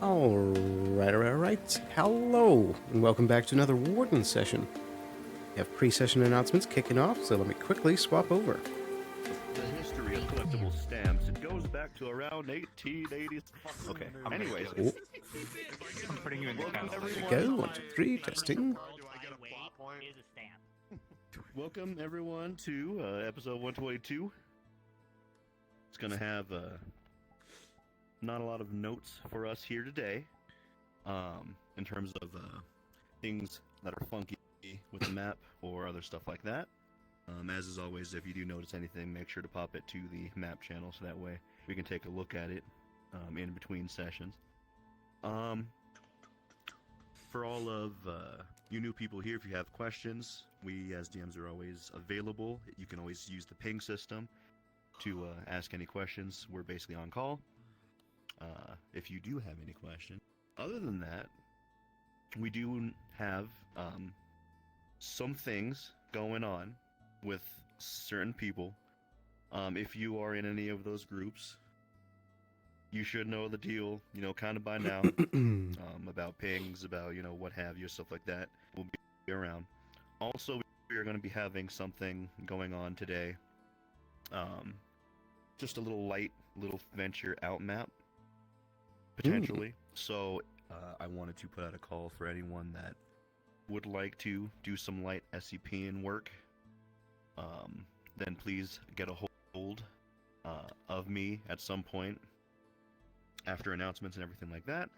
Alright. Hello, and welcome back to another Warden session. We have pre-session announcements kicking off, so let me quickly swap over. The history of collectible stamps, it goes back to around 1880s. Okay, anyways. Oh, I'm putting you in the Welcome channel. there we everyone. go. 1, 2, 3, testing. Welcome everyone to episode 122. It's gonna have not a lot of notes for us here today, in terms of things that are funky with the map or other stuff like that. As is always, if you do notice anything, make sure to pop it to the map channel so that way we can take a look at it in between sessions. For all of you new people here, if you have questions, we as DMs are always available. You can always use the ping system to ask any questions. We're basically on call if you do have any questions. Other than that, we do have some things going on with certain people. If you are in any of those groups, you should know the deal, kind of by now, about pings, about, what have you, stuff like that. We'll be around. Also, we are going to be having something going on today. Just a little venture out map, potentially. So, I wanted to put out a call for anyone that would like to do some light SCP and work. Then please get a hold of me at some point after announcements and everything like that.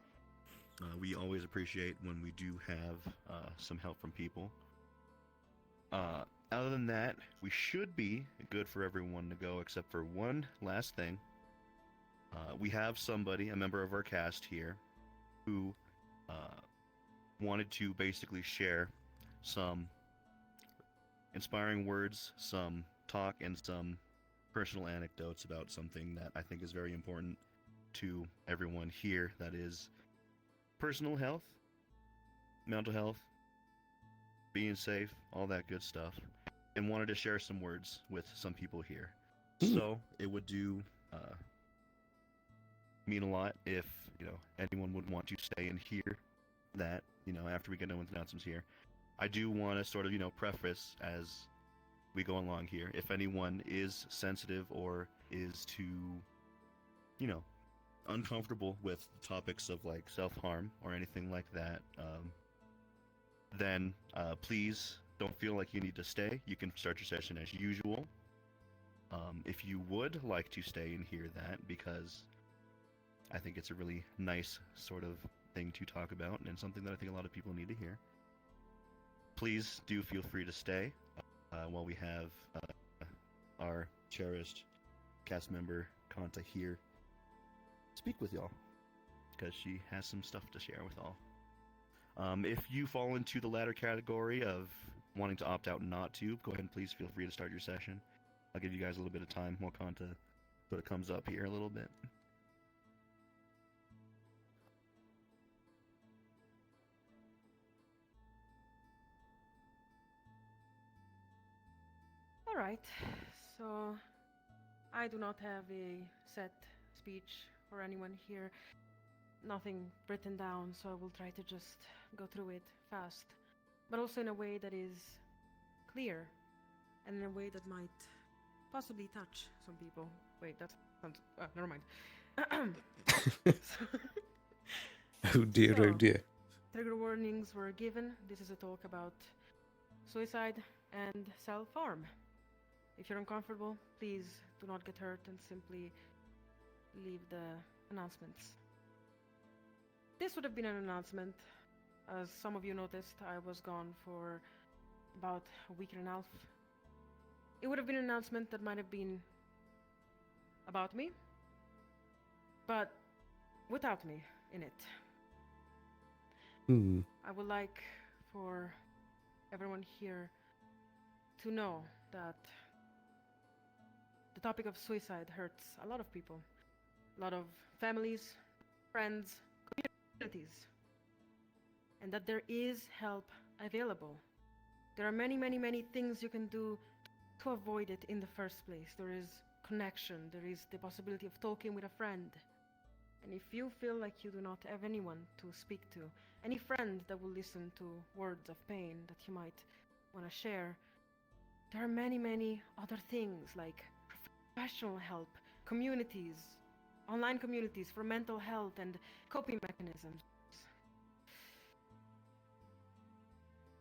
We always appreciate when we do have some help from people. Other than that, we should be good for everyone to go, except for one last thing. We have somebody, a member of our cast here, who wanted to basically share some inspiring words, some talk, and some personal anecdotes about something that I think is very important to everyone here. That is personal health, mental health, being safe, all that good stuff, and wanted to share some words with some people here. So it would do mean a lot if anyone would want to stay and hear that. After we get done with announcements here, I do want to sort of preface as we go along here. If anyone is sensitive or is too uncomfortable with topics of like self-harm or anything like that, then please don't feel like you need to stay. You can start your session as usual. If you would like to stay and hear that, because I think it's a really nice sort of thing to talk about and something that I think a lot of people need to hear, please do feel free to stay while we have our cherished cast member Kanta here speak with y'all, because she has some stuff to share with all. If you fall into the latter category of wanting to opt out not to, go ahead and please feel free to start your session. I'll give you guys a little bit of time while Kanta sort of comes up here a little bit. Alright, so I do not have a set speech for anyone here. Nothing written down, so I will try to just go through it fast, but also in a way that is clear and in a way that might possibly touch some people. Wait, that sounds... never mind. Oh dear, oh dear. Trigger warnings were given. This is a talk about suicide and self-harm. If you're uncomfortable, please do not get hurt and simply leave the announcements. This would have been an announcement. As some of you noticed, I was gone for about a week and a half. It would have been an announcement that might have been about me, but without me in it. I would like for everyone here to know that the topic of suicide hurts a lot of people, a lot of families, friends, communities, and that there is help available. There are many, many, many things you can do to avoid it in the first place. There is connection, there is the possibility of talking with a friend. And if you feel like you do not have anyone to speak to, any friend that will listen to words of pain that you might want to share, there are many, many other things like professional help, communities, online communities for mental health and coping mechanisms.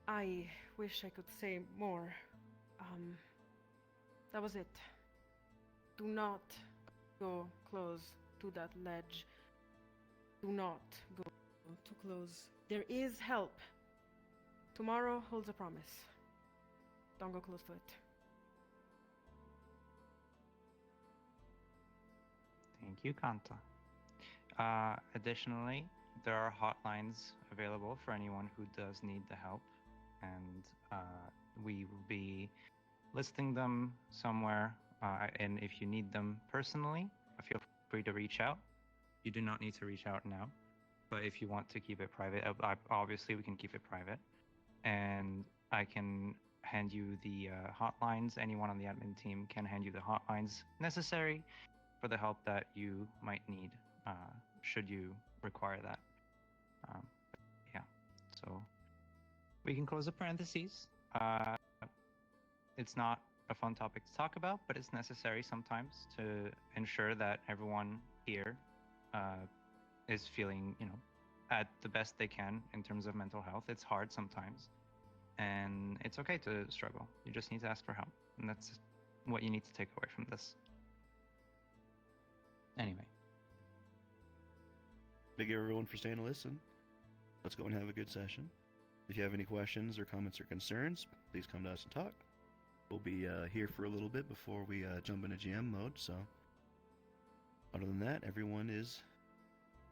I wish I could say more. That was it. Do not go close to that ledge. Do not go too close. There is help. Tomorrow holds a promise. Don't go close to it. Thank you, Kanta. Additionally, there are hotlines available for anyone who does need the help, and we will be listing them somewhere. And if you need them personally, feel free to reach out. You do not need to reach out now, but if you want to keep it private, obviously we can keep it private, and I can hand you the hotlines. Anyone on the admin team can hand you the hotlines necessary for the help that you might need, should you require that. Yeah, so we can close the parentheses. It's not a fun topic to talk about, but it's necessary sometimes to ensure that everyone here is feeling, at the best they can in terms of mental health. It's hard sometimes, and it's okay to struggle. You just need to ask for help, and that's what you need to take away from this. Anyway. Thank you everyone for staying to listen. Let's go and have a good session. If you have any questions or comments or concerns, please come to us and talk. We'll be here for a little bit before we jump into GM mode, so other than that, everyone is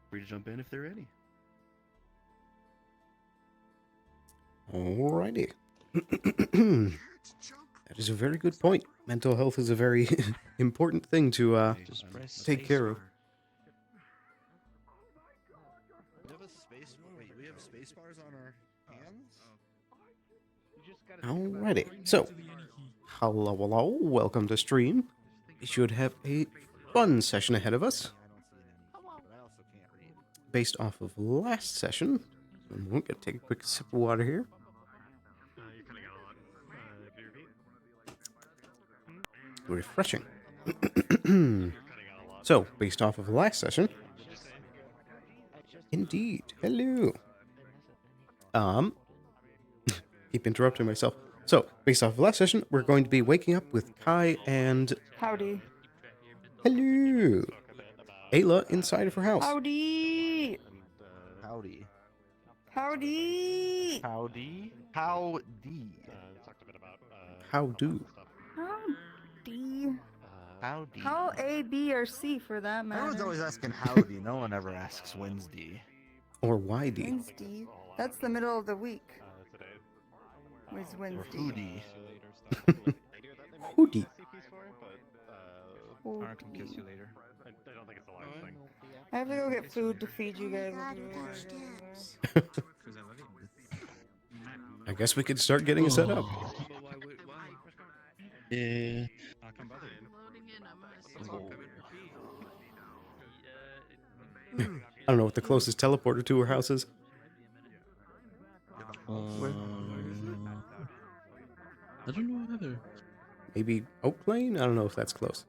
free to jump in if they're ready. Alrighty. That is a very good point. Mental health is a very important thing to take care of. We have space bars on our hands? Alrighty. So, hello, welcome to stream. We should have a fun session ahead of us. Based off of last session, I'm going to take a quick sip of water here. Refreshing. So, based off of last session, indeed, hello. Keep interrupting myself. So, based off of last session, we're going to be waking up with Kai and Howdy. hello, Ayla inside of her house. Howdy. Howdy. Howdy. Howdy. Howdy. How do? Howdy. Howdy. How A, B, or C for that matter? Everyone's always asking howdy. No one ever asks Wednesday. Or YD? Wednesday. That's the middle of the week. Was Or Wednesday. hoodie. Hoodie. I can kiss you later. I have to go get food to feed you guys. I guess we could start getting it set up. Yeah. I don't know what the closest teleporter to her house is. I don't know either. Maybe Oak Lane? I don't know if that's close.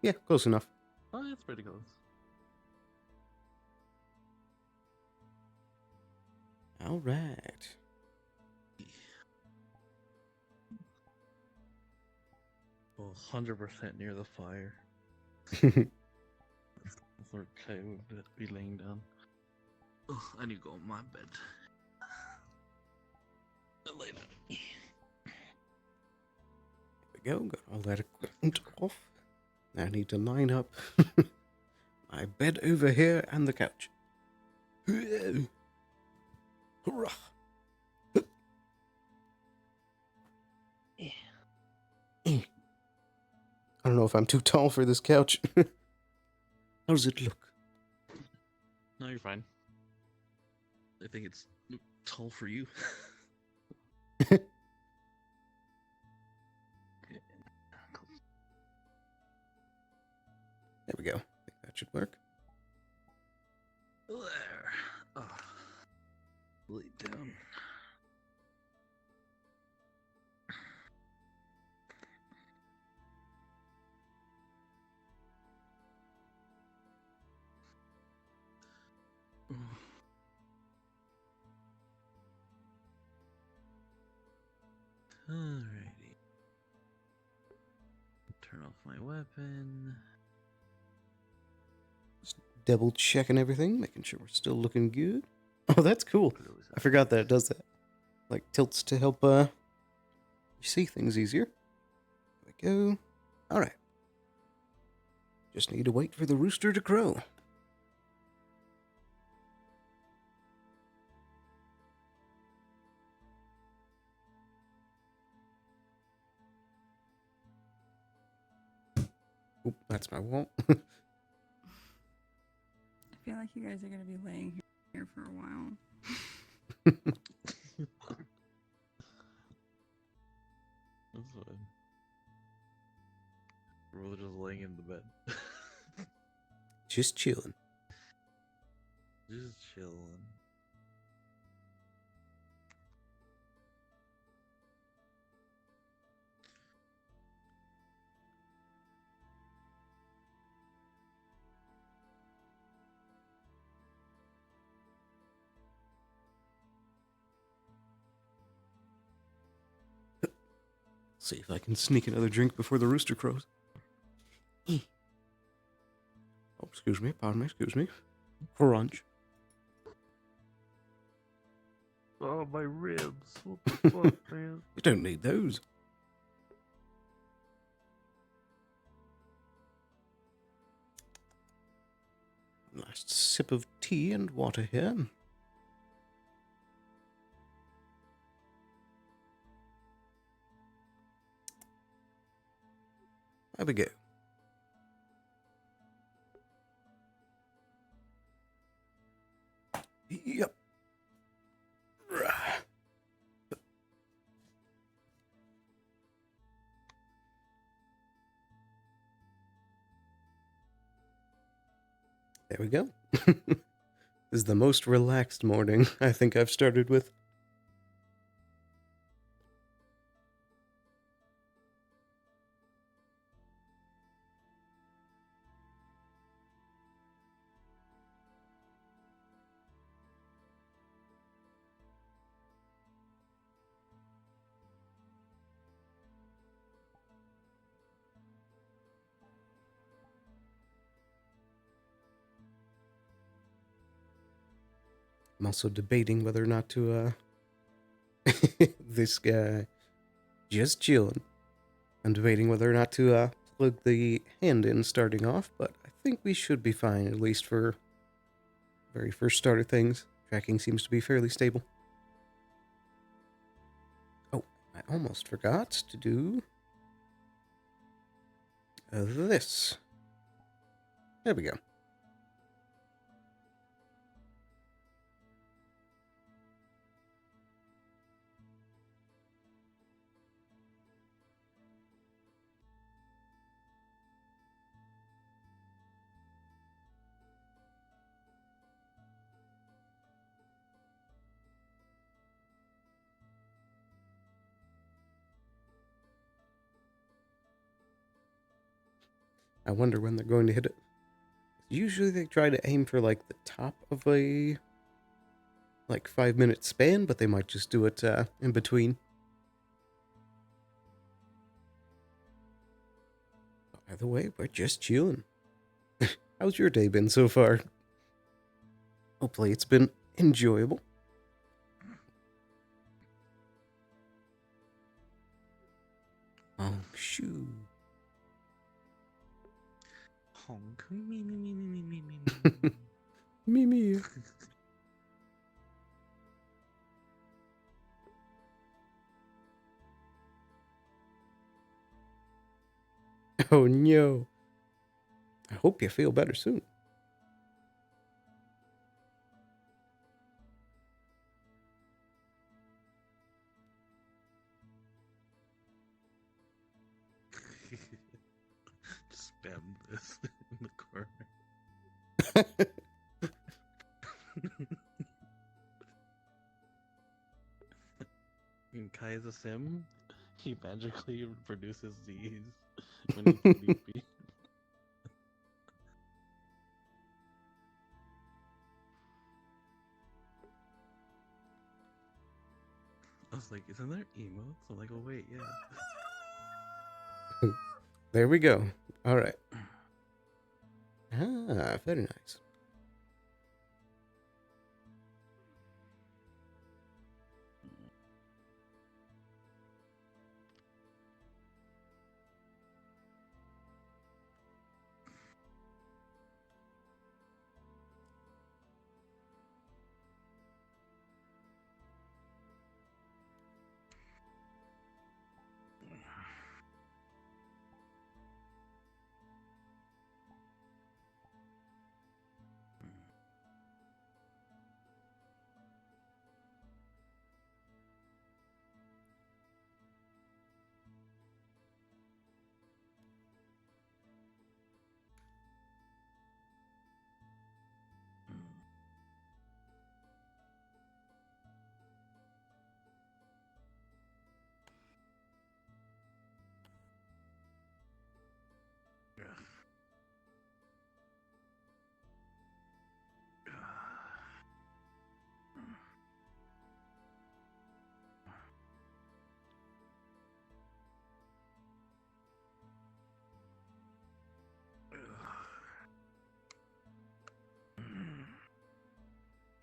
Yeah, close enough. Oh, it's pretty close. All right. Well, 100% near the fire. Or Kai would be laying down. Oh, I need to go on my bed. I'll lay down. There we go. Got all that equipment off. Now I need to line up my bed over here and the couch. Hurrah. I don't know if I'm too tall for this couch. How does it look? No, you're fine. I think it's tall for you. That should work. There. Oh. Lay down. Alrighty. Turn off my weapon. Just double checking everything, making sure we're still looking good. Oh, that's cool. I forgot that it does that. Like tilts to help you see things easier. There we go. Alright. Just need to wait for the rooster to crow. Oop, that's my wall. I feel like you guys are going to be laying here for a while. That's fine. We're just laying in the bed. Just chilling. Just chilling. See if I can sneak another drink before the rooster crows. Oh, excuse me, pardon me, excuse me. Crunch. Oh, my ribs. What the fuck, man? You don't need those. Last sip of tea and water here. There we go. Yep. There we go. This is the most relaxed morning I think I've started with. I'm also debating whether or not to, this guy, just chilling. I'm debating whether or not to, plug the hand in starting off, but I think we should be fine, at least for very first start of things. Tracking seems to be fairly stable. Oh, I almost forgot to do this. There we go. I wonder when they're going to hit it. Usually they try to aim for like the top of a 5-minute span, but they might just do it in between. By the way, we're just chilling. How's your day been so far? Hopefully it's been enjoyable. Oh, shoo. Honk. Me, me, me, me, me, me, me. Mimi. Oh no. I hope you feel better soon. Spam this in the corner. In Kai's a sim, he magically produces these when he's PvP. I was like, isn't there emotes? I'm like, oh wait, yeah. There we go. All right. Ah, very nice.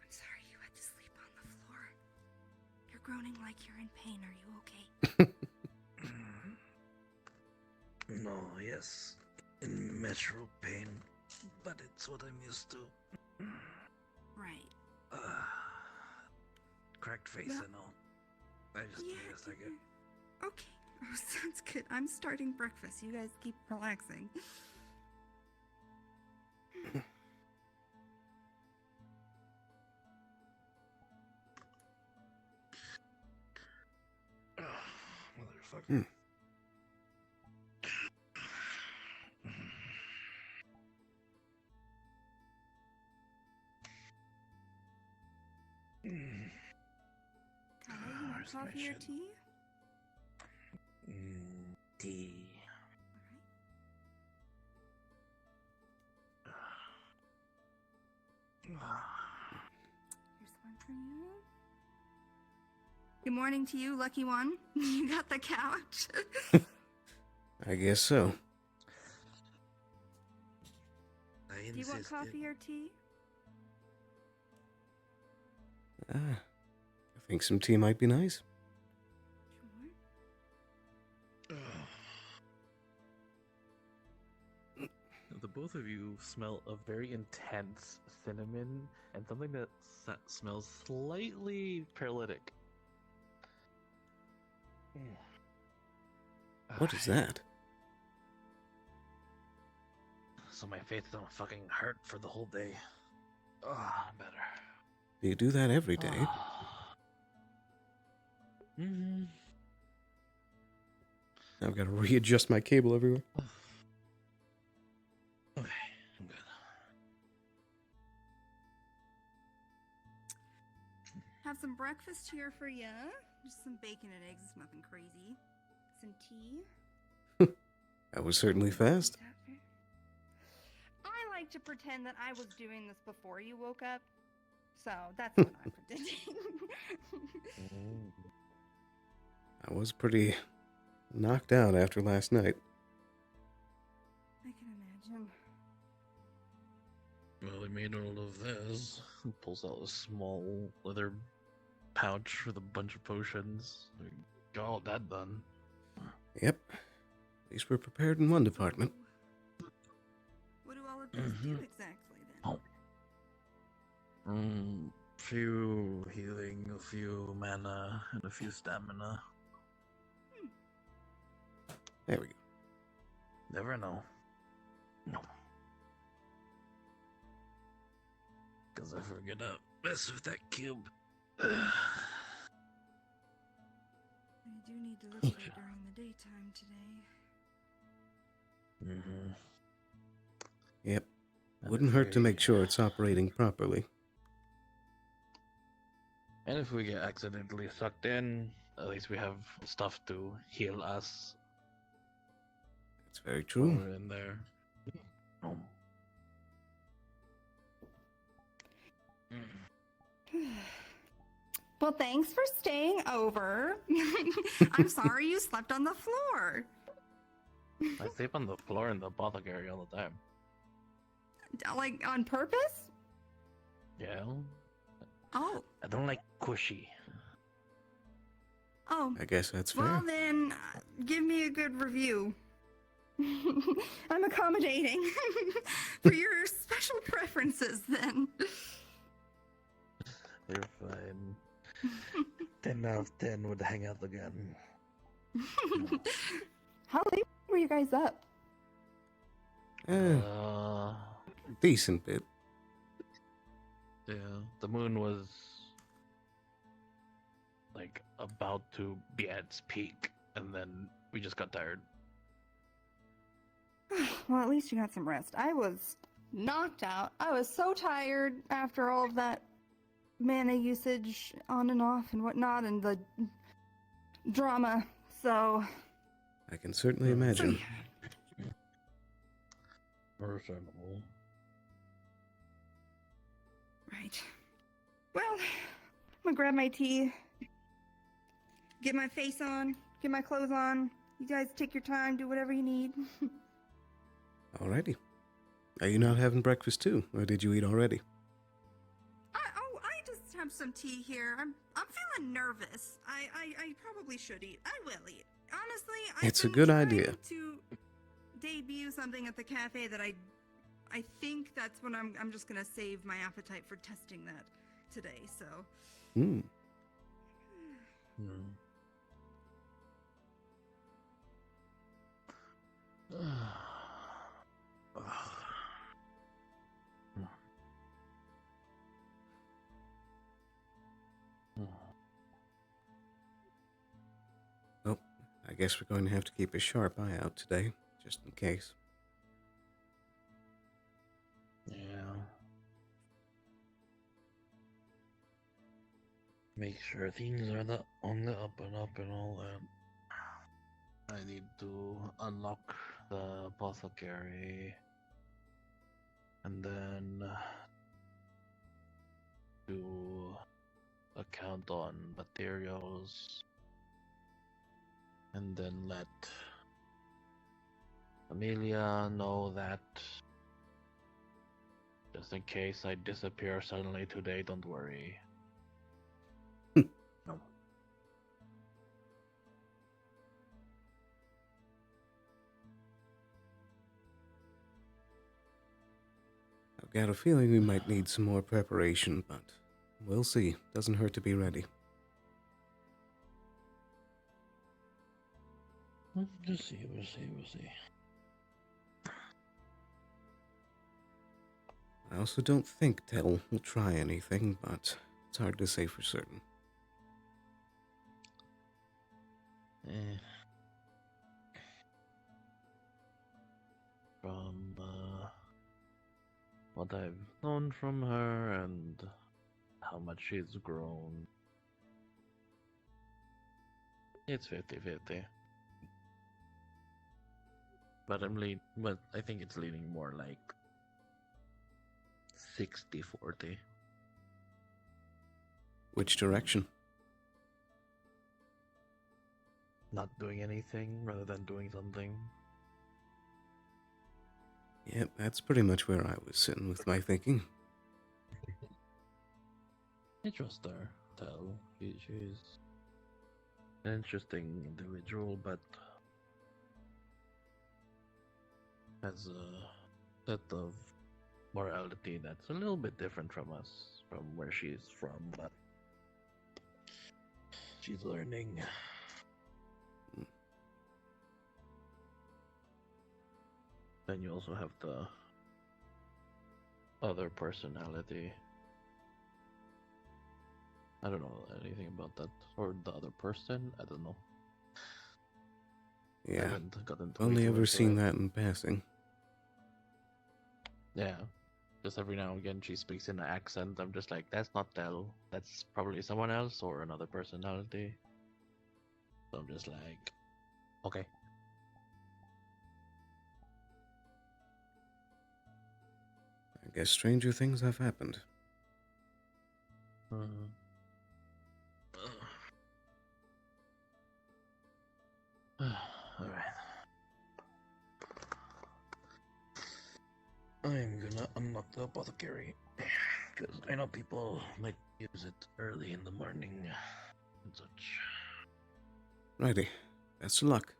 I'm sorry you had to sleep on the floor. You're groaning like you're in pain. Are you okay? No, yes, in metro pain, but it's what I'm used to. Right. Cracked face Well, and all. I just need a second. Okay. Oh, sounds good. I'm starting breakfast. You guys keep relaxing. Motherfucker. Kyle, you want Where's my coffee or shit? tea? Tea. Here's one for you. Good morning to you, lucky one. You got the couch. I guess so. I Do you want insisted. coffee or tea? I think some tea might be nice. Sure. The both of you smell a very intense cinnamon and something that smells slightly paralytic. What is that? So my face don't fucking hurt for the whole day. Better. Do you do that every day? Mm-hmm. I've got to readjust my cable everywhere. Okay, I'm good. Have some breakfast here for you. Just some bacon and eggs. It's nothing crazy. Some tea. That was certainly fast. Is that fair? I like to pretend that I was doing this before you woke up. So that's what I'm pretending. I was pretty knocked out after last night. I can imagine. Well, we made all of this. He pulls out a small leather pouch with a bunch of potions. We got all that done. Yep. At least we're prepared in one department. What do all of these do exactly then? Oh. Few healing, a few mana, and a few stamina. There we go. Never know. No. Because I forget to mess with that cube. You do need to look at it during the daytime today. Mm-hmm. Yep. Wouldn't hurt to make sure it's operating properly. And if we get accidentally sucked in, at least we have stuff to heal us It's very when true. we're in there. Well, thanks for staying over. I'm sorry you slept on the floor. I sleep on the floor in the apothecary all the time. Like, on purpose? Yeah. Oh. I don't like cushy. Oh. I guess that's fair. Well, then, give me a good review. I'm accommodating for your special preferences, then. You're fine. 10 out of 10 would hang out again. How late were you guys up? Decent bit. Yeah, the moon was like about to be at its peak, and then we just got tired. Well, at least you got some rest. I was knocked out. I was so tired after all of that mana usage on and off and whatnot, and the drama. So I can certainly imagine. Understandable. Right. Well, I'm gonna grab my tea, get my face on, get my clothes on. You guys take your time, do whatever you need. Alrighty. Are you not having breakfast too, or did you eat already? I just have some tea here. I'm feeling nervous. I probably should eat. I will eat. Honestly, It's a good idea. To debut something at the cafe that I think that's when I'm just gonna save my appetite for testing that today. So. Hmm. Well, I guess we're going to have to keep a sharp eye out today, just in case. Yeah. Make sure things are on the up and up and all that. I need to unlock the apothecary and then do a count on materials and then let Amelia know that just in case I disappear suddenly today, don't worry. No. I've got a feeling we might need some more preparation, but we'll see. Doesn't hurt to be ready. We'll see. I also don't think Tell will try anything, but it's hard to say for certain. From what I've known from her and how much she's grown, it's 50-50. But I think it's leaning more like 60-40. Which direction? Not doing anything rather than doing something. Yep, that's pretty much where I was sitting with my thinking. I trust her. Tell she's an interesting individual, but has a set of morality that's a little bit different from us, from where she's from, but she's learning. Then you also have the other personality. I don't know anything about that. Or the other person, I don't know. I Yeah, haven't gotten too only into ever it, seen that in passing. Yeah, Just every now and again she speaks in an accent. I'm just like, that's not Del. That's probably someone else or another personality. So I'm just like, okay. I guess stranger things have happened. Mhm. Alright. I'm gonna unlock the apothecary. Because I know people might use it early in the morning and such. Righty. Best of luck.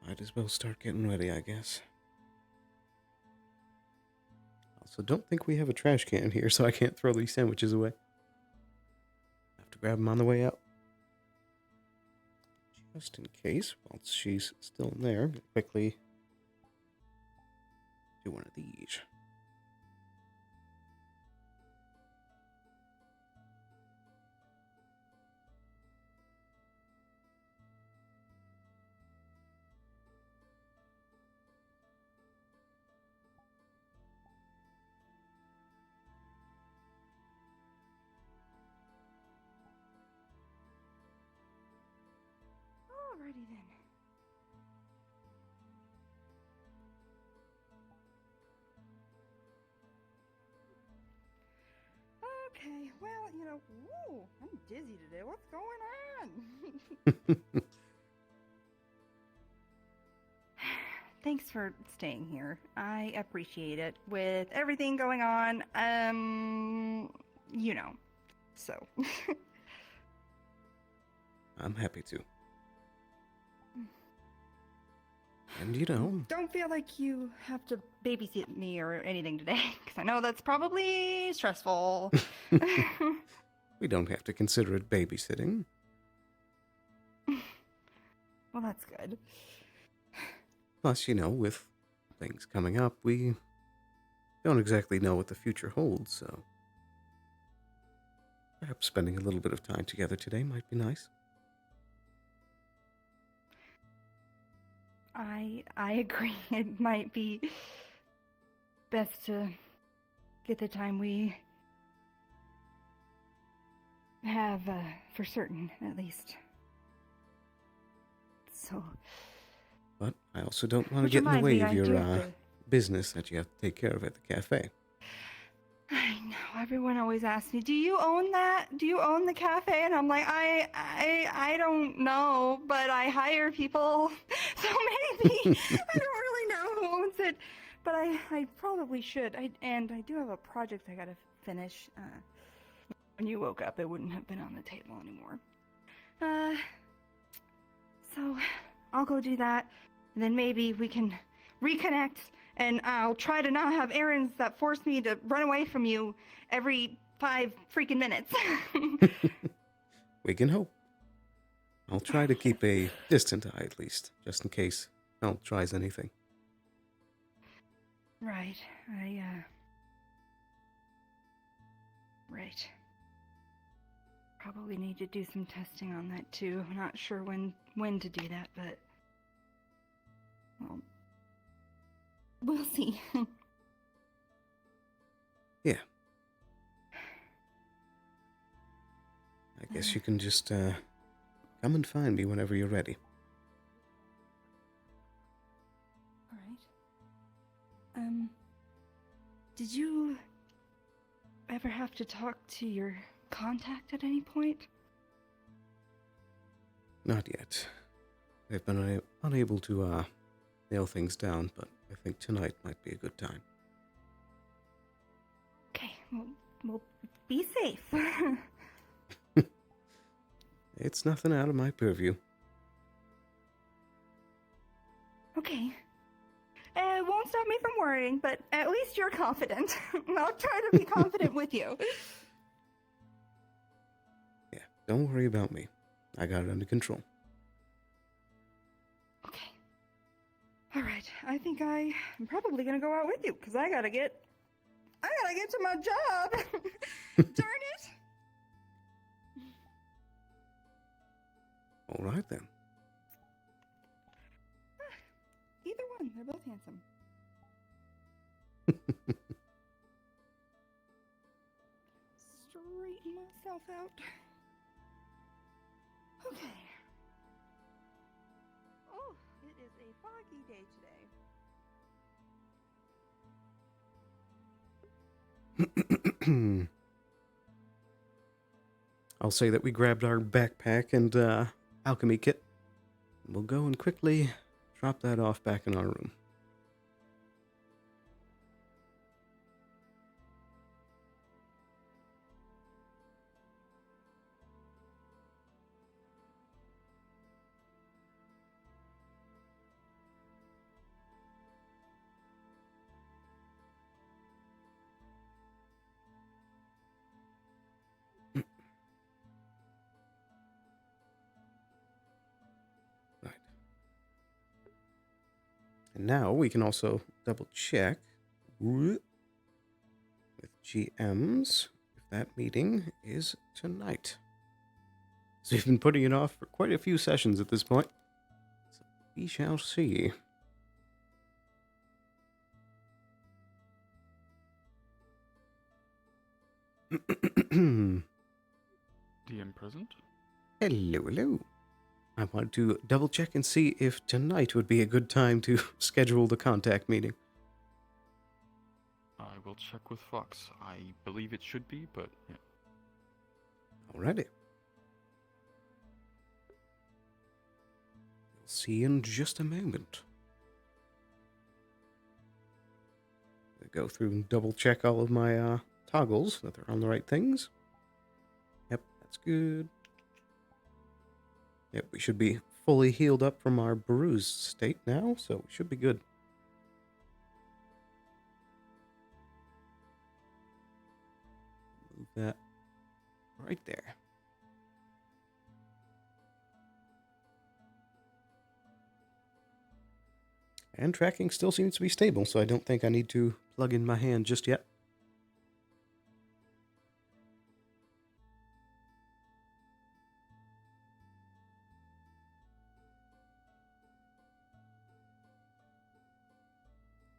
Might as well start getting ready, I guess. Also, don't think we have a trash can here, so I can't throw these sandwiches away. Have to grab them on the way out. Just in case, while she's still in there, quickly do one of these. Alrighty then. Okay, well, woo, I'm dizzy today. What's going on? Thanks for staying here. I appreciate it. With everything going on, so. I'm happy to. And Don't feel like you have to babysit me or anything today, because I know that's probably stressful. we don't have to consider it babysitting. Well, that's good. Plus, with things coming up, we don't exactly know what the future holds, so perhaps spending a little bit of time together today might be nice. I agree. It might be best to get the time we have, for certain, at least. So. But I also don't want to Which get in the reminds way me, of I do your have to- business that you have to take care of at the cafe. I know. Everyone always asks me, "Do you own that? Do you own the cafe?" And I'm like, I don't know, but I hire people, so maybe I don't really know who owns it, but I probably should. I do have a project I gotta finish. When you woke up, it wouldn't have been on the table anymore. So I'll go do that, and then maybe we can reconnect. And I'll try to not have errands that force me to run away from you every 5 freaking minutes. We can hope. I'll try to keep a distant eye at least, just in case Mel tries anything. Right. Right. Probably need to do some testing on that too. I'm not sure when to do that, but well, we'll see. Yeah. I guess you can just come and find me whenever you're ready. All right. Did you ever have to talk to your contact at any point? Not yet. They've been unable to nail things down, but I think tonight might be a good time. Okay, well, be safe. It's nothing out of my purview. Okay. It won't stop me from worrying, but at least you're confident. I'll try to be confident with you. Don't worry about me. I got it under control. Okay. All right. I think I'm probably gonna go out with you because I gotta get to my job. Darn it! All right then. Either one. They're both handsome. Straighten myself out. Okay. Oh, it is a foggy day today. I'll say that we grabbed our backpack and alchemy kit. We'll go and quickly drop that off back in our room. Right. And now we can also double check with GMs if that meeting is tonight. So we've been putting it off for quite a few sessions at this point. So we shall see. DM present? Hello, hello. I wanted to double check and see if tonight would be a good time to schedule the contact meeting. I will check with Fox. I believe it should be, but yeah. Alrighty. We'll see in just a moment. I'll go through and double check all of my toggles that they're on the right things. Yep, that's good. Yep, we should be fully healed up from our bruised state now, so we should be good. Move that right there. And tracking still seems to be stable, so I don't think I need to plug in my hand just yet.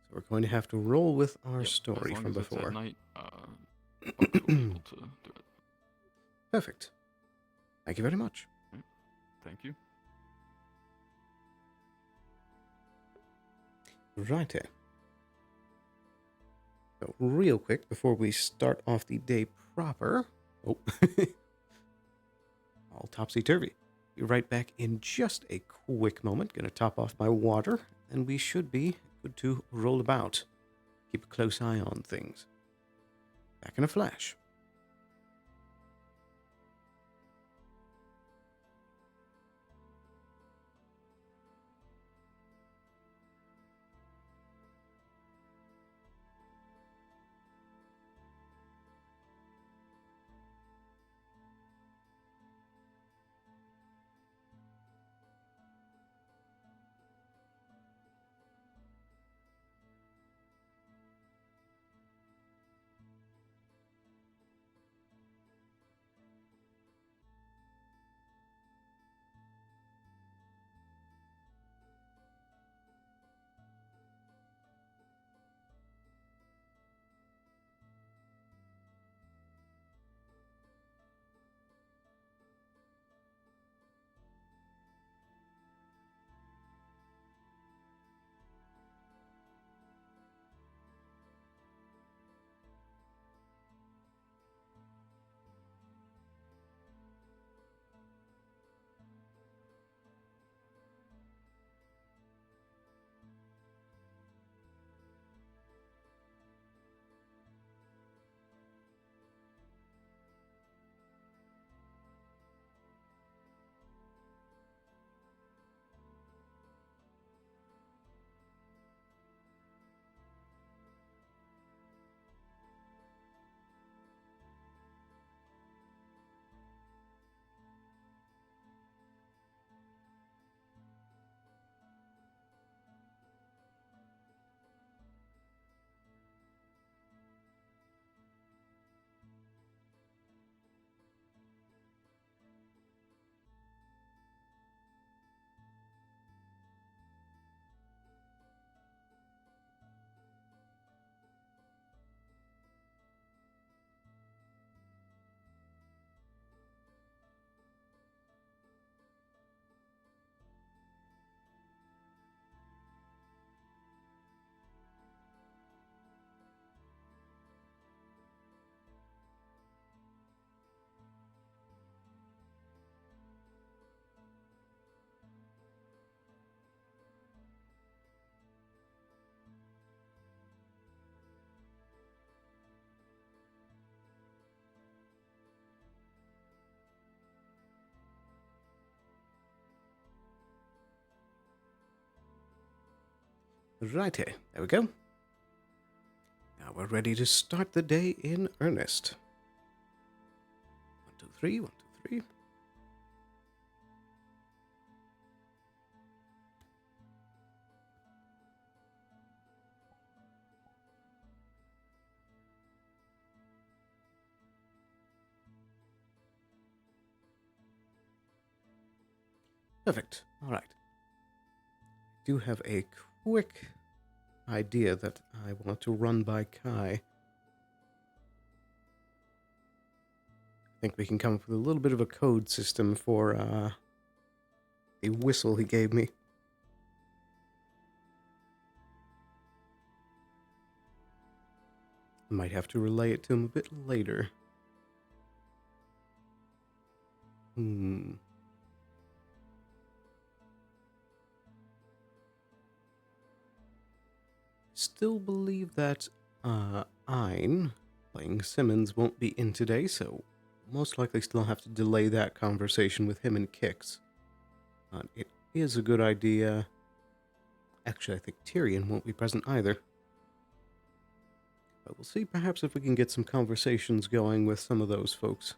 So we're going to have to roll with our Yep, story as long from as it's before. at night, Fox will be able to do it. Perfect. Thank you very much. Thank you. Righto. So real quick, before we start off the day proper... Oh. All topsy-turvy. Be right back in just a quick moment. Gonna top off my water, and we should be good to roll about. Keep a close eye on things. Back in a flash. Righty, there we go. Now we're ready to start the day in earnest. 1, 2, 3, 1, 2, 3. Perfect. All right. I do have a quick idea that I want to run by Kai. I think we can come up with a little bit of a code system for the whistle he gave me. Might have to relay it to him a bit later. Still believe that Ein, playing Simmons, won't be in today, so most likely still have to delay that conversation with him and Kix. It is a good idea. Actually, I think Tyrion won't be present either. But we'll see perhaps if we can get some conversations going with some of those folks.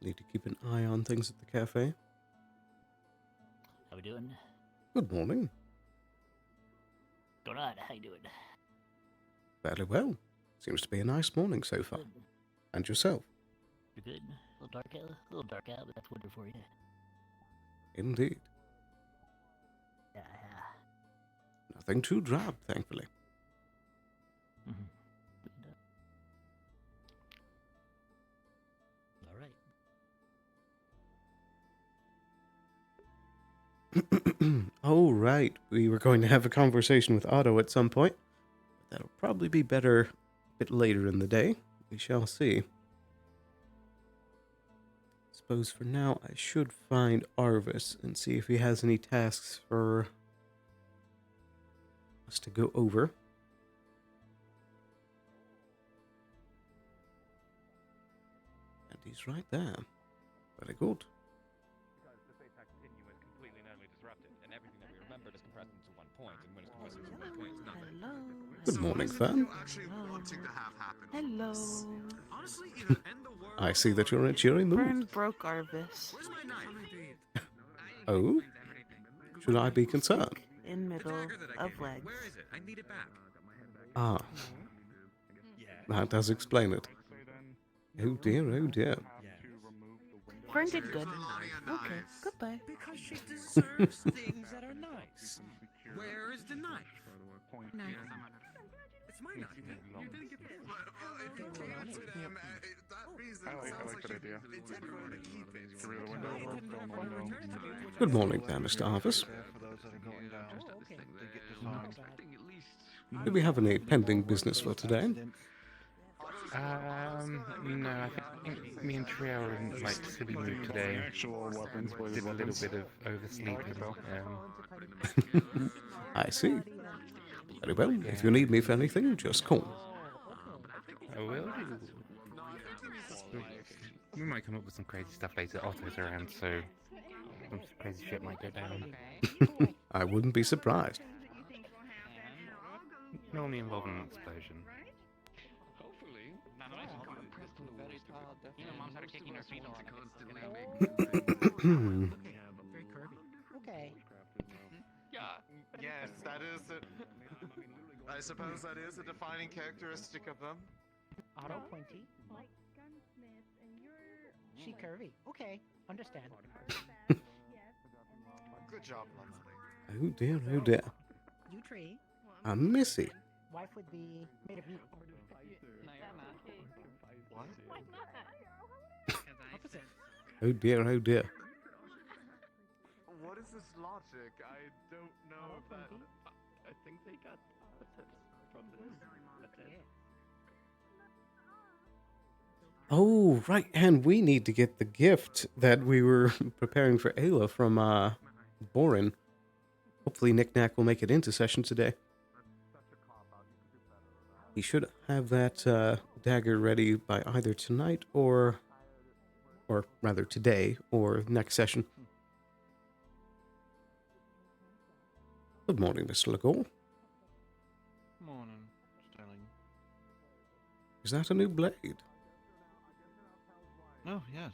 Need to keep an eye on things at the cafe. How we doing? Good morning. Going on? How you doing? Fairly well. Seems to be a nice morning so far. Good. And yourself? You're good. A little dark out, but that's winter for you. Indeed. Yeah. Nothing too drab, thankfully. Mm-hmm. All right. Oh, right. We were going to have a conversation with Otto at some point. That'll probably be better a bit later in the day. We shall see. Suppose for now I should find Arvis and see if he has any tasks for us to go over. And he's right there. Very good. Because the space had continuous, completely and utterly disrupted, and everything that we remembered is compressed into one point, and when it's compressed into one point, it's nothing. Hello. Good morning, Fern. Hello. I see that you're in a cheery mood. Fern broke Arvis. Oh? Should I be concerned? In middle of legs. Ah. That does explain it. Oh dear, oh dear. Fern did good. Okay, goodbye. Because she deserves things that are nice. Where is the knife? Knife. It's my knife. You didn't get the if you gave it to them, that reason I like that idea. It's everyone to keep it. Through the window, go in the window. Good morning, Mr. Arvis. Do we have any pending business for today? No, I think me and Trio are in like silly mood today. Did a little bit of oversleeping. I see. Very well. If you need me for anything, just call. I will. We might come up with some crazy stuff later. Otto's around, so some crazy shit might go down. I wouldn't be surprised. Normally involving an explosion. Okay. Yes, that is it. I suppose that is a defining characteristic of them. Auto pointy. She curvy. Okay, understand. Good job, Leslie. Oh dear, oh dear. You tree. Missy. Wife would be made of meat. What? Opposite. Oh dear, oh dear. What is this logic? I don't know if that. I think they got opposites from this. That's it. Oh, right, and we need to get the gift that we were preparing for Ayla from Borin. Hopefully Knick Knack will make it into session today. He should have that dagger ready by either tonight or Or rather today, or next session. Good morning, Mr. Legore. Morning, Sterling. Is that a new blade? Oh, yes.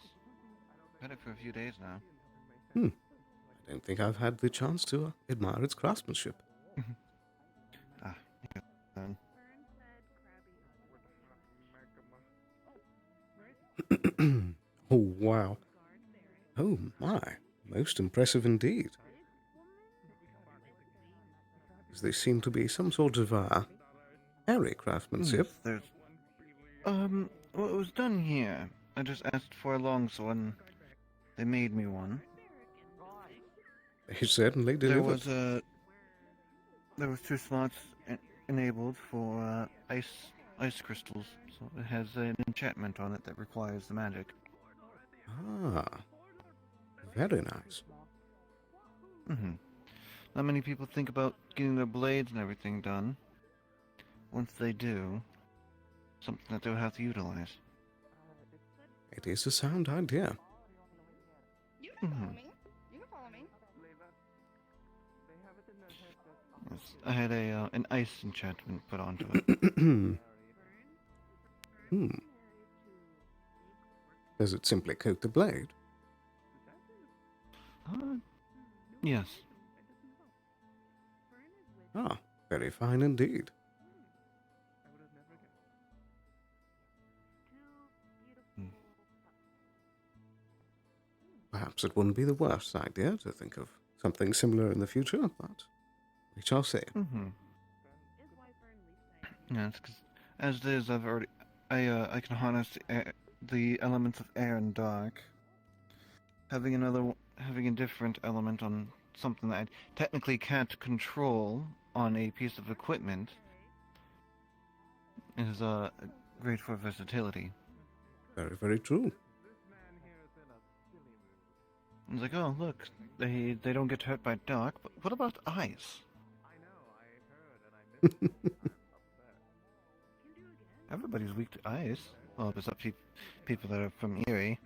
Had it for a few days now. I don't think I've had the chance to admire its craftsmanship. Then. Oh, wow. Oh, my. Most impressive indeed. There seem to be some sort of, airy craftsmanship. Yes, there's... Well, it was done here. I just asked for a longsword and they made me one. They certainly delivered. There was 2 slots enabled for, ice crystals. So it has an enchantment on it that requires the magic. Ah. Very nice. Not many people think about getting their blades and everything done. Once they do, something that they'll have to utilize. It is a sound idea. You can follow me. You can follow me. Yes, I had an ice enchantment put onto it. Does it simply coat the blade? Yes. Ah, very fine indeed. Perhaps it wouldn't be the worst idea to think of something similar in the future, but we shall see. Yes, because as it is, I can harness the elements of air and dark. Having a different element on something that I technically can't control on a piece of equipment is great for versatility. Very, very true. It's like, oh look, they don't get hurt by dark, but what about ice? Everybody's weak to ice. Well, except people that are from Erie.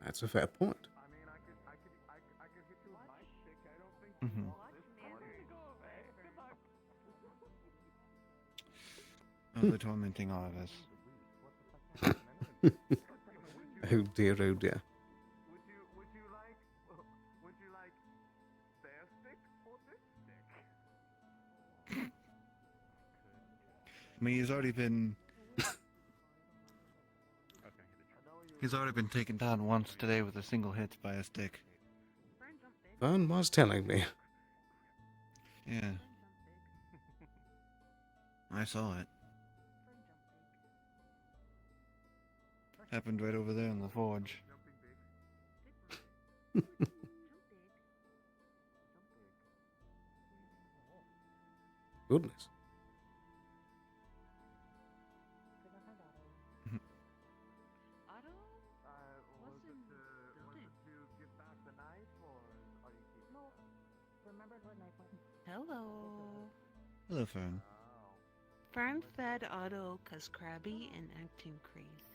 That's a fair point. Oh, they're tormenting all of us. Oh dear, oh dear. Would you like their stick or this stick? I mean, he's already been taken down once today with a single hit by a stick. Fern was telling me. Yeah. I saw it. Happened right over there in the forge. Goodness. Hello. Hello, Fern. Fern fed Otto 'cause crabby and acting crazy.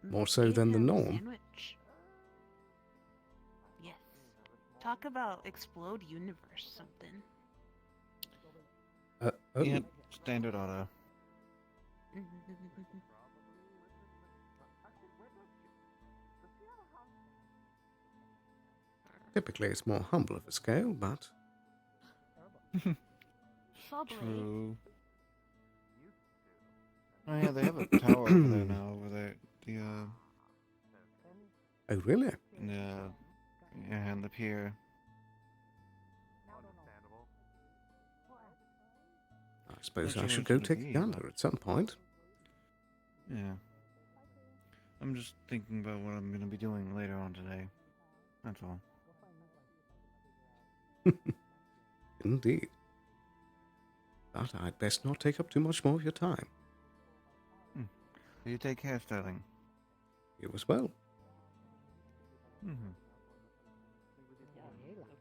More so Gave than the him a norm. Sandwich. Yes. Talk about explode universe something. Oh. Yep, standard auto. Typically it's more humble of a scale, but... True. Oh yeah, they have a tower over there now, over there. Oh, really? Yeah, and the pier. I suppose Not I sure should what go it's gonna take a be, gander but- at some point. Yeah. I'm just thinking about what I'm gonna be doing later on today. That's all. Indeed. But I'd best not take up too much more of your time. You take care, Sterling. You as well. Mm-hmm. The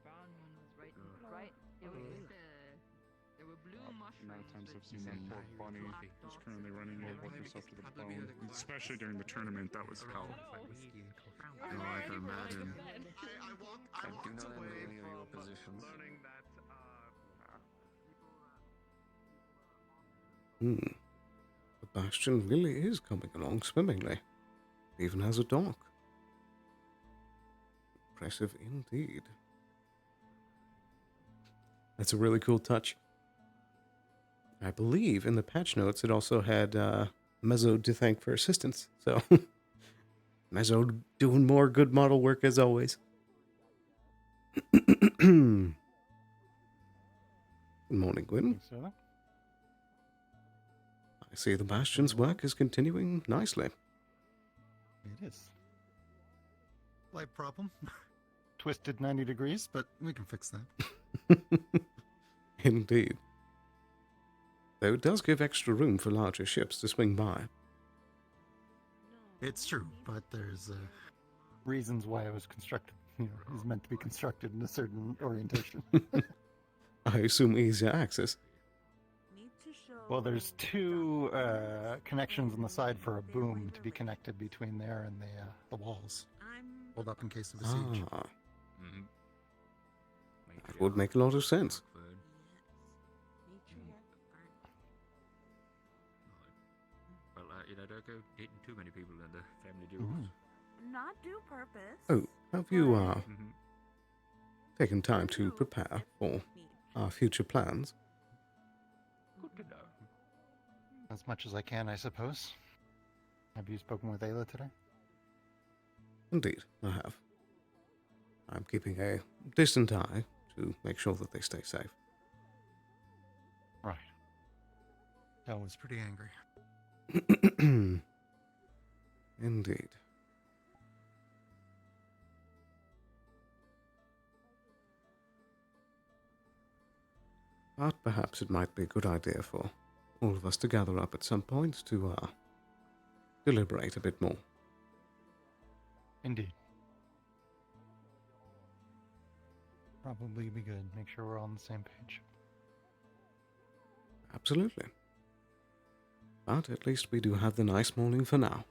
brown one was right. There were blue amount of times I've seen that poor bunny who's currently running will work herself to the bone. Especially during the tournament, that was hell. No, I can imagine. I do not know any of your positions. The bastion really is coming along swimmingly. It even has a dock. Impressive indeed. That's a really cool touch. I believe in the patch notes it also had Mezzo to thank for assistance. So, Mezzo doing more good model work as always. Good morning, Gwyn. I see the Bastion's work is continuing nicely. It is. Slight problem. Twisted 90 degrees, but we can fix that. Indeed. Though it does give extra room for larger ships to swing by. It's true, but there's reasons why it was constructed. You know, it was meant to be constructed in a certain orientation. I assume easier access. Well, there's two connections on the side for a boom to be connected between there and the walls. Hold up in case of a siege. Ah. That would make a lot of sense. Well, don't go hitting too many people in the family duels. Not do purpose. Oh, have you taken time to prepare for our future plans? Good to know. As much as I can, I suppose. Have you spoken with Ayla today? Indeed, I have. I'm keeping a distant eye to make sure that they stay safe. Right. I was pretty angry. Indeed. But perhaps it might be a good idea for all of us to gather up at some point to deliberate a bit more. Indeed. Probably be good. Make sure we're all on the same page. Absolutely. But at least we do have the nice morning for now.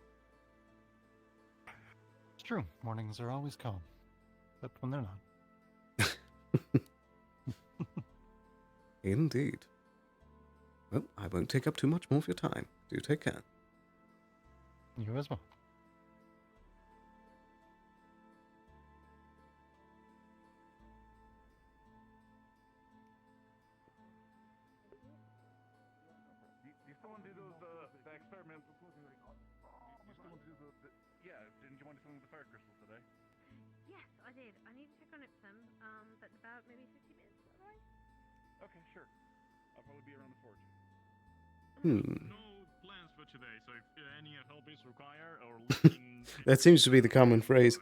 It's true. Mornings are always calm. But when they're not. Indeed. Well, I won't take up too much more of your time. Do take care. You as well. You still want to do the experiment? You still want to do yeah, didn't you want to do some of the fire crystals today? Yes, I did. I need to check on Ipsum, but about maybe 50 minutes, is that right? Okay, sure. I'll probably be around the forge. No plans for today, so if any help is required or looking... That seems to be the common phrase.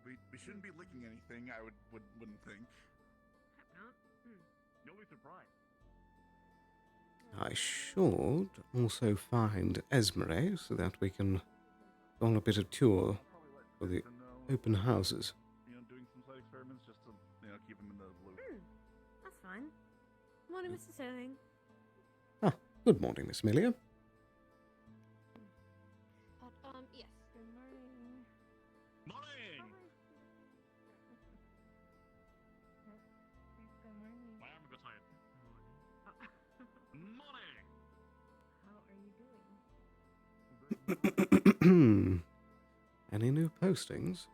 We shouldn't be licking anything, I wouldn't think. Not. You'll be surprised. I should also find Esmeralda so that we can go on a bit of tour for the open houses. You know, doing some side experiments just to, keep them in the loop. That's fine. Morning, Mr. Sterling. Ah, good morning, Miss Amelia. Yes. Good morning. Morning! Good morning. My arm got tired. Morning! How are you doing? Any new postings?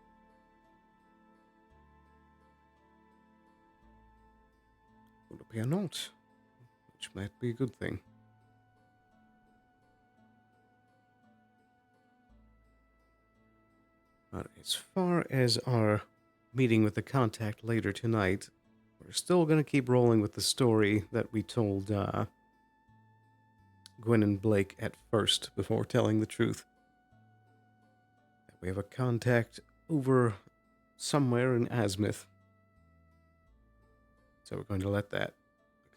Would appear not, which might be a good thing. But as far as our meeting with the contact later tonight, we're still going to keep rolling with the story that we told Gwen and Blake at first before telling the truth. We have a contact over somewhere in Azimuth. So we're going to let that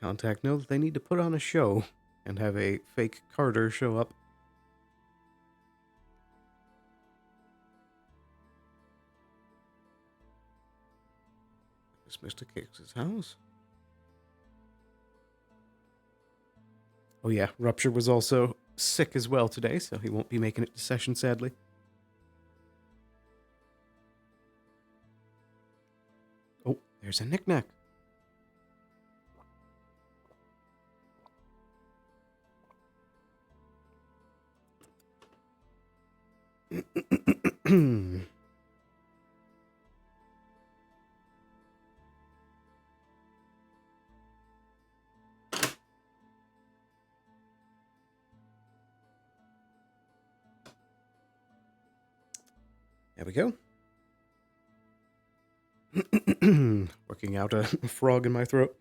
contact know that they need to put on a show and have a fake Carter show up. It's Mr. Kix's house. Oh yeah, Rupture was also sick as well today, so he won't be making it to session, sadly. Oh, there's a knick-knack. There we go. Working out a frog in my throat.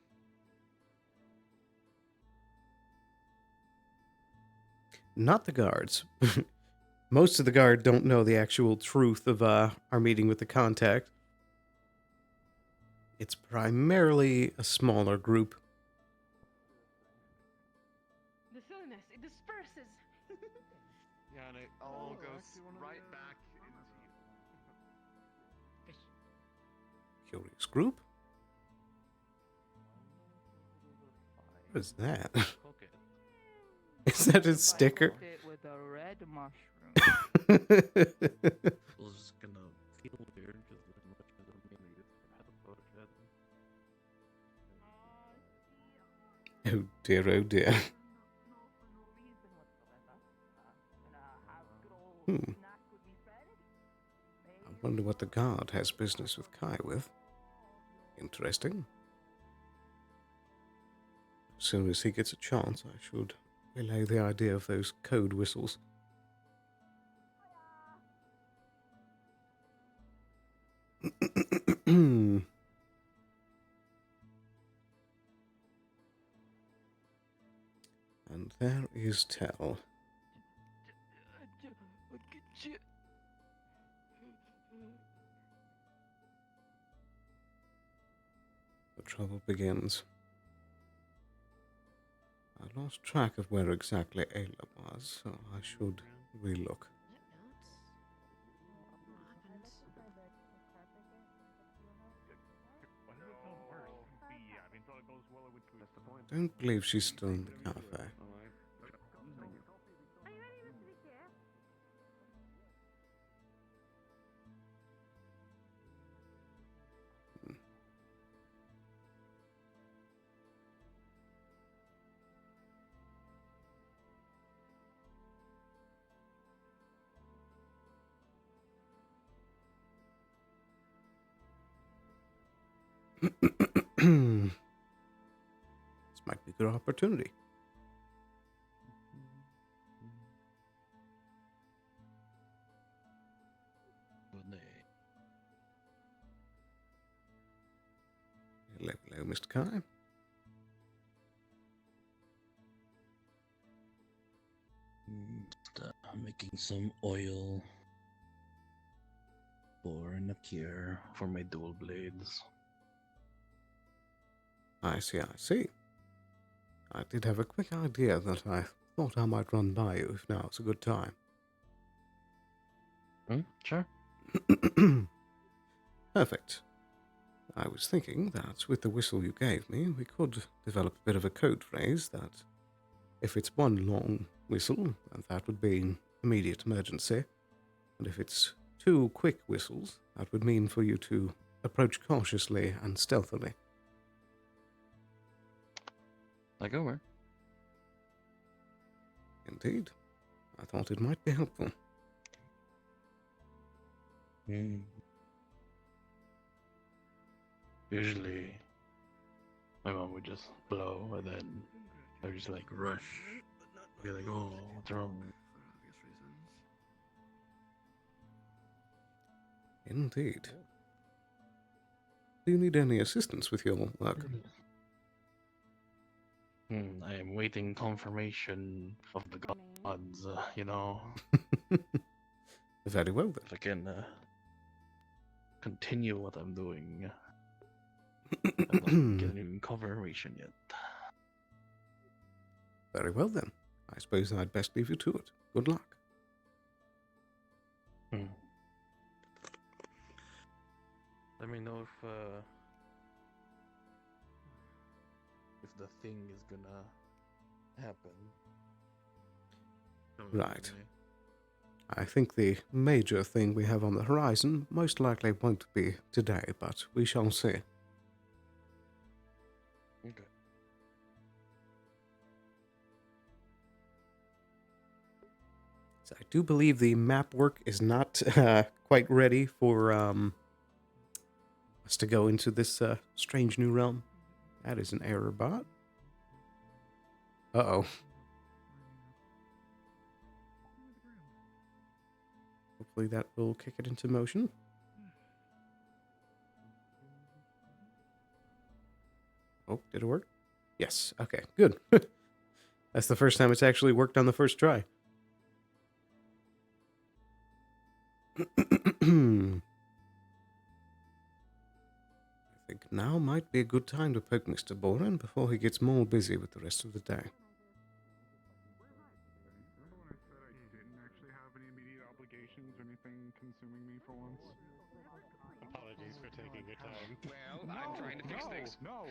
Not the guards. Most of the guard don't know the actual truth of our meeting with the contact. It's primarily a smaller group. The silliness, it disperses. Yeah, and it all goes right back into you. Curious group? What is that? Is that a sticker? With a red mushroom. It's just gonna feel weird because there's much of them being used for health potion. Oh dear, oh dear. I wonder what the guard has business with Kai with. Interesting. As soon as he gets a chance, I should relay the idea of those code whistles. And there is Tell. The trouble begins. I lost track of where exactly Ayla was, so I should relook. Don't believe she's still in the cafe. This might be a good opportunity. Hello, hello, Mr. Kai. Making some oil for a cure for my dual blades. I see, I see. I did have a quick idea that I thought I might run by you if now's a good time. Sure. Perfect. I was thinking that with the whistle you gave me, we could develop a bit of a code phrase that, if it's one long whistle, then that would be immediate emergency. And if it's two quick whistles, that would mean for you to approach cautiously and stealthily. Like over. Indeed. I thought it might be helpful. Usually, my mom would just blow, and then I would just like rush. Be like, oh, what's wrong? Indeed. Do you need any assistance with your work? I am waiting confirmation of the gods, you know. Very well then. If I can continue what I'm doing. I'm not getting any confirmation yet. Very well then. I suppose I'd best leave you to it. Good luck. Let me know if the thing is gonna happen. Right. I think the major thing we have on the horizon most likely won't be today, but we shall see. Okay. So I do believe the map work is not quite ready for us to go into this strange new realm. That is an error bot. Uh-oh. Hopefully that will kick it into motion. Oh, did it work? Yes. Okay, good. That's the first time it's actually worked on the first try. I think now might be a good time to poke Mr. Boren before he gets more busy with the rest of the day. Obligations or anything consuming me for once. Apologies for taking your time. Well, I'm trying to fix things. No,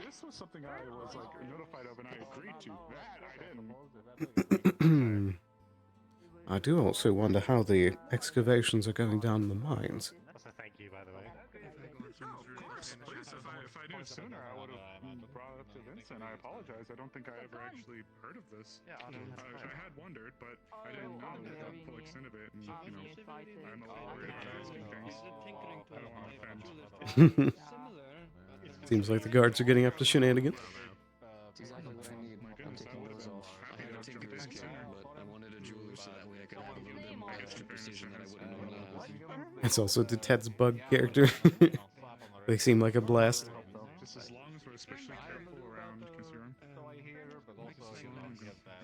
this was something I was like notified of and I agreed to. That I didn't. I do also wonder how the excavations are going down the mines. Also, thank you, by the way. Oh, of course, please. If I knew sooner, I would have brought it up to Vincent. I apologize. I don't think I ever actually heard of this. Yeah, I had wondered, but I didn't know the full extent of it. And, you know, I'm a little worried about asking things. I don't want to offend. Seems like the guards are getting up to shenanigans. That's exactly what I need. I'm taking those off. I had to tinker this killer, but I wanted a jeweler so that way I could have a little bit more extra precision that I wouldn't normally have. It's also the Ted's bug character. They seem like a blast. Just as long as we're especially careful around Kisuran. So I hear, but also you don't get that.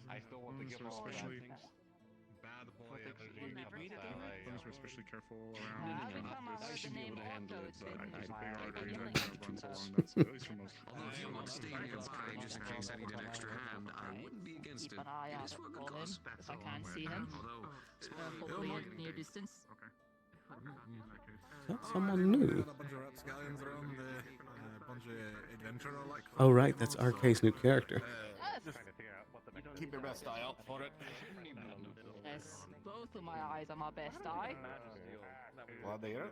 I still want to give all especially bad boy energy. as long as we're especially careful around I should be able to handle it, but I big artery like that runs along. That's at least for most. Although if you want to stay nearby, just in case I need an extra hand, I wouldn't be against it. Keep an eye It out is for a for good him cause. if I can see him. Hopefully at near distance. Okay. That's someone new. Oh right, that's RK's new character. Keep your best eye out for it. Yes, both of my eyes are my best eye. Well, there.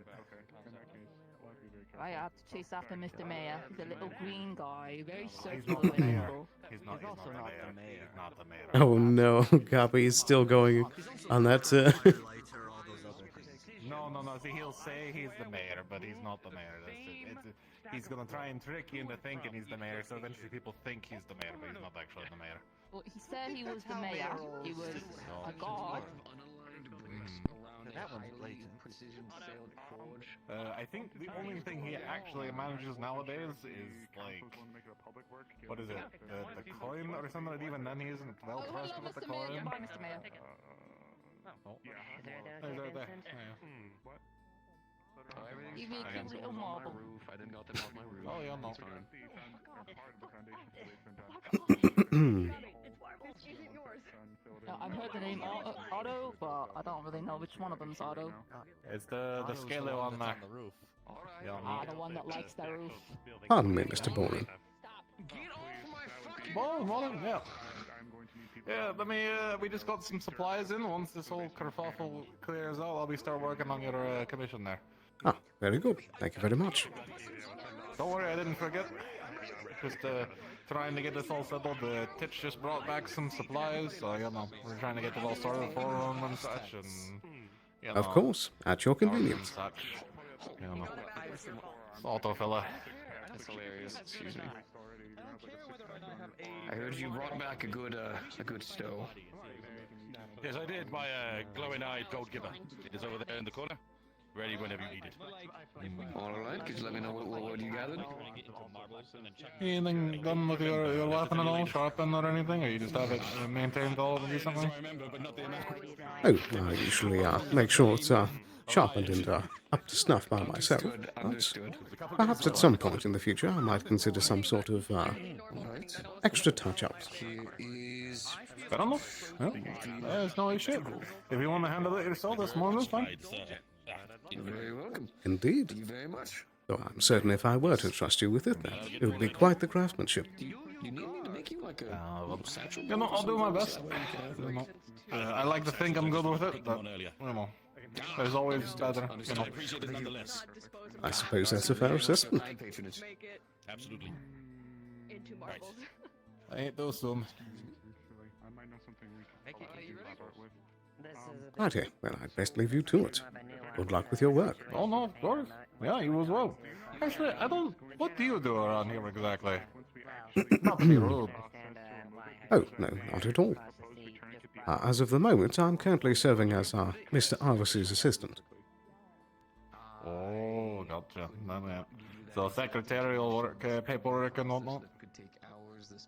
I have to chase after Mr. Mayor. He's a little green guy, very He's social not the and mayor. able. He's not the mayor. He's not the mayor. Oh no, Gabi is still going on that. No. See, he'll say he's the mayor, but he's not the mayor. He's gonna try and trick you into thinking he's the mayor, so eventually people think he's the mayor, but he's not actually the mayor. Well, he said he was the mayor. He was a god. That one's blatant. I think the only thing he actually manages nowadays is like, what is it, the coin or something? And even then he isn't well Oh, versed hello, with the Mr. Mayor. coin. Goodbye, Mr. Mayor. Oh. Yeah. There. What? You make a little marble. I didn't got them off my roof. Oh, yeah, no. It's part of the foundation. Now, I've heard the name Otto, but I don't really know which one of them's Otto. It's the scale on the roof. Yeah, The one that likes the roof. Pardon me, Mr. Boren. Morning, yeah. Yeah, we just got some supplies in. Once this whole kerfuffle clears out, I'll be start working on your commission there. Ah, very good. Thank you very much. Don't worry, I didn't forget. Just trying to get this all settled. Titch just brought back some supplies, so you know, we're trying to get it all started for them and such, and you know, Of course, at your cards convenience. and such. You know, auto fella. That's hilarious. Excuse me. I heard you brought back a good stove. Yes, I did. My glowing-eyed gold giver. It is over there in the corner, ready whenever you need it. All right, could you let me know what you gathered? Anything done with your weapon at all, sharpened or anything, or you just have it maintained all decently? Oh, I usually make sure it's sharpened and up to snuff by myself. Understood. But perhaps at some point in the future I might consider some sort of extra touch-ups. Here is... Fair enough. Yeah. There's no issue. If you want to handle it yourself, that's more than fine. You're very welcome. Indeed. Thank you very much. Though I'm certain if I were to trust you with it, that it would be quite the craftsmanship. You need me to make you like a satchel? You know, I'll do my best. You know, I like to think I'm good with it, but you know, there's always better. You know. I suppose that's a fair assessment. Absolutely. Into marbles. I ain't those some. I might know something we can start with. Righty, well, I'd best leave you to it. Good luck with your work. Oh no, of course. Yeah, you as well. Actually, I don't. What do you do around here exactly? Not to be rude. Oh, no, not at all. As of the moment, I'm currently serving as Mr. Arvis's assistant. Oh, gotcha. So secretarial work, paperwork and whatnot?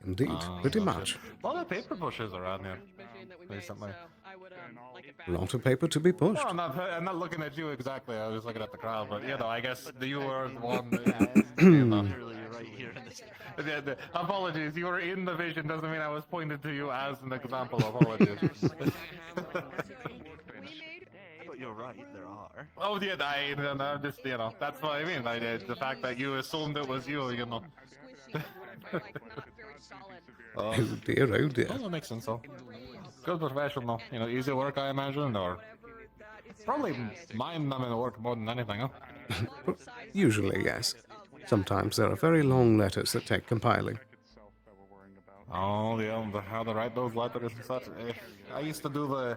Indeed, pretty much. A lot of paper pushes around here recently. A lot of paper to be pushed. No, I'm not looking at you exactly. I was looking at the crowd, but you know, I guess you were the one. Apologies, you were in the vision. Doesn't mean I was pointed to you as an example. Apologies. But you're right, there are. Oh yeah, I'm just, you know, that's what I mean. The fact that you assumed it was you, you know. Oh dear, oh dear. Oh, that makes sense, though. Good professional. You know, easy work, I imagine, or probably mind numbing work more than anything, huh? Usually, yes. Sometimes there are very long letters that take compiling. Oh, yeah, how to write those letters and such. I used to do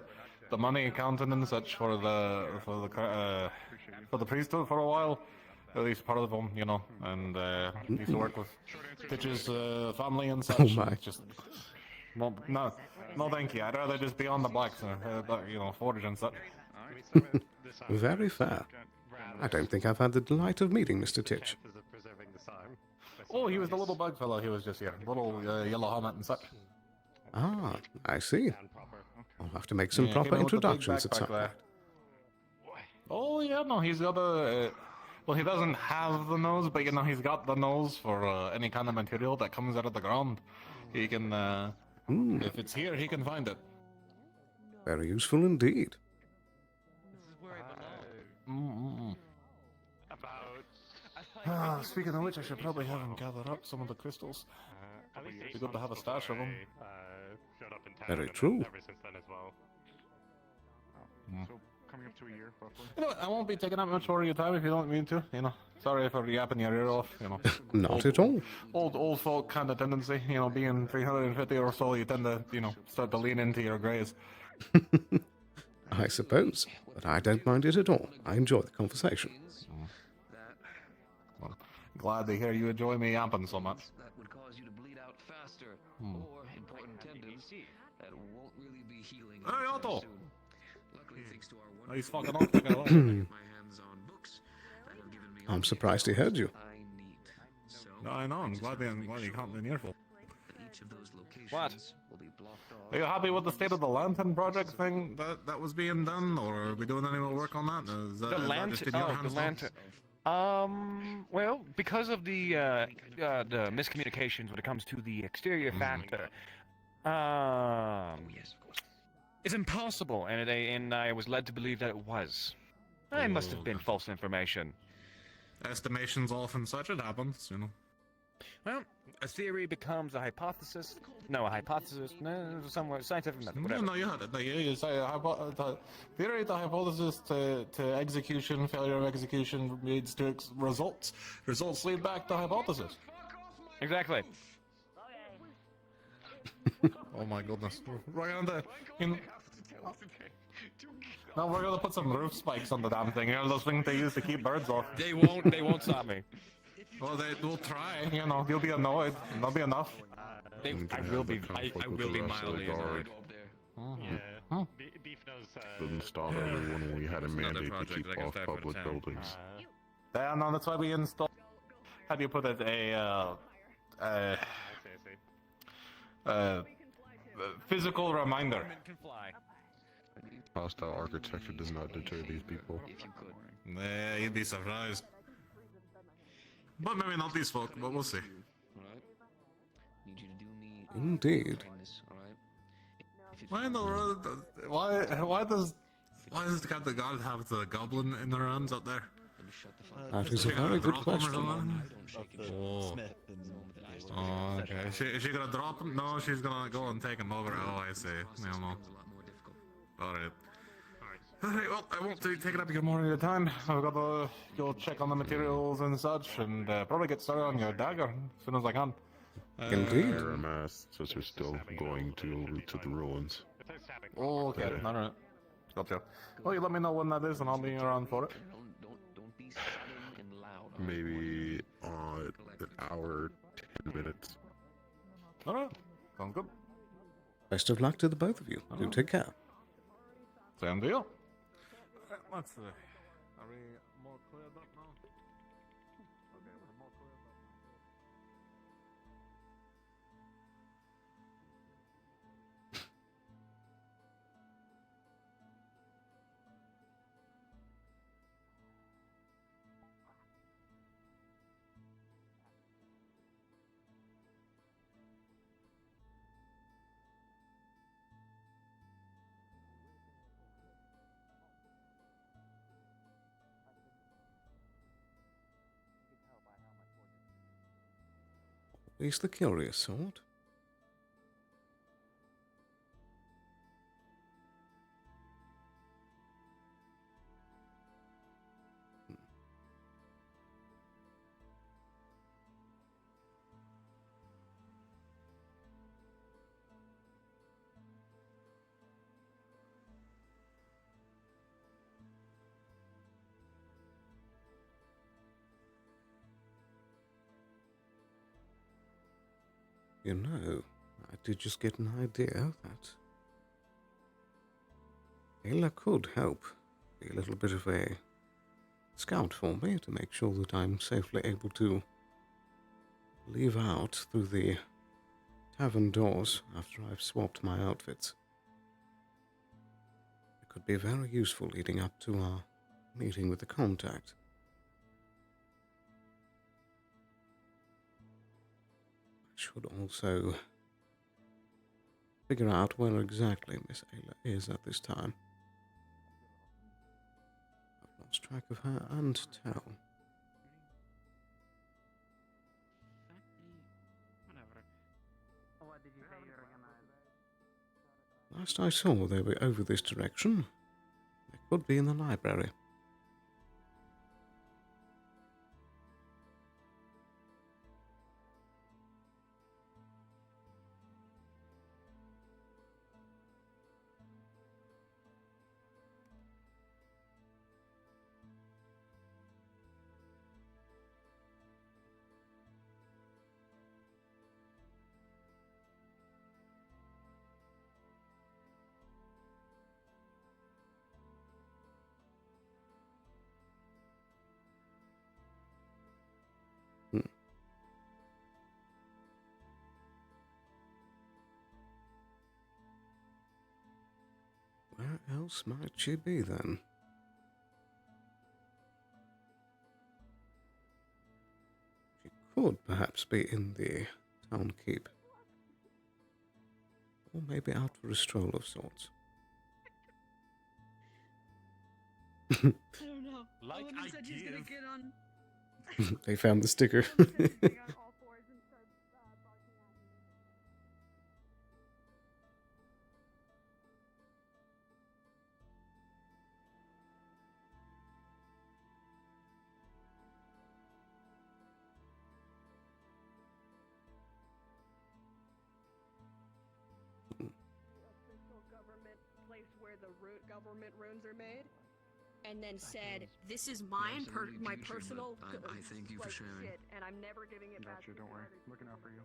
the money accounting and such for the priesthood for a while. At least part of them, you know, and used to work with Pitch's family and such. Oh my. Just, well, no, thank you. I'd rather just be on the blacks, you know, forge and such. Very fair. I don't think I've had the delight of meeting Mr. Titch. Oh, he was the little bug fellow. He was just here, little yellow helmet and such. Ah, I see. I'll have to make some Yeah, proper came in with the big introductions at backpack some there. point. Oh yeah, no, he's got a. Well, he doesn't have the nose, but you know, he's got the nose for any kind of material that comes out of the ground. He can, if it's here, he can find it. Very useful indeed. Speaking of which, I should probably have him gather up some of the crystals. It'd be good to have a stash of them. Very true. Ever since then as well. So coming up to a year, roughly. You know what, I won't be taking up much more of your time if you don't mean to. You know, sorry for yapping your ear off. You know, Not at all. Old folk kind of tendency. You know, being 350 or so, you tend to, you know, start to lean into your greys. I suppose, but I don't mind it at all. I enjoy the conversation. Well, glad to hear you enjoy me yapping so much. That would cause you to bleed out faster, or important tendons that won't really be healing. Hey, Otto! Soon. Luckily, thanks to our wonderful He's fucking off. Take it away. my hands on books that have given me I'm surprised he heard you. I need. So No, I know. I'm glad you can't be nearful. each of those locations What? will be blocked off. Are you happy with the state of the lantern project thing that was being done, or are we doing any more work on that? Is that, The is that lantern. just in your Oh, hands the now? lantern. Well, because of the miscommunications when it comes to the exterior factor, it's impossible, and I was led to believe that it was. I must have been false information. Estimations off and such, it happens, you know. Well, a theory becomes a hypothesis. No, a hypothesis. No, somewhere scientific method. Whatever. No, you had it. You say the theory to hypothesis to execution, failure of execution leads to results. Results lead back to hypothesis. Exactly. Oh my goodness. We're gonna, now we're gonna put some roof spikes on the damn thing. You know those things they use to keep birds off. They won't stop me. Well, they will try. You know, you'll be annoyed. That'll be enough. I will be mildly annoyed. Yeah. Beef knows. Didn't stop everyone when we had a mandate to keep off public buildings. Yeah, no, that's why we installed. How do you put it? Physical reminder. Hostile architecture does not deter these people. Nah, you'd be surprised. But maybe not these folk, but we'll see. Need you to do me Indeed. kindness, all right? Why in the world? Why does the Captain God have the goblin in their hands up there? That is a very good question. Oh. Oh, okay. Is she gonna drop him? No, she's gonna go and take him over. Oh, I see. Yeah, no. Alright. Alright, well, I won't take it up your morning at a time. I've got to go check on the materials and such, and probably get started on your dagger as soon as I can. Indeed. Since we're still going to the ruins. Oh, okay. Alright. Gotcha. Well, you let me know when that is, and I'll be around for it. Maybe an hour, 10 minutes. Alright. Sounds good. Best of luck to the both of you. Do take care. Same deal. Alright, let's see. Are we more cleared up now? Okay, we're more cleared up. Always the curious sort. You know, I did just get an idea that Ayla could help be a little bit of a scout for me to make sure that I'm safely able to leave out through the tavern doors after I've swapped my outfits. It could be very useful leading up to our meeting with the contact. I should also figure out where exactly Miss Ayla is at this time. I've lost track of her and tell. What did you say you were gonna... Last I saw, they were over this direction. They could be in the library. Where else might she be then? She could perhaps be in the town keep. Or maybe out for a stroll of sorts. I don't know. Like Woman I said she's gonna give. get on. They found the sticker. Official government place where the government runes are made, and then said, "This is mine, my personal." I thank you for sharing. Shit, and I'm never giving it back. Gotcha, don't worry. Looking out for you.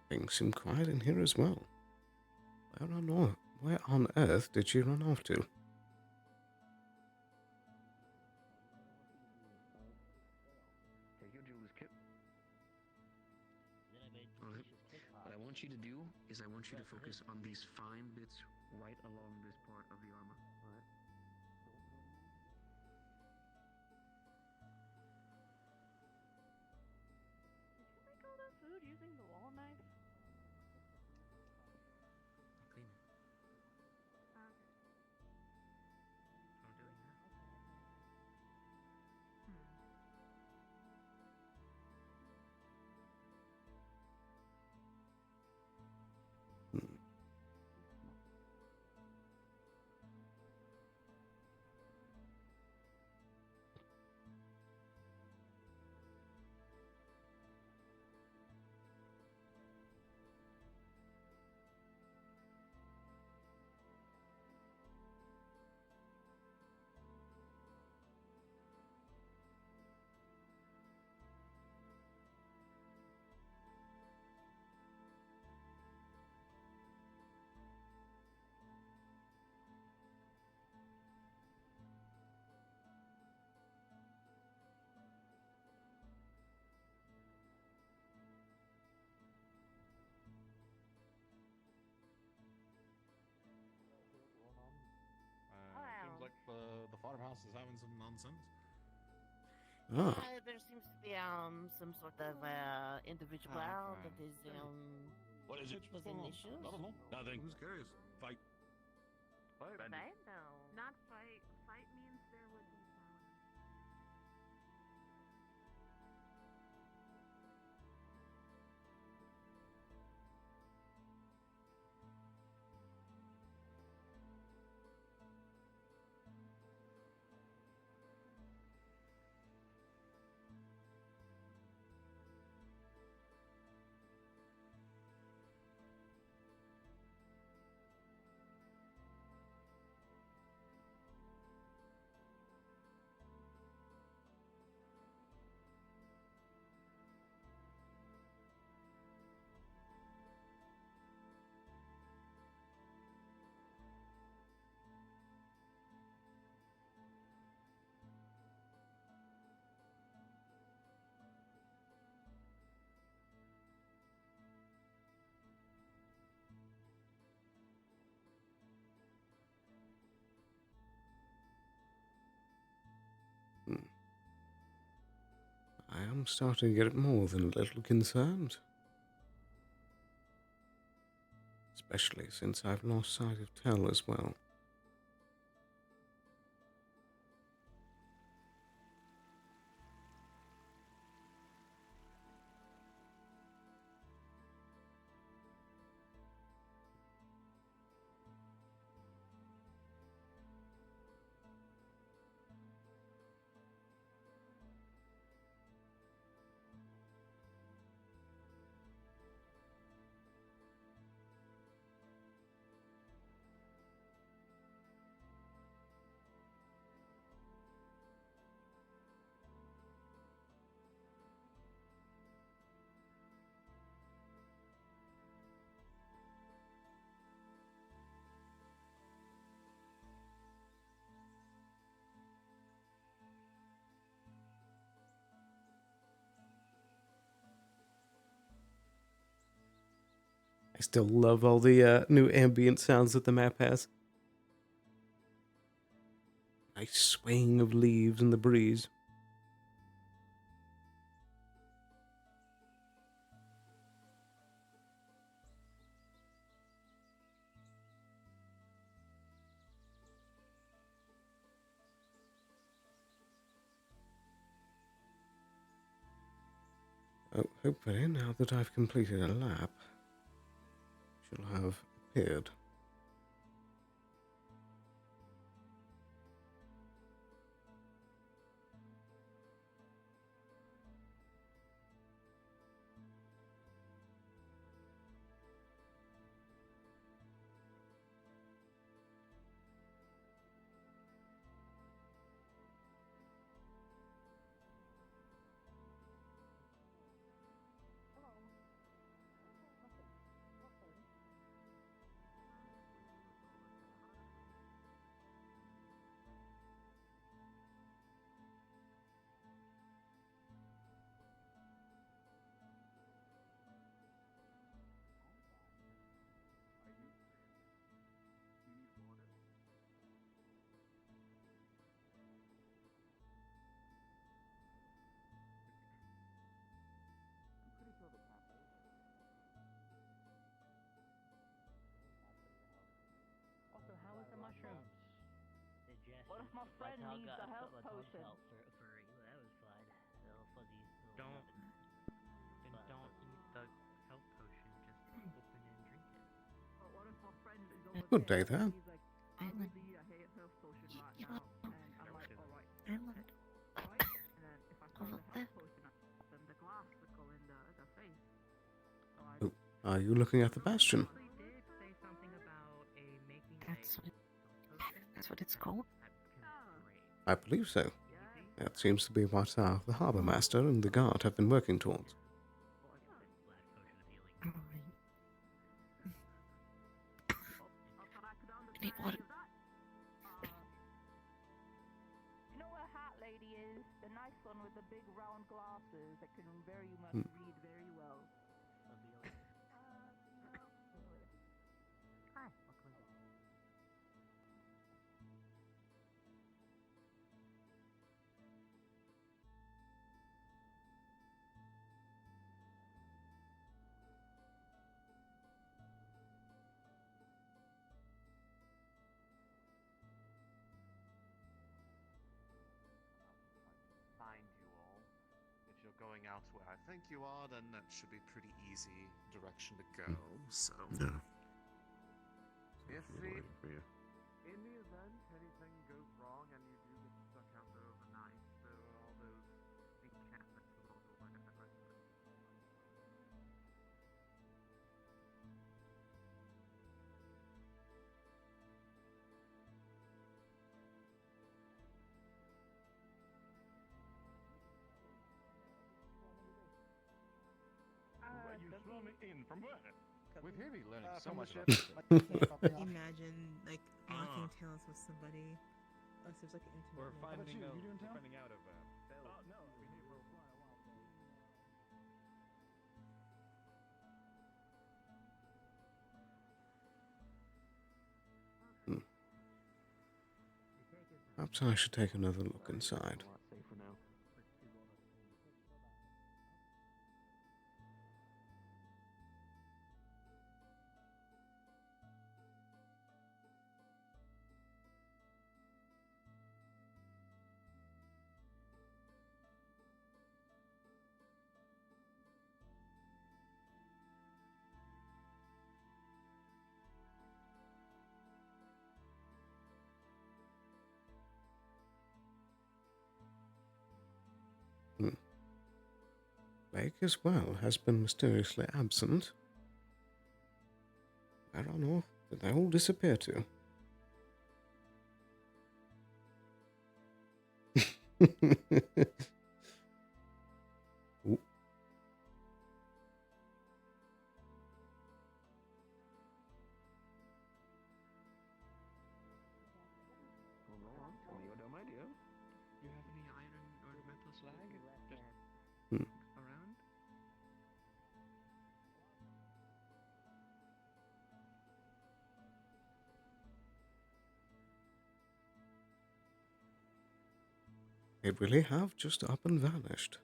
Things seem quiet in here as well. Where on earth did she run off to? Take your jewelers, Kip. Alright. What I want you to do is I want you to focus on these fine bits right along this part of the armor. Alright. farmhouse is having some nonsense. Ah. There seems to be some sort of individual that is What is it? causing issues. I don't know. Nothing. Who's curious? Fight. Fight? No. Not fight. Fight means there would be challenge. I am starting to get more than a little concerned. Especially since I've lost sight of Tell as well. I still love all the new ambient sounds that the map has. Nice swaying of leaves in the breeze. Oh, hopefully, now that I've completed a lap, she'll have appeared. Also, how is the mushrooms? What if my friend needs a health potion? For you, that was fine. Little fuzzy. Don't eat the health potion. Just open and drink it. But what if my friend is over Good day there. He's like, I really need a health potion right now, and I'm like, alright. Right? And then if I throw the health potion at then the glass would go in the face. So I Oh, are you looking at the bastion? did say something about making That's what it's called? I believe so. That seems to be what the harbour master and the guard have been working towards. Need water. You know where Hat Lady is? The nice one with the big round glasses that can very much read very well. Hi, what can we do? going out where I think you are, then that should be pretty easy direction to go. So. Yeah. If We're we, waiting for you. In the event anything goes wrong and you do get stuck out there overnight, there are all those encampments along the way. I recommend. You throw me in from where? With Heavy learning so from the much ship. about this. Imagine like locking tails with somebody. Unless there's like an intimate. We're moment. finding out of Bell. No, we need for a fly a while. Perhaps I should take another look inside. Safer now. Blake as well has been mysteriously absent. I don't know. Did they all disappear too? Ooh. Well, no, tell me your dumb idea. You have any iron or metal slag just Hmm. around? They really have just up and vanished.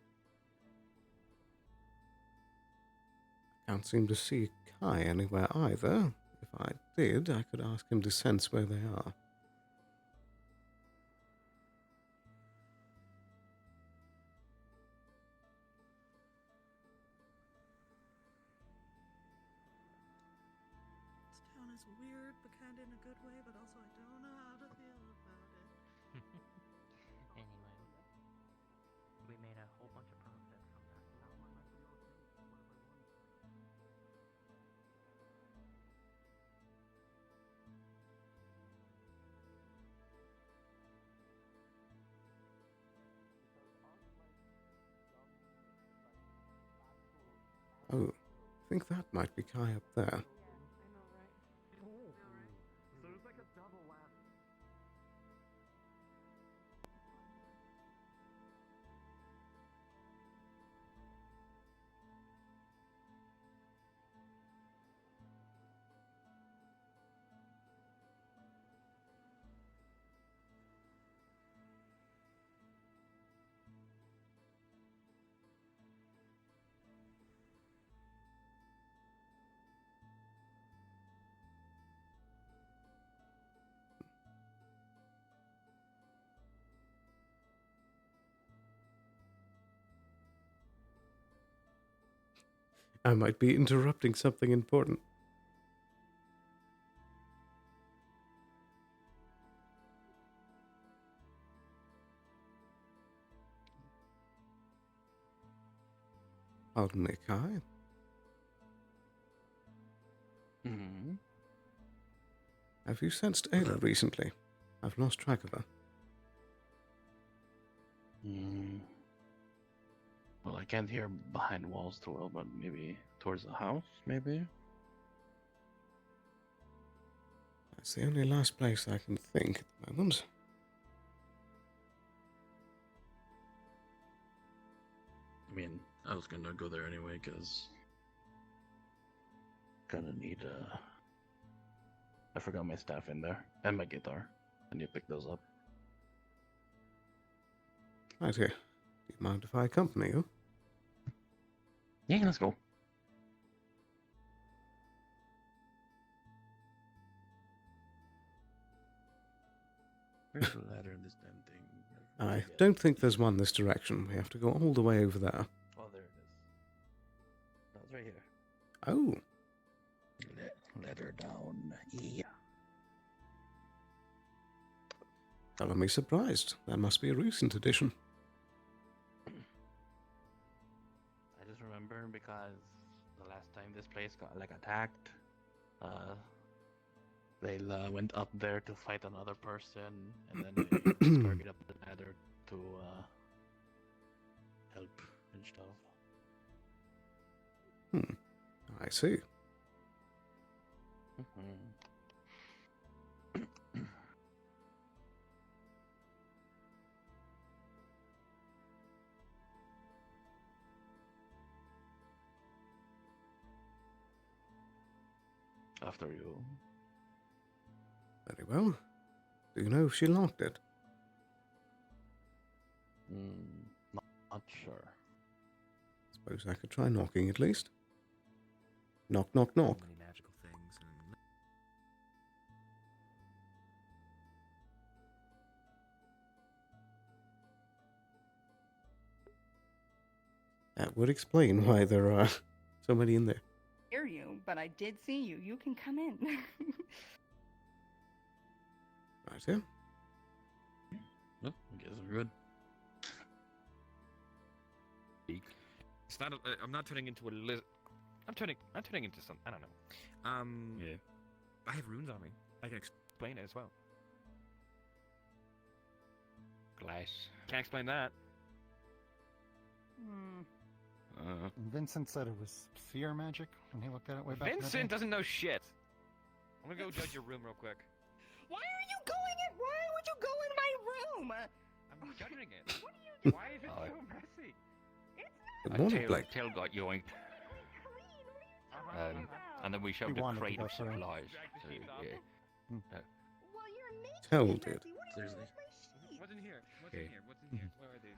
I can't seem to see Kai anywhere either. If I did, I could ask him to sense where they are. This town is weird, but kind of in a good way, but also I don't know how to feel about it. Anyway, we made a whole bunch of progress on that. Oh, I think that might be Kai up there. I know, right? So it's like a double laugh. I might be interrupting something important. Pardon me, Kai. Mm-hmm. Have you sensed Ayla recently? I've lost track of her. Well, I can't hear behind walls too well, but maybe towards the house, maybe? That's the only last place I can think at the moment. I mean, I was gonna go there anyway, because gonna need, I forgot my staff in there, and my guitar. I need to pick those up. Right here. Do you mind if I accompany you? Yeah, let's go. Where's the ladder in this damn thing? I don't think there's one this direction. We have to go all the way over there. Oh, Oh. Let her down. Yeah. Color me surprised. That must be a recent addition. I just remember because the last time this place got like attacked, they went up there to fight another person, and then they started up the ladder to help and stuff. I see. After you. Very well. Do you know if she locked it? Not sure. Suppose I could try knocking at least. Knock, knock, knock. Many magical things and That would explain why there are so many in there. Hear you, but I did see you. You can come in. Right here. Well, I guess we're good. It's not. I'm not turning into a lizard. I'm turning into some. I don't know. Yeah. I have runes on me. I can explain it as well. Glass. Can't explain that. Vincent said it was fear magic when he looked at it way back. Vincent doesn't know shit. I'm gonna go judge your room real quick. Why are you going in? Why would you go in my room? I'm judging it. What are you doing? Why is it so messy? Good morning, Blake. Tail got yoinked. And then we shoved He a wanted to crate go of for it. supplies. So, yeah. Tell did. Seriously. What's in here? What's Okay. in here? What's in here? Where are these?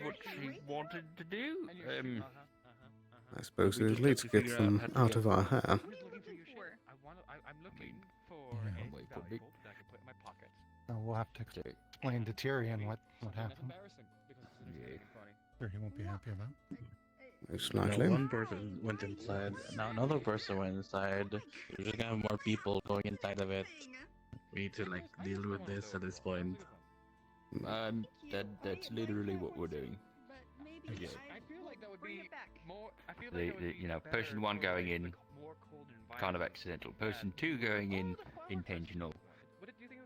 What she wanted to do. I suppose it would at least get them out of our hair. I'm looking for a valuable that I can put in my pockets. We'll have to explain to Tyrion what happened. Embarrassing because it's really funny. Sure, he won't be happy about. Most No, likely. one person went inside. Now another person went inside. We're just gonna have more people going inside of it. We need to like deal with this at this point. That's literally what we're doing. Yeah. I feel like that would be more. I feel like The, that would be you know, better person one for, going like, in, more cold kind of environment. accidental. Person two going in, intentional.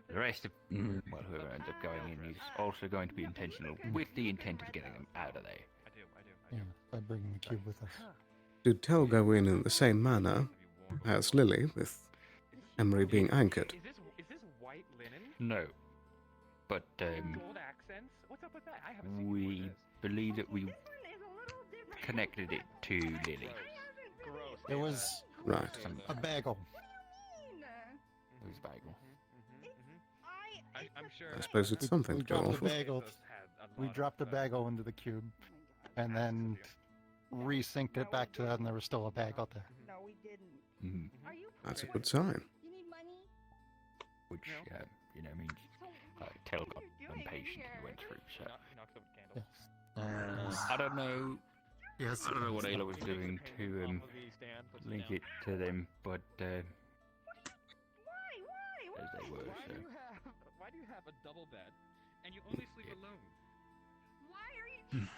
The rest of well, whoever ends up going in is also going to be intentional, with the intent of getting them out of there. Yeah, by bringing the cube with us. Did Tell go in the same manner as Lily, with Emery being anchored? Is this white linen? No, but Gold accents? What's up with that? I haven't seen we believe that we connected it to Lily. It was Right. a bagel. It was bagel. I'm sure. I suppose it's something We to go dropped off the of. bagel. We dropped the bagel into the cube, and then resynced it back to that, and there was still a bagel there. No, we didn't. That's a good sign. Which, you know, means Tell got impatient and went through, so. I don't know. Yes. I don't know what Ayla was doing to link it to them, but as they were, so. Why do you have a double bed and you only sleep alone? Why are you?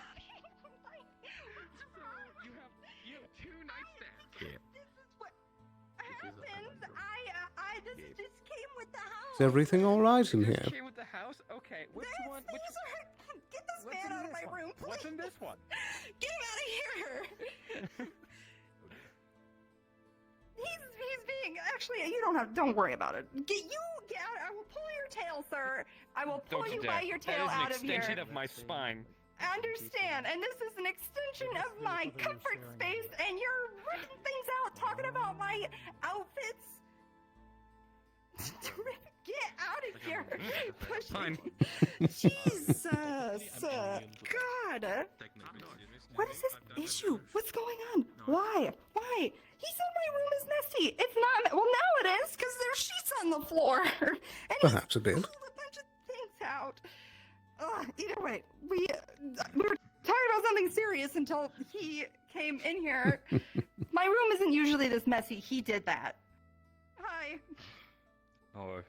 You have two nightstands. Yeah. This is what happens. This just came with the house. Is everything all right in here? Came with the house. Okay, which one? Which, Get this what's man in out of this my one? room, please. What's in this one? Get him out of here. He's being actually. You don't worry about it. Get out. I will pull your tail, sir. I will pull Don't you do by that. your tail that out is of an here. extension of my spine. I understand, and this is an extension of my comfort space, and you're ripping things out, talking about my outfits. Get out of here! Push Fine. Jesus! God! What is this issue? What's going on? Why? Why? He said my room is messy. It's not. Well, now it is, because there's sheets on the floor. And Perhaps a bit. pulled a bunch of things out. Either way, we were talking about something serious until he came in here. room isn't usually this messy. He did that. Hi. Or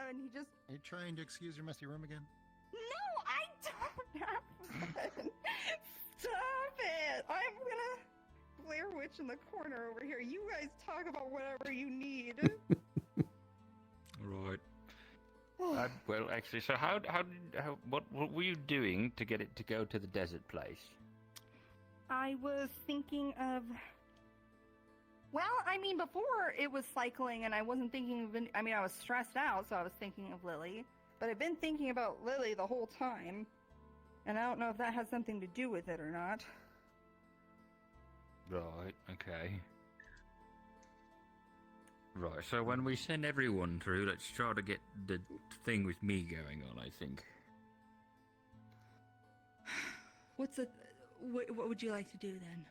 And he just. Are you trying to excuse your messy room again? No, I don't have fun. Stop it! I'm gonna Blair Witch in the corner over here. You guys talk about whatever you need. right. Well, actually, so what were you doing to get it to go to the desert place? I was thinking of. Well, I mean, before it was cycling, and I wasn't thinking of. I mean, I was stressed out, so I was thinking of Lily. But I've been thinking about Lily the whole time, and I don't know if that has something to do with it or not. Right. Okay. Right. So when we send everyone through, let's try to get the thing with me going on. I think. What would you like to do then?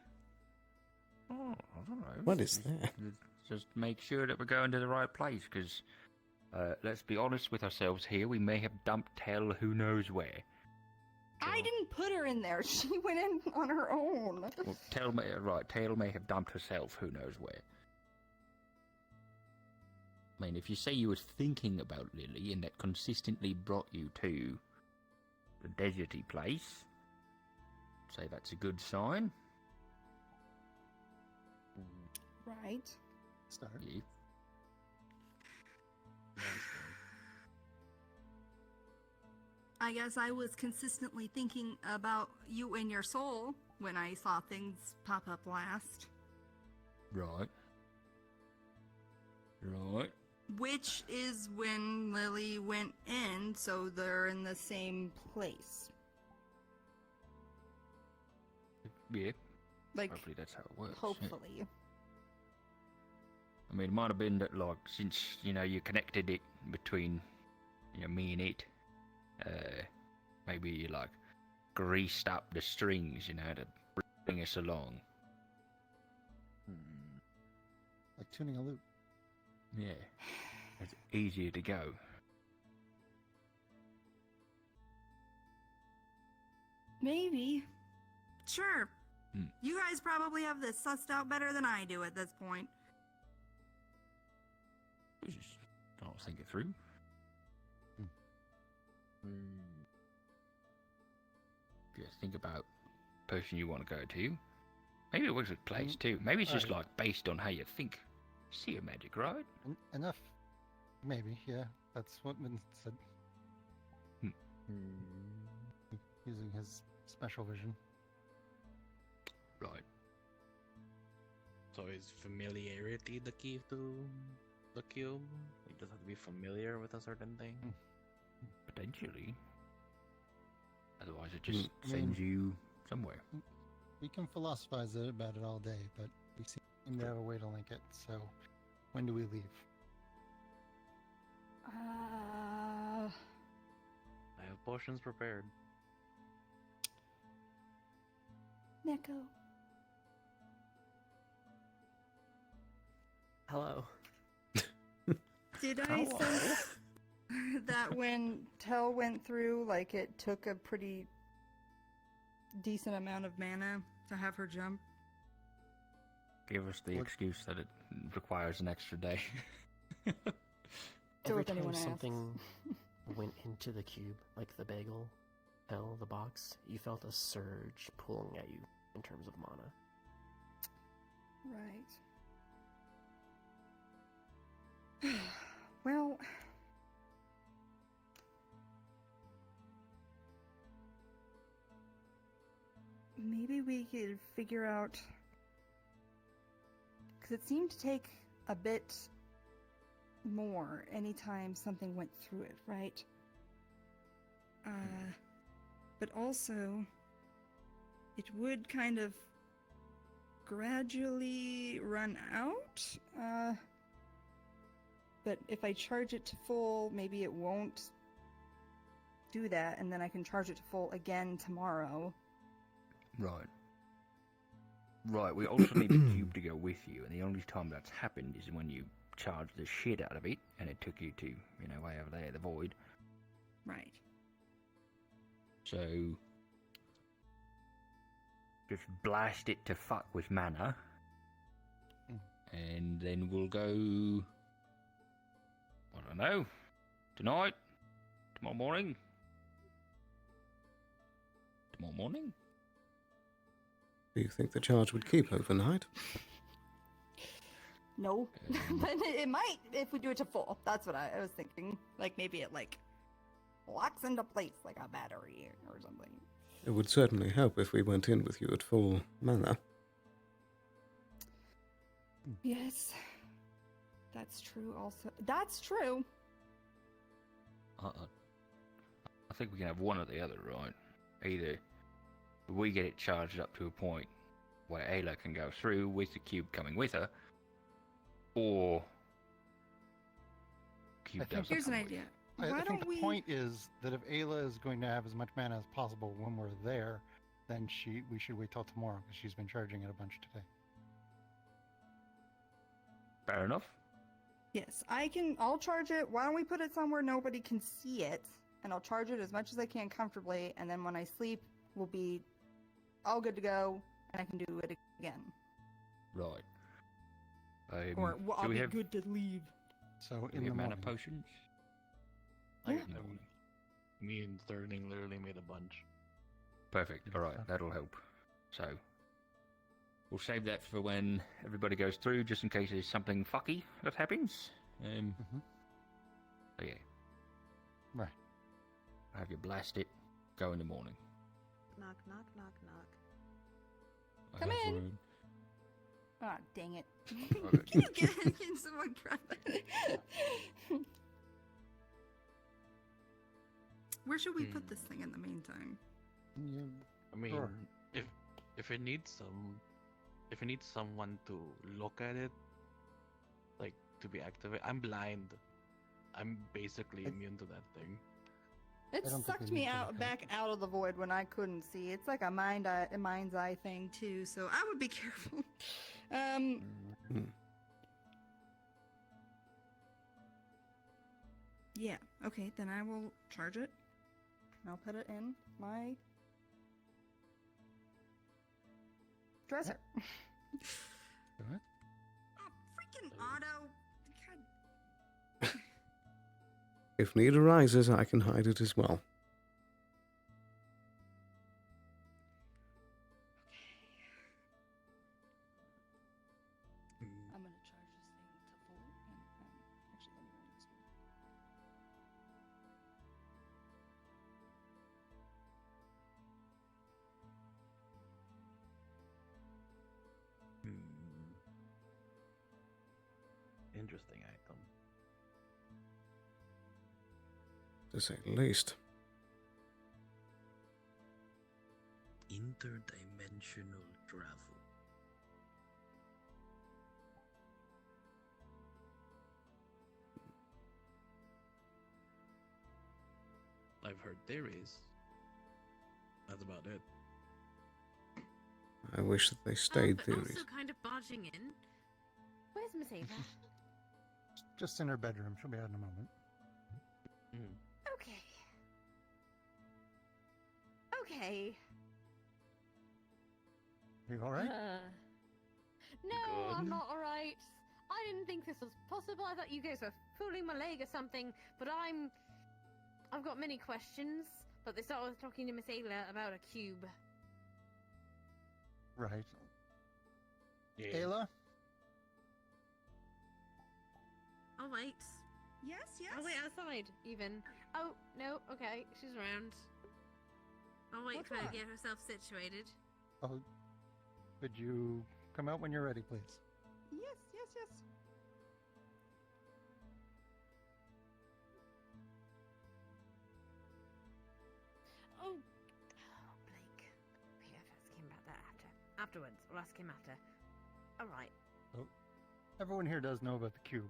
Oh, I don't know. What is that? Just make sure that we're going to the right place, because let's be honest with ourselves here. We may have dumped Tell who knows where. I didn't put her in there. She went in on her own. Well, Tell may have dumped herself who knows where. I mean, if you say you were thinking about Lily and that consistently brought you to the deserty place, say that's a good sign. Right. Start. Yeah. I guess I was consistently thinking about you and your soul when I saw things pop up last. Right. Right. Which is when Lily went in, so they're in the same place. Yeah. Like, hopefully that's how it works. yeah. hopefully. I mean, it might have been that, like, since, you connected it between, me and it, maybe you, like, greased up the strings, to bring us along. Like tuning a loop. Yeah. It's easier to go. Maybe. Sure. Hmm. You guys probably have this sussed out better than I do at this point. Just don't think it through. Just think about the person you want to go to. Maybe it works with place too. Maybe it's just Alright. like based on how you think. See a magic, right? Enough. Maybe, yeah. That's what been said. Using his special vision. Right. So is familiarity the key to the cube? You just have to be familiar with a certain thing? Potentially. Otherwise it just I sends mean- you somewhere. We can philosophize about it all day, but we seem to have a way to link it, so when do we leave? I have potions prepared. Neko. Hello. Did I sense that when Tell went through, like, it took a pretty decent amount of mana to have her jump? Give us the excuse that it requires an extra day. Every if anyone time asks. something went into the cube, like the bagel, fell, the box, you felt a surge pulling at you in terms of mana. Right. Well, maybe we could figure out, because it seemed to take a bit more anytime something went through it, right? But also, it would kind of gradually run out. But if I charge it to full, maybe it won't do that, and then I can charge it to full again tomorrow. Right. Right, we also need the cube to go with you, and the only time that's happened is when you charged the shit out of it, and it took you to, way over there, the void. Right. So, just blast it to fuck with mana, and then we'll go. I don't know. Tonight, tomorrow morning. Tomorrow morning. Do you think the charge would keep overnight? No, but it might if we do it to full. That's what I was thinking. Like maybe it like locks into place like a battery or something. It would certainly help if we went in with you at full mana. Yes, that's true. Also, that's true. I think we can have one or the other, right? Either we get it charged up to a point where Ayla can go through with the cube coming with her, or cube does Here's an idea. I think the point is that if Ayla is going to have as much mana as possible when we're there, then we should wait till tomorrow because she's been charging it a bunch today. Fair enough. Yes, I'll charge it. Why don't we put it somewhere nobody can see it? And I'll charge it as much as I can comfortably, and then when I sleep, we'll be all good to go, and I can do it again. Right. Or I'll we be have, good to leave. So do we have mana potions? I got no. Me and Sterling literally made a bunch. Perfect. All right, that'll help. So we'll save that for when everybody goes through, just in case there's something fucky that happens. So yeah. Right. Have you blast it. Go in the morning. Knock, knock, knock, knock. Come I have in. word. Ah, dang it. Okay. Can someone grab it? Where should we put this thing in the meantime? I mean, Sure. if it needs someone to look at it, like to be activated. I'm blind. I'm basically immune to that thing. It I don't think sucked we me need to out look at back out of the void when I couldn't see. It's like a mind's eye thing too, so I would be careful. Yeah. Okay, then I will charge it. And I'll put it in my dresser. Alright. Oh, freaking Otto! God. If need arises, I can hide it as well. I'm gonna charge this thing to full. And, actually, let me run this one. Interesting item. To say the least. Interdimensional travel. I've heard theories. That's about it. I wish that they stayed but theories. also kind of barging in. Where's Miss Ava? Just in her bedroom. She'll be out in a moment. Okay. Okay. You all right? No, Good. I'm not alright. I didn't think this was possible. I thought you guys were fooling my leg or something. But I've got many questions. But they started talking to Miss Ayla about a cube. Right. Yeah. Ayla? I'll wait. Yes, yes. I'll wait outside, even. Oh, no, okay, she's around. I'll wait What's for her to that? get herself situated. Oh, could you come out when you're ready, please? Yes, yes, yes. Oh, Blake. Okay, let's ask him about that afterwards. We'll ask him after. Alright. Oh, everyone here does know about the cube.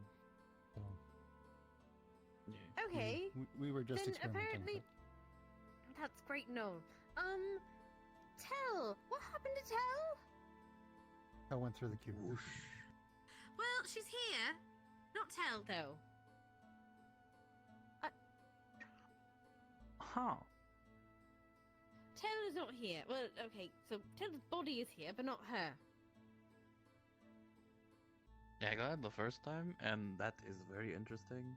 So Okay. we were just then experimenting. apparently... That's great, no. Tell! What happened to Tell? I went through the cube. Well, she's here. Not Tell, though. Huh. Tell is not here. Well, okay, so Tell's body is here, but not her. Yeah, I got it the first time, and that is very interesting.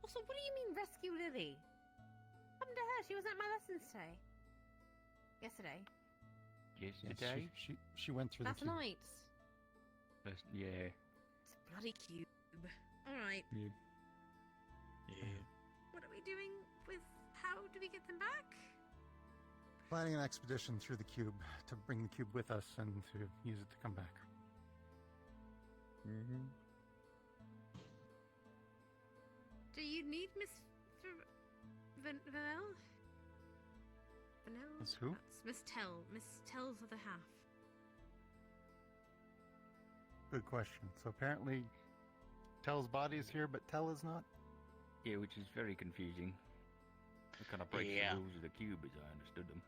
Also, what do you mean rescue Lily? What happened to her? She was at my lessons today. Yesterday. Yesterday? She went through Last the cube. night. Yeah. It's a bloody cube. Alright. Yeah. Yeah. What are we doing with... How do we get them back? Planning an expedition through the cube to bring the cube with us and to use it to come back. Mm-hmm. Do you need Miss... Vanel? Vanel? Miss who? That's Miss Tell. Miss Tell's other half. Good question. So apparently, Tell's body is here, but Tell is not. Yeah, which is very confusing. It kind of breaks the rules of the cube, as I understood them.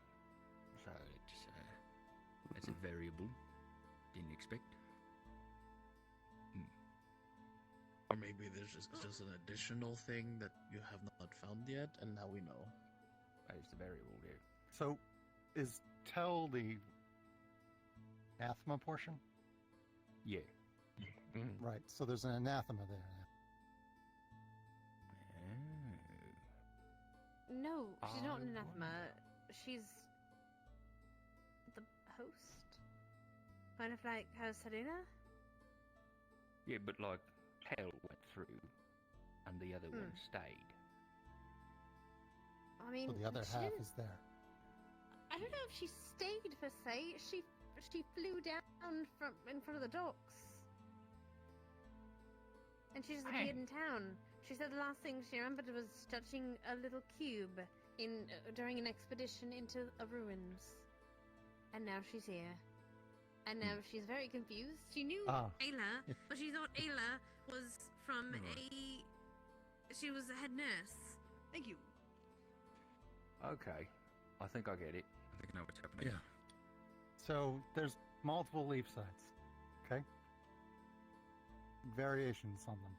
So it's a variable. Didn't expect. Or maybe there's just an additional thing that you have not found yet, and now we know. It's the variable there. So, is Tell the anathema portion? Yeah. Right. So there's an anathema there. No, she's not an I anathema. She's the host. Kind of like her Serena. Yeah, but like Hell went through, and the other one stayed. I mean, So the other she half didn't- is there. I don't know if she stayed per se. She flew down from in front of the docks, and she just appeared in town. She said the last thing she remembered was touching a little cube in during an expedition into a ruins, and now she's here. And now she's very confused. She knew Ayla, but she thought Ayla was from she was a head nurse. Thank you. Okay, I think I get it. I think I know what's happening. Yeah. So there's multiple leaf sides. Okay. Variations on them.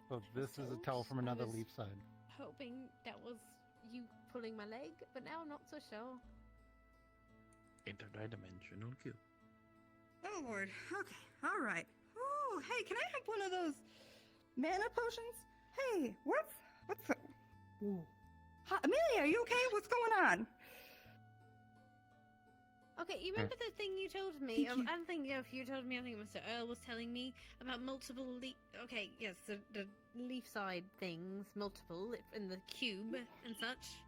So this is a Tell from another leaf side. Hoping that was you pulling my leg, but now I'm not so sure. Interdimensional cube. Oh lord. Okay. All right. Oh, hey, can I have one of those mana potions? Hey, what's the... Ooh. Hi, Amelia, are you okay? What's going on? Okay, you remember the thing you told me? I don't think if you told me. I think Mr. Earl was telling me about multiple leaf. Okay, yes, the leaf side things, multiple in the cube and such.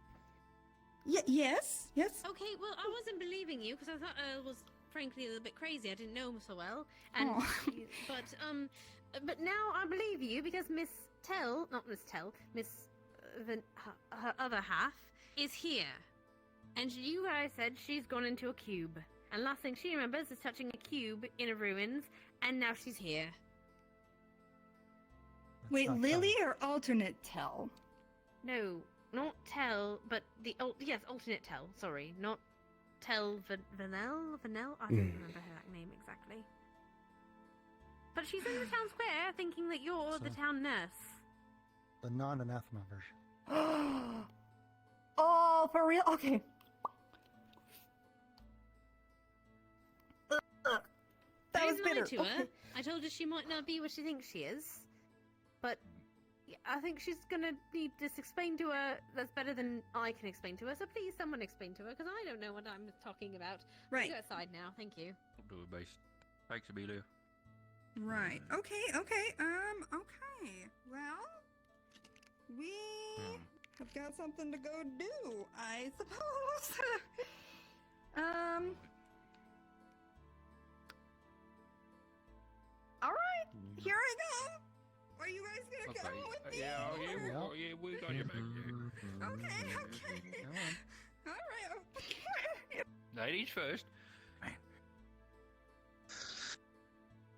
Yes. Okay, well, I wasn't believing you because I thought Earl was frankly a little bit crazy. I didn't know him so well, and but now I believe you because Miss Tell, not Miss Tell, her other half is here. And you guys said she's gone into a cube. And last thing she remembers is touching a cube in a ruins, and now she's here. Wait, Lily or alternate Tell? No, not Tell, but the alternate Tell. Sorry, not Tell Vanel. I don't remember her name exactly. But she's in the town square, thinking that you're the town nurse. The non-anathema version. Oh, for real? Okay. That was bitter. To her. I told her she might not be what she thinks she is, but I think she's gonna need this explained to her. That's better than I can explain to her. So please, someone explain to her, because I don't know what I'm talking about. Right. Go outside now. Thank you. I'll do it, base. Thanks, Amelia. Right. Okay. Okay. Well, we have got something to go do, I suppose. All right. Here I go. Are you guys gonna come with me? Yeah, we got your back. Okay. All right. Ladies first.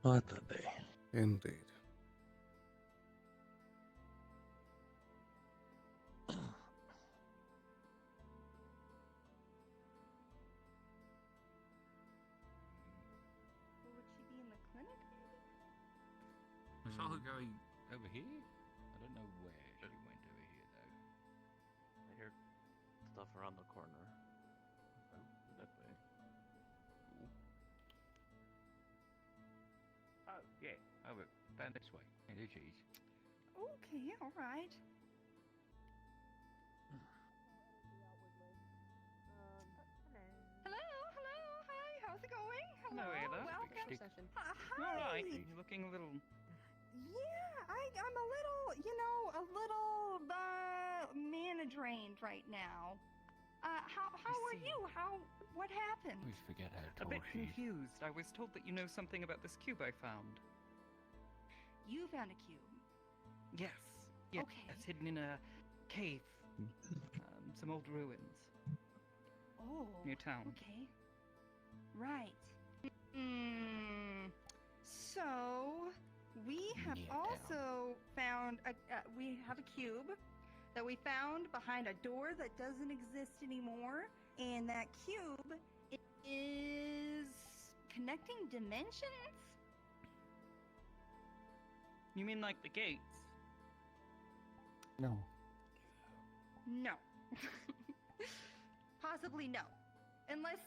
What a day. Indeed. Would she be in the clinic, maybe? I saw her going over here. I don't know where she went over here, though. I hear stuff around the corner. Oh, that way. Oh, yeah. Over, down this way. Here, there she is. Okay, all right. Hello, hi, how's it going? Hello, Ayla. Welcome. Hi. All right. You're looking a little. Yeah, I'm a little mana drained right now. How are you? What happened? We forget how A tall bit she is. confused. I was told that you know something about this cube I found. You found a cube. Yes. Yes. Okay. It's hidden in a cave. Some old ruins Oh. near town. Okay. Right. So we have Near also found we have a cube that we found behind a door that doesn't exist anymore, and that cube is connecting dimensions. You mean like the gates? No. No. Possibly no. Unless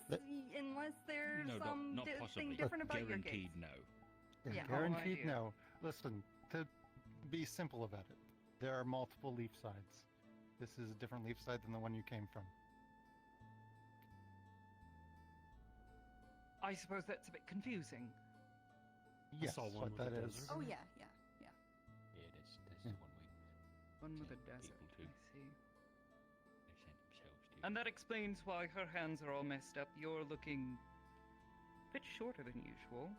there's No, some not thing possibly. different about your Guaranteed gates. no. Yeah. Guaranteed idea. no. Listen, to be simple about it, there are multiple leaf sides. This is a different leaf side than the one you came from. I suppose that's a bit confusing. Yes, saw one what with that a is. desert. Oh yeah. Yeah, that's Yeah. the one we One with a sent desert. people to. I see. They sent themselves to. And that explains why her hands are all messed up. You're looking a bit shorter than usual.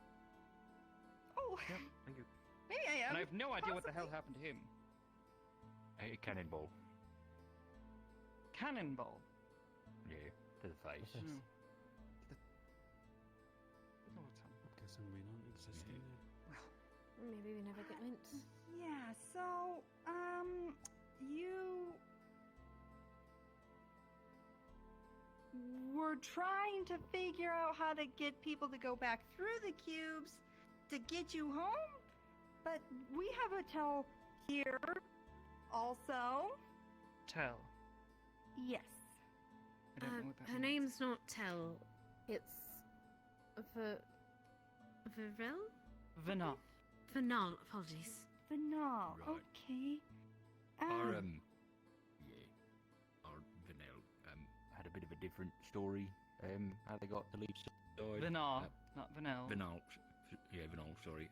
Oh. Yep, thank you. Maybe I am. And I have no idea what the hell Possibly. happened to him. A cannonball. Cannonball. Yeah, to the face. Yes. Hmm. Guessing we don't exist in there. Maybe we never get went. Yeah, so, you were trying to figure out how to get people to go back through the cubes to get you home, but we have a tell here also. Tell. Yes. I don't know what that Her means. name's not Tell. It's Virel? Vanna. Vanal, apologies. Vanal, Right. okay. Our Vanel had a bit of a different story. How they got the leaves died. Vanal, not Vanel. Vanal, yeah, Vanal. Sorry.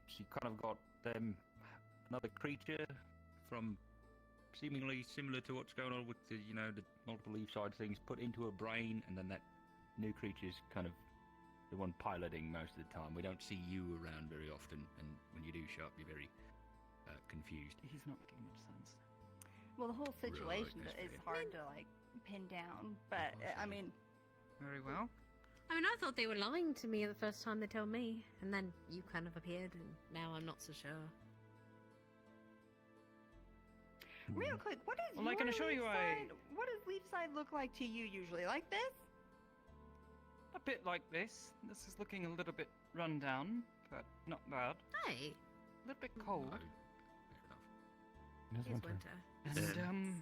She kind of got another creature from seemingly similar to what's going on with the the multiple leaf side things put into her brain, and then that new creature's kind of the one piloting most of the time. We don't see you around very often, and when you do show up, you're very confused. He's not making much sense. Well, the whole situation that's is fair. hard to, pin down, but, I mean... Very well. I mean, I thought they were lying to me the first time they told me, and then you kind of appeared, and now I'm not so sure. Real quick, what does Well, I can assure you what does Leafside look like to you usually? Like this? A bit like this. This is looking a little bit run down, but not bad. Hey, A little bit cold. It is it's winter. winter. And,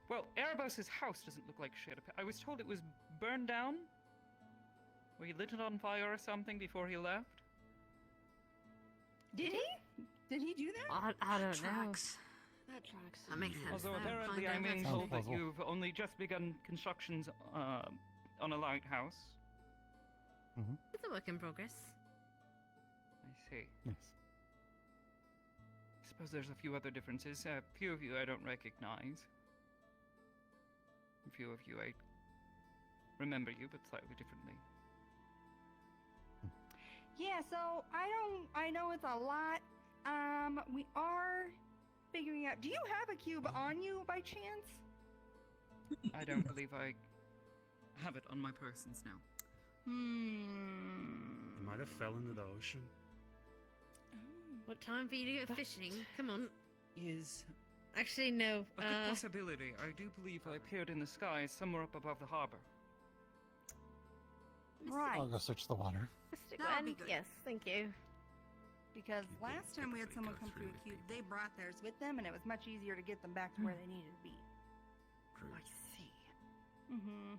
well, Erebos's house doesn't look like shit. I was told it was burned down. Or he lit it on fire or something before he left. Did he? Did he do that? I don't know. That tracks. That makes sense. Although though. apparently Find I'm out being what's told up. that puzzle. you've only just begun constructions on a lighthouse. It's a work in progress. I see. Yes. I suppose there's a few other differences. A few of you I don't recognize. A few of you I remember you, but slightly differently. Yeah, so I know it's a lot. We are figuring out. Do you have a cube on you by chance? I don't believe I have it on my persons now. It might have fell into the ocean. What time for you to go fishing? Come on. Is Actually, no. a good possibility. I do believe I appeared in the skies somewhere up above the harbor. Right. I'll go search the water. Mr. That would be Gwen, good. yes, thank you. Because last time we had someone come through a cube, they brought theirs with them, and it was much easier to get them back to where they needed to be. True. I see. Mm-hmm.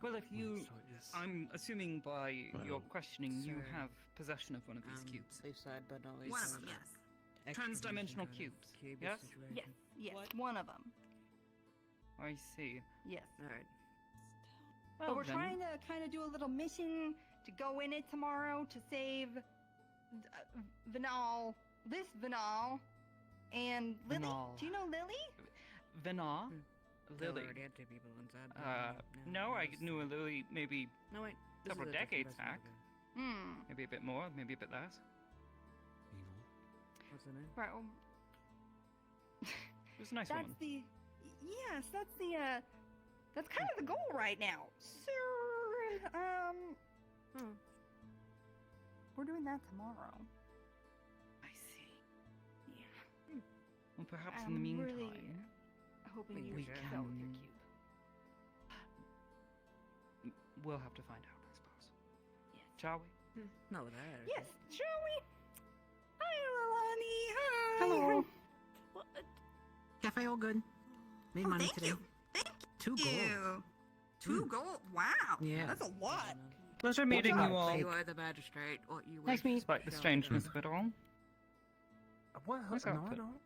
Well, if you, I'm assuming by your questioning, you Sir, have possession of one of these cubes. Safe side, but always. One of them, yes. Transdimensional cubes. Yes. Yes, yes, one of them. I see. Yes. All right. But we're trying to kind of do a little mission to go in it tomorrow to save Vinal, this Vinal, and Lily. Vinal. Do you know Lily? Vena. Lily. Already had 2 people inside. No, I knew a Lily maybe No, wait. This several is a different decades person back. Hmm. Maybe a bit more, maybe a bit less. What's the name? Right. Well, It was a nice that's woman. the. Yes, that's the. That's kind of the goal right now, sir. We're doing that tomorrow. I see. Yeah. Well, perhaps in the I'm meantime, really hoping you we can go with your can- cube. we'll have to find out, I suppose. Yes. Shall we? Not with that. Yes, shall we? Hi, Lilani. Hi. Hello. Cafe all good. Made money thank today. you. Thank 2 gold. you. 2 gold. Wow. Yeah. That's a lot. Pleasure meeting you all. You are the magistrate. What you Nice wish. meeting you. Despite the strangeness of it all. What? Nice No, I outfit. don't.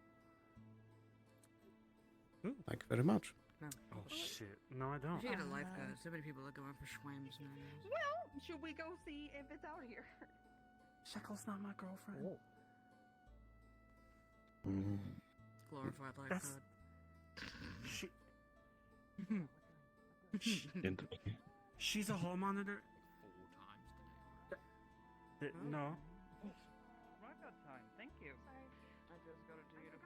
Thank you very much. No. Oh shit! No, I don't. You should get a lifeguard. So many people are going for swims now. Well, should we go see if it's out here? Shekel's not my girlfriend. Glorified That's- lifeguard. She's a hall monitor. 4 times today. No. Right on time. Thank you. I just got a ticket.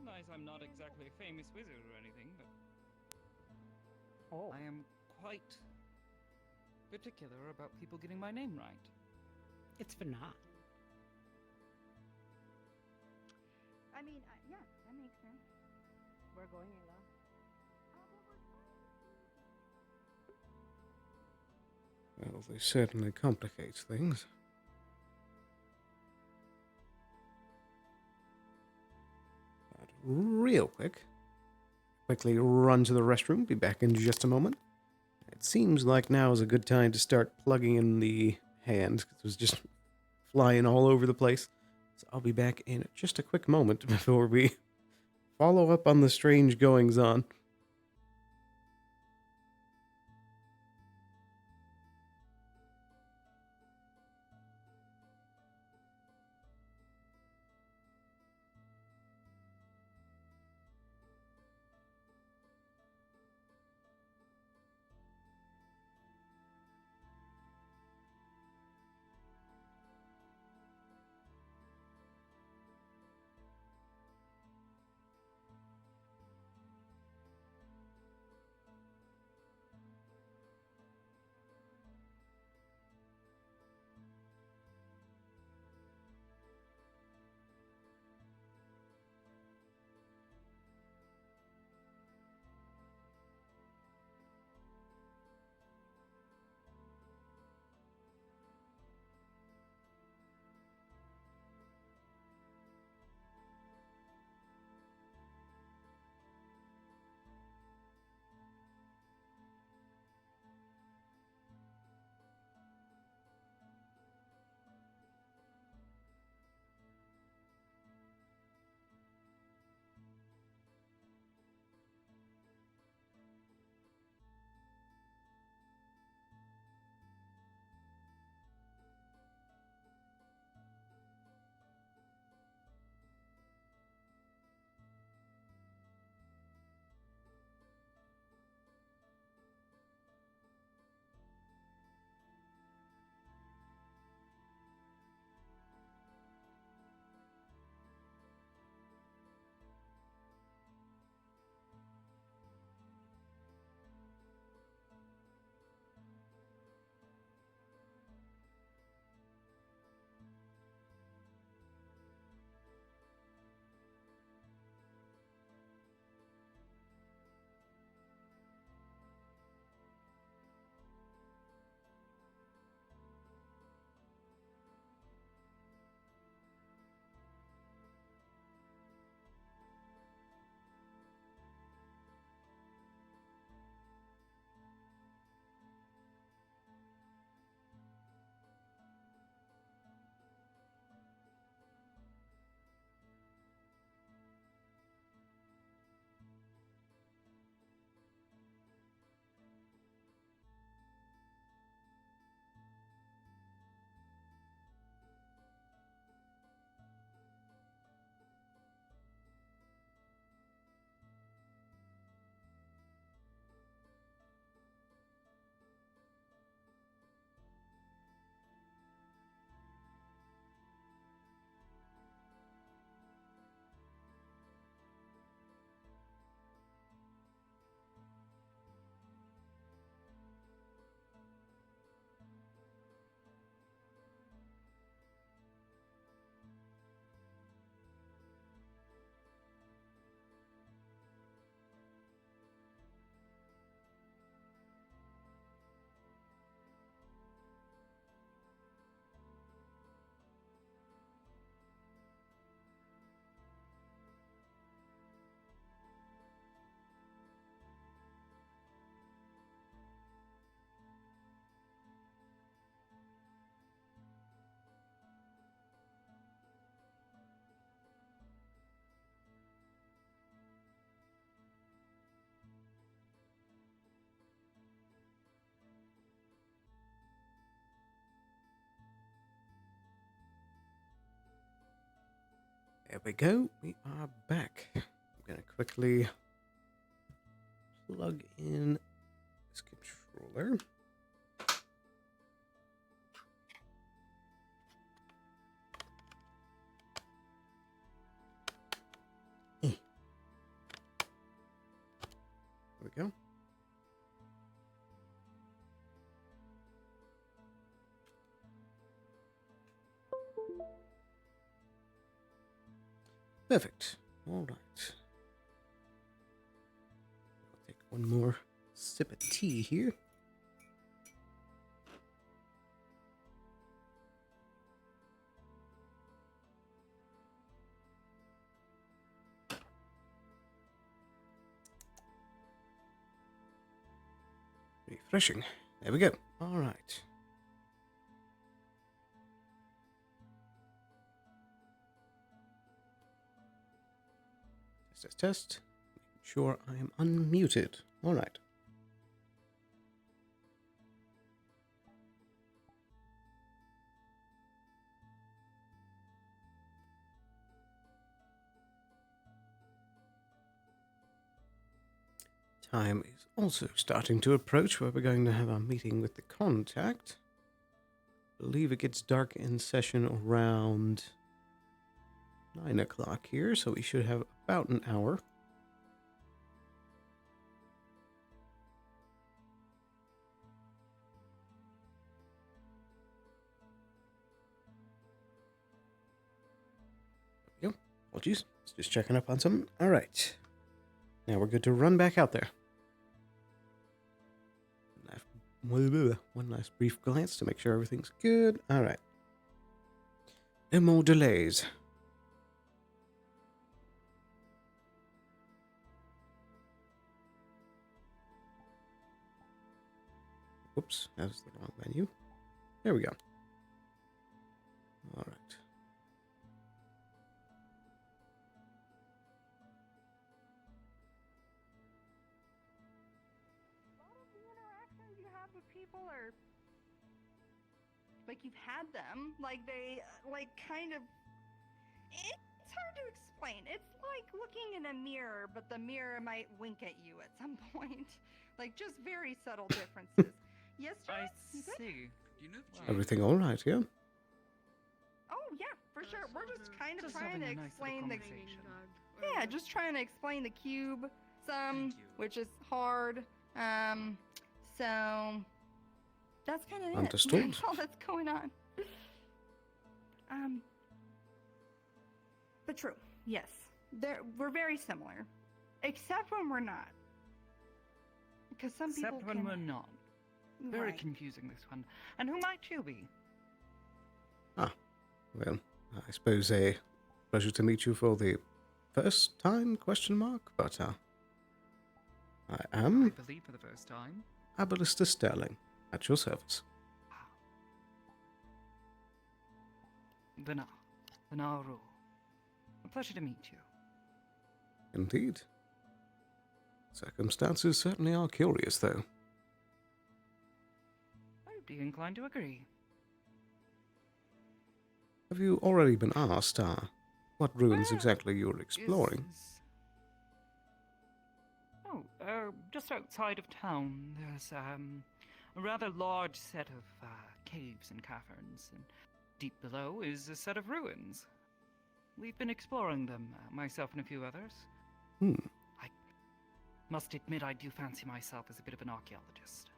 Realize I'm not exactly a famous wizard or anything, but Oh. I am quite particular about people getting my name right. It's for not. I mean, yeah, that makes sense. We're going in Well, they certainly complicates things. But real quickly run to the restroom, be back in just a moment. It seems like now is a good time to start plugging in the hands, because it was just flying all over the place. So I'll be back in just a quick moment before we follow up on the strange goings-on. There we go. We are back. I'm going to quickly plug in this controller. There we go. Perfect. All right. I'll take one more sip of tea here. Refreshing. There we go. All right. Test. Making sure I am unmuted. All right. Time is also starting to approach where we're going to have our meeting with the contact. I believe it gets dark in session around 9 o'clock here, so we should have about an hour. There we go. Apologies. Just checking up on something. All right. Now we're good to run back out there. One last brief glance to make sure everything's good. All right. No more delays. Whoops, that was the wrong menu. There we go. All right. You have with people, or like you've had them, like they like kind of, it's hard to explain. It's like looking in a mirror, but the mirror might wink at you at some point. Like just very subtle differences. Yes, I Joyce? see. Everything all right, yeah? Oh yeah, for sure. We're just kind of Just trying to having a nice little explain the conversation. yeah, just trying to explain the cube some, which is hard. So that's kind of it. Understood. That's all that's going on. But true. Yes, we're very similar, except when we're not. Because some people Except when can... we're not. Very Right. confusing, this one. And who might you be? Well, I suppose a pleasure to meet you for the first time, question mark, but I am I believe for the first time. Aballister Sterling, at your service. Venaru. A pleasure to meet you. Indeed. Circumstances certainly are curious, though. I'd be inclined to agree. Have you already been asked, what ruins exactly you're exploring? Just outside of town, there's a rather large set of caves and caverns, and deep below is a set of ruins. We've been exploring them, myself and a few others. I must admit I do fancy myself as a bit of an archaeologist.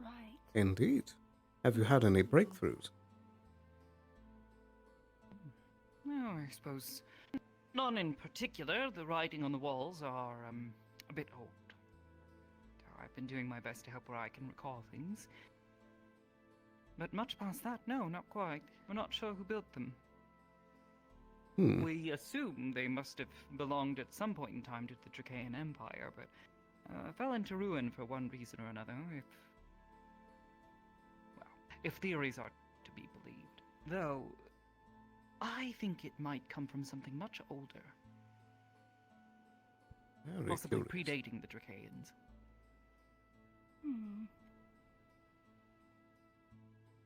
Right. Indeed. Have you had any breakthroughs? Well, I suppose none in particular. The writing on the walls are a bit old. I've been doing my best to help where I can recall things. But much past that, no, not quite. We're not sure who built them. We assume they must have belonged at some point in time to the Dracaean Empire, but fell into ruin for one reason or another, if theories are to be believed. Though, I think it might come from something much older. Very Possibly curious. predating the Dracaeans.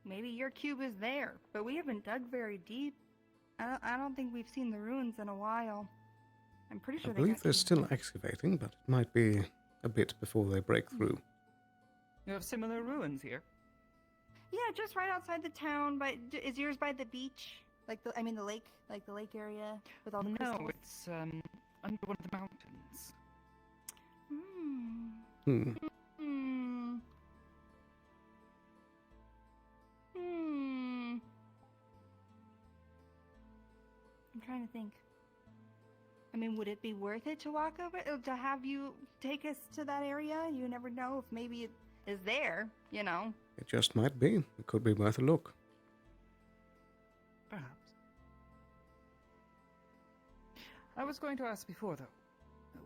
Maybe your cube is there, but we haven't dug very deep. I don't think we've seen the ruins in a while. I'm pretty I sure believe they're still excavating, but it might be a bit before they break through. You have similar ruins here. Yeah, just right outside the town. But is yours by the beach? Like the lake, like the lake area with all the crystals? No, it's under one of the mountains. Hmm. I'm trying to think. I mean, would it be worth it to walk over, to have you take us to that area? You never know if maybe it is there, you know. It just might be. It could be worth a look. Perhaps. I was going to ask before, though.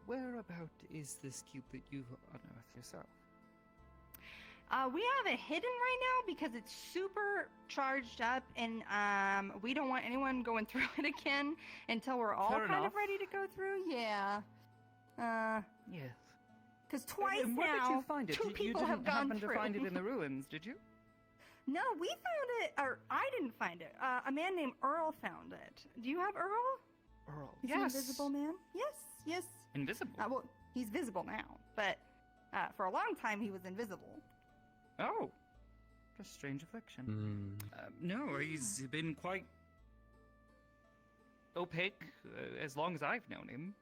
Whereabout is this cube that you unearthed yourself? We have it hidden right now because it's super charged up, and we don't want anyone going through it again until we're all Fair kind enough. of ready to go through. Yeah. Yes. Because twice And where now, did you find it? two You people didn't have gone happen through. to find it in the ruins, did you? No, we found it, or I didn't find it. A man named Earl found it. Do you have Earl? Earl. He's Yes. an invisible man? Yes. Invisible? Well, he's visible now, but for a long time he was invisible. Oh. What a strange affliction. No, he's been quite opaque as long as I've known him.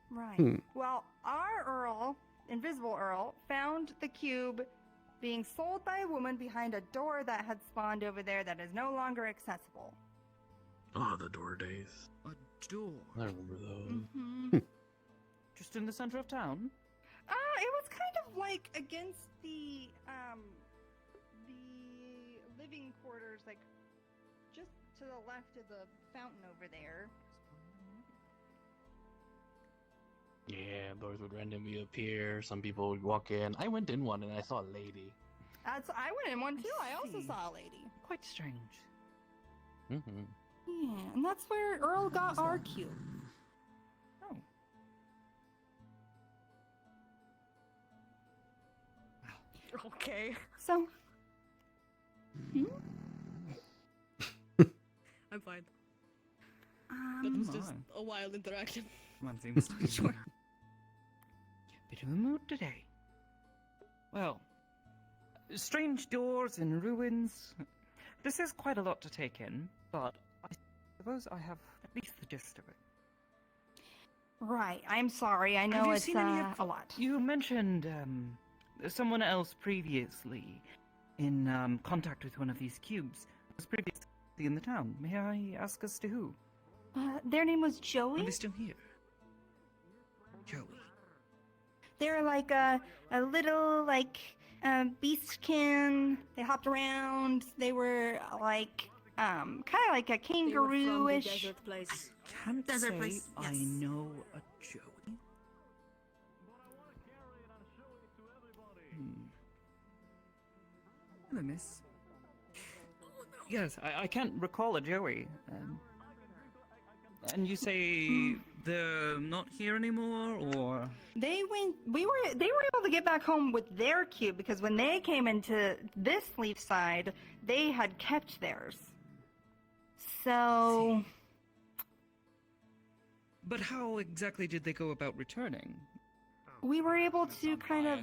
Right. Well, our Earl, Invisible Earl, found the cube being sold by a woman behind a door that had spawned over there that is no longer accessible. Oh, the door days. A door. I remember those. Mm-hmm. Just in the center of town? It was kind of like against the living quarters, like just to the left of the fountain over there. Yeah, doors would randomly appear. Some people would walk in. I went in one and I saw a lady. I went in one too. I also saw a lady. Quite strange. Mm-hmm. Yeah, and that's where Earl got our cube. Oh. Okay. So. I'm fine. That was Come just on. a wild interaction. One seems to be Sure. bit of a mood today. Well, strange doors and ruins. This is quite a lot to take in, but I suppose I have at least the gist of it. Right. I'm sorry. I know Have you it's seen any of, a lot. You mentioned someone else previously in contact with one of these cubes. Was previously in the town. May I ask as to who? Their name was Joey. Are they still here? Joey. They're like a little beastkin. They hopped around. They were like kind of like a kangaroo-ish. Desert place. Can't Desert say place, I yes. know a Joey. Hello, miss. Yes, I can't recall a Joey. And you say they're not here anymore, or? They were able to get back home with their cube because when they came into this leaf side, they had kept theirs. So. But how exactly did they go about returning? We were able to kind of.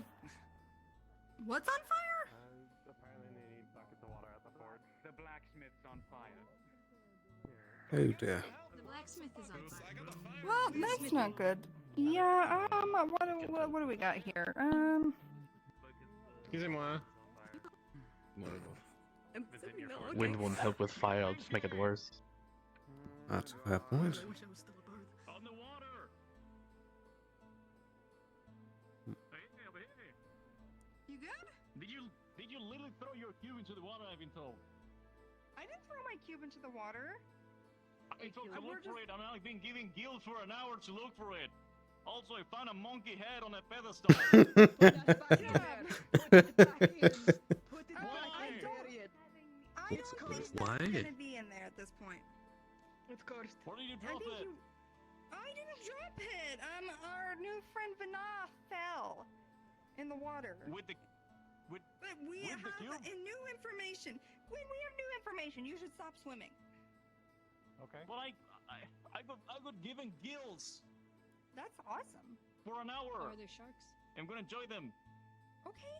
What's on fire? Apparently they need buckets of water at the forge. The blacksmith's on fire. Oh dear. The blacksmith is on fire. Well, that's not good. Yeah. What do we got here? Excusez-moi. I'm assuming no, okay. Wind won't help with fire. I'll just make it worse. That's a fair point. I wish I was still above. On the water! Hey, over here! You good? Did you literally throw your cube into the water, I've been told? I didn't throw my cube into the water. I told you to look for it, and I've been giving guilds for an hour to look for it. Also, I found a monkey head on a pedestal. I don't think Why? that's gonna be in there at this point. Of course. Where did you I drop think it? I didn't drop it. Our new friend Vanah fell in the water. With the But we with the have cube? new information. When we have new information, you should stop swimming. Okay. But I got given gills That's awesome. for an hour. Are there sharks? I'm gonna enjoy them. Okay.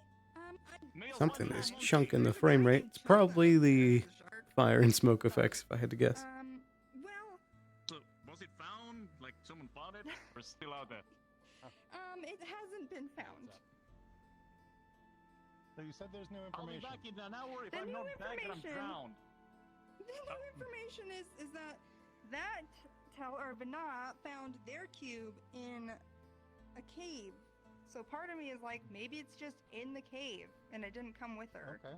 Male Something funny is monkey. chunking the frame rate. It's probably the fire and smoke effects, if I had to guess. Well, So, was it found? Like someone found it, or it's still out there? it hasn't been found. So you said there's new I'll be information. back in an hour if The I'm new not back and I'm information- drowned. The new information is that Tel or Vana found their cube in a cave. So part of me is like, maybe it's just in the cave and it didn't come with her. Okay.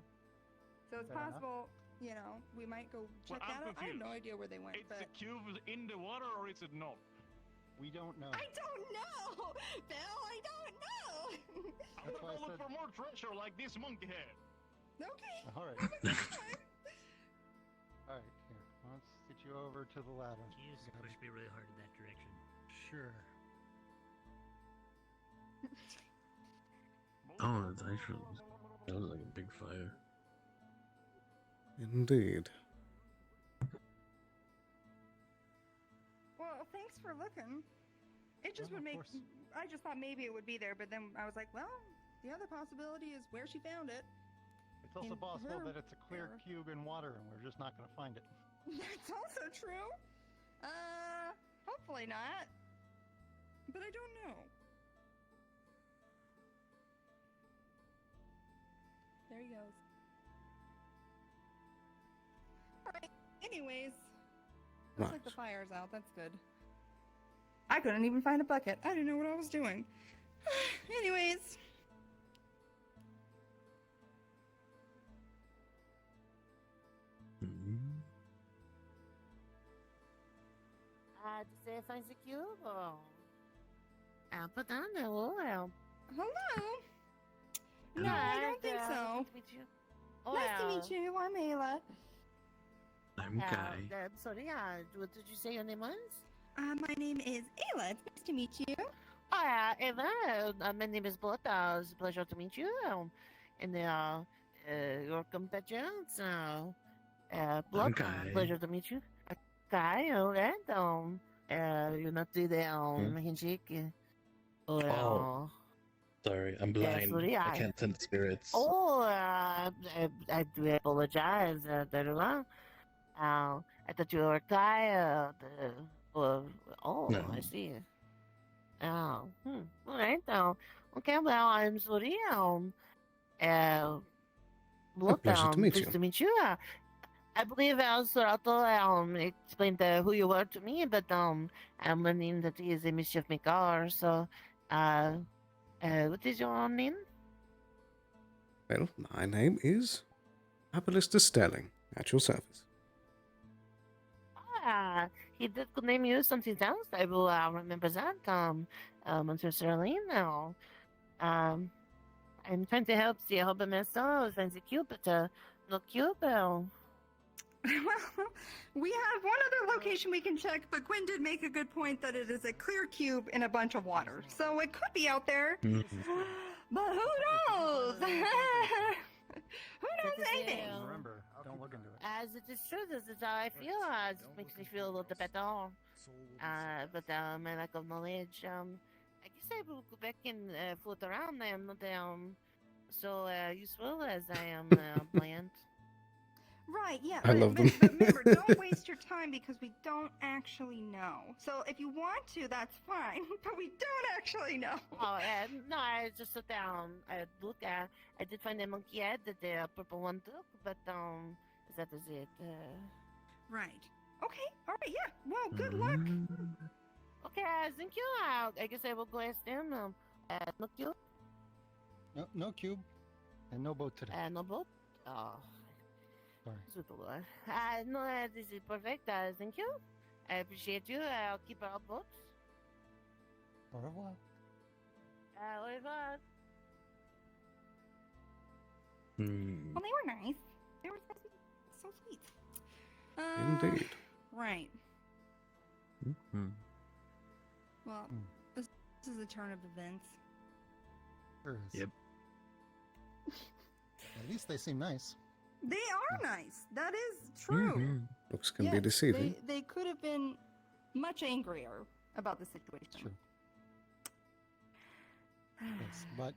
So it's Fair enough. possible, you know, we might go check Well, I'm that out. I have no confused. idea where they went, It's but the cube in the water, or is it not? We don't know. I don't know, Bill. I don't know. I'm That's why I gonna go look said- for more treasure like this monkey head. Okay. All right. All right, here. Let's get you over to the ladder. You used to push me really hard in that direction. Sure. Oh, it's actually that was like a big fire. Indeed. Well, thanks for looking. It just Well, would of make. course. I just thought maybe it would be there, but then I was like, well, the other possibility is where she found it. It's also In possible her that it's a clear error. cube in water and we're just not going to find it. That's also true. Hopefully not. But I don't know. There he goes. Alright, anyways. Looks like the fire's out, that's good. I couldn't even find a bucket. I didn't know what I was doing. Anyways. To say if I secure or put on there. Well, Hello? No, Hi, I don't think nice so. to meet you. Nice to meet you. I'm Ayla. I'm Kai. Sorry, what did you say your name was? My name is Ayla. It's nice to meet you. Eva, my name is Blood. It's a pleasure to meet you. And your compatriots, Blood, Kai. pleasure to meet you. Kai, alright, you're not do the handshake. Oh. Sorry, I'm blind. sorry, I can't sense spirits. I do apologize, Darula. I thought you were Kai, No. I see. Alright, okay, well, I'm sorry, look, pleasure to meet pleased you. to meet you. I believe Sorato explained who you were to me, but I'm learning that he is a mischief maker. So, what is your name? Well, my name is Aballister Sterling, at your service. He did name you something else. I will remember that. Monsieur Sterling. Now, I'm trying to help the harbor master find the cube, but no cube. Well, we have one other location we can check, but Gwen did make a good point that it is a clear cube in a bunch of water. So it could be out there. But who knows? Who knows anything? Remember, don't look into it. As it is true, this is how I feel. It just makes me feel a little better. But my lack of knowledge, I guess I will go back and float around. I am not so useful as I am bland. Right, yeah. I but, love but- them. but remember, don't waste your time because we don't actually know. So if you want to, that's fine. But we don't actually know. Oh, no, I just sit down. I look at. I did find a monkey head that the purple one took, but that is it. Right. Okay. All right. Yeah. Well, good luck. Okay, thank you. I guess I will go ask them. No cube. No cube, and no boat today. No boat. Oh. Sorry. Sweet Lord. No, this is perfect. Thank you. I appreciate you. I'll keep our books. Au revoir. Au revoir. Well, they were nice. They were so sweet. Indeed. Right. Mhm. Well, this is a turn of events. Sure is. Yep. At least they seem nice. They are nice. That is true. Looks can be deceiving. They could have been much angrier about the situation. True. Yes, but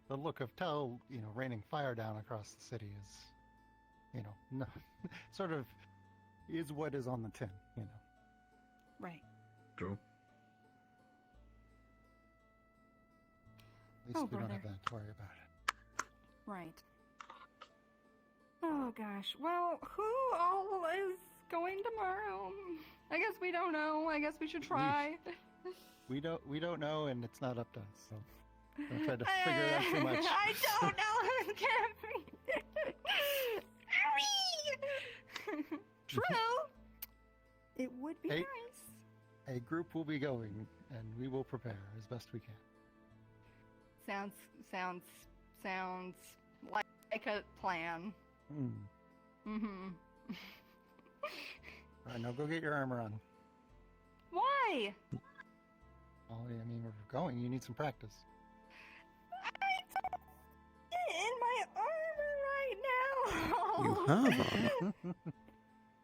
the look of Tell, raining fire down across the city is, no, sort of is what is on the tin. Right. True. At least we brother. don't have that to worry about. Right. Oh gosh. Well, who all is going tomorrow? I guess we don't know. I guess we should try. We don't know, and it's not up to us. So don't try to figure it out too much. I don't know. True. It would be nice. A group will be going, and we will prepare as best we can. Sounds like a plan. Mm-hmm. All right, now go get your armor on. Why? Oh, I mean, we're going. You need some practice. I don't get in my armor right now. You have armor.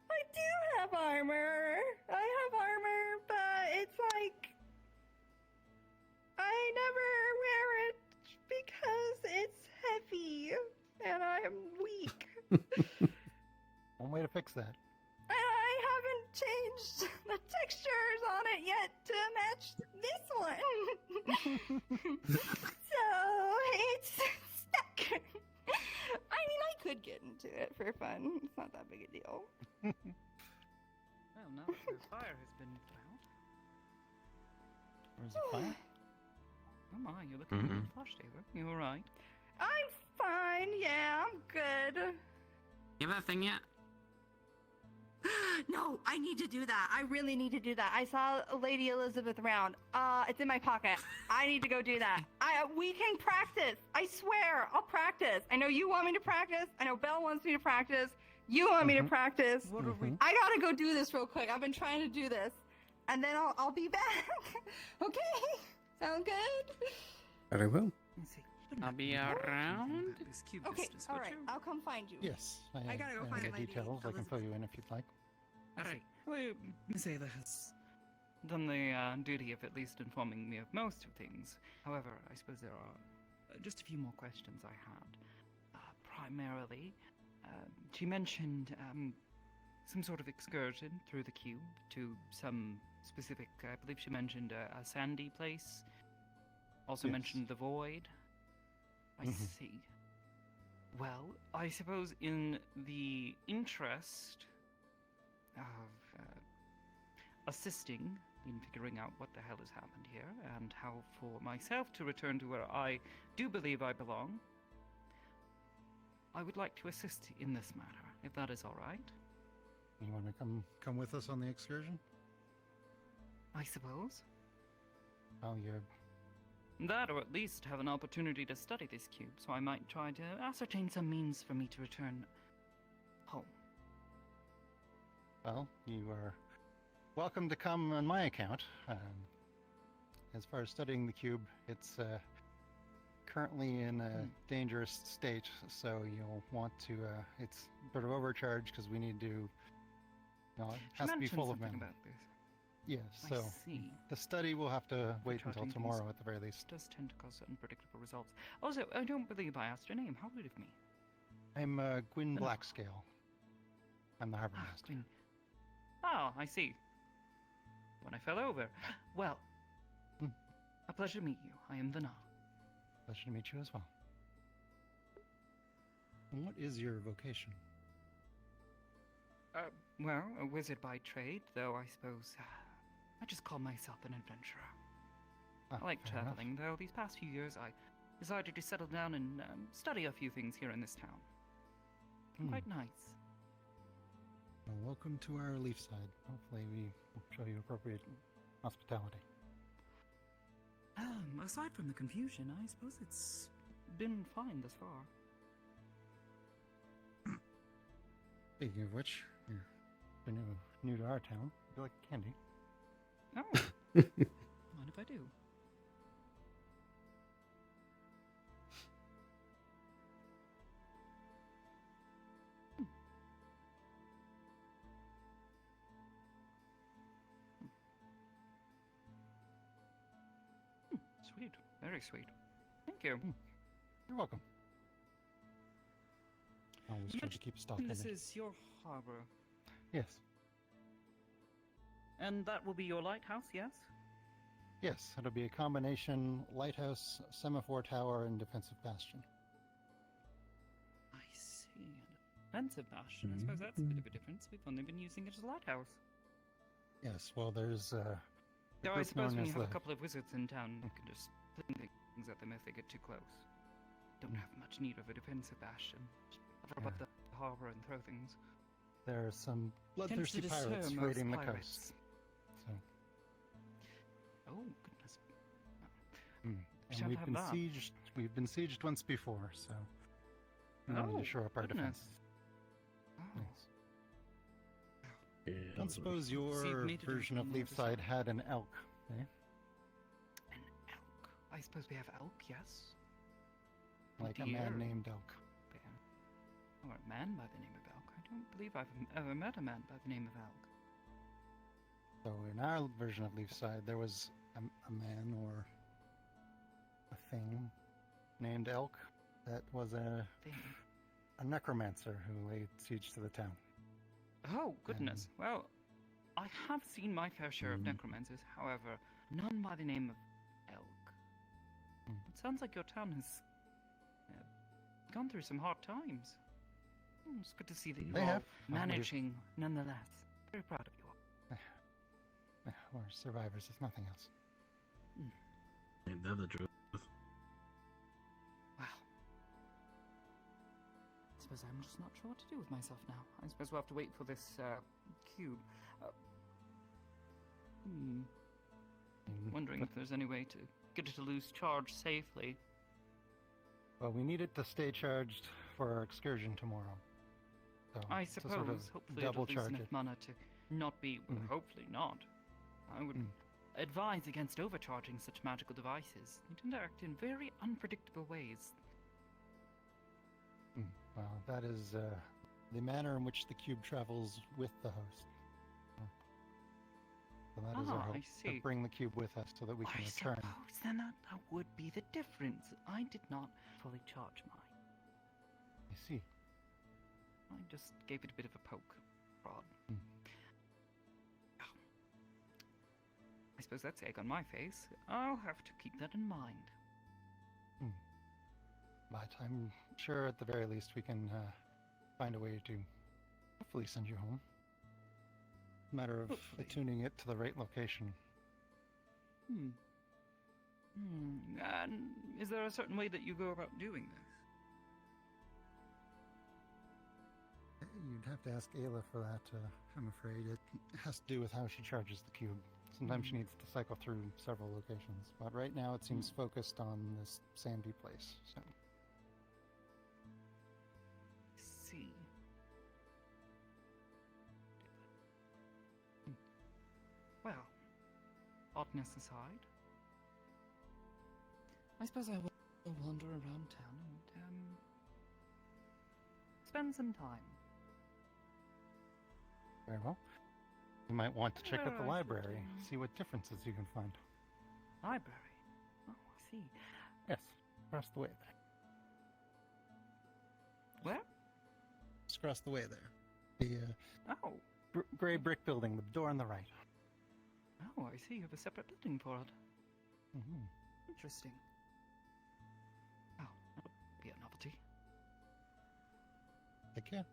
I do have armor. I have armor, but it's like I never wear it because it's heavy and I'm weak. One way to fix that. And I haven't changed the textures on it yet to match this one. So it's stuck. I mean, I could get into it for fun. It's not that big a deal. Well, now that the fire has been put out. Where's the fire? Oh my, you're looking a little flushed, Ava. You alright? I'm fine. Yeah, I'm good. You have that thing yet? No, I need to do that. I really need to do that. I saw Lady Elizabeth around. It's in my pocket. I need to go do that. We can practice. I swear, I'll practice. I know you want me to practice. I know Belle wants me to practice. You want me to practice. I gotta go do this real quick. I've been trying to do this, and then I'll be back. Okay, sound good? Very well. I'll be around. Okay, all right. I'll come find you. Yes, I gotta go find get Lady details. I can fill you in if you'd like. Alright. Well, Miss Ava has done the duty of at least informing me of most of things. However, I suppose there are just a few more questions I had. Primarily, she mentioned some sort of excursion through the cube to some specific, I believe she mentioned a sandy place. Also mentioned the void. I see. Well, I suppose in the interest of assisting in figuring out what the hell has happened here and how for myself to return to where I do believe I belong, I would like to assist in this matter, if that is all right. You want to come with us on the excursion? I suppose. Oh, you're... That, or at least have an opportunity to study this cube, so I might try to ascertain some means for me to return home. Well, you are welcome to come on my account. As far as studying the cube, it's currently in a dangerous state, so you'll want to, it's a bit of overcharge because we need to, it has to be full of men. About this. Yes, I so see. the study will have to wait until Charting tomorrow things at the very least. Does tend to cause unpredictable results. Also, I don't believe I asked your name. How rude of me. I'm Gwyn Blackscale. I'm the harbor master. Gwyn. Oh, I see. When I fell over. Well, a pleasure to meet you. I am the Nile. Pleasure to meet you as well. And what is your vocation? Well, a wizard by trade, though I suppose I just call myself an adventurer. I like fair enough. traveling, though these past few years I decided to settle down and study a few things here in this town. Quite nice. Well, welcome to our Leaf side. Hopefully we will show you appropriate hospitality. Aside from the confusion, I suppose it's been fine thus far. Speaking of which, you're new to our town. Would you like candy? Oh. Mind if I do? sweet. Very sweet. Thank you. You're welcome. I always try to keep stock in This it. is your harbor. Yes. And that will be your lighthouse, yes? Yes, it'll be a combination lighthouse, semaphore tower, and defensive bastion. I see. Defensive bastion. I suppose that's a bit of a difference. We've only been using it as a lighthouse. Yes, well, there's a Though I group suppose known when as you have the... a couple of wizards in town, you can just fling things at them if they get too close. Don't have much need of a defensive bastion. Just hover above the harbor and throw things. There are some bloodthirsty Tempted to pirates serve raiding the most coast. So, Oh, goodness. and Shan't we've have been that. sieged. We've been sieged once before, so we wanted to shore up our defense. Oh. Yes. I don't suppose your version of Leafside had an elk, eh? An elk? I suppose we have elk, yes? Like a Deer. man named Elk. Or a man by the name of elk. I don't believe I've ever met a man by the name of elk. So in our version of Leafside, there was a man or a thing named Elk that was a necromancer who laid siege to the town. Oh, goodness. Well, I have seen my fair share of necromancers, however, none by the name of elk. It sounds like your town has gone through some hard times. It's good to see that They you're all have. managing nonetheless. Very proud of you all. We're survivors, if nothing else. Ain't that the truth? Wow. I suppose I'm just not sure what to do with myself now. I suppose we'll have to wait for this cube. Wondering if there's any way to get it to lose charge safely. Well, we need it to stay charged for our excursion tomorrow. So, I to suppose, sort of hopefully double it'll lose charge enough it. mana to not be, well, hopefully not. I would advise against overcharging such magical devices. They tend to act in very unpredictable ways. Well, that is the manner in which the cube travels with the host. So that is our hope, I to see. bring the cube with us so that we can I return. suppose then that would be the difference. I did not fully charge mine. I see. I just gave it a bit of a poke prod. I suppose that's egg on my face. I'll have to keep that in mind. But I'm sure at the very least we can find a way to hopefully send you home. Matter of attuning it to the right location. And is there a certain way that you go about doing this? You'd have to ask Ayla for that, I'm afraid. It has to do with how she charges the cube. Sometimes she needs to cycle through several locations, but right now it seems focused on this sandy place. So. See. Well, oddness aside, I suppose I will wander around town and spend some time. Very well. You might want to check out the Well, I library, see what differences you can find. Library? Oh, I see. Yes, across the way there. Where? Just across the way there. The Oh. gray brick building, the door on the right. Oh, I see. You have a separate building for it. Mm-hmm. Interesting. Oh, that'll be a novelty. Take care.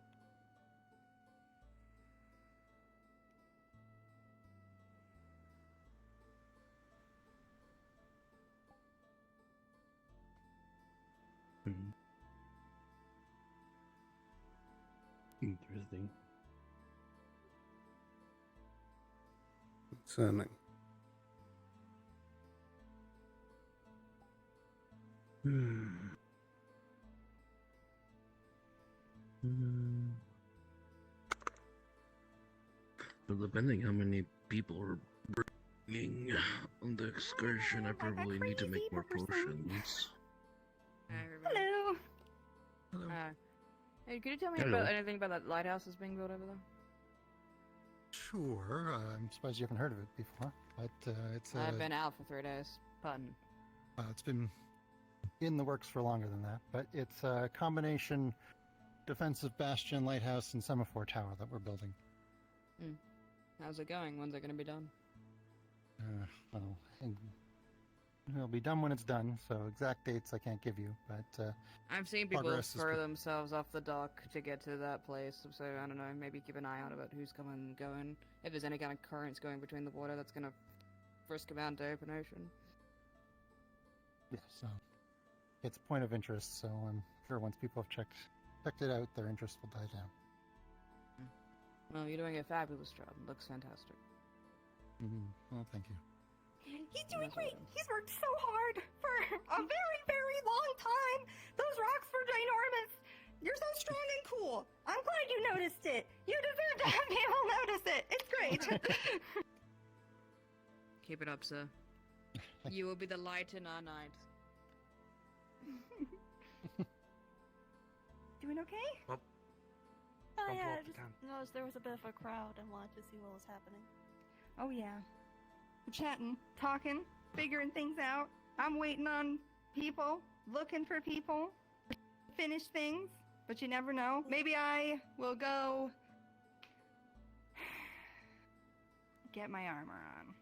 Interesting. Concerning. Well, depending how many people are bringing on the excursion, I probably need to make more potions. Hello. Hello. Hey, could you tell me Hello. about anything about that lighthouse that's being built over there? Sure. I'm surprised you haven't heard of it before, but it's I've been out for 3 days. Pardon. It's been in the works for longer than that, but it's a combination defensive bastion, lighthouse, and semaphore tower that we're building. How's it going? When's it gonna be done? Well, it'll be done when it's done, so exact dates I can't give you, but I've seen people progress is throw themselves off the dock to get to that place, so I don't know, maybe keep an eye out about who's coming and going. If there's any kind of currents going between the water, that's gonna frisk them out to open ocean. yeah, so it's a point of interest, so I'm sure once people have checked it out, their interest will die down. Well, you're doing a fabulous job. It looks fantastic. Well, thank you. He's doing great. He's worked so hard for a very, very long time. Those rocks were ginormous. You're so strong and cool. I'm glad you noticed it. You deserve to have people notice it. It's great. Keep it up, sir. You will be the light in our night. Doing okay? Well, Oh I'll yeah, blow I up the just can. noticed there was a bit of a crowd and wanted to see what was happening. Oh yeah. We're chatting, talking, figuring things out. I'm waiting on people, looking for people, finish things, but you never know. Maybe I will go get my armor on.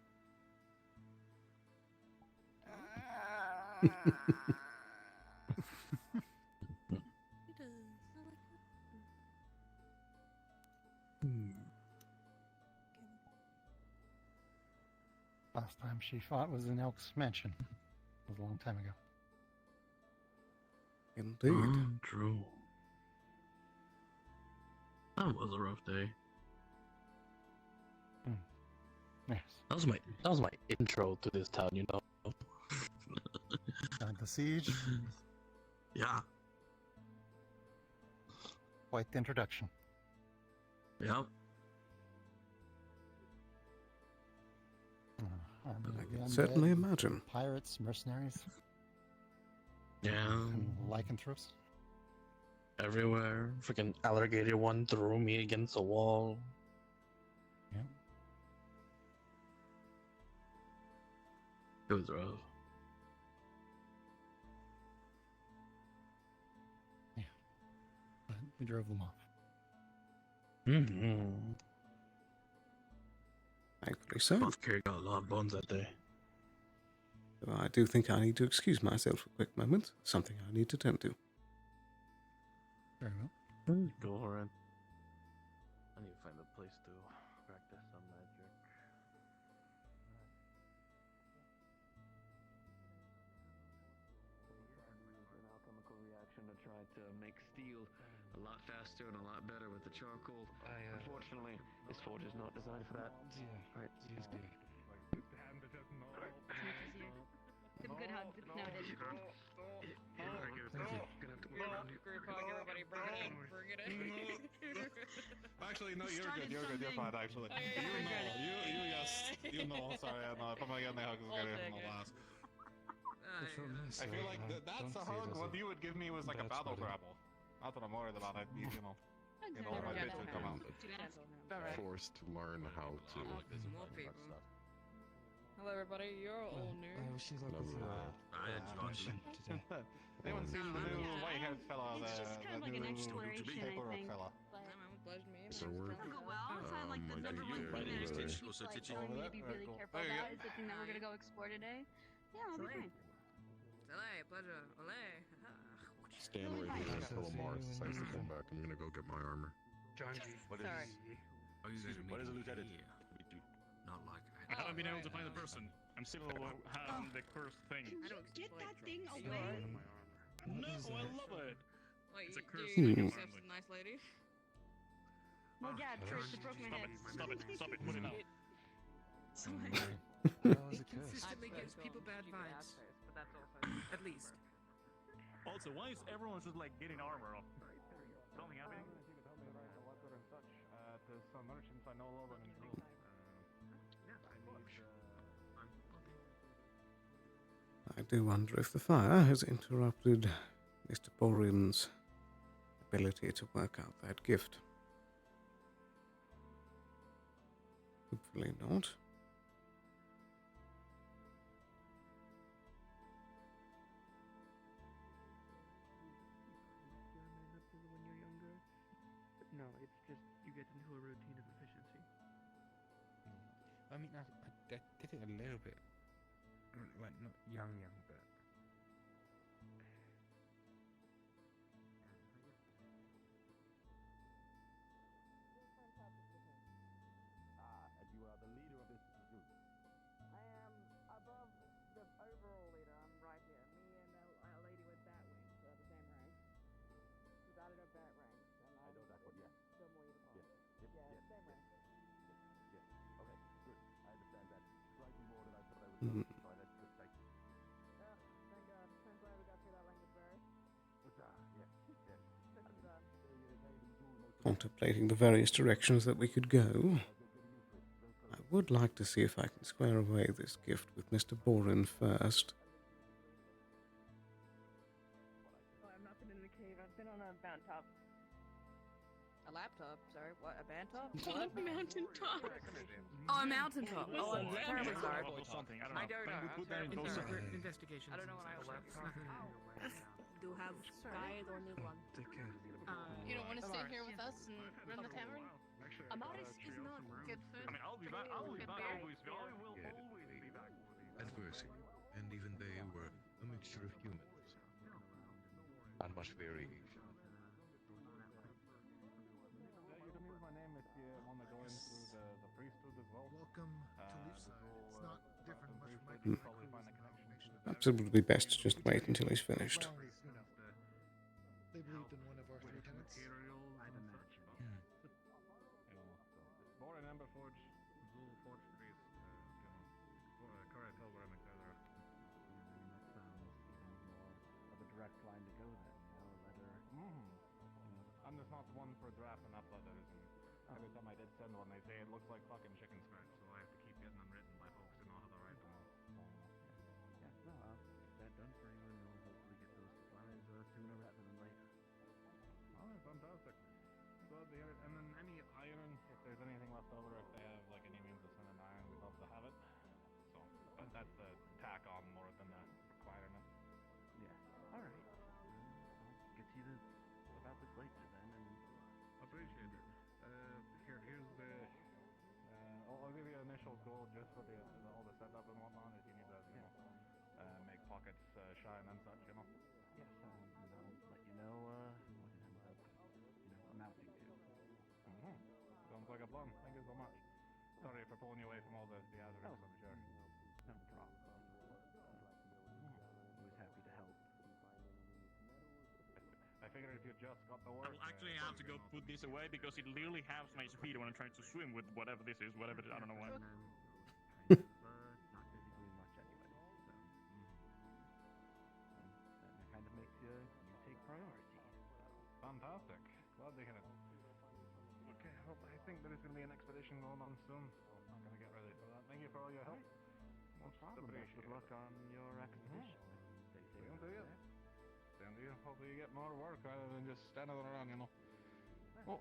Last time she fought was in Elk's Mansion. It was a long time ago. Indeed. True. That was a rough day. Yes. That was my intro to this town, you know. The siege. Yeah. Quite the introduction. Yep. I can certainly imagine. Pirates, mercenaries. Yeah. And lycanthropes. Everywhere. Freaking alligator one threw me against a wall. Yeah. It was rough. Yeah. But we drove them off. Mm-hmm. Thankfully so. Both carried out a lot of bones that day. Though I do think I need to excuse myself for a quick moment. Something I need to tend to. Very well. Go for it. I need to find a place to practice some magic. An alchemical reaction to try to make steel a lot faster and a lot better with the charcoal. Unfortunately, this forge is not designed for that. Right. Some good hugs, it's noted. Group hug, everybody, bring it in, bring it in. Actually, no, you're good, you're fine, actually. You know, sorry, I know, if I'm gonna get my hug, it's gonna be last. I feel like that's a hug, what you would give me was like a battle grapple. Not that I'm worried about it, you know. You know, my bitch would come out. Forced to learn how to. More people. Hello, everybody. You're all new. Anyone seen the new white-haired fella? It's just kind of like an exploration, I think. So we're. I like the number one thing that Over like telling me to be really careful about is the thing that we're gonna go explore today. Yeah, I'll be fine. Olé, pleasure. Olé. Stand right here until Mars decides to come back. I'm gonna go get my armor. John G. What is What is a lieutenant? Not like I haven't been able to find the person. I'm still having the cursed thing. Get that thing away. No, I love it. Wait, It's a do curse you thing, know apparently. yourself a nice lady? Well, yeah, Trish, it broke my head. Stop it, put it out. It consistently gives people bad vibes. But that's also, at least. Also, why is everyone just like getting armor up? Something happening? There's some merchants I know of and I do wonder if the fire has interrupted Mr. Borean's ability to work out that gift. Hopefully not. know, it's just you get into a routine of efficiency. I mean, I did it a little bit, like not young, but And you are the leader of this group. I am above the overall leader. I'm right here. Me and a lady with bat wings are the same rank. We've added our bat ranks, and I know that one, yeah. the lead. Yes, yes, Yeah, yes, same yes, rank. yes. Okay, good. I understand that. Slightly more than I thought I would Mhm. know, so that's good. Thank you. Thank God. I'm glad we got through that language barrier. Yes, yes. Took some time. Contemplating the various directions that we could go. I would like to see if I can square away this gift with Mr. Boren first. Oh, I've not been in the cave. I've been on a mountaintop. A laptop? Sorry, what? A bandtop? On a mountaintop. Oh, a mountaintop. Oh, I'm terribly sorry. Something. I I don't know. Maybe we put that in I'm those terribly sorry. Investigation. I don't know what I was. Do have guide or need one. take care. You don't want to stay here with us and run the tavern? Amaris is not good food. I mean, I'll be back. I'll be back. Always. I will always be back. Adversity, and even they were a mixture of humans. Not much variation. Yeah, you can use my name if you want to go into the priesthood as well. Welcome to Leafside. It's not different much from my Hmm. Probably find a connection to the Perhaps it would be best to just wait until he's finished. Well, you know, they believed in one of our three tenets. I'd imagine. You know, Boren Emberforge, Zul Forge Priest, Correct Pilgrim, etc. That sounds even more of a direct line to go then, you know, a letter. I'm just not one for drafting up letters, and every time I did send one, they say it looks like fucking chicken scratch, so I have to keep getting them written by folks who know how to write them all. Yeah, no, I'll get that done for you, and we'll hopefully get those supplies sooner rather than later. Alright, fantastic. Glad to hear it. And then any iron, if there's anything left over, if they have like any means of sending iron, we'd love to have it. So that's the tack on more than the requirement. Yeah. All right. I'll get you about this later then, and Appreciate it. Here's the. I'll give you initial gold just for all the setup and whatnot. If you need to, make pockets shine and such, you know. yes, and I'll let you know what it ends up, amounting to. Sounds like a plan. Thank you so much. Sorry for pulling you away from all the hazards, I'm sure. No problem. Always happy to help. I figured if you just got the work. I'll actually have to go put this away because it literally halves my speed when I'm trying to swim with whatever this is, whatever I don't know why. Not busy doing much anyway, so. And that kind of makes you take priority. Fantastic. Glad to hear it. Okay, well, I think there's going to be an expedition going on soon, so I'm going to get ready for that. Thank you for all your help. No problem. Best of luck on your expedition. Stay safe. Same to you. Same to you. Hopefully you get more work rather than just standing around, you know. Well,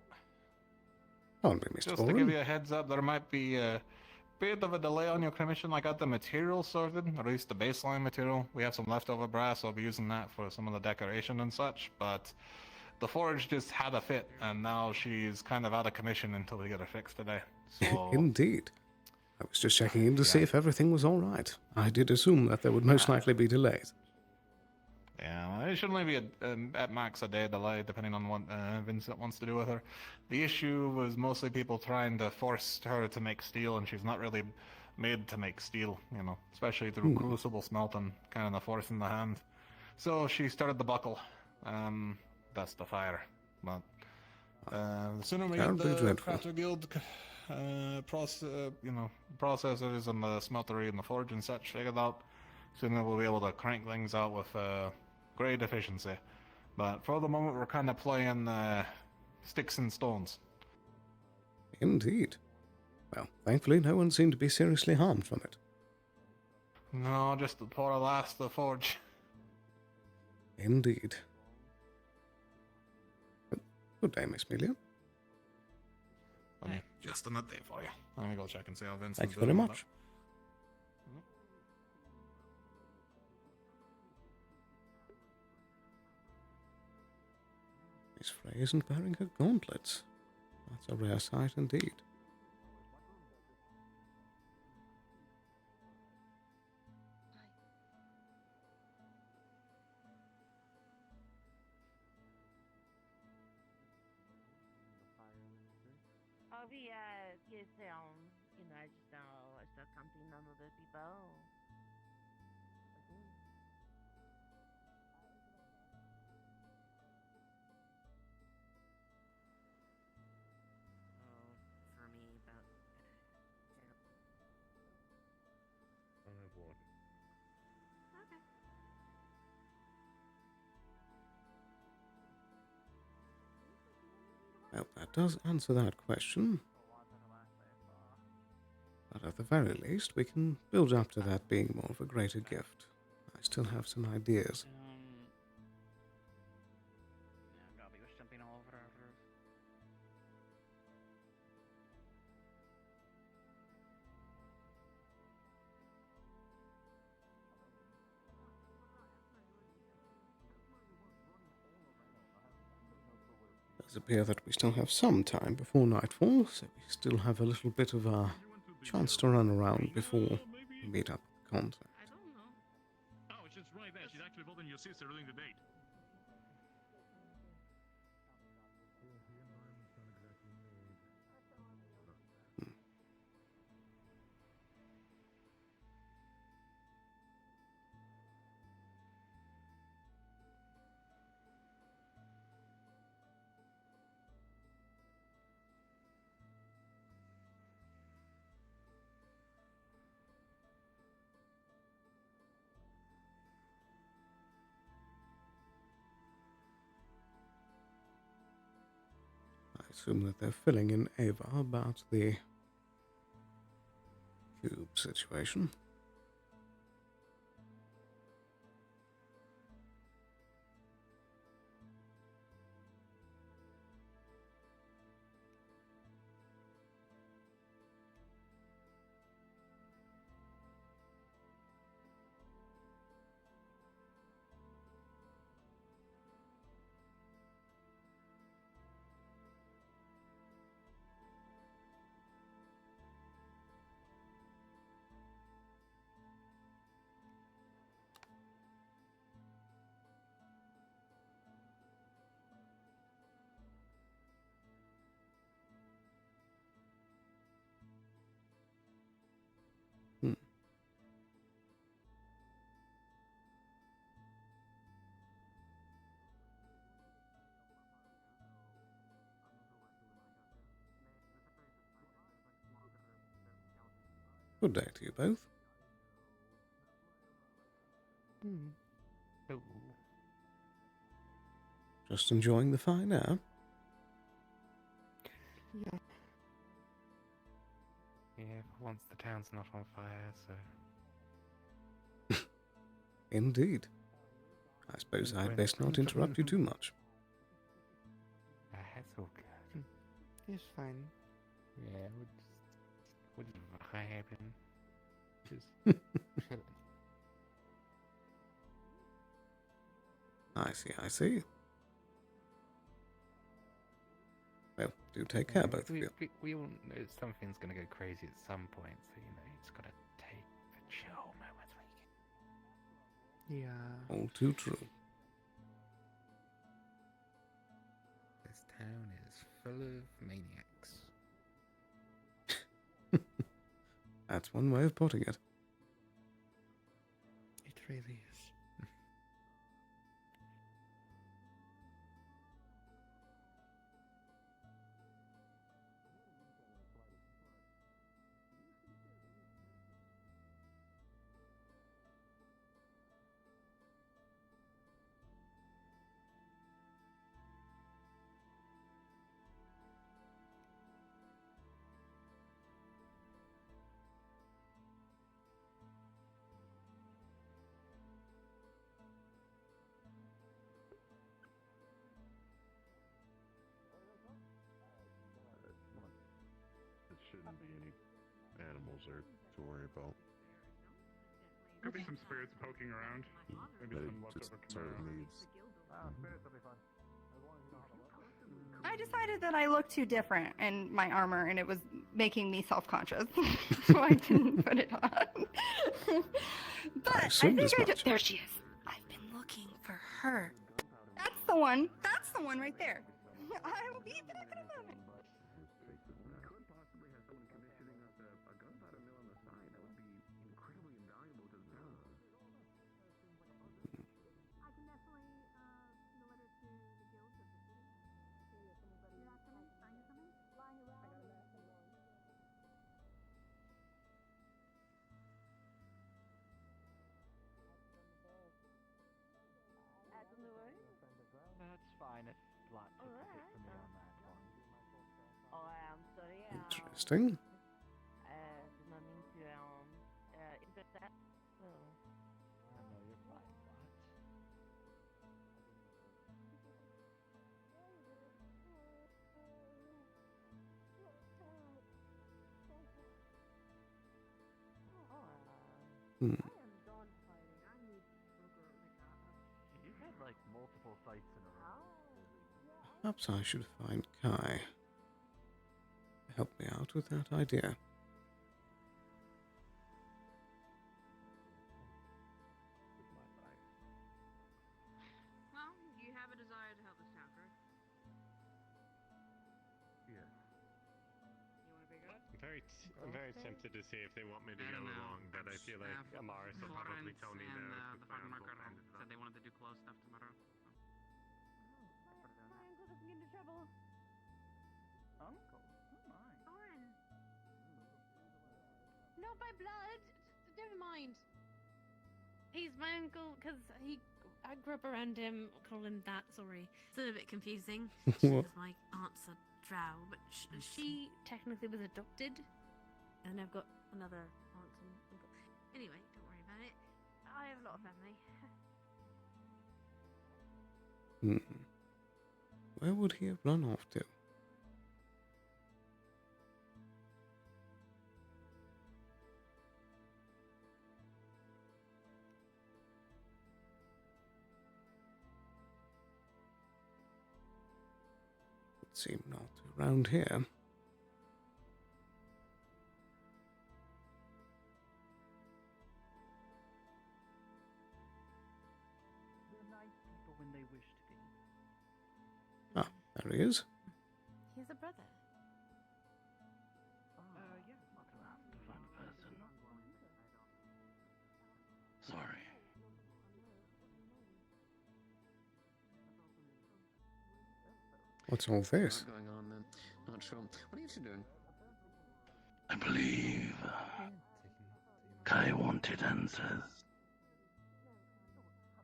Can't be Mr. just to Boren. give you a heads up, there might be a bit of a delay on your commission. I got the material sorted, or at least the baseline material. We have some leftover brass, so I'll be using that for some of the decoration and such, but the forge just had a fit, and now she's kind of out of commission until we get her fixed today. So, Indeed. I was just checking in to see if everything was all right. I did assume that there would most likely be delays. yeah, well, it should only be at max a day delay, depending on what Vincent wants to do with her. The issue was mostly people trying to force her to make steel, and she's not really made to make steel, especially through crucible smelting, kind of the force in the hand. So she started to buckle. That's the fire. But the sooner we get the Crafter Guild processors and the smeltery and the forge and such figured out, sooner we'll be able to crank things out with great efficiency. But for the moment, we're kind of playing sticks and stones. Indeed. Well, thankfully no one seemed to be seriously harmed from it. No, just the poor lass, the forge. Indeed. Good day, Miss Melia. Just an update for you. I'm gonna go check and see how Vincent's Thank you very doing with much. that. Miss Frey isn't wearing her gauntlets. That's a rare sight indeed. I'll be yes, you know, I start counting on other people. Oh, for me, about I'll have water. okay. Well, that does answer that question. But at the very least, we can build up to that being more of a greater gift. I still have some ideas. Yeah, Gabby was jumping all over our roof. It does appear that we still have some time before nightfall, so we still have a little bit of a chance to run around before we meet up with the contact. Oh, it's just right there. She's actually holding your sister during the date. I assume that they're filling in Ava about the cube situation. Good day to you both. Oh. Just enjoying the fine air. Yeah. Yeah, for once the town's not on fire, so... Indeed. I suppose I'd best not interrupt you too much. That's all good. It's fine. Yeah, we're just vibing. Just chilling. I see. Well, do take care, both of you. We all know something's gonna go crazy at some point, so you know, you just gotta take the chill moments when you can. Yeah. All too true. This town is full of maniacs. That's one way of putting it. It really is. There shouldn't be any animals there to worry about. Could be some spirits poking around. Maybe They some just leftover serve command. needs. Spirits will be fine. As long as you know how to level. I just decided that I looked too different in my armor, and it was making me self-conscious, so I didn't put it on. But I assumed think as I much. just... There she is. I've been looking for her. That's the one. That's the one right there. I will be back in a moment. Could possibly have someone commissioning us a gunpowder mill on the side. That would be incredibly invaluable to the town. I can definitely send a letter to the guilds of the city. See if anybody. You got something? Find you something? Lying around. I got a mask and one. That's fine. It's flat too quick for me on that one. Oh, I'm sorry. Interesting. Did not mean to intercept. So. No, you're fine. Hmm. You've had like multiple fights in a row. Perhaps I should find Kai. Help me out with that idea. Well, you have a desire to help this town, correct? Yes. You want to be good? I'm very tempted to see if they want me to go along, but I feel like Amaris will probably tell me no. The farm market said they wanted to do close stuff tomorrow. My uncle doesn't get into trouble. Uncle? Oh my. Oren. Not by blood. Never mind. He's my uncle because I grew up around him. Call him that. Sorry, it's a little bit confusing. What? My aunt's a drow, but she technically was adopted, and I've got another aunt and uncle. Anyway, don't worry about it. I have a lot of family. Where would he have run off to? Would seem not around here. They're nice people when they wish to be. Ah, there he is. He has a brother. Yeah. Not around to find a person. Sorry. What's all this? Going on then? Not sure. What are you two doing? I believe Kai wanted answers.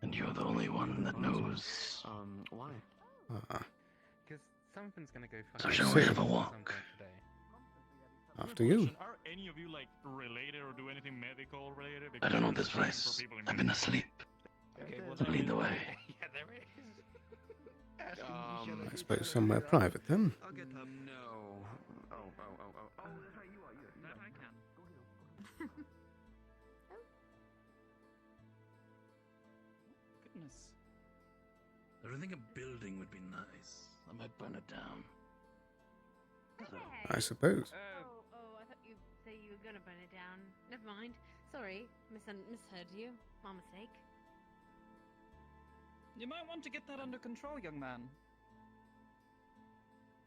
And you're the only one that knows. Why? Because something's gonna go So fucking shall we crazy have a at some walk? point today. After you. Are any of you like related or do anything medical related? I don't know this place. I've been asleep. Okay, well, Lead the way. Yeah, there is. I suppose somewhere private then. I'll get up. No. Oh. That I can. Goodness. I think a building would be nice. I might burn it down. I suppose. Oh, I thought you'd say you were gonna burn it down. Never mind. Sorry, misheard you. My mistake. You might want to get that under control, young man.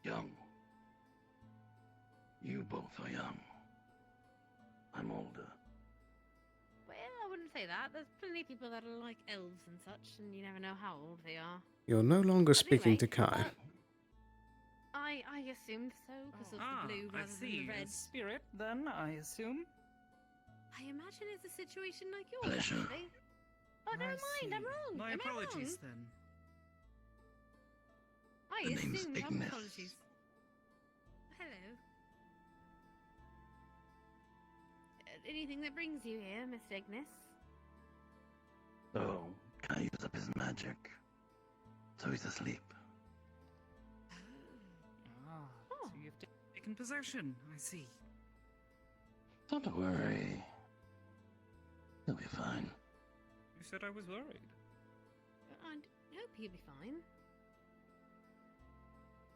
Young. You both are young. I'm older. Well, I wouldn't say that. There's plenty of people that are like elves and such, and you never know how old they are. You're no longer speaking to Kai. I assumed so because of the blue I rather see. than the red. Spirit, then, I assume? I imagine it's a situation like yours, Pleasure. actually. Oh, never mind, I'm wrong. My Am I apologies, wrong? then. I The name's assumed. Ignis. Apologies. Hello. Anything that brings you here, Mr. Ignis? Oh, Kai used up his magic. So he's asleep. So you've taken possession, I see. Don't worry. He'll be fine. You said I was worried. I hope he'll be fine.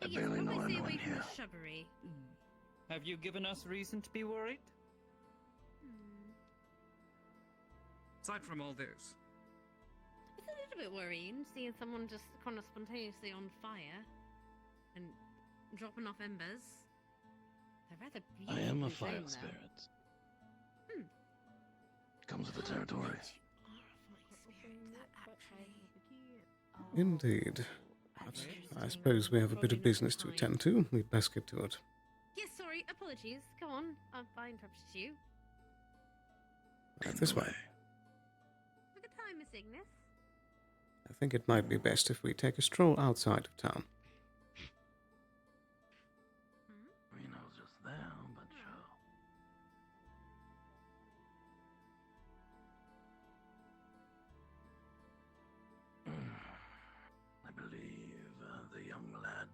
I you barely should know probably stay anyone away from here. the shrubbery. Have you given us reason to be worried? Aside from all this. It's a little bit worrying seeing someone just kind of spontaneously on fire and dropping off embers. They're rather I am a beautifully fire shown, though. spirit. Comes with the territory. Indeed. But I suppose we have a bit of business to attend to. We'd best get to it. Yes, sorry, apologies. Go on, I interrupted you. Right this way. Have a good time, Miss Ignis. I think it might be best if we take a stroll outside of town. Reno's just there, but sure. I believe the young lad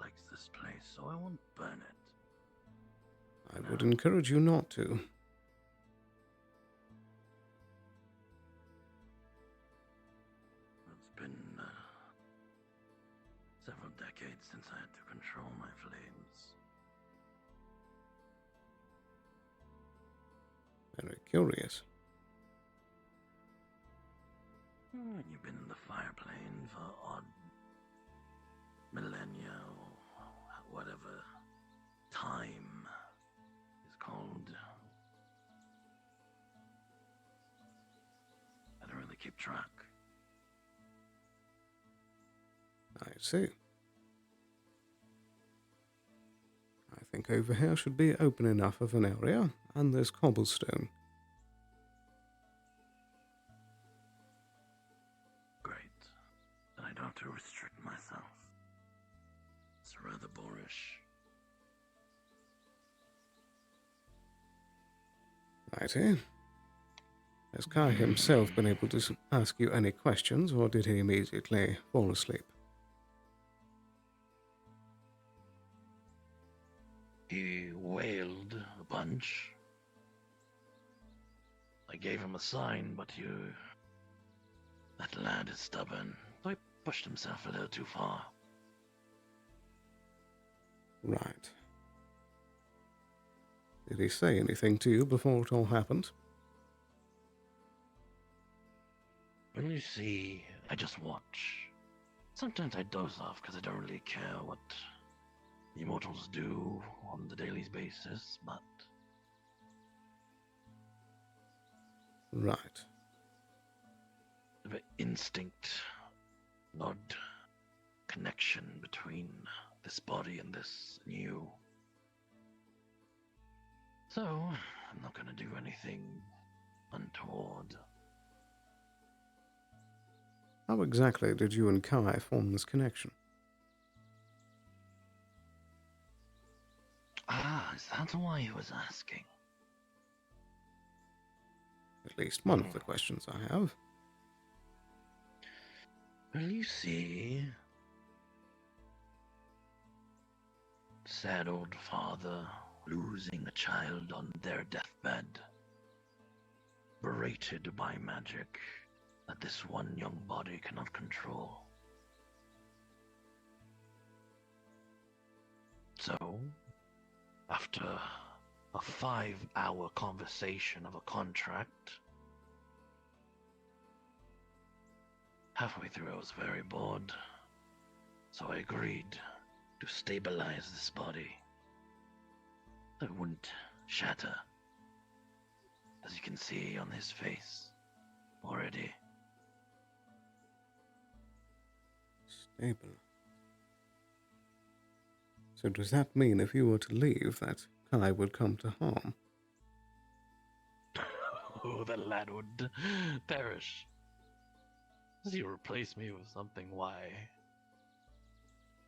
likes this place, so I won't burn it. I would encourage you not to. It's been several decades since I had to control my flames. Very curious. You've been in the fire plane for odd millennia or whatever time is called. I don't really keep track. I see. I think over here should be open enough of an area, and there's cobblestone. I don't have to restrict myself. It's rather boorish. Righty. Has Kai himself been able to ask you any questions, or did he immediately fall asleep? He wailed a bunch. I gave him a sign, but that lad is stubborn. So he pushed himself a little too far. Right. Did he say anything to you before it all happened? Well, you see, I just watch. Sometimes I doze off because I don't really care what the immortals do on the daily basis, but... Right. Of an instinct, odd connection between this body and this new. So, I'm not going to do anything untoward. How exactly did you and Kai form this connection? Ah, is that why he was asking? At least one of the questions I have. Well, you see, sad old father losing a child on their deathbed, berated by magic that this one young body cannot control. So, after a 5-hour conversation of a contract, halfway through I was very bored, so I agreed to stabilize this body so it wouldn't shatter, as you can see on his face already. Stable. So does that mean if you were to leave that Kai would come to harm? Oh, the lad would perish. Does he replace me with something? Why?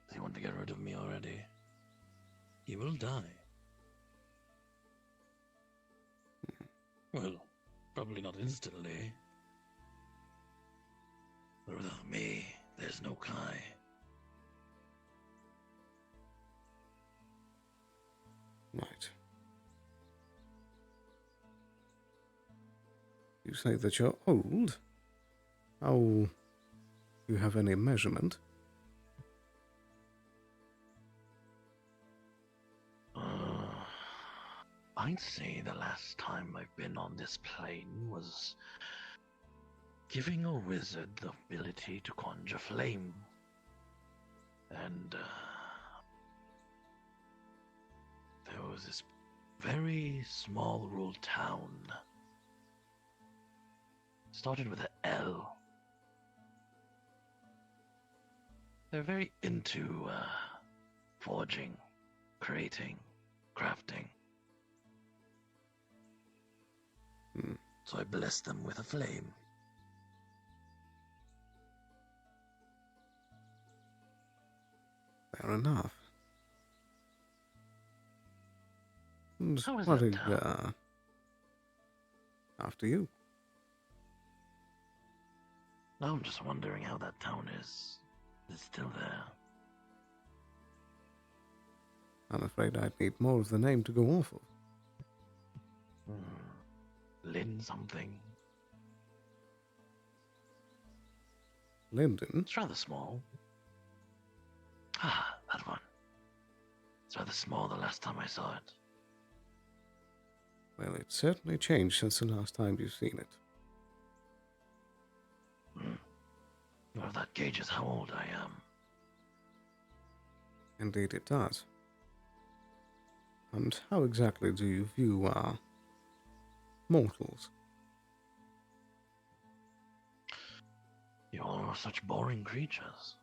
Does he want to get rid of me already? He will die. Well, probably not instantly. But without me, there's no Kai. Right. You say that you're old? How... do you have any measurement? I'd say the last time I've been on this plane was giving a wizard the ability to conjure flame. And there was this very small rural town. Started with an L. They're very into forging, creating, crafting. So I blessed them with a flame. Fair enough. And How is what that did, town? after you? Now I'm just wondering how that town is. It's still there. I'm afraid I'd need more of the name to go off of. Lynn something. Linden? It's rather small. Ah, that one. It's rather small the last time I saw it. Well, it's certainly changed since the last time you've seen it. Well, that gauges how old I am. Indeed it does. And how exactly do you view mortals? You all are such boring creatures.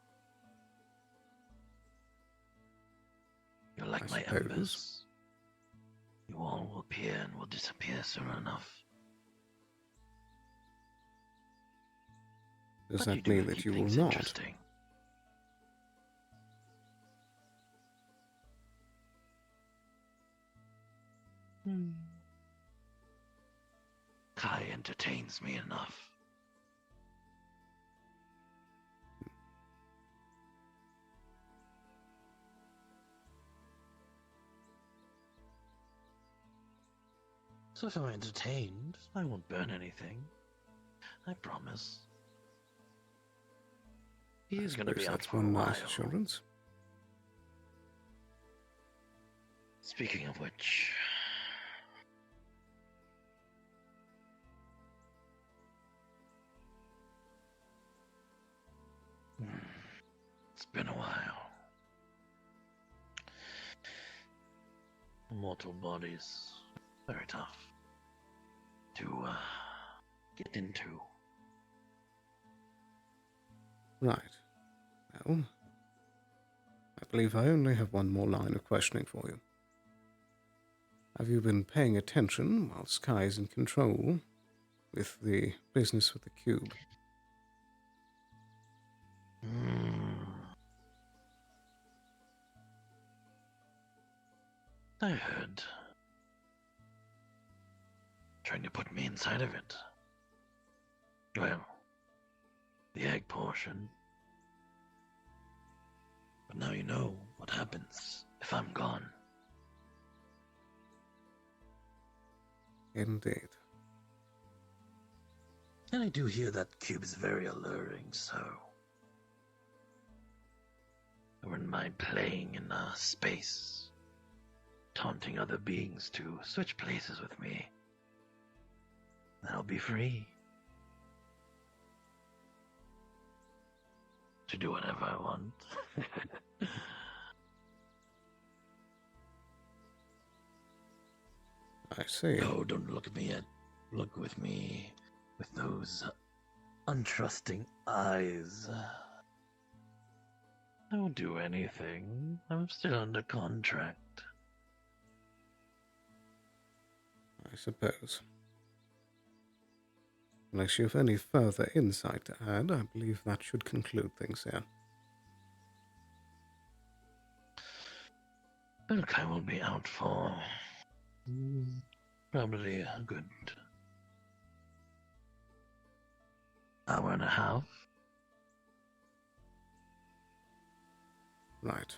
You're like my suppose. embers. You all will appear and will disappear soon enough. Does But that do mean that keep you will things not? Interesting. Kai entertains me enough. So if I'm entertained, I won't burn anything. I promise. He is going to be out That's for a one while. nice assurance. Speaking of which... It's been a while. Mortal bodies. Very tough to get into. Right. Well, I believe I only have one more line of questioning for you. Have you been paying attention while Sky is in control with the business with the cube? I heard. Trying to put me inside of it. Well, the egg portion. But now you know what happens if I'm gone. Indeed. And I do hear that cube is very alluring, so I wouldn't mind playing in space, taunting other beings to switch places with me. I'll be free to do whatever I want. I see. No, don't look at me yet. Look with me with those untrusting eyes. I won't do anything. I'm still under contract. I suppose. Unless you have any further insight to add, I believe that should conclude things here. Look, I will be out for probably a good hour and a half. Right.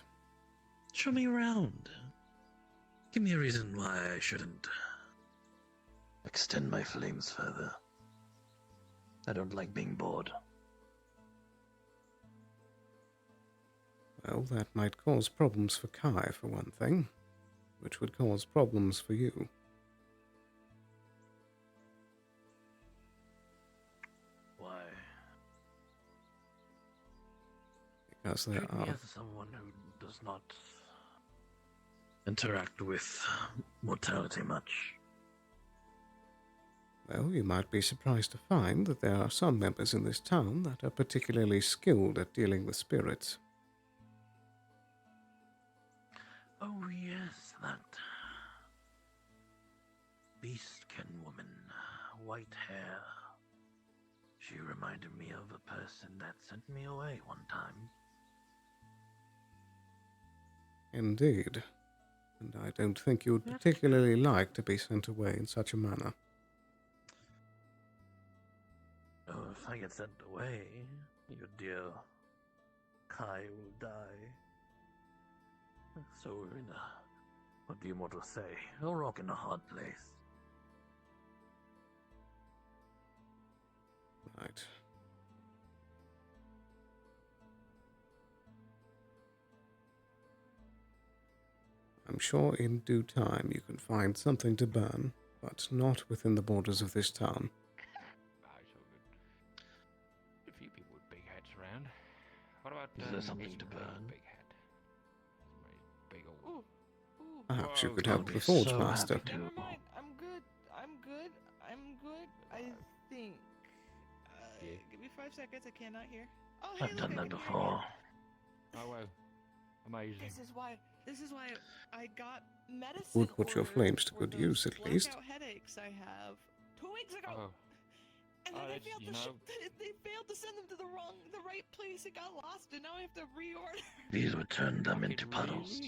Show me around. Give me a reason why I shouldn't extend my flames further. I don't like being bored. Well, that might cause problems for Kai, for one thing, which would cause problems for you. Because there Treat me are. as someone who does not interact with mortality much. Well, you might be surprised to find that there are some members in this town that are particularly skilled at dealing with spirits. Oh yes, that beastkin woman, white hair. She reminded me of a person that sent me away one time. Indeed. And I don't think you would particularly like to be sent away in such a manner. Oh, if I get sent away, your dear Kai will die. So we're in a, what do you want to say, a rock in a hard place. Right. I'm sure in due time you can find something to burn, but not within the borders of this town. A few people with big heads around. What about Is there something to burn? Big head. Big old. Perhaps you Whoa, could I'll help be the Forge so Master. happy to. Never mind. I'm good. I'm good. I think. Give me 5 seconds. I cannot hear. Oh, hey, I've look, done I that can hear before. Oh wow. Amazing. This is why I got medicine. Would put your ordered flames to for good those use, at least. blackout headaches I have 2 weeks ago. Oh. And then they failed they failed to send them to the right place. It got lost, and now I have to reorder. These would turn them into puddles.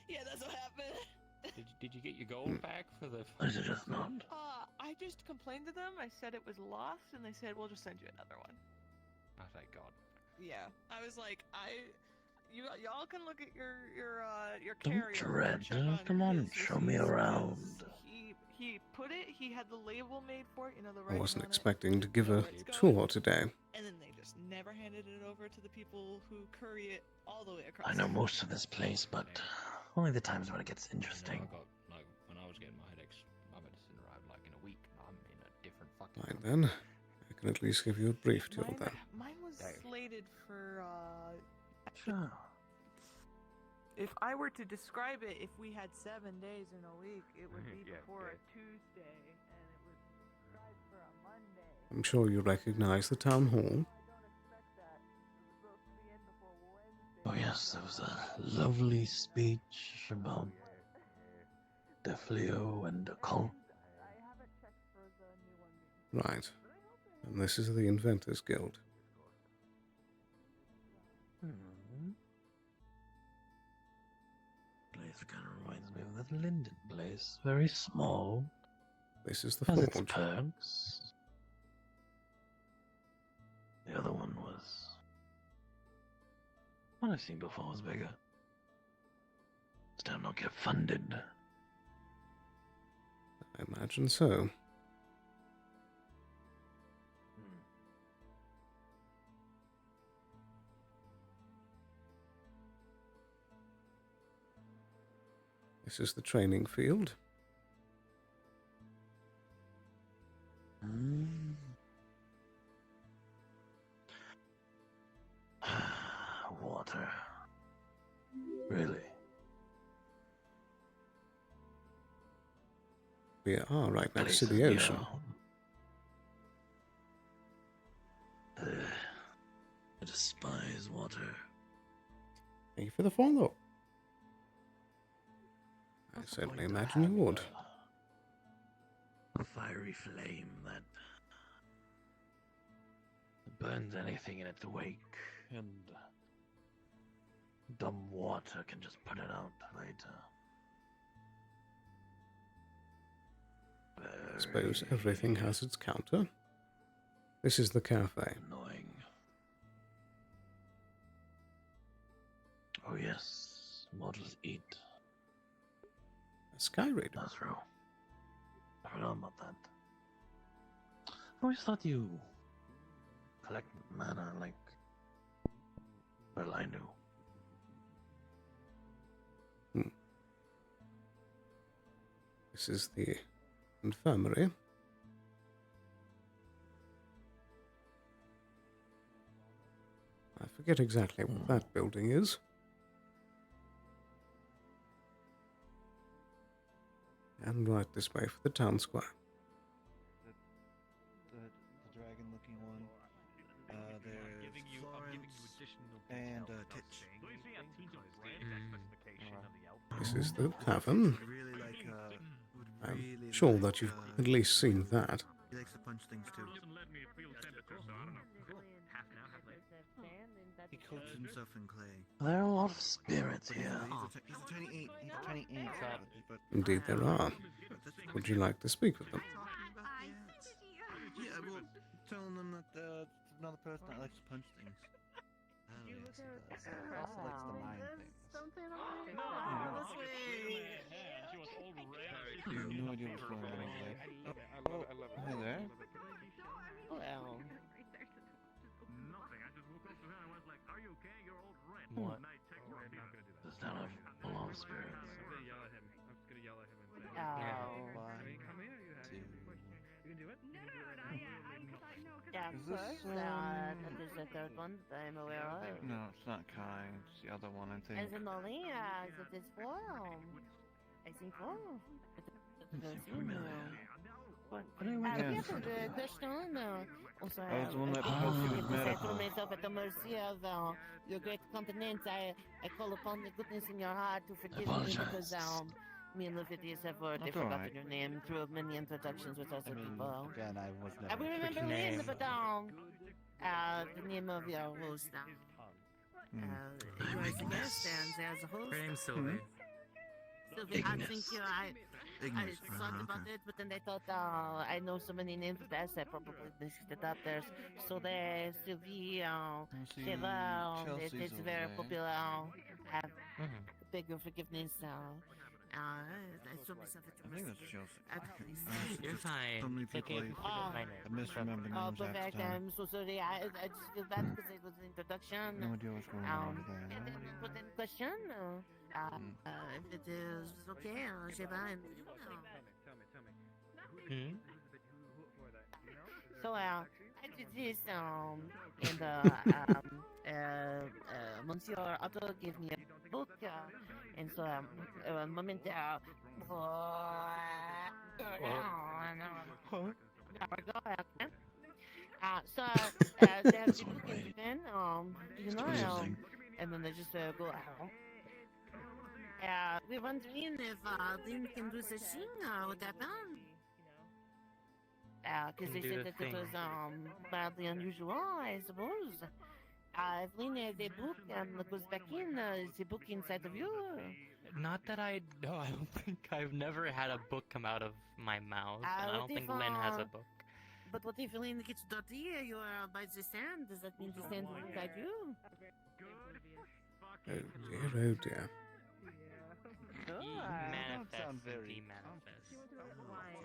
Yeah, that's what happened. Did you get your gold back for the? I suggest not. I just complained to them. I said it was lost, and they said we'll just send you another one. Oh, thank God. Yeah, I was like, y'all can look at your Don't carrier. dread. check on Come on, his show me receipts, around. because He put it. He had the label made for it. You know, the I writing wasn't on it, expecting to give know a where it's going, tour today. And then they just never handed it over to the people who curry it all the way across. I know most of this place, but only the times when it gets interesting. I got like when I was getting my headaches, my medicine arrived like in a week. I'm in a different fucking. Right then, I can at least give you a brief tour then. Mine was slated for. Sure. If I were to describe it, if we had 7 days in a week, it would be Yeah, before yeah. a Tuesday, and it would drive for a Monday. I'm sure you recognize the town hall. Oh yes, there was a lovely speech about Defleo and the cult. Right. And this is the Inventors Guild. Place kind of reminds me of that Linden place. Very small. This is the Has its Forge. perks. The other one was... What I've seen before was bigger. Still not get funded. I imagine so. This is the training field. Water. Really? We are right next to Place the of ocean. I despise water. Thank you for the follow. I certainly imagine you would. A fiery flame that burns anything in its wake, and dumb water can just put it out later. I suppose everything has its counter. This is the cafe. Annoying. Oh yes, mortals eat. A sky raider. That's true. I forgot about that. I always thought you collect mana like... Well, I knew. This is the infirmary. I forget exactly what that building is. And right this way for the town square. The dragon-looking one. There's Florence and Titch. This is the tavern. Really like, I'm sure that you've at least seen that. He likes to punch things too. He coats himself in clay. There are a lot of spirits here. He's a tiny ant, but Indeed there are. Would you like to speak with them? yeah, well, telling them that it's another person that likes to punch things. Also likes the mind thing. I have no idea what's going on over there. Oh, hi there. Well. What? This town has a lot of spirits. Yeah, Is this, there's a third one that I'm aware of. No, it's not Kai. It's the other one, I think. As in Malia, as it is form. I think form. The question, also, I was the one that proposed you with medical. I myself at the mercy of your great continent. I call upon the goodness in your heart to forgive me because me and Levidius have already forgotten your name through many introductions with other people. Again, I was never. I will remember it, but the name of your host now. Yours again stands as a host. Her name's Sylvie. Sylvie, I think I thought about it, but then I thought I know so many names best. I probably mixed it up. There's Soleil, Sylvie, Sheva. It's very popular. Have bigger forgiveness. I saw myself at the I think mercy. that's Chelsea. You're fine. So many It's okay people if you forget my name. I misremember names half the perfect. time. I'm so sorry. I just feel bad because it was an introduction. No idea what's going on over there. And then put in question. If it is okay, Sheba and So I did this and Monsieur Otto gave me a book and so one moment so they have the book in Japan, you know, and then they just go out. We're wondering if Lynn can do the thing, what happened? Because they said that it was mildly unusual, I suppose. If Lynn has a book and goes back in, is the book inside of you? Not that I know. I don't think I've never had a book come out of my mouth, and I don't think Lynn has a book. But what if Lynn gets dirty? You are by the sand. Does that mean the sand will guide you? Oh dear, oh dear. Manifest and very demanifest.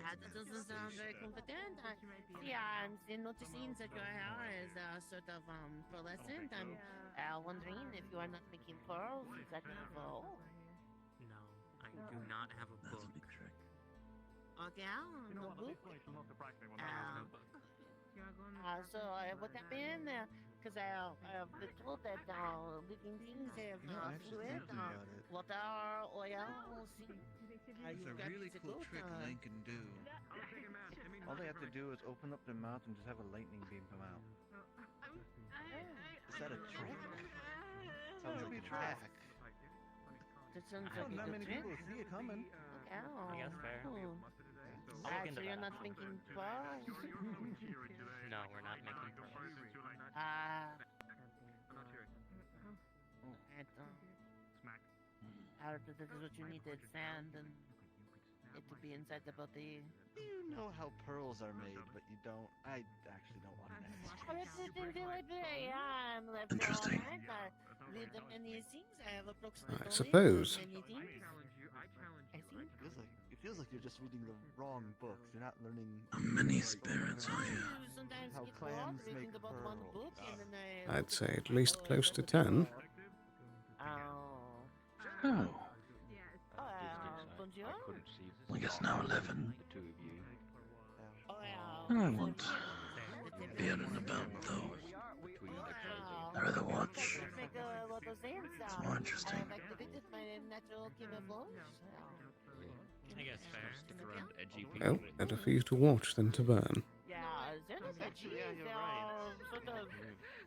That doesn't sound very competent. Yeah, I'm still noticing that your hair is sort of pearlescent. I'm wondering if you are not making pearls. Is that evil? No, I do not have a book. Okay, no book. So what happened? Because I've been told that living things have fluid, water, oil, It's a really cool trick Link can do. All they have to do is open up their mouth and just have a lightning beam come out. Is that a trick? Sounds like a trick. That sounds like Not a many trick. people see it coming. I guess fair. So you're not thinking pearls? No, we're not making pearls. This is what you needed, sand and it to be inside the body. You know how pearls are made, but you don't. I actually don't want to know. Interesting. I suppose. It feels like you're just reading the wrong books. You're not learning. How many spirits are here? How clams make pearls. I'd say at least close to 10. Oh. Bonjour. I guess now 11. I want beer and about though. There rather watch. Make a lot of sense. It's more interesting. I've activated my natural camouflage. I guess fair. Stick around edgy people. Well, better for you to watch than to burn. Yeah, they're not edgy. They are sort of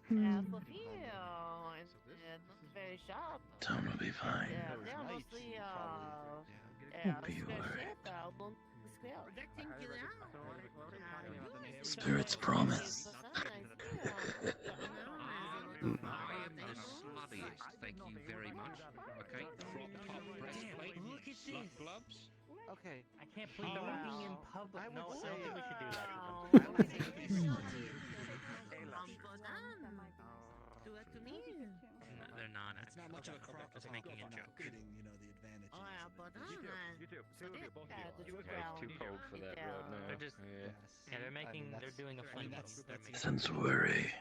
fluffy and not very sharp. Town will be fine. Yeah, they are mostly Be square worried. shape, oblong square. Spirits promise. I am the sluttiest, thank you very much. Okay, crop top breastplate, Look at slut this. gloves. Okay. I can't believe drinking in public. I would No, I say- don't think we should do that. Do it to me. No, they're not. It's not much of a crop. Just making a joke. Getting, the advantage. Oh, yeah, but You too. Two of you, both of you. you. It's too cold for that right now. They're just, yeah, they're making, they're doing a flame bomb. They're making. Sense worry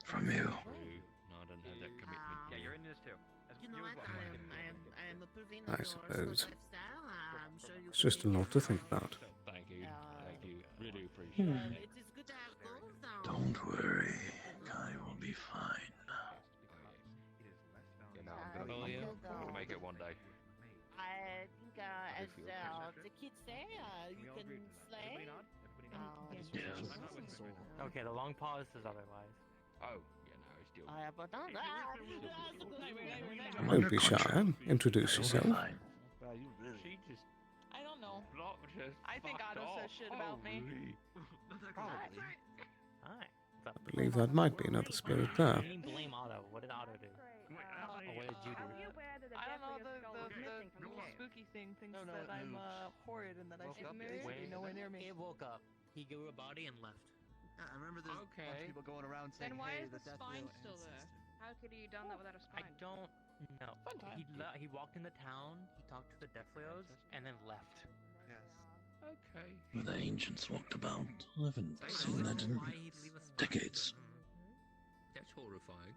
from you. No, I don't have that commitment. Yeah, you're into this too. You know what? I am approving I of your suppose. lifestyle. I'm sure you It's just a lot to think about. Thank you. Thank you. Really appreciate it. It is good to have goals. Don't worry. Kai will be fine. You know, I'm gonna make it one day. I think, as the kids say, you can slay. Okay, the long pause says otherwise. Oh, yeah, no, it's still. Don't be shy. Introduce yourself. She just. I don't know. Block just I think fucked Otto off. says shit about me. Probably. Hi. I believe that might be another spirit there. You blame Otto. What did Otto do? Or what did you do? I don't know, the spooky thing thinks that I'm horrid and that I should be nowhere near me. He woke up. He grew a body and left. I remember there's a bunch of people going around saying, Then why hey, is the Death spine Wheel still there? ancestor. How could he have done that without a spine? I don't know. He walked into town, he talked to the Deathleos, and then left. Okay. The ancients walked about. I haven't seen that in decades. That's horrifying.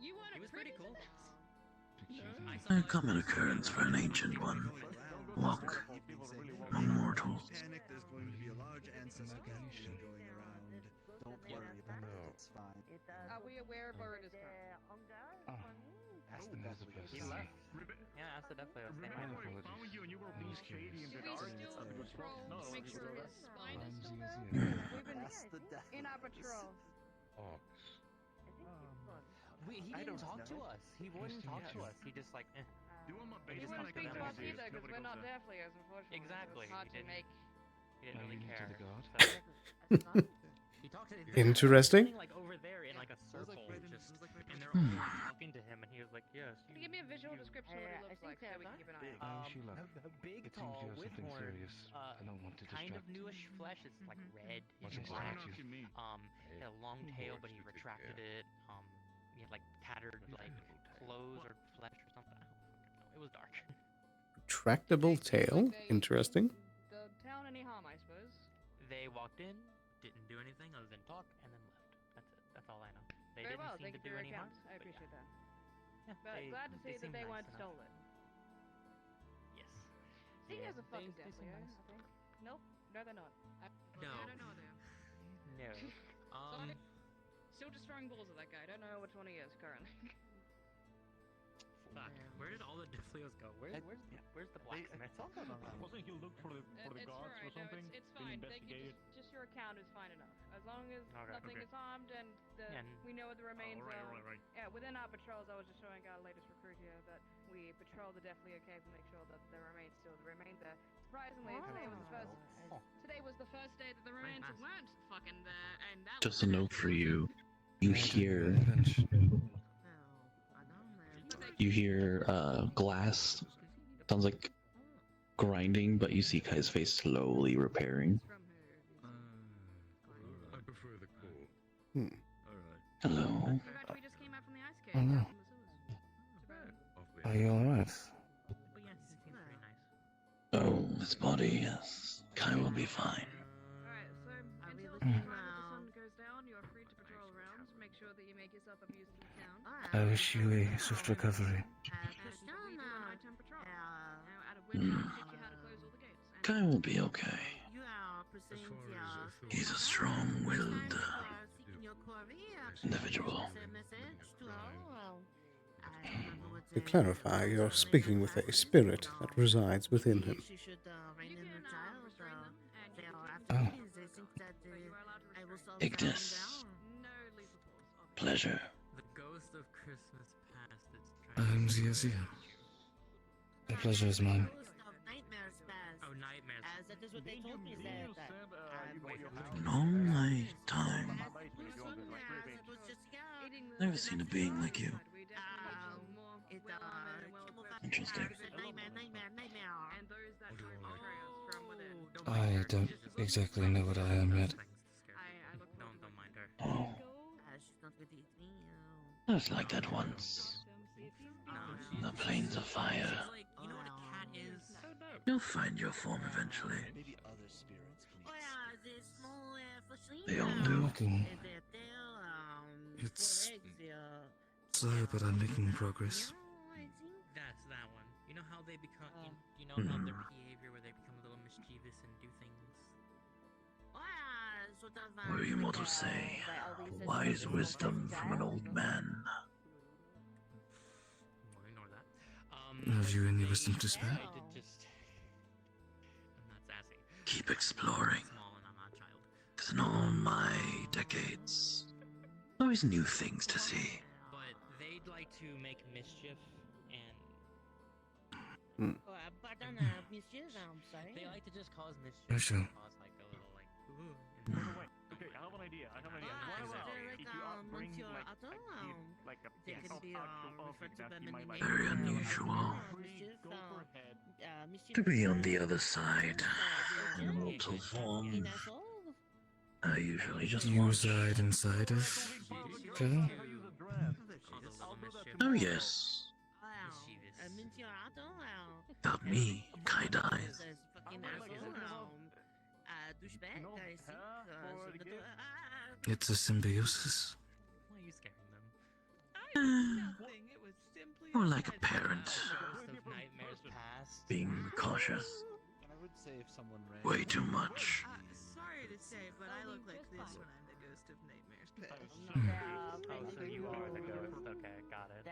You weren't He was pretty cool. A common occurrence for an ancient one. Walk among mortals. Panic, there's going to be a large ancestor connection going around. Don't worry about it, it's fine. Are we aware of where it is currently? Ask the Death Wheel. He left. Yeah, ask the Deathleos. They might. Do we still patrol to make sure his spine is still there? We've been in our patrol. He didn't talk to us. He wouldn't talk to us. He just like, eh. He wouldn't speak to us either because we're not Deathleos, unfortunately. Exactly. It's hard to make. He didn't really care. He talked to Interesting. like over there in like a circle, just, and they're all talking to him, and he was like, "Yes." Can you give me a visual description of what he looks like so we can keep an eye on it? Big, tall, with horns, kind of newish flesh. It's like red and black. He had a long tail, but he retracted it. He had like tattered like clothes or flesh or something. I don't fucking know. It was dark. Retractable tail. Interesting. The town any harm, I suppose. They walked in, didn't do anything other than talk, and then left. That's it. That's all I know. They Very didn't well, seem thank to you do for your any harm. account. I appreciate that. Yeah, But glad to see that seemed they nice weren't enough. stolen. Yes. He has a fucking they seem Deathleo, nice. I think. Nope, no they're not. No. I don't know them. No. Sorry. Still destroying balls at that guy. Don't know which one he is currently. Fuck. Where did all the Deathleos go? Where's the blacksmith? Wasn't he look for the It's guards alright, or something? No, it's Been fine. Thank you. investigated? Just your account is fine enough. As long as Okay. nothing Okay. is harmed and we know what the remains are. Right. Yeah, within our patrols, I was just showing our latest recruit here that we patrol the Deathleo cave to make sure that the remains still remain there. Surprisingly, today was the first day that the remains weren't fucking there, and that Just was a note for you. You hear glass. Sounds like grinding, but you see Kai's face slowly repairing. I prefer the cool. Alright. Hello. We just came out from the ice cave. Oh, no. out from the sewers. Are you alright? But yeah, he seems very nice. Oh, his body, yes. Kai will be fine. Alright, so until the time that the sun goes down, you are free to patrol around. Make sure that you make yourself of use to the town. I wish you a swift recovery. Nighttime patrol. Out of which I will teach you how to close all the gates. And Kai will be okay. You are presenting He's a strong-willed. seeking your core individual. To clarify, you're speaking with a spirit that resides within him. Oh. Ignis. Pleasure. The ghost of Christmas past is I'm Zia. The pleasure is mine. Oh, nightmares. That is what they told me In all my time, never seen a being like you. Interesting. I don't exactly know what I am yet. Oh. I was like that once. The plains of fire. You'll find your form eventually. They all do. It's slow, but I'm making progress. That's that one. You know how they become, you know how their behavior where they become a little mischievous and do things? What do you mortals say? Wise wisdom from an old man. We'll ignore that. Have you any wisdom to spare? I'm not sassy. Keep exploring. Small and I'm not a child. 'Cause in all my decades, always new things to see. But they'd like to make mischief and they like to just cause mischief. Oh, sure. Cause like a little like Okay, I have an idea. What about if you bring like a piece of actual object that he might like? Very unusual. Go for head. To be on the other side, in a mortal form. I usually just You watch. reside inside of Kevin? Oh yes. About me, Kai dies. It's a symbiosis. Why are you scaring them? Nothing. It was simply More like a parent. Ghost of nightmares past. Being cautious. I would say if someone ran. Way too much. sorry to say, but I look like this when I'm the ghost of nightmares past. Oh, so you are the ghost. Okay, got it.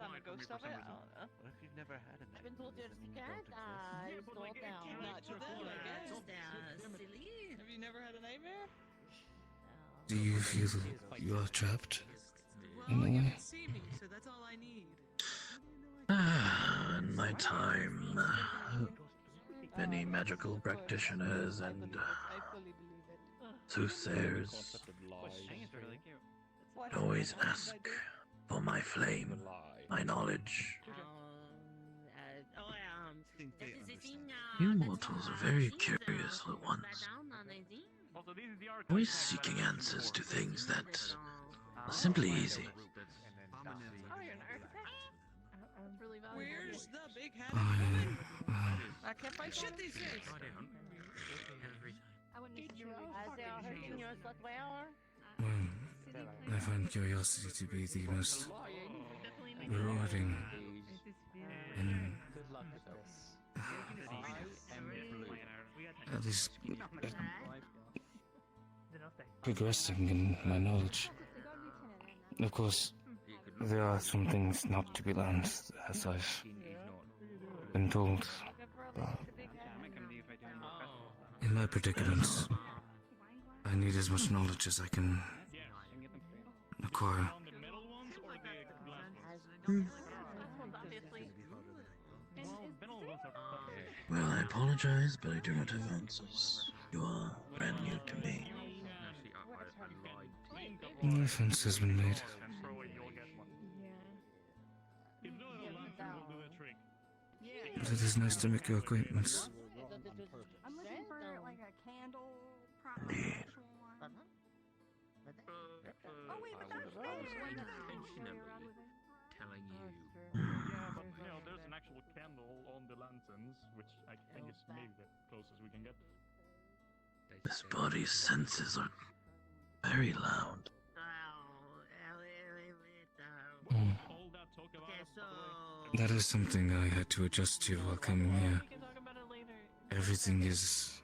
I'm a ghost of it? I don't know. What if you've never had a I've been told you're nightmare? scared. Not to them, I guess. Silly. Have you never had a nightmare? Do you feel you are trapped? Well, In a you way? can see me, so that's all I need. In my time, many magical practitioners and soothsayers would always ask for my flame, my knowledge. You mortals are very curious at once, always seeking answers to things that are simply easy. Oh, you're an architect? That's really valuable. Where's the big hat woman? I can't find shit these days. I wouldn't As they are hurting your slut well. Well, I find curiosity to be the most rewarding and at least progressing in my knowledge. Of course, there are some things not to be learned, as I've been told. But in my predicaments, I need as much knowledge as I can acquire. Well, I apologize, but I do not have answers. You are brand new to me. No offense has been made. But it is nice to make your acquaintance. I'm looking for like a candle prop. Indeed. Oh wait, but that's telling you. Yeah, but there's an actual candle on the lanterns, which I think is maybe the closest we can get. This body's senses are very loud. That is something I had to adjust to while coming here. Everything is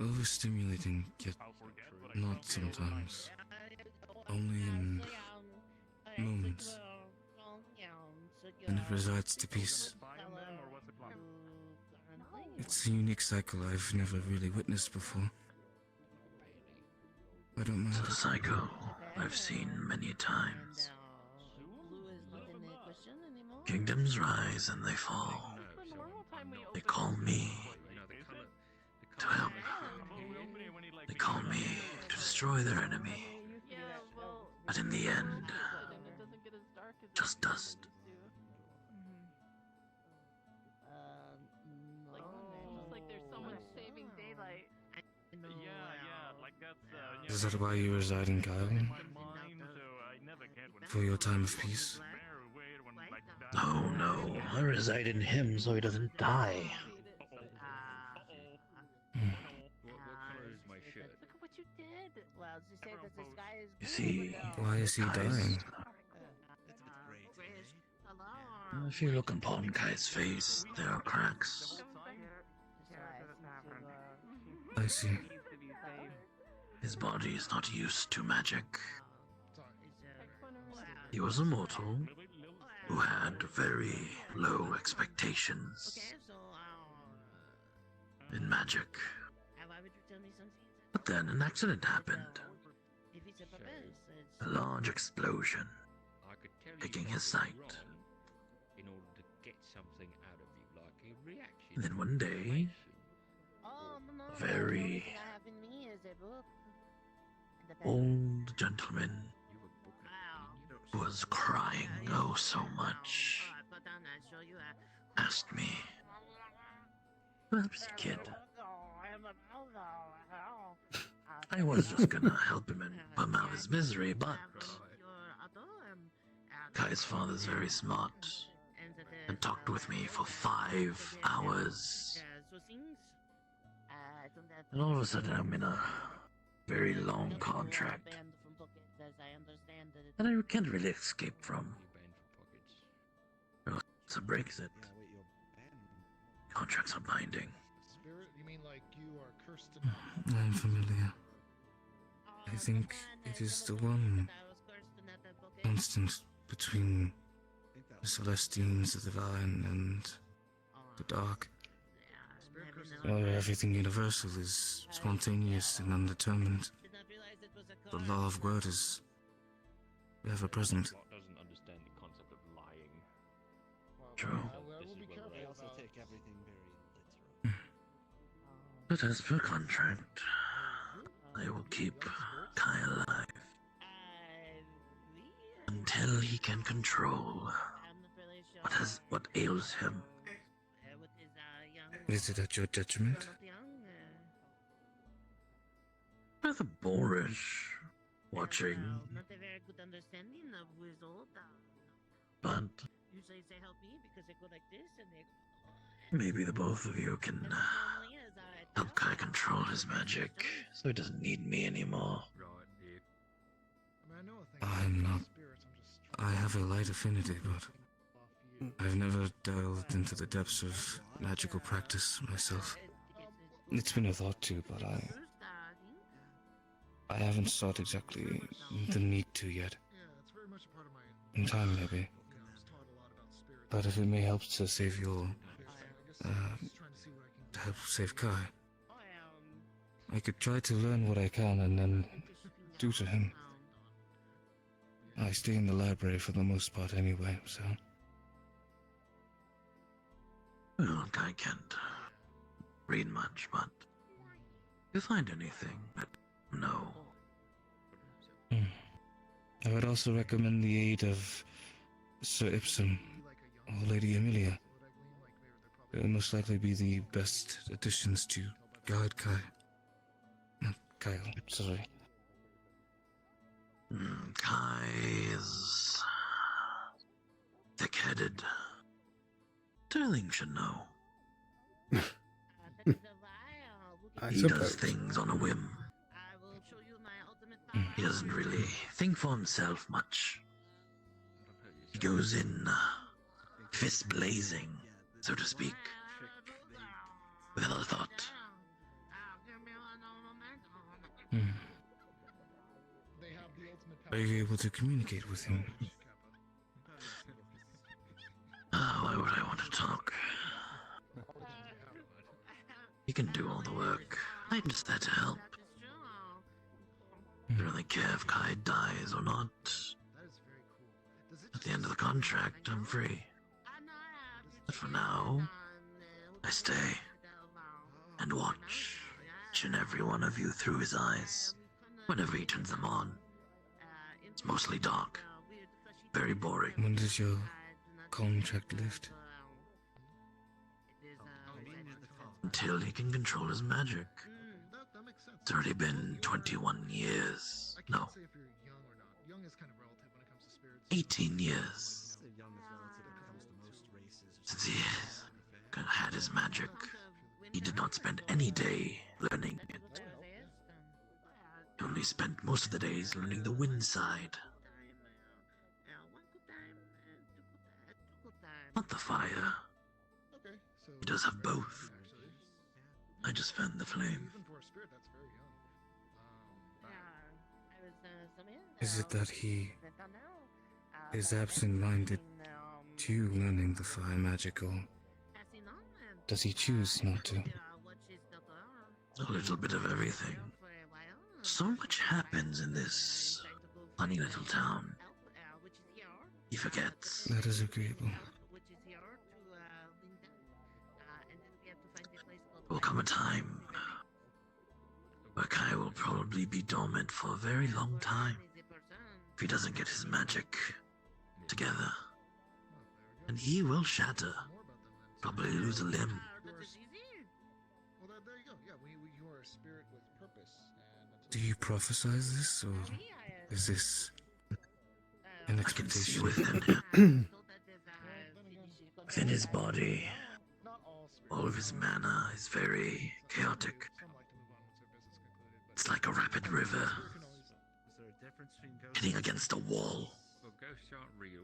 overstimulating, yet not sometimes. Only in moments. And it resides to peace. It's a unique cycle I've never really witnessed before. I don't mind. It's a cycle I've seen many times. Kingdoms rise and they fall. They call me to help. They call me to destroy their enemy. But in the end, just dust. Like there's someone saving daylight. Is that why you reside in Kyle? For your time of peace? Oh no, I reside in him so he doesn't die. You see, Why is he dying? If you look upon Kai's face, there are cracks. I see. His body is not used to magic. He was a mortal who had very low expectations in magic. But then an accident happened. A large explosion, taking his sight. In order to get something out of you, like a reaction. And then one day, a very old gentleman was crying oh so much, asked me, "Perhaps, kid, I was just gonna help him and put him out of his misery, but Kai's father's very smart and talked with me for 5 hours. And all of a sudden I'm in a very long contract that I can't really escape from. It's a Brexit. Contracts are binding. Spirit? You mean like you are cursed to die? I'm familiar. I think it is the one constant between the Celestines, the Divine, and the Dark. Everything universal is spontaneous and undetermined. The law of word is ever present. Doesn't understand the concept of lying. True. I also take everything very literal. But as per contract, I will keep Kai alive until he can control what ails him. Is it at your detriment? Rather boorish watching, Not a very good understanding of who is old. but Usually they help me because they go like this and they maybe the both of you can help Kai control his magic so he doesn't need me anymore. I'm not. I have a light affinity, but I've never delved into the depths of magical practice myself. It's been a thought too, but I haven't sought exactly the need to yet. In time, maybe. But if it may help to save your, to help save Kai, I could try to learn what I can and then do to him. I stay in the library for the most part anyway, so... Well, Kai can't read much, but if you find anything, no. I would also recommend the aid of Sir Ipsum or Lady Amelia. They will most likely be the best additions to guide Kai. Kyle, sorry. Kai is thick-headed. Sterling should know. He does things on a whim. He doesn't really think for himself much. He goes in fist blazing, so to speak, without a thought. They have the ultimate Are you able to communicate with him? Why would I want to talk? He can do all the work. I'm just there to help. I don't really care if Kai dies or not. At the end of the contract, I'm free. But for now, I stay and watch each and every one of you through his eyes. Whenever he turns them on, it's mostly dark. Very boring. When does your contract lift? Until he can control his magic. It's already been 21 years. No. 18 years. Since he had his magic. He did not spend any day learning it. He only spent most of the days learning the wind side. Not the fire. He does have both. I just fanned the flame. Is it that he is absent-minded to learning the fire magic, or does he choose not to? A little bit of everything. So much happens in this funny little town. He forgets. That is agreeable. There will come a time where Kai will probably be dormant for a very long time if he doesn't get his magic together. And he will shatter. Probably lose a limb. Well, there you go. Yeah, you are a spirit with purpose. Do you prophesize this, or is this an expectation? Within his body, all of his mana is very chaotic. It's like a rapid river hitting against a wall. Well, ghosts aren't real.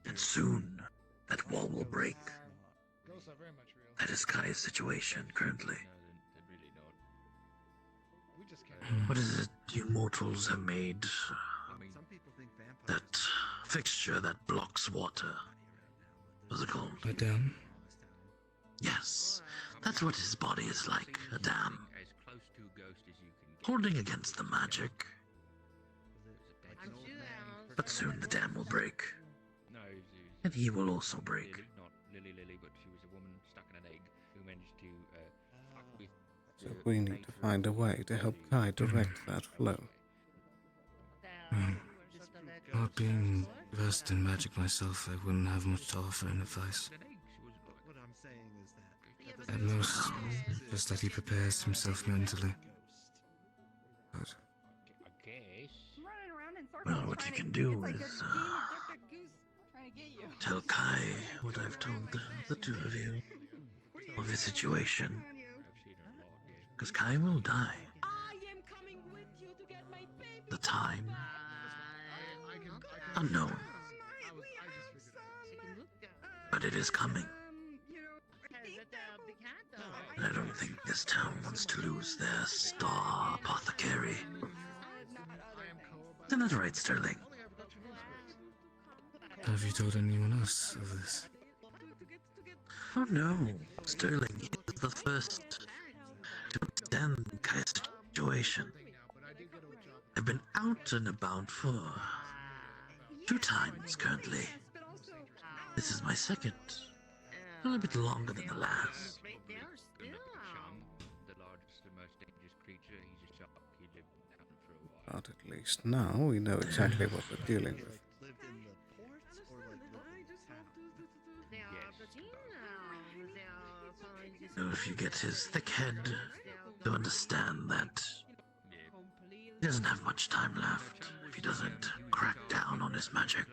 And soon, that wall will break. That is Kai's situation currently. What is it you mortals have made? That fixture that blocks water. What's it called? A dam? Yes, that's what his body is like, a dam. Holding against the magic. But soon the dam will break. And he will also break. Not Lily, but she was a woman stuck in an egg who managed to fuck with. So we need to find a way to help Kai direct that flow. Not being versed in magic myself, I wouldn't have much to offer in advice. What I'm saying is that At most, just that he prepares himself mentally. But Well, what you can do is tell Kai what I've told the two of you of his situation. Because Kai will die. The time unknown. But it is coming. And I don't think this town wants to lose their star apothecary. Isn't that right, Sterling? have you told anyone else of this? Oh no, Sterling is the first to understand Kai's situation. I've been out and about for 2 times currently. This is my second. A little bit longer than the last. The largest and most dangerous creature. He's a shark. He lived in the mountain for a while. But at least now we know exactly what we're dealing with. lived in the ports or like lived in town? So if you get his thick head to understand that he doesn't have much time left if he doesn't crack down on his magic.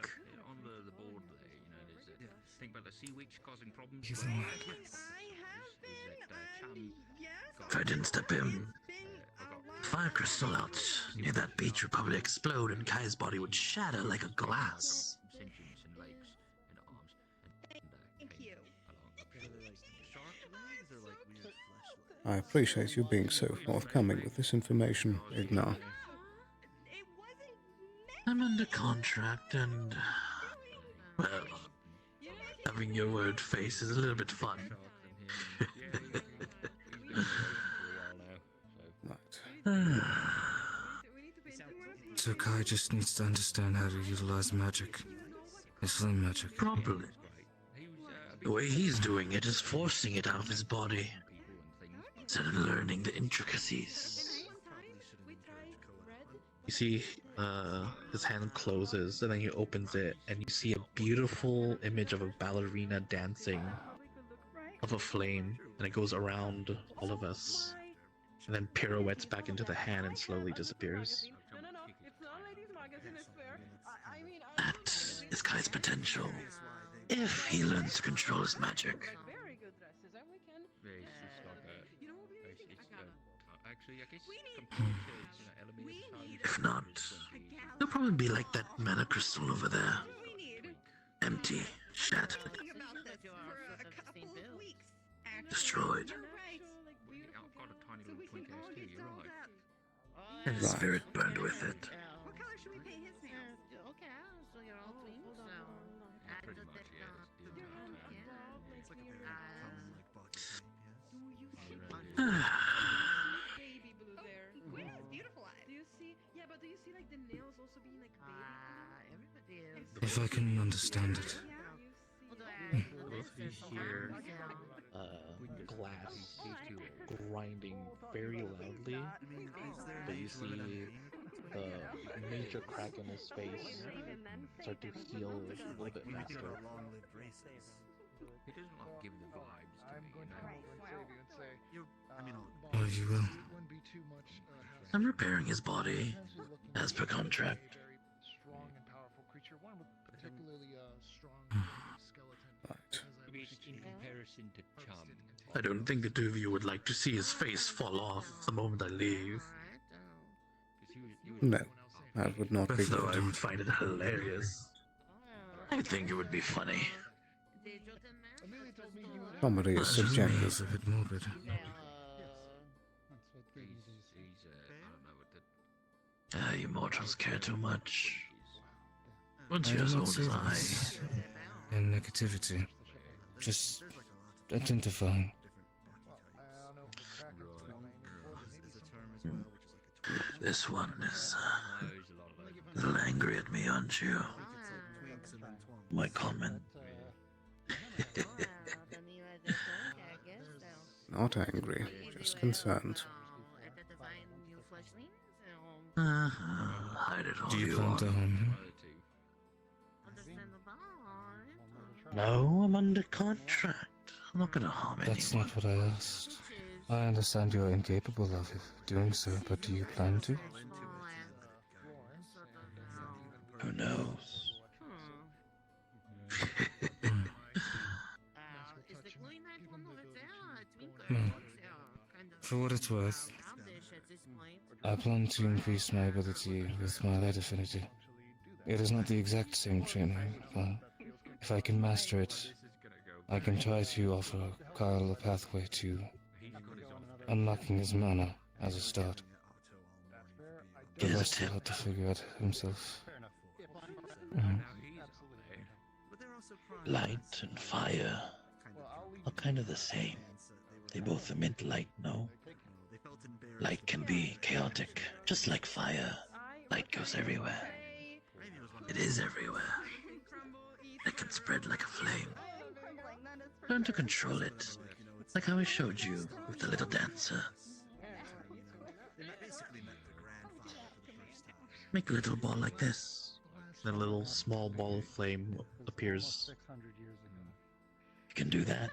On the board there, there's a thing about the sea witch causing problems. You Is think- that Cham If I didn't step in, the fire crystal out near that beach would probably explode and Kai's body would shatter like a glass. sentience and legs and arms and Thank you. Are they like shark legs or like weird flesh legs? I appreciate you being so forthcoming with this information, Ignar. I'm under contract and, well, having your word face is a little bit fun. So Kai just needs to understand how to utilize magic. His flame magic. Properly. The way he's doing it is forcing it out of his body, instead of learning the intricacies. You see, his hand closes, and then he opens it, and you see a beautiful image of a ballerina dancing of a flame, and it goes around all of us, and then pirouettes back into the hand and slowly disappears. That is Kai's potential, if he learns to control his magic. If not, he'll probably be like that mana crystal over there. Empty, shattered, destroyed. And his spirit burned with it. Baby blue there. Queen has beautiful eyes. Do you see? Yeah, but do you see like the nails also being like baby? If I can understand it. Both of you hear glass grinding very loudly, but you see the major crack in his face start to heal a little bit faster. He doesn't like give the vibes to me, Oh, you will. I'm repairing his body, as per contract. Strong and powerful creature, one with particularly strong skeleton. In comparison to Chum. I don't think the two of you would like to see his face fall off the moment I leave. No, that would not be Though I good. would find it hilarious. I think it would be funny. Comedy is subjective. It's a bit morbid. You mortals care too much. Once I you're do as not old say as I. this in negativity. Just identifying. This one is a little angry at me, aren't you? My comment. Not angry, just concerned. Hide it all Do you you plan want. to harm him? No, I'm under contract. I'm not gonna harm anyone. That's not what I asked. I understand you are incapable of doing so, but do you plan to? Who knows? For what it's worth, I plan to increase my ability with my light affinity. It is not the exact same training, but if I can master it, I can try to offer Kyle a pathway to unlocking his mana as a start. The Here's a rest will tip. have to figure out himself. Mhm. Light and fire are kind of the same. They both emit light, no? Light can be chaotic, just like fire. Light goes everywhere. It is everywhere. It can spread like a flame. Learn to control it, like how I showed you with the little dancer. Make a little ball like this. Then a little small ball of flame appears. You can do that.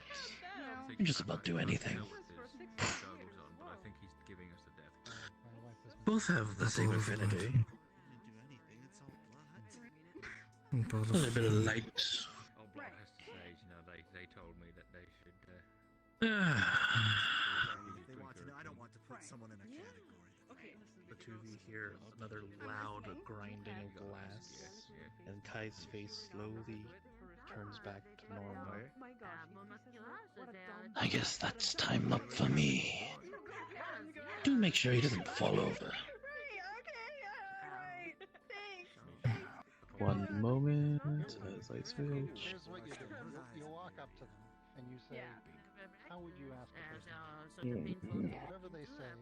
You can just about do anything. Both have the same affinity. A little bit of light. They told me that they should. I don't want to put someone in a category. The two of you hear another loud grinding of glass, and Kai's face slowly turns back to normal. My gosh. I guess that's time up for me. Do make sure he doesn't fall over. One moment as I switch. Here's what you do. You walk up to them and you say, how would you ask a person? Whatever they say.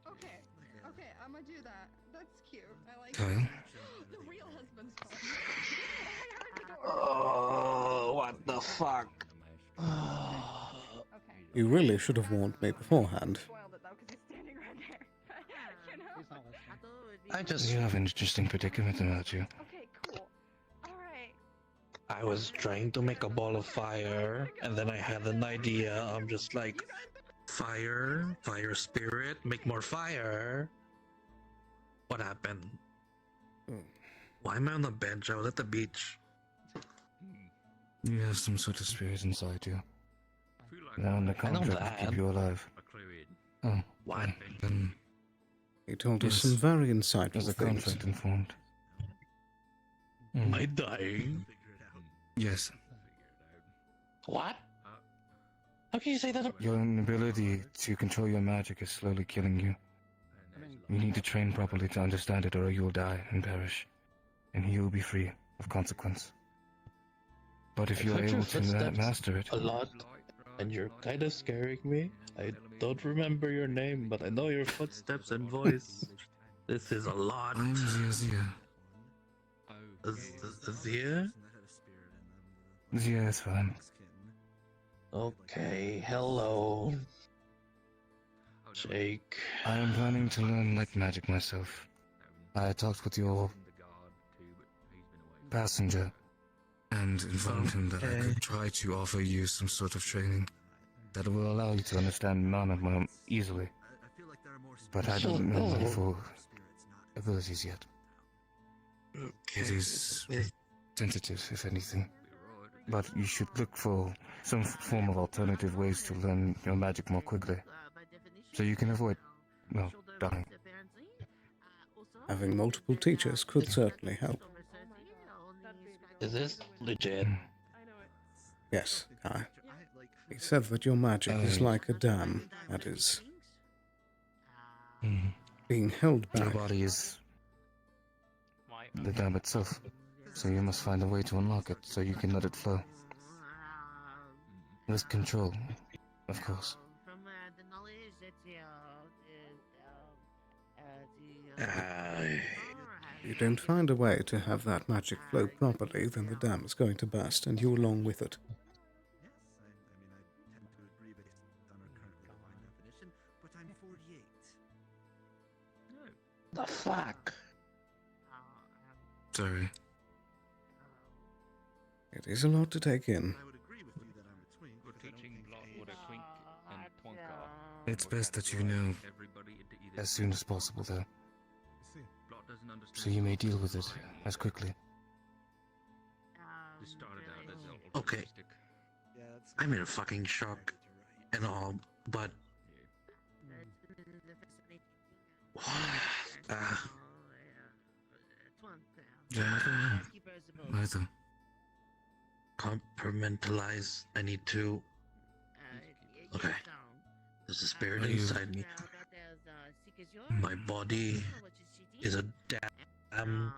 Okay, I'm gonna do that. That's cute. I like Kyle? it. The real husband's fault. Oh, what the fuck? You really should have warned me beforehand. I You have an interesting predicament about you. Okay, cool. Alright. I was trying to make a ball of fire, and then I had an idea. I'm just like, fire spirit, make more fire. What happened? Why am I on the bench? I was at the beach. You have some sort of spirit inside you. Now on the I know contract to keep you alive. Oh, what? Then He told us some very insightful there's a things. contract informed. Am I dying? Yes. What? How can you say that? Your inability to control your magic is slowly killing you. You need to train properly to understand it, or you will die and perish, and he will be free of consequence. But if you are heard your able to footsteps master it, a lot, and you're kind of scaring me. I don't remember your name, but I know your footsteps and voice. This is a lot. I'm Zia. Zia? Zia is fine. Okay, hello. Jake. I am planning to learn light magic myself. I talked with your passenger and informed him that I could try to offer you some sort of training that will allow you to understand mana more easily. But I don't know my full abilities yet. It is tentative, if anything. But you should look for some form of alternative ways to learn your magic more quickly, so you can avoid, well, dying. Having multiple teachers could certainly help. Is this legit? Yes, Kai. He said that your magic is like a dam that is being held Your back. body is the dam itself, so you must find a way to unlock it so you can let it flow. With control, of course. If you don't find a way to have that magic flow properly, then the dam is going to burst, and you along with it. The fuck? Sorry. It is a lot to take in. It's best that you know as soon as possible, though, so you may deal with it as quickly. Okay. I'm in fucking shock and all, but... Neither. Compartmentalize. I need to... Okay. There's a spirit Are you- inside me. My body is a dam.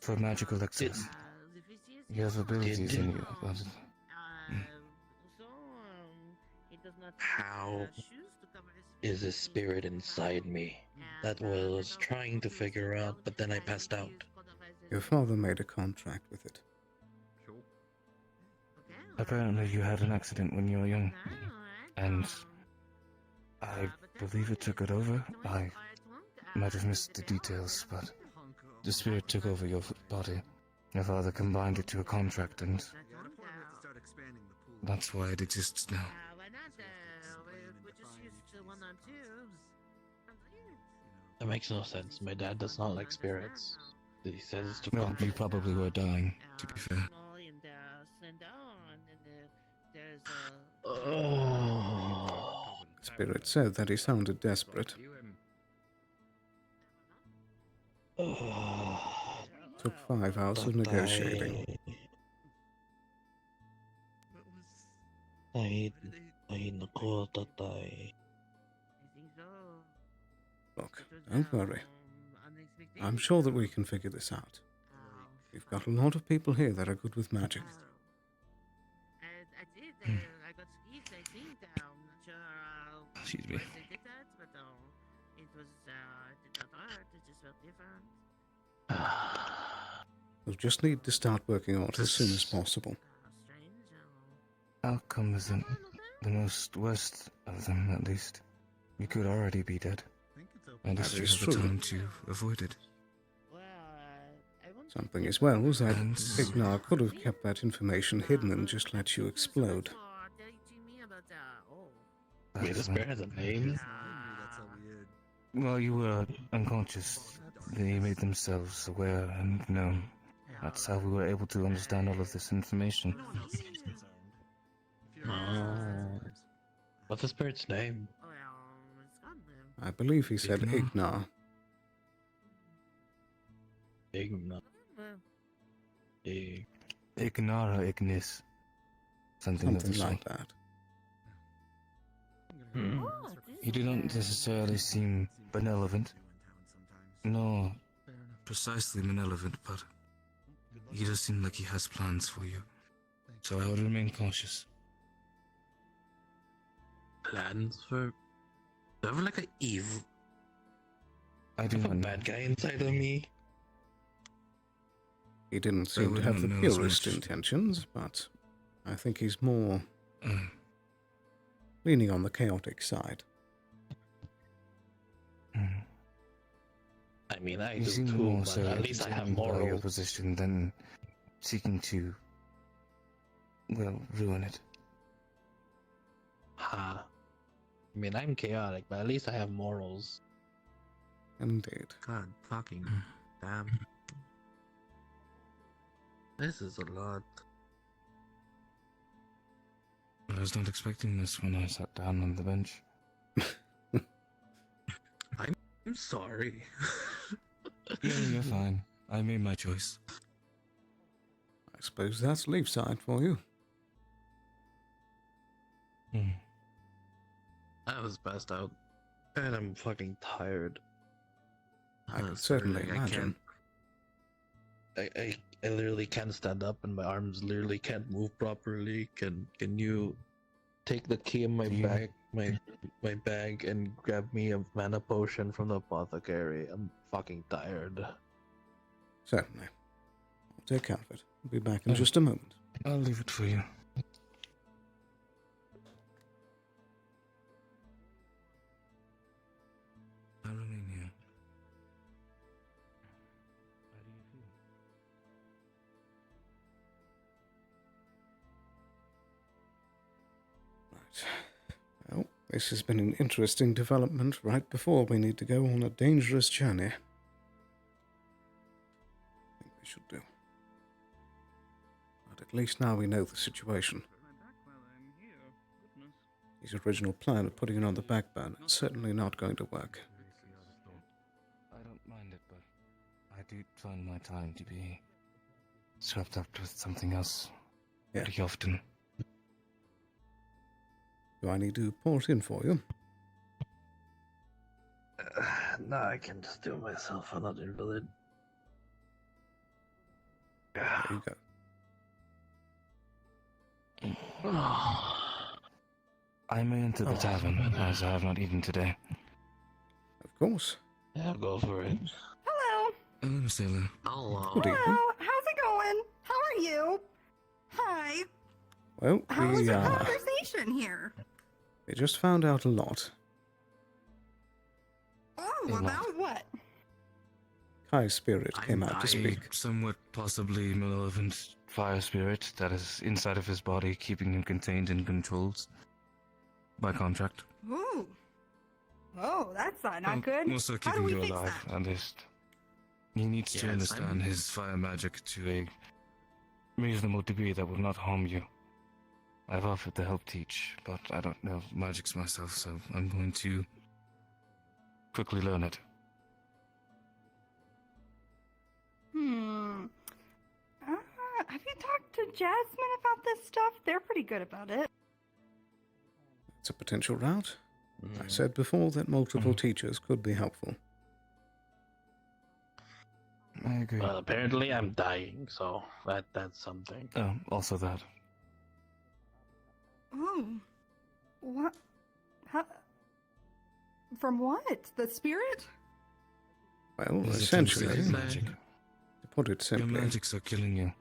For magical access, you have abilities in you. But How is a spirit inside me? That was trying to figure out, but then I passed out. Your father made a contract with it. apparently you had an accident when you were young, and I believe it took it over. I might have missed the details, but the spirit took over your body. Your father combined it to a contract, and that's why it exists now. That makes no sense. My dad does not like spirits. He says it's too Well, complicated. you probably were dying, to be fair. Spirit said that he sounded desperate. Took 5 hours of negotiating. Look, don't worry. I'm sure that we can figure this out. We've got a lot of people here that are good with magic. I did. I got squeezed. I think. I'm not sure. Excuse me. Why they did that, but it was. It did not hurt. It just felt different. We'll just need to start working on it as soon as possible. Outcome isn't the most worst of them, at least. You could already be dead. And it's That is just the true. time to avoid it. Something as well was that Ignar could have kept that information hidden and just let you explode. Wait, this bear has a name? Well, you were unconscious. They made themselves aware and known. That's how we were able to understand all of this information. What's the spirit's name? I believe he said Ignar. Ignar. Ignara Ignis. Something of the Something like sort. that. You do not necessarily seem benevolent. No, precisely malevolent, but he does seem like he has plans for you. So I would remain cautious. Plans for... Do I have like an evil... I do have a not know. bad guy inside of me? He didn't seem to would have the not know as purest much. intentions, but I think he's more leaning on the chaotic side. I mean, I You do seem too, more but so at least I have entertained by your morals. position than seeking to, well, ruin it. Ha. I mean, I'm chaotic, but at least I have morals. Indeed. God fucking damn. This is a lot. I was not expecting this when I sat down on the bench. I'm sorry. Yeah, you're fine. I made my choice. I suppose that's Leaf side for you. I was passed out. And I'm fucking tired. I can certainly imagine. I literally can't stand up and my arms literally can't move properly. Can you take the key in my bag my bag and grab me a mana potion from the apothecary? I'm fucking tired. Certainly. I'll take care of it. I'll be back in just a moment. I'll leave it for you. I'll remain here. How do you feel? Well, this has been an interesting development right before we need to go on a dangerous journey. I think we should do. But at least now we know the situation. His original plan of putting it on the back burner is certainly not going to work. I don't mind it, but I do find my time to be swept up with something else pretty often. Do I need to pour it in for you? No, I can just do it myself. I'm not invalid. There you go. I may enter the tavern, as I have not eaten today. Of course. Yeah, go for it. Hello. Hello, Sailor. Hello. Good evening. Hello. How's it going? How are you? Hi. Well, How was the conversation here? we just found out a lot. Oh, about what? Kai's spirit came out to A speak. somewhat possibly malevolent fire spirit that is inside of his body, keeping him contained and controlled by contract. Ooh. Oh, that's not good. Also How do keeping we you fix alive, that? at least. He needs to Yes, understand his fire magic to a reasonable degree that will not harm you. I've offered to help teach, but I don't know magics myself, so I'm going to quickly learn it. to Jasmine about this stuff? They're pretty good about it. It's a potential route. I said before that multiple teachers could be helpful. I agree. Well, apparently I'm dying, so that's something. Oh, also that. Oh. What? How? From what? The spirit? Well, Is it essentially, inside magic? to put it Your simply, magics are killing you.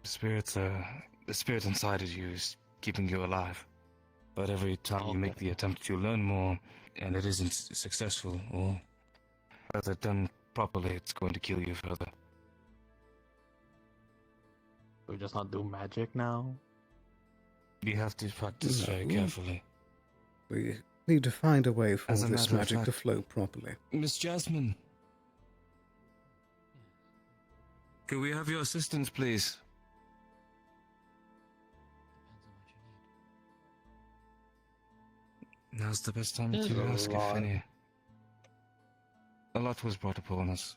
The spirit inside of you is keeping you alive. But every time you make the attempt to learn more, and it isn't successful, or rather done properly, it's going to kill you further. We just not do magic now? You have to practice very No. carefully. we need to find a way for As a this matter of magic to fact- flow properly. Miss Jasmine. Can we have your assistance, please? Now's the best time There's to a ask, if lot. any. A lot was brought upon us.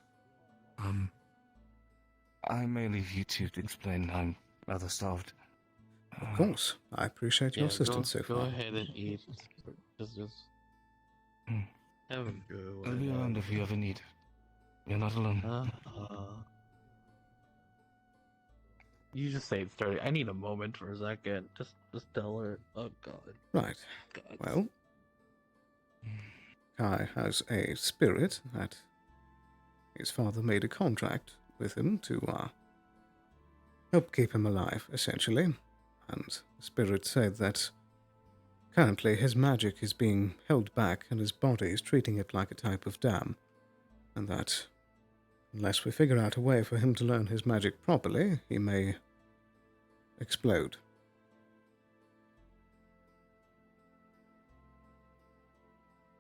I may leave you two to explain. I'm rather starved. Of course, I appreciate your assistance so go far. ahead and eat. Just have I'll be around if you ever need. You're not alone. You just say it's dirty. I need a moment for a second. Just tell her. Oh God. Right. God. Well, Kai has a spirit that his father made a contract with him to help keep him alive, essentially. And the spirit said that currently his magic is being held back and his body is treating it like a type of dam. And that unless we figure out a way for him to learn his magic properly, he may explode.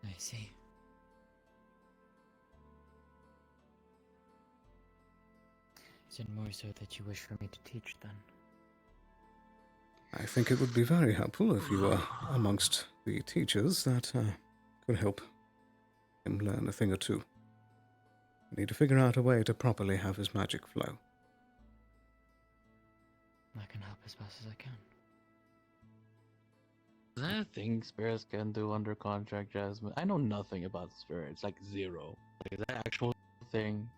I see. Is it more so that you wish for me to teach then? I think it would be very helpful if you were amongst the teachers that could help him learn a thing or two. We need to figure out a way to properly have his magic flow. I can help as best as I can. Is that a thing spirits can do under contract, Jasmine? I know nothing about spirits, like zero. Like, is that an actual thing?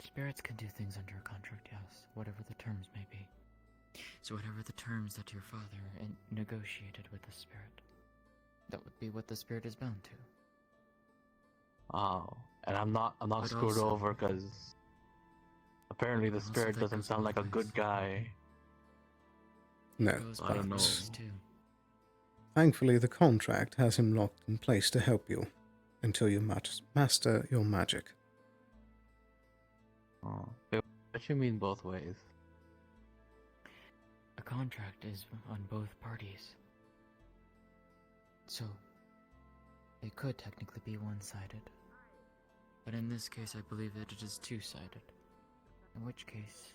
Spirits can do things under a contract, yes, whatever the terms may be. So whatever the terms that your father negotiated with the spirit, that would be what the spirit is bound to. Oh, and I'm not But screwed also- over because apparently the Also, spirit that doesn't goes sound both like a good ways. guy. No, Goes I don't know. both ways, too. Thankfully, the contract has him locked in place to help you until you master your magic. Oh, wait, what you mean both ways? A contract is on both parties. So, it could technically be one-sided. But in this case, I believe that it is two-sided. In which case,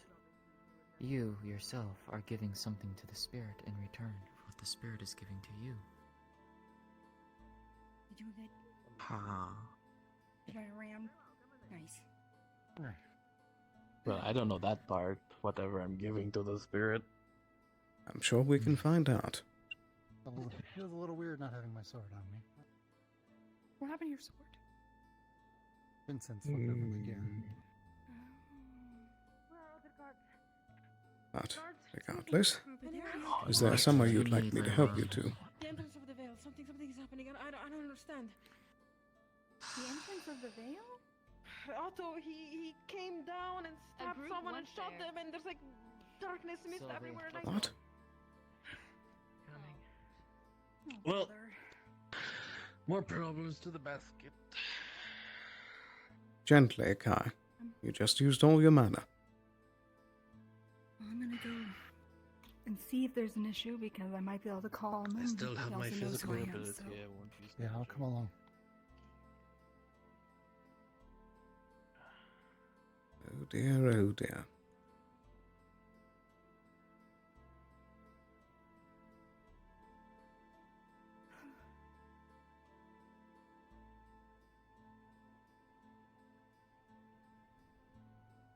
you, yourself, are giving something to the spirit in return for what the spirit is giving to you. You doing good? Ha. Did I ram? Nice. Well, I don't know that part. Whatever I'm giving to the spirit. I'm sure we can find out. It was a little weird not having my sword on me. What happened to your sword? Vincent's fucked up again. But regardless, is there somewhere you'd like me to help you to? The entrance of the veil. Something's happening. I don't understand. The entrance of the veil? Otto, he came down and stabbed group someone and went shot there. them, and there's like darkness, mist Sylvie, everywhere. And I What? Well, more problems to the basket. Gently, Kai. You just used all your mana. I'm gonna go and see if there's an issue because I might be able to call him. I and still he have my also knows physical who I am, ability. so- I won't use Yeah, I'll come along. Oh dear, oh dear.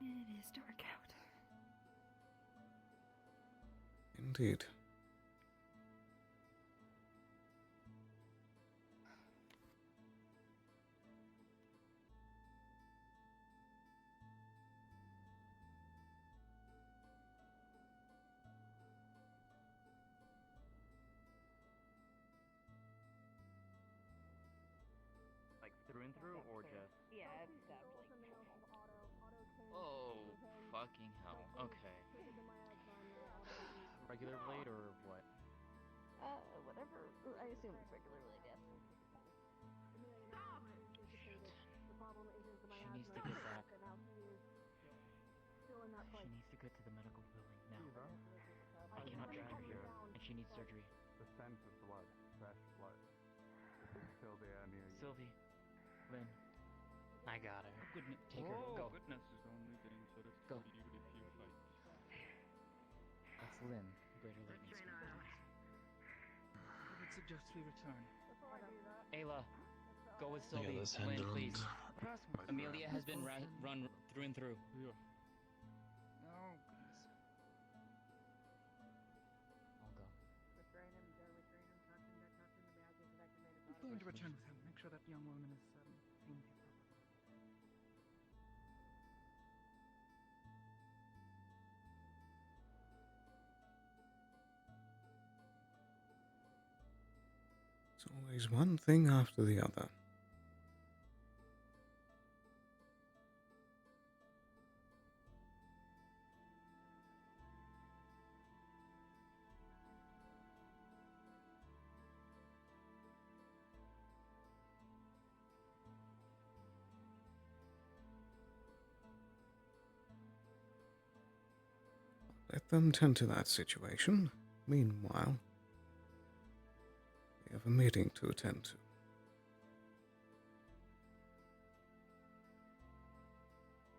It is dark out. Indeed. Like through and through, or just? Yeah, it's stabbed like. Oh, fucking hell. Okay. Regular blade or what? Whatever. I assume it's regular blade, yes. She needs to get that. She needs to get to the medical building now. I cannot treat her here, and she needs surgery. The scent of blood, fresh blood. It's still there near you. Sylvie, Lynn, I got her. Goodness, take her. Oh, Go. goodness is the only thing sort of Go. you if you fight. That's Lynn. Greater Lateness. I would suggest we return. Ayla, go with I got Sylvie. this Lynn, handled. please. Amelia has been run through and through. Yeah. Oh, goodness. I'll go. I'm going to return with him. Make sure that young woman is taken care of. It's always one thing after the other. Let them tend to that situation. Meanwhile, we have a meeting to attend to.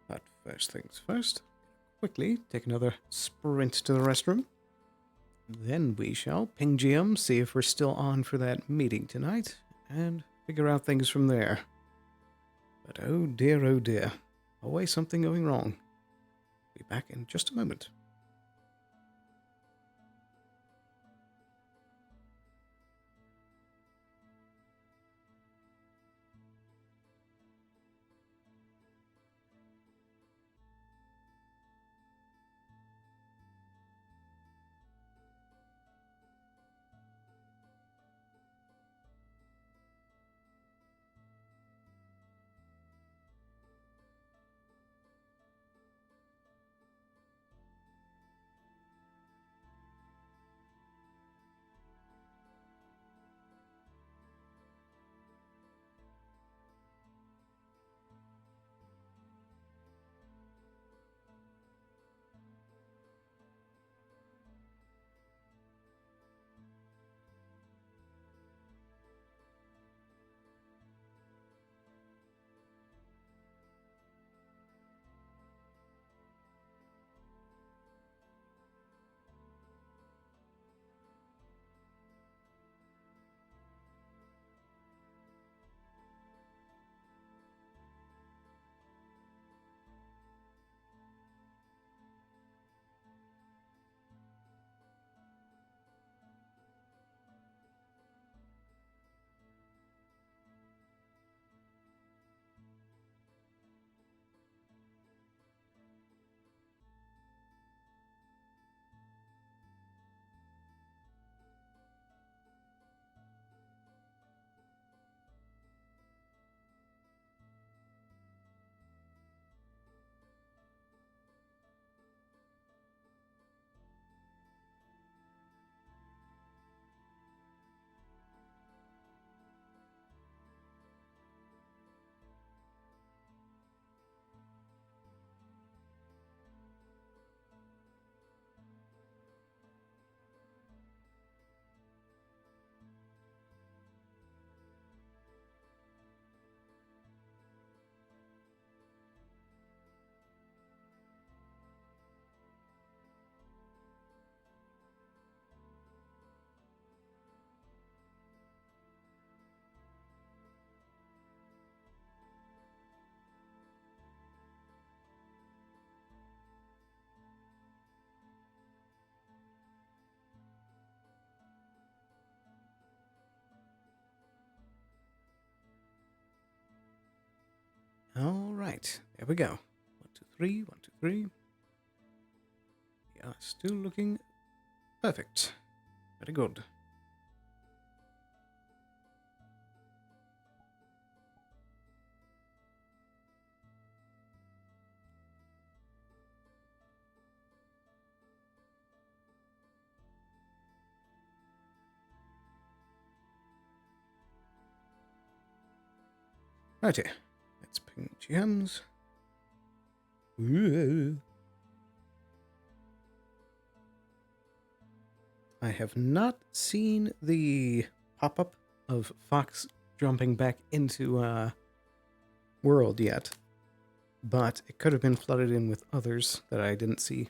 But first things first, quickly take another sprint to the restroom. Then we shall ping GM, see if we're still on for that meeting tonight, and figure out things from there. But oh dear, always something going wrong. Be back in just a moment. All right, there we go. 1, 2, 3, 1, 2, 3. Yeah, still looking perfect. Very good. Righty, let's ping GMs. Ooh. I have not seen the pop-up of Fox jumping back into World yet, but it could have been flooded in with others that I didn't see.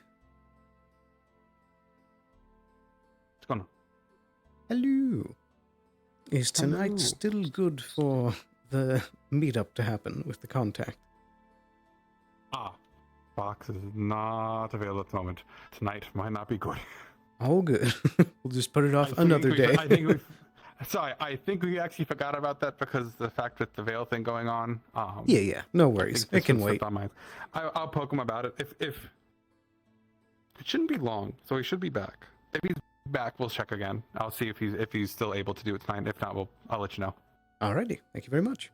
What's going on? Hello. Is tonight Hello. still good for the meetup to happen with the contact? Fox is not available at the moment. Tonight might not be good. All good. We'll just put it off another day. I think we actually forgot about that because of the fact that the Veil thing going on. Yeah. No worries. It can wait. I'll poke him about it. If it shouldn't be long, so he should be back. If he's back, we'll check again. I'll see if he's still able to do it tonight. If not, I'll let you know. Alrighty. Thank you very much.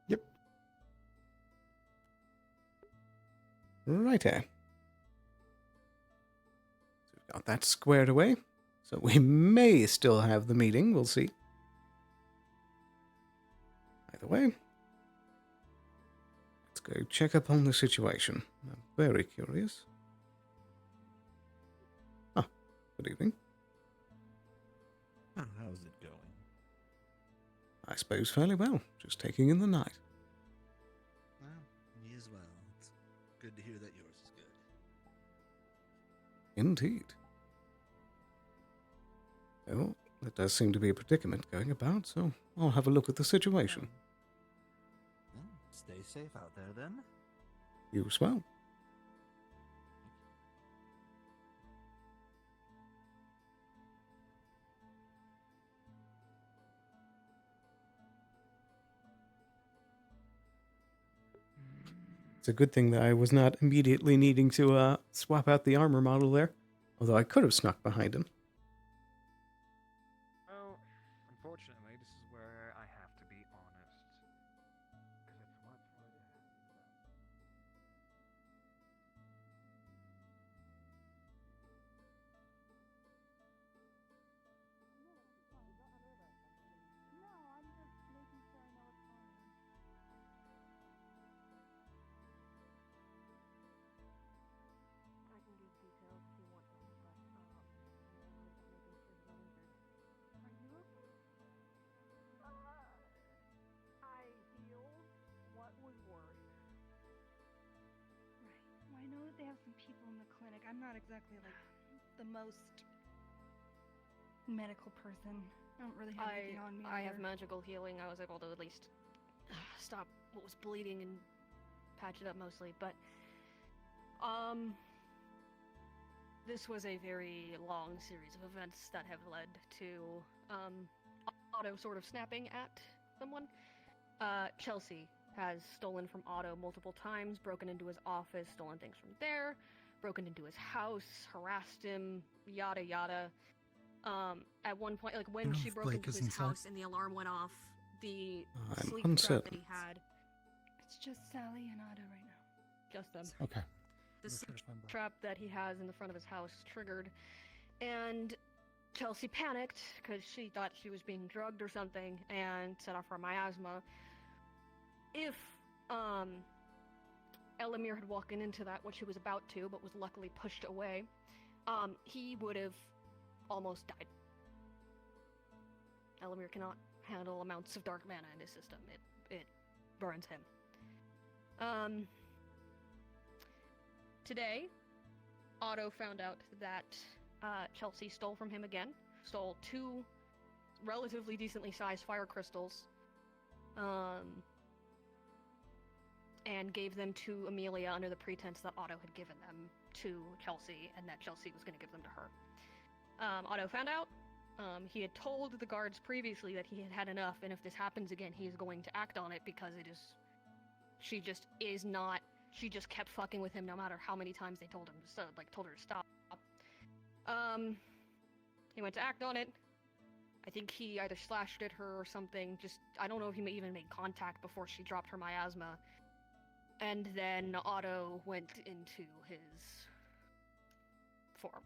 Yep. Righty. So we've got that squared away. So we may still have the meeting. We'll see. Either way, let's go check up on the situation. I'm very curious. Good evening. Oh, how's it going? I suppose fairly well. Just taking in the night. Well, me as well. It's good to hear that yours is good. Indeed. Well, there does seem to be a predicament going about, so I'll have a look at the situation. Well, stay safe out there then. You as well. It's a good thing that I was not immediately needing to swap out the armor model there, although I could have snuck behind him. Well, unfortunately, this is where I have to be honest. Because it's what would happen. No, I'm just making sure I know what's going on. I can give details if you want them, but I'm making sure he's not injured. Are you okay? I healed what was worse. Right. Well, I know that they have some people in the clinic. I'm not exactly like the most medical person. I don't really have anything on me. I have either. magical healing. I was able to at least stop what was bleeding and patch it up mostly, but this was a very long series of events that have led to Otto sort of snapping at someone. Chelsea has stolen from Otto multiple times, broken into his office, stolen things from there, broken into his house, harassed him, yada yada. At one point, like when she broke into his house and the alarm went off, the I'm sleep trap that uncertain. he had. It's just Sally and Otto right now. Just them. Okay. The sleep trap that he has in the front of his house triggered, and Chelsea panicked because she thought she was being drugged or something and set off her miasma. If Elamir had walked into that, which he was about to, but was luckily pushed away, he would have almost died. Elamir cannot handle amounts of dark mana in his system. It burns him. Today, Otto found out that Chelsea stole from him again. Stole 2 relatively decently sized fire crystals. And gave them to Amelia under the pretense that Otto had given them to Chelsea and that Chelsea was going to give them to her. Otto found out. He had told the guards previously that he had had enough, and if this happens again, he is going to act on it because it is she just is not. She just kept fucking with him no matter how many times they told him to told her to stop. He went to act on it. I think he either slashed at her or something. Just, I don't know if he even made contact before she dropped her miasma. And then Otto went into his form.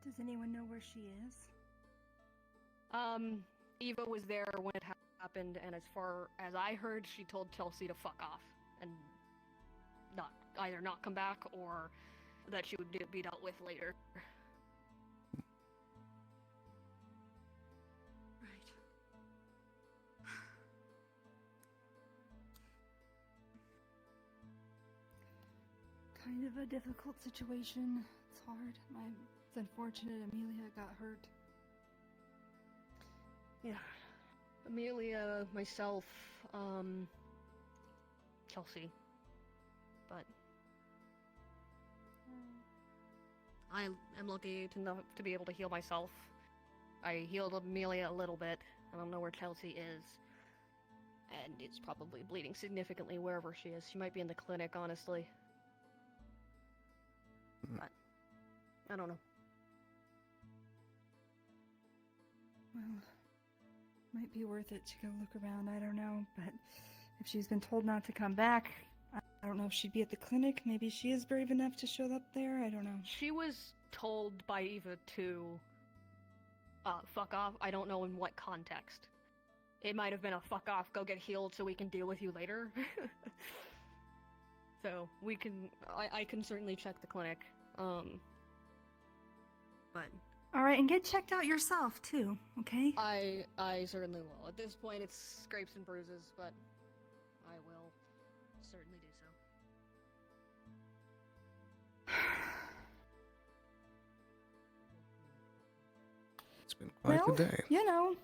Does anyone know where she is? Eva was there when it happened, and as far as I heard, she told Chelsea to fuck off and either not come back or that she would be dealt with later. Right. Kind of a difficult situation. It's hard. It's unfortunate Amelia got hurt. Yeah. Amelia, myself, Chelsea. But I am lucky to be able to heal myself. I healed Amelia a little bit. I don't know where Chelsea is. And it's probably bleeding significantly wherever she is. She might be in the clinic, honestly. But I don't know. Well, might be worth it to go look around, I don't know, but if she's been told not to come back, I don't know if she'd be at the clinic. Maybe she is brave enough to show up there, I don't know. She was told by Eva to fuck off. I don't know in what context. It might have been a fuck off, go get healed so we can deal with you later. So we can, I can certainly check the clinic. But alright, and get checked out yourself too, okay? I certainly will. At this point it's scrapes and bruises, but I will certainly do so. It's been quite a day. You know.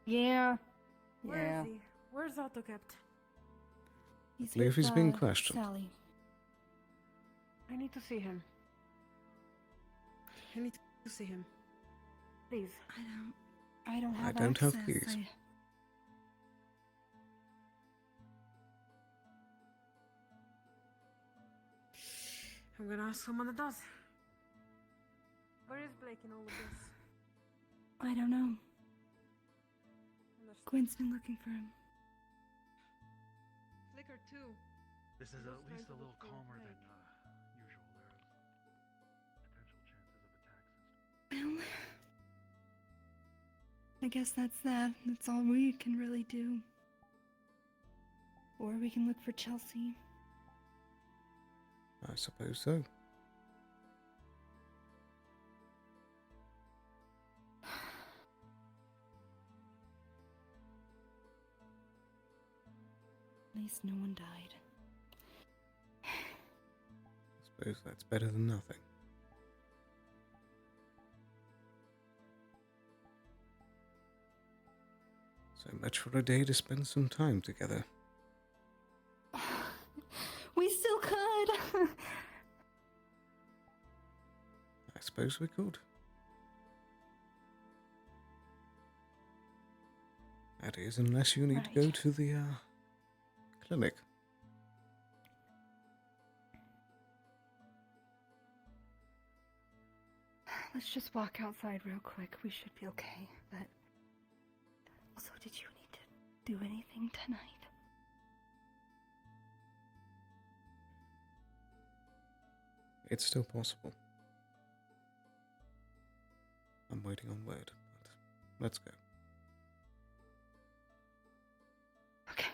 Yeah. Where is he? Where's Otto kept? I believe he's being questioned. Sally. I need to see him. I need to see him. Please. I don't have I don't have access. keys. I'm gonna ask someone that does. Where is Blake in all of this? I don't know. Gwen's been looking for him. Flicker too. This is at least a little calmer than usual. There's potential chances of attacks. Well, I guess that's that. That's all we can really do. Or we can look for Chelsea. I suppose so. At least no one died. I suppose that's better than nothing. So much for a day to spend some time together. We still could! I suppose we could. That is, unless you need to go to the clinic. Let's just walk outside real quick. We should be okay. But also, did you need to do anything tonight? It's still possible. I'm waiting on word, but let's go. Okay.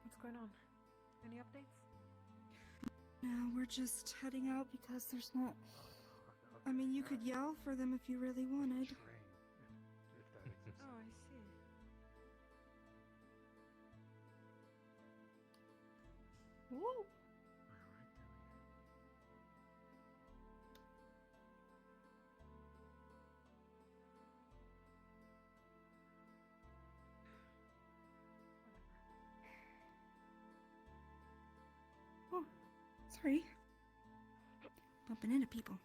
What's going on? Any updates? No, we're just heading out because there's not... I mean, you could yell for them if you really wanted. Oh, I see. Woo! Oh, sorry. bumping into people.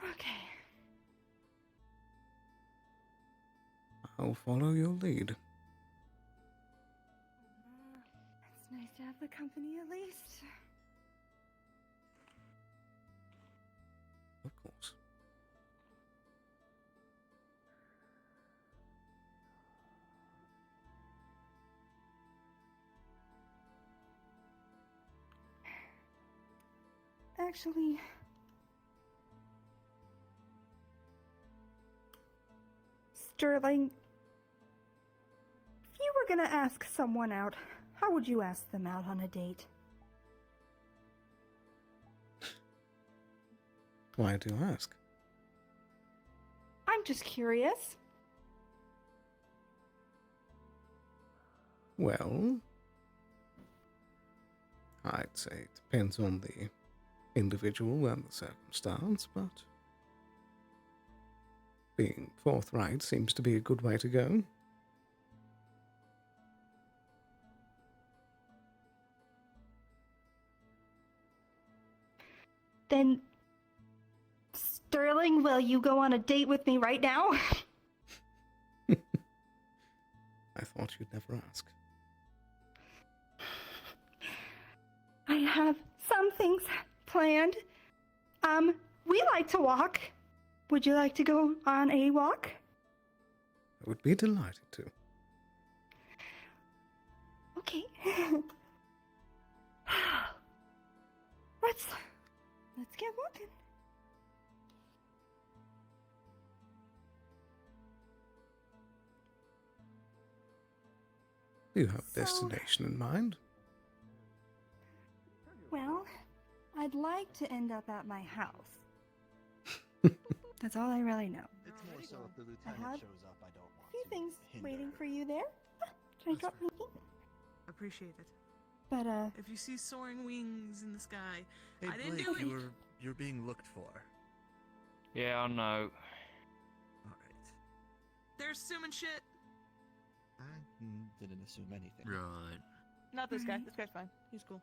Okay. I'll follow your lead. It's nice to have the company at least. Of course. Actually, Sterling, if you were gonna ask someone out, how would you ask them out on a date? Why do you ask? I'm just curious. Well, I'd say it depends on the individual and the circumstance, but being forthright seems to be a good way to go. Then, Sterling, will you go on a date with me right now? I thought you'd never ask. I have some things planned. We like to walk. Would you like to go on a walk? I would be delighted to. Okay. Let's get walking. Do you have a destination in mind? Well, I'd like to end up at my house. That's all I really know. It's more so if the I lieutenant have shows up, I don't want a few to things hinder waiting her. for you there. Can I drop my key? Appreciate it. But, If you see soaring wings in the sky, Hey, I didn't Blake, do it. you're being looked for. Yeah, I know. Alright. They're assuming shit. I didn't assume anything. Right. Not this guy. This guy's fine. He's cool.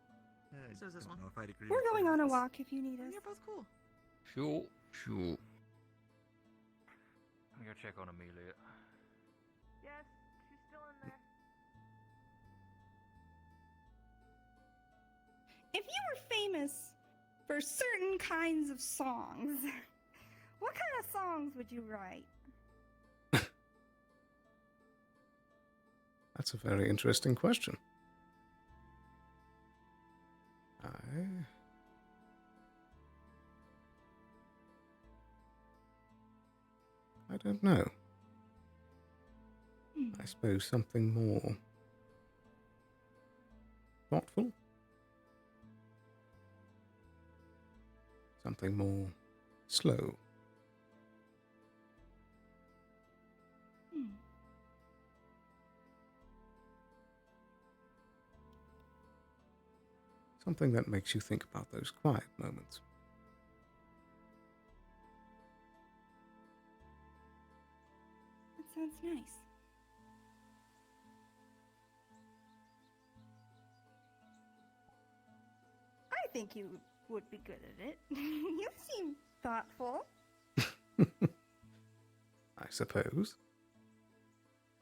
I So is this don't one. know if I'd agree we're with going that. on a walk if you need us. You're both cool. Sure. I'm gonna check on Amelia. Yes, she's still in there. If you were famous for certain kinds of songs, what kind of songs would you write? That's a very interesting question. I don't know. I suppose something more thoughtful? Something more slow? Something that makes you think about those quiet moments. That sounds nice. I think you would be good at it. You seem thoughtful. I suppose.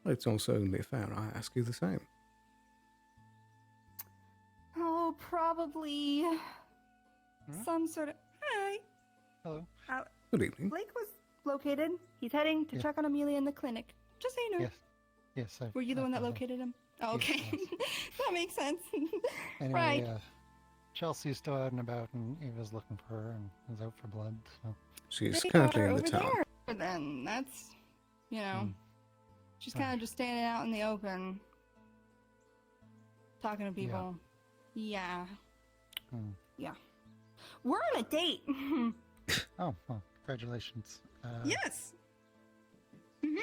It's also only fair I ask you the same. Oh, probably some sort of... Hi. Hello. Good evening. Blake was located. He's heading to Yeah. check on Amelia in the clinic. Just so you know. Yes. Yes. Were you the one that I- located him? Oh, Yes, okay. That makes sense. Anyway, Right. Chelsea's still out and about, and Eva's looking for her and is out for blood. So She's They got currently her in the over town. there, then. That's, you know, Hmm. she's kind of just standing out in the open, talking to people. Yeah. Yeah. We're on a date. Oh, well, congratulations. Yes.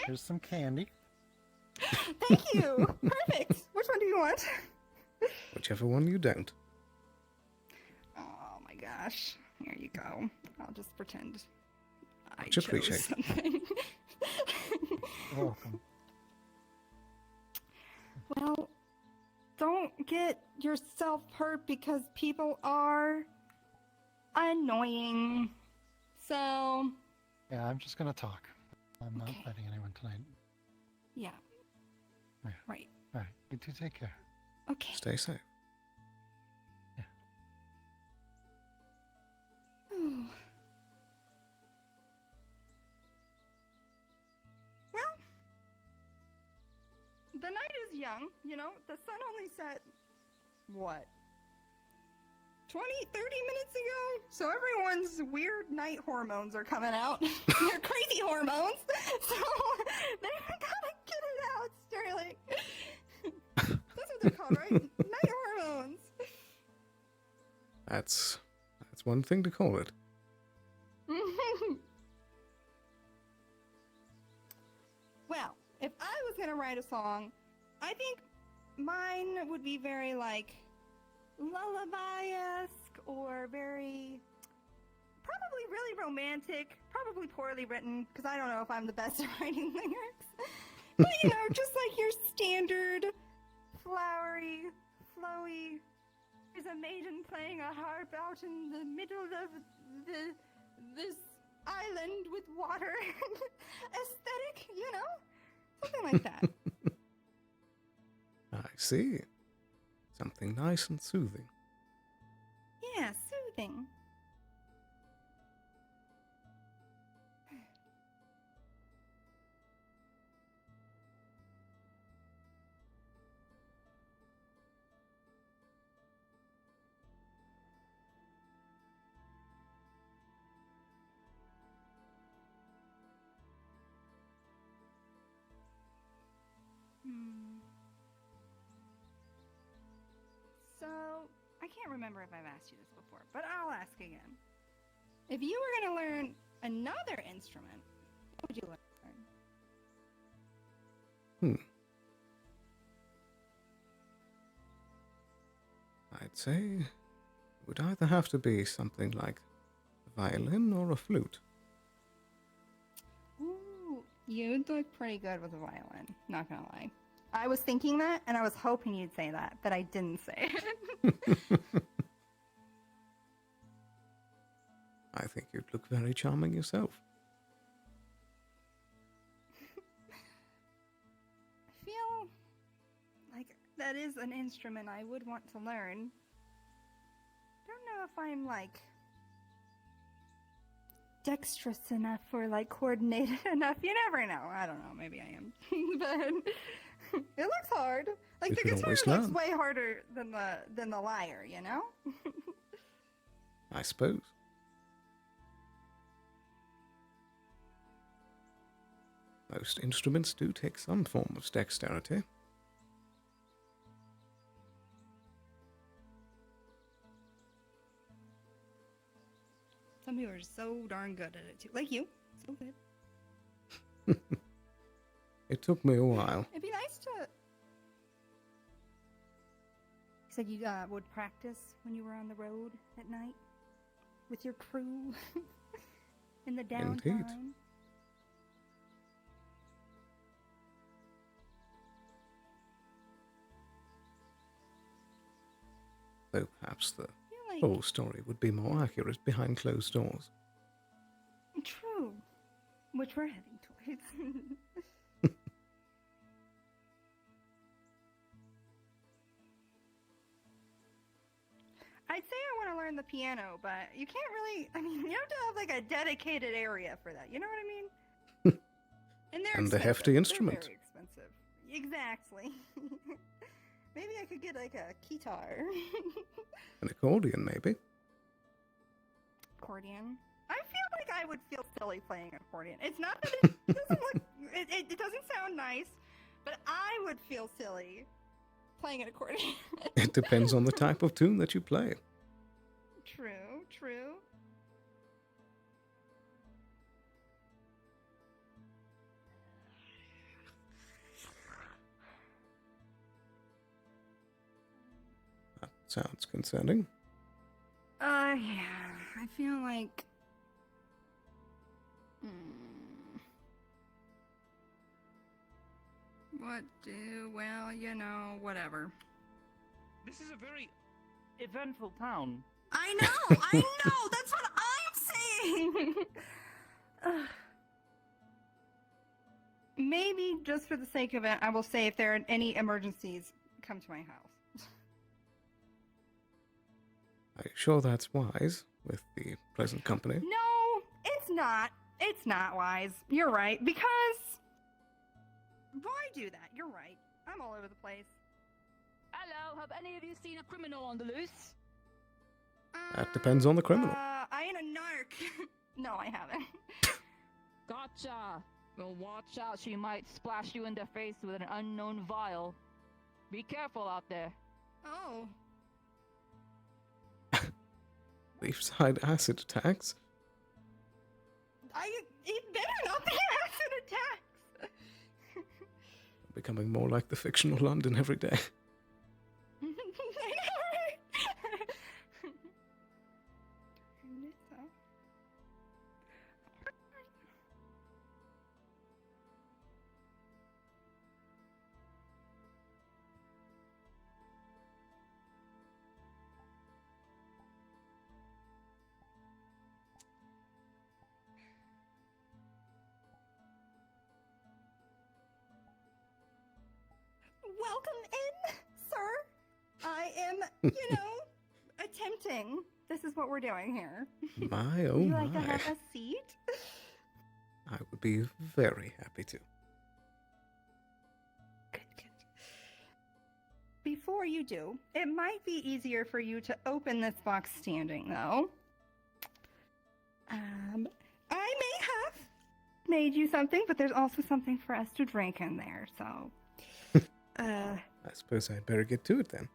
Here's some candy. Thank you. Perfect. Which one do you want? Whichever one you don't. Oh my gosh. Here you go. I'll just pretend Much appreciated. something. Welcome. Well, don't get yourself hurt because people are annoying. So, Yeah, I'm just gonna talk. I'm not fighting anyone tonight. yeah. Yeah. Right. All right. You two take care. Okay. Stay safe. Well, the night is young, you know? The sun only set, what? 20, 30 minutes ago? So everyone's weird night hormones are coming out. They're crazy hormones. So they gotta get it out, Sterling. That's what they're called, right? Night hormones. That's one thing to call it. Well, if I was gonna write a song, I think mine would be very like lullaby-esque or very probably really romantic, probably poorly written because I don't know if I'm the best at writing lyrics. But you know, just like your standard flowery, flowy. There's a maiden playing a harp out in the middle of this island with water. Aesthetic, you know? Something like that. I see. Something nice and soothing. Yeah, soothing. So, I can't remember if I've asked you this before, but I'll ask again. If you were going to learn another instrument, what would you learn? I'd say it would either have to be something like a violin or a flute. Ooh, you'd look pretty good with a violin, not gonna lie. I was thinking that, and I was hoping you'd say that, but I didn't say it. I think you'd look very charming yourself. I feel like that is an instrument I would want to learn. Don't know if I'm like dexterous enough or like coordinated enough. You never know. I don't know. Maybe I am. But it looks hard. Like You the can guitar always looks learn. way harder than the lyre, you know? I suppose. Most instruments do take some form of dexterity. Some people are so darn good at it too. Like you. So good. It took me a while. It'd be nice to. You said you would practice when you were on the road at night with your crew in the downtime. Indeed. Though perhaps the like- whole story would be more accurate behind closed doors. True. Which we're heading towards. I'd say I want to learn the piano, but you can't really. I mean, you have to have like a dedicated area for that. You know what I mean? And they're And a expensive. hefty They're instrument. very expensive. Exactly. Maybe I could get like a guitar. An accordion, maybe. Accordion. I feel like I would feel silly playing accordion. It's not that it doesn't look. It doesn't sound nice, but I would feel silly playing an accordion. It depends on the type of tune that you play. True, true. That sounds concerning. Yeah. I feel like. Well, you know, whatever. This is a very eventful town. I know! I know! That's what I'm saying! Ugh. Maybe just for the sake of it, I will say if there are any emergencies, come to my house. Are you sure that's wise with the present company? No, it's not. It's not wise. You're right, because... Why do that? You're right. I'm all over the place. Hello, have any of you seen a criminal on the loose? That depends on the criminal. I ain't a narc. No, I haven't. Gotcha. Well, watch out, she might splash you in the face with an unknown vial. Be careful out there. Oh. Leafside acid attacks? It better not be acid attacks! Becoming more like the fictional London every day. I know, right? Welcome in, sir. I am, you know, attempting. This is what we're doing here. My, oh Would you like my. to have a seat? I would be very happy to. Before you do, it might be easier for you to open this box standing, though. I may have made you something, but there's also something for us to drink in there, so... I suppose I'd better get to it then.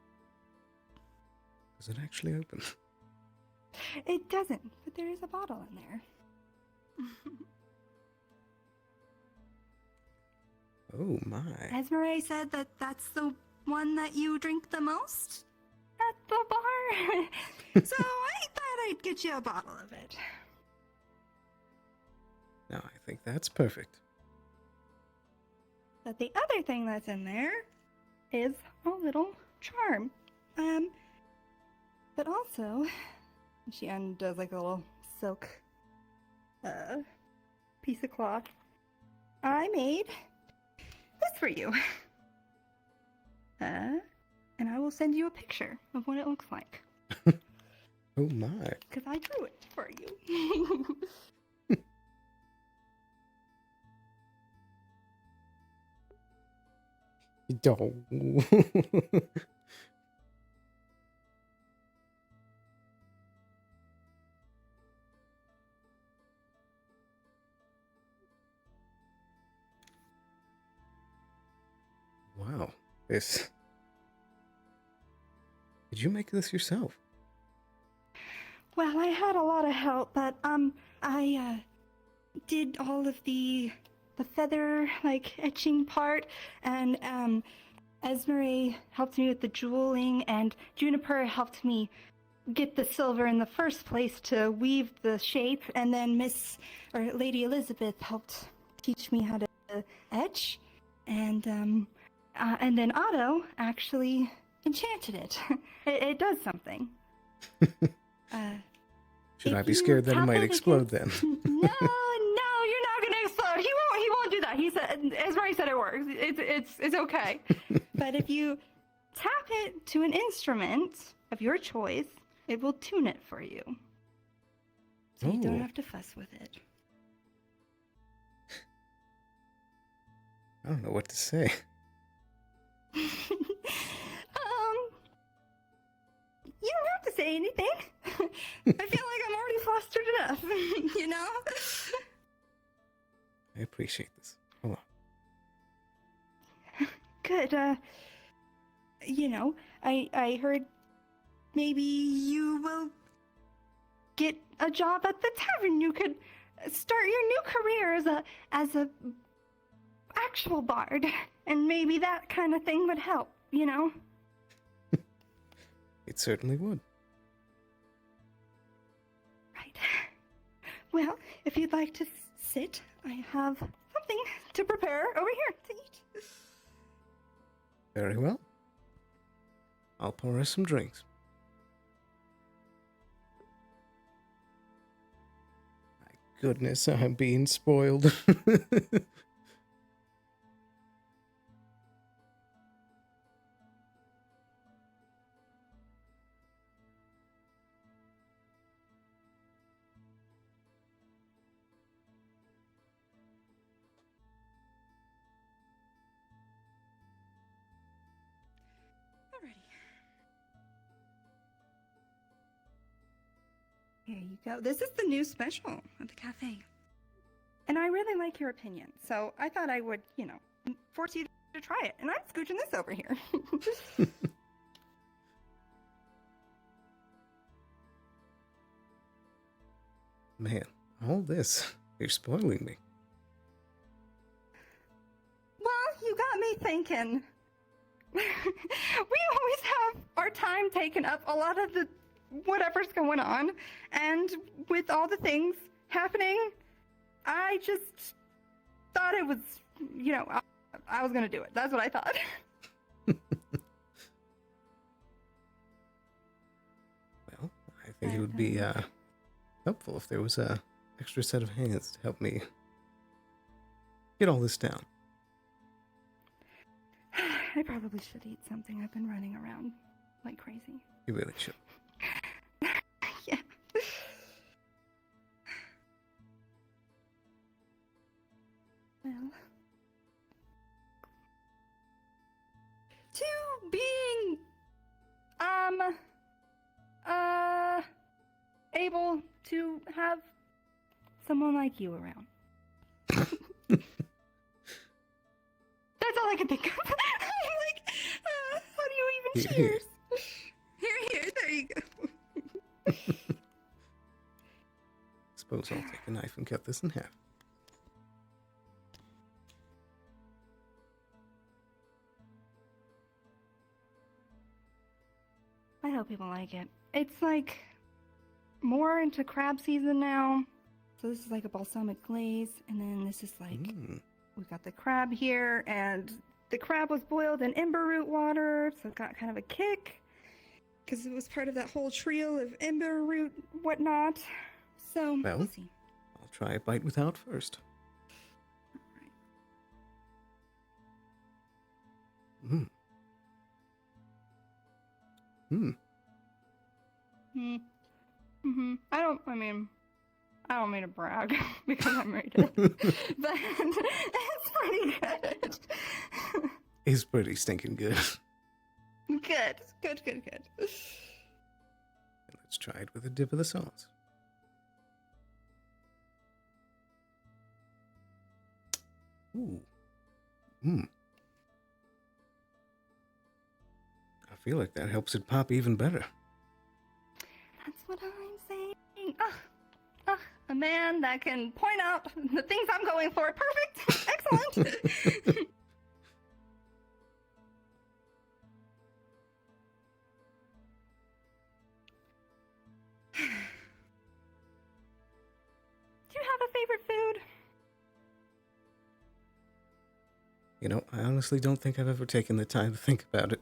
Does it actually open? It doesn't, but there is a bottle in there. Oh my. Esmeralda said that that's the one that you drink the most at the bar. So I thought I'd get you a bottle of it. Now I think that's perfect. But the other thing that's in there is a little charm. But also, she undoes like a little silk piece of cloth. I made this for you. And I will send you a picture of what it looks like. Oh my. Because I drew it for you. Don't. Wow. This. Did you make this yourself? Well, I had a lot of help, but I did all of the feather like etching part, and Esmeralda helped me with the jeweling, and Juniper helped me get the silver in the first place to weave the shape, and then Lady Elizabeth helped teach me how to etch, and then Otto actually enchanted it. It does something. Should I be scared that it might explode then? No, you're not gonna explode. He won't do that. He said, Esmeralda said it works. It's okay. But if you tap it to an instrument of your choice, it will tune it for you. So you don't have to fuss with it. I don't know what to say. You don't have to say anything. I feel like I'm already flustered enough, you know? I appreciate this. Hold on. Good, you know, I heard maybe you will get a job at the tavern. You could start your new career as a actual bard, and maybe that kind of thing would help, you know? It certainly would. Right. Well, if you'd like to sit, I have something to prepare over here to eat. Very well. I'll pour us some drinks. My goodness, I'm being spoiled. Here you go. This is the new special at the cafe. And I really like your opinion, so I thought I would, force you to try it. And I'm scooching this over here. Man, all this, you're spoiling me. Well, you got me thinking. We always have our time taken up, a lot of the whatever's going on, and with all the things happening, I just thought it was, I was gonna do it. That's what I thought. Well, I think it would be helpful if there was a extra set of hands to help me get all this down. I probably should eat something. I've been running around like crazy. You really should. Yeah. Well, to being able to have someone like you around. That's all I can think of. I'm like, how do you even cheers? Here, there you go. Suppose I'll take a knife and cut this in half. I hope people like it. It's like more into crab season now. So this is like a balsamic glaze, and then this is like we've got the crab here, and the crab was boiled in ember root water, so it got kind of a kick because it was part of that whole trio of ember root whatnot. So Well, we'll see. I'll try a bite without first. Mm. Mm. I don't mean to brag because I'm rated, but it's pretty good. It's pretty stinking good. Good. Let's try it with a dip of the sauce. Ooh. I feel like that helps it pop even better. That's what I'm saying. A man that can point out the things I'm going for. Perfect. Excellent. Do you have a favorite food? You know, I honestly don't think I've ever taken the time to think about it.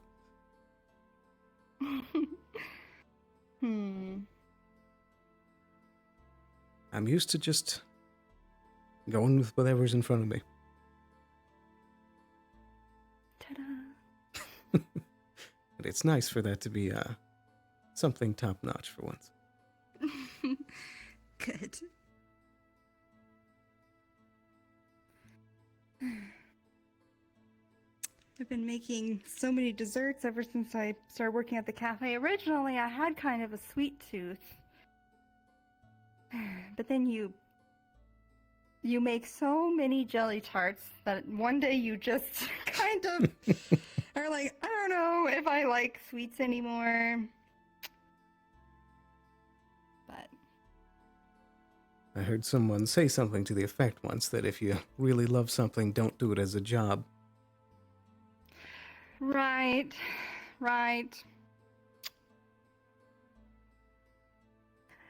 I'm used to just going with whatever's in front of me. Ta-da. And it's nice for that to be something top-notch for once. Good. I've been making so many desserts ever since I started working at the cafe. Originally, I had kind of a sweet tooth. But then you make so many jelly tarts that one day you just kind of are like, I don't know if I like sweets anymore. But I heard someone say something to the effect once that if you really love something, don't do it as a job. Right.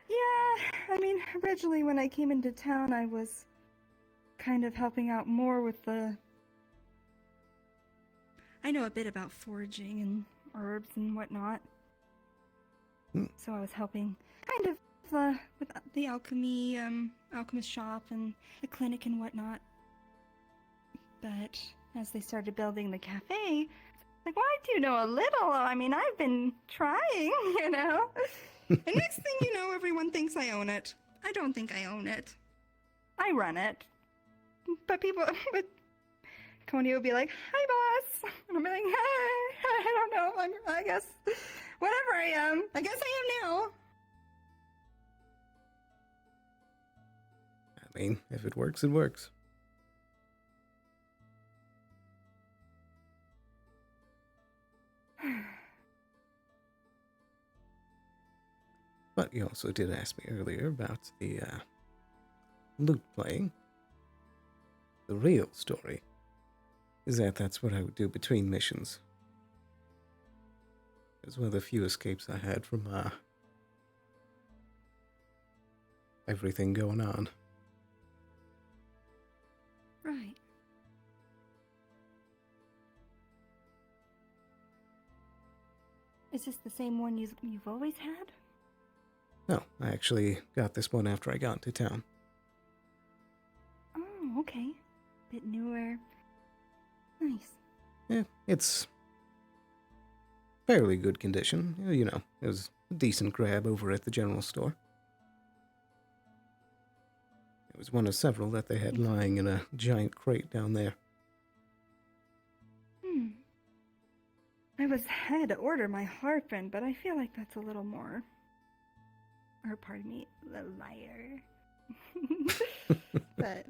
Yeah, I mean, originally when I came into town, I was kind of helping out more with the... I know a bit about foraging and herbs and whatnot. So I was helping kind of with the alchemist shop and the clinic and whatnot. But as they started building the cafe, like, well, I do know a little. I mean, I've been trying, you know. And next thing you know, everyone thinks I own it. I don't think I own it. I run it. But Coney will be like, "Hi, boss," and I'll be like, "Hi, I don't know. I guess whatever I am. I guess I am now." I mean, if it works, it works. But you also did ask me earlier about the lute playing. The real story is that that's what I would do between missions. It was one of the few escapes I had from everything going on. Right. Is this the same one you've always had? No, I actually got this one after I got into town. Oh, okay. Bit newer. Nice. Yeah, it's fairly good condition. You know, it was a decent grab over at the general store. It was one of several that they had lying in a giant crate down there. I had to order my harpin, but I feel like that's a little more. Or pardon me, a liar. But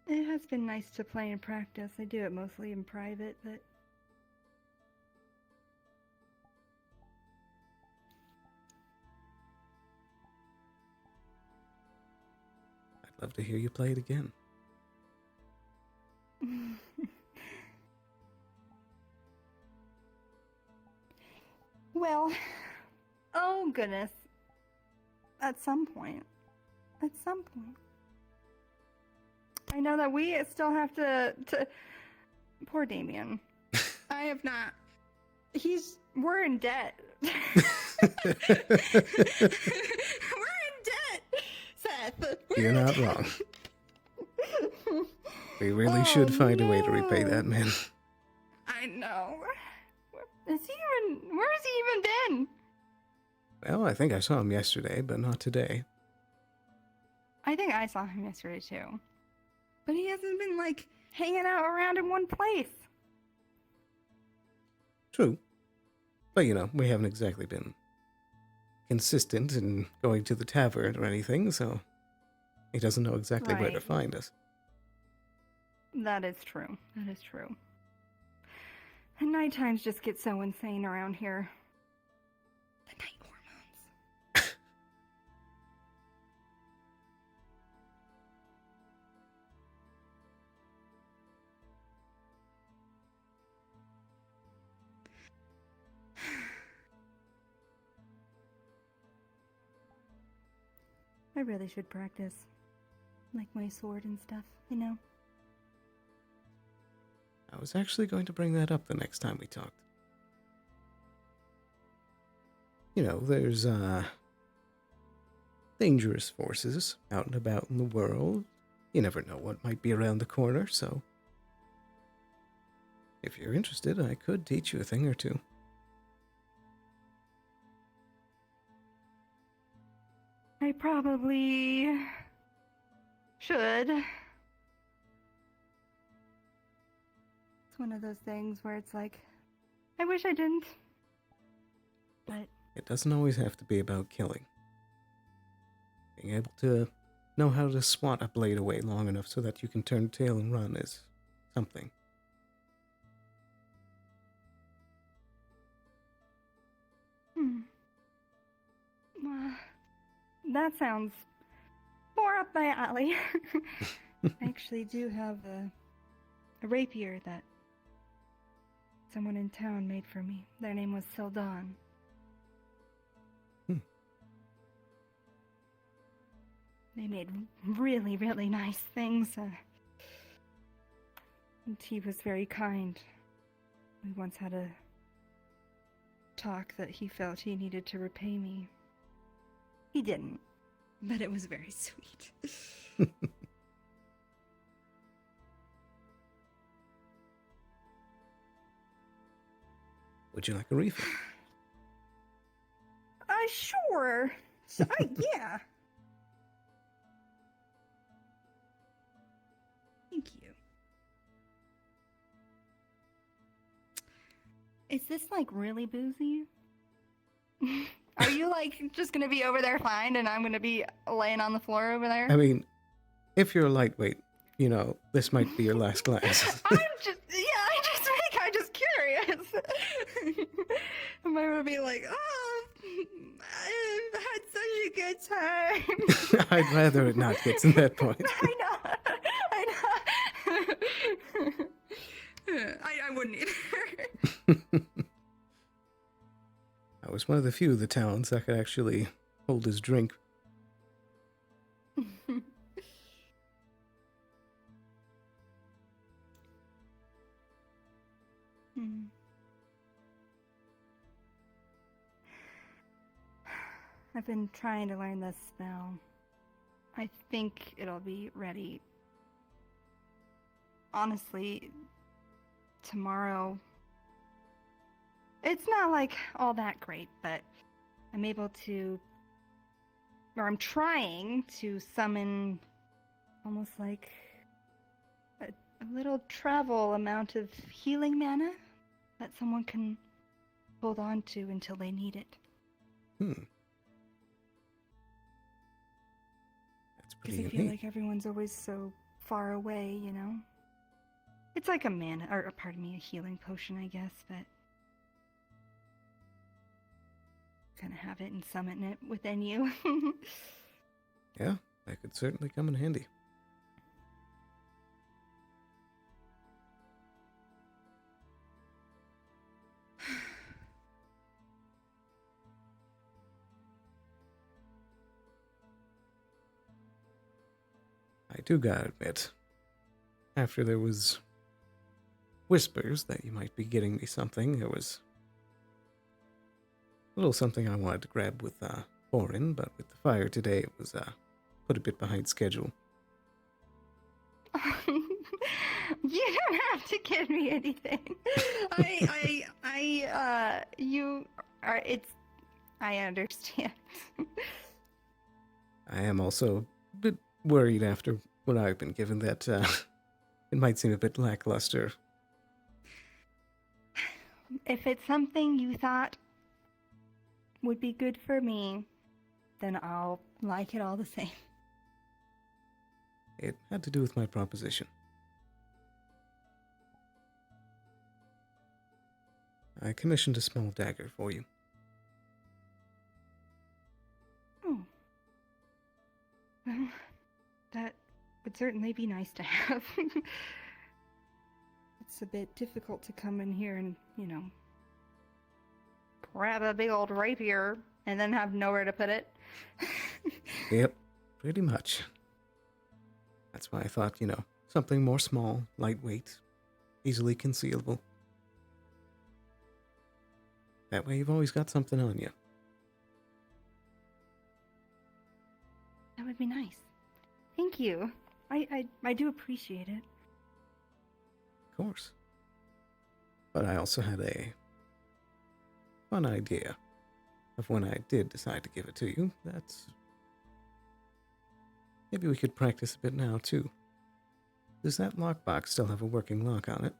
it has been nice to play and practice. I do it mostly in private, but I'd love to hear you play it again. well, oh goodness. At some point. I know that we still have to poor Damien. I have not. We're in debt. We're in debt, Seth. You're not wrong. We really should find a way to repay that man. I know. Where's he even been? Well, I think I saw him yesterday, but not today. I think I saw him yesterday too. But he hasn't been, like, hanging out around in one place. True. But, you know, we haven't exactly been consistent in going to the tavern or anything, so he doesn't know exactly where to find us. That is true. And night times just get so insane around here. The night hormones. I really should practice. Like my sword and stuff, you know? I was actually going to bring that up the next time we talked. You know, there's, dangerous forces out and about in the world. You never know what might be around the corner, so if you're interested, I could teach you a thing or two. I probably should. It's one of those things where it's like, I wish I didn't. But it doesn't always have to be about killing. Being able to know how to swat a blade away long enough so that you can turn tail and run is something. That sounds more up my alley. I actually do have a rapier that someone in town made for me. Their name was Sildon. They made really, really nice things. And he was very kind. We once had a talk that he felt he needed to repay me. He didn't, but it was very sweet. Would you like a refill? Sure. Yeah. Thank you. Is this like really boozy? Are you like just gonna be over there fine and I'm gonna be laying on the floor over there? I mean, if you're a lightweight, you know, this might be your last glass. I'm just curious. Am I gonna be like, oh, I've had such a good time? I'd rather it not get to that point. I know. I wouldn't either. I was one of the few of the talents that could actually hold his drink. I've been trying to learn this spell. I think it'll be ready. Honestly, tomorrow. It's not like all that great, but I'm able to, or I'm trying to summon almost like a little travel amount of healing mana that someone can hold on to until they need it. Because I feel like everyone's always so far away, you know? It's like a mana, or pardon me, a healing potion, I guess, but kind of have it and summon it within you. Yeah, that could certainly come in handy. I do gotta admit, after there was whispers that you might be getting me something, there was a little something I wanted to grab with Orin, but with the fire today, it was put a bit behind schedule. You don't have to give me anything. I understand. I am also a bit worried after what I've been given that it might seem a bit lackluster. If it's something you thought would be good for me, then I'll like it all the same. It had to do with my proposition. I commissioned a small dagger for you. Oh. Well, that would certainly be nice to have. It's a bit difficult to come in here and, you know, grab a big old rapier and then have nowhere to put it. Yep, pretty much. That's why I thought, you know, something more small, lightweight, easily concealable. That way you've always got something on you. That would be nice. Thank you. I do appreciate it. Of course. But I also had a fun idea of when I did decide to give it to you. That's... Maybe we could practice a bit now, too. Does that lockbox still have a working lock on it?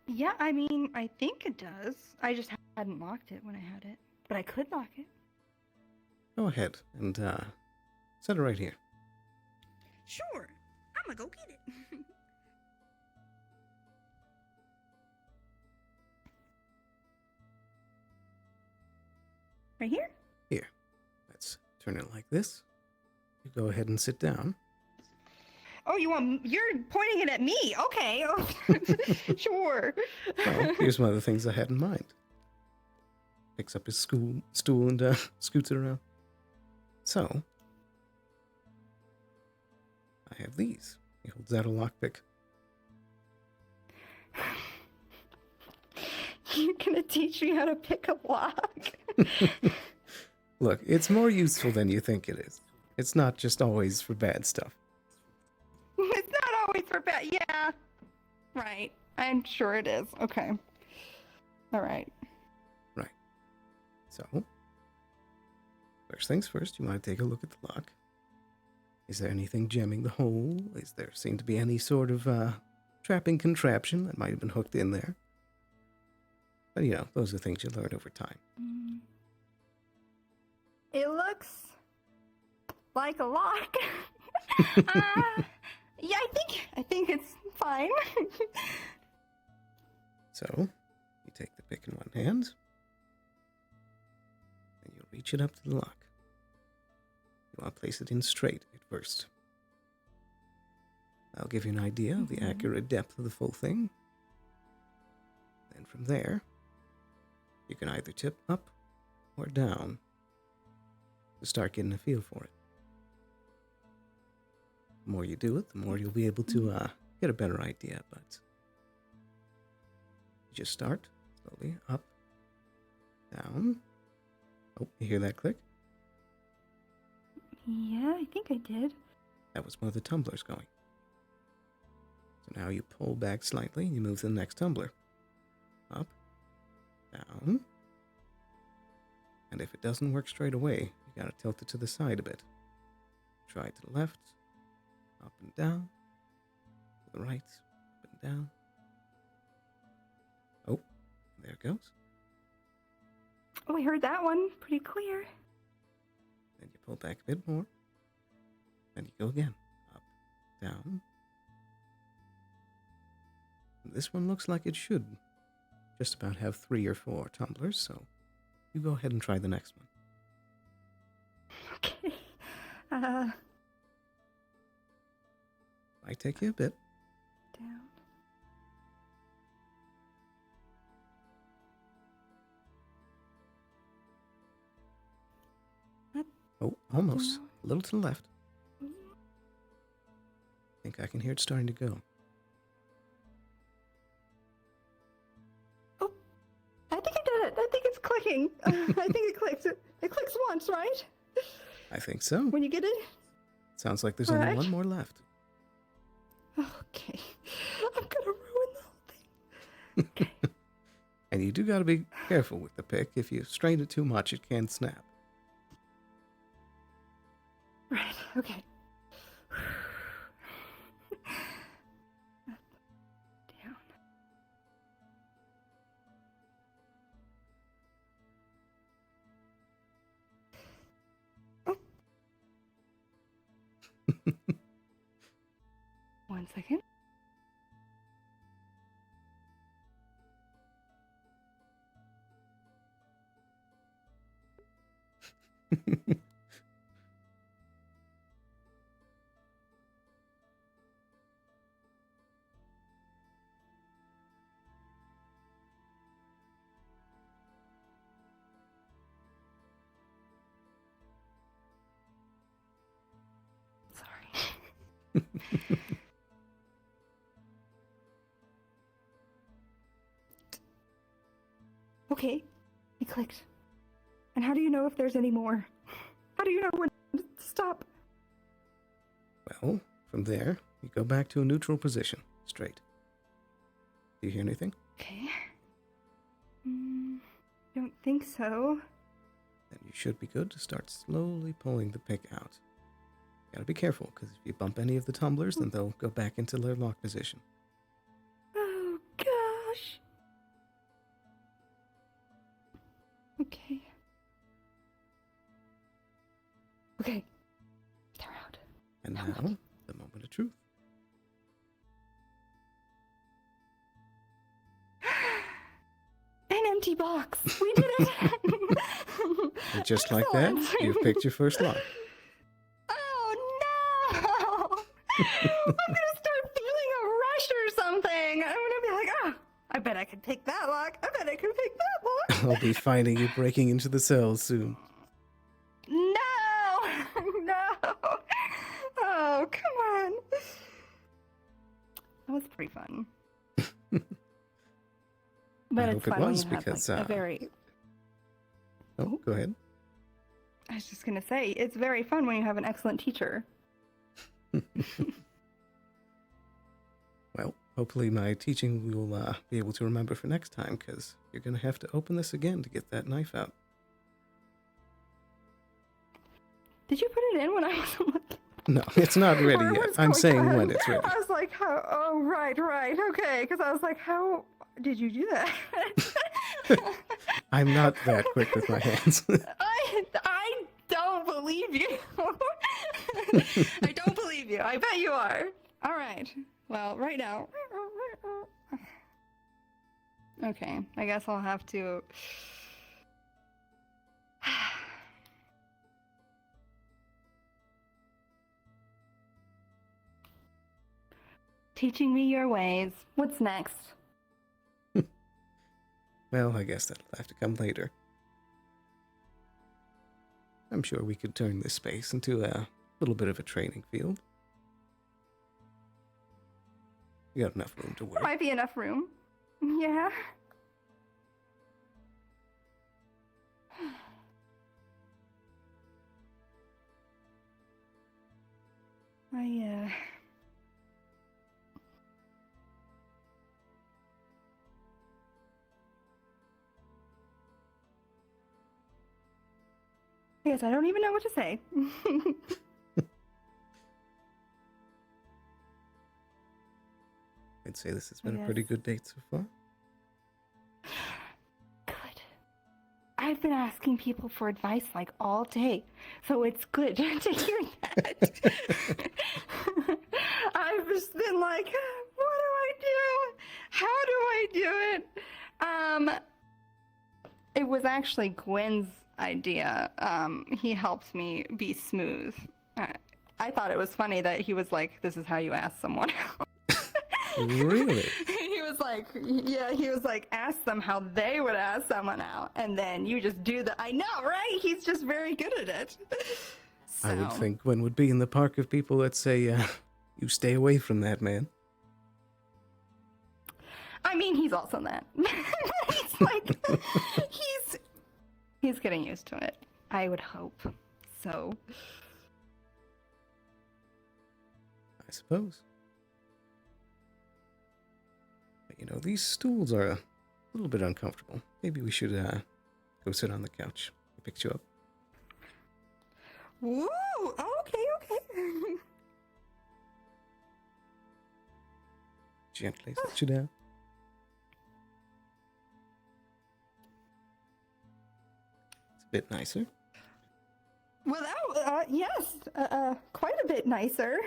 Yeah, I mean, I think it does. I just hadn't locked it when I had it. But I could lock it. Go ahead and set it right here. Sure. I'm gonna go get it. Right here? Here. Let's turn it like this. You go ahead and sit down. Oh, you're pointing it at me. Okay. Sure. Well, here's one of the things I had in mind. Picks up his stool and scoots it around. So, I have these. He holds out a lockpick. You're gonna teach me how to pick a lock? Look, it's more useful than you think it is. It's not just always for bad stuff. It's not always for bad. Yeah. Right. I'm sure it is. Okay. All right. Right. So, first things first, you want to take a look at the lock. Is there anything jamming the hole? Is there seem to be any sort of trapping contraption that might have been hooked in there? But you know, those are things you learn over time. It looks like a lock. Yeah, I think it's fine. So, you take the pick in one hand, and you reach it up to the lock. You want to place it in straight at first. That'll give you an idea of the accurate depth of the full thing. Then from there, you can either tip up or down to start getting a feel for it. The more you do it, the more you'll be able to get a better idea, but you just start slowly up, down. Oh, you hear that click? Yeah, I think I did. That was one of the tumblers going. So now you pull back slightly and you move to the next tumbler. Up, down. And if it doesn't work straight away, you gotta tilt it to the side a bit. Try to the left, up and down, to the right, up and down. Oh, there it goes. Oh, I heard that one pretty clear. Then you pull back a bit more. Then you go again. Up, down. And this one looks like it should just about have 3 or 4 tumblers, so you go ahead and try the next one. Okay. Might take you a bit. Down. Oh, almost. A little to the left. I think I can hear it starting to go. Oh, I think I did it. I think it's clicking. I think it clicks. It clicks once, right? I think so. When you get it? Sounds like there's All only right. one more left. Okay. I'm gonna ruin the whole thing. And you do gotta be careful with the pick. If you strain it too much, it can snap. Right, okay. Up, down. Oh. 1 second. Okay, it clicked. And how do you know if there's any more? How do you know when to stop? Well, from there, you go back to a neutral position, straight. Do you hear anything? Okay. Don't think so. Then you should be good to start slowly pulling the pick out. Gotta be careful, because if you bump any of the tumblers, then they'll go back into their lock position. Oh, gosh. Okay. Okay. They're out. And now, the moment of truth. An empty box. We did it. And just like that, you've picked your first lock. Oh no! I'm gonna start feeling a rush or something. I'm gonna be like, oh, I bet I could pick that lock. I bet I could pick that lock. I'll be finding you breaking into the cells soon. No! No! Oh, come on. was pretty fun. I But it's hope it fun when was you have because, like a very. Oh, go ahead. I was just gonna say it's very fun when you have an excellent teacher. Well, hopefully my teaching will be able to remember for next time, because you're going to have to open this again to get that knife out. Did you put it in when I was looking? No, it's not ready Or yet. what's I'm going saying on? when it's ready. I was like, how? Oh, right, okay. Because I was like, how did you do that? I'm not that quick with my hands. I don't believe you. I don't believe you. I bet you are. All right. Well, right now. Okay, I guess I'll have to. Teaching me your ways. What's next? Well, I guess that'll have to come later. I'm sure we could turn this space into a little bit of a training field. You got enough room to work. Might be enough room. Yeah. I guess I don't even know what to say. I'd say this has been a pretty good date so far. Good. I've been asking people for advice like all day, so it's good to hear that. I've just been like, what do I do? How do I do it? It was actually Gwen's idea. He helped me be smooth. I thought it was funny that he was like, this is how you ask someone out. Really? He was like, yeah, he was like, ask them how they would ask someone out, and then you just do the. I know, right? He's just very good at it. I would So- think Gwen would be in the park of people that say, you stay away from that man. I mean, he's also that. It's like he's getting used to it. I would hope. So I suppose. But, you know, these stools are a little bit uncomfortable. Maybe we should go sit on the couch. I picked you up. woo. Okay. Gently sit you down. It's a bit nicer. Well, yes, quite a bit nicer.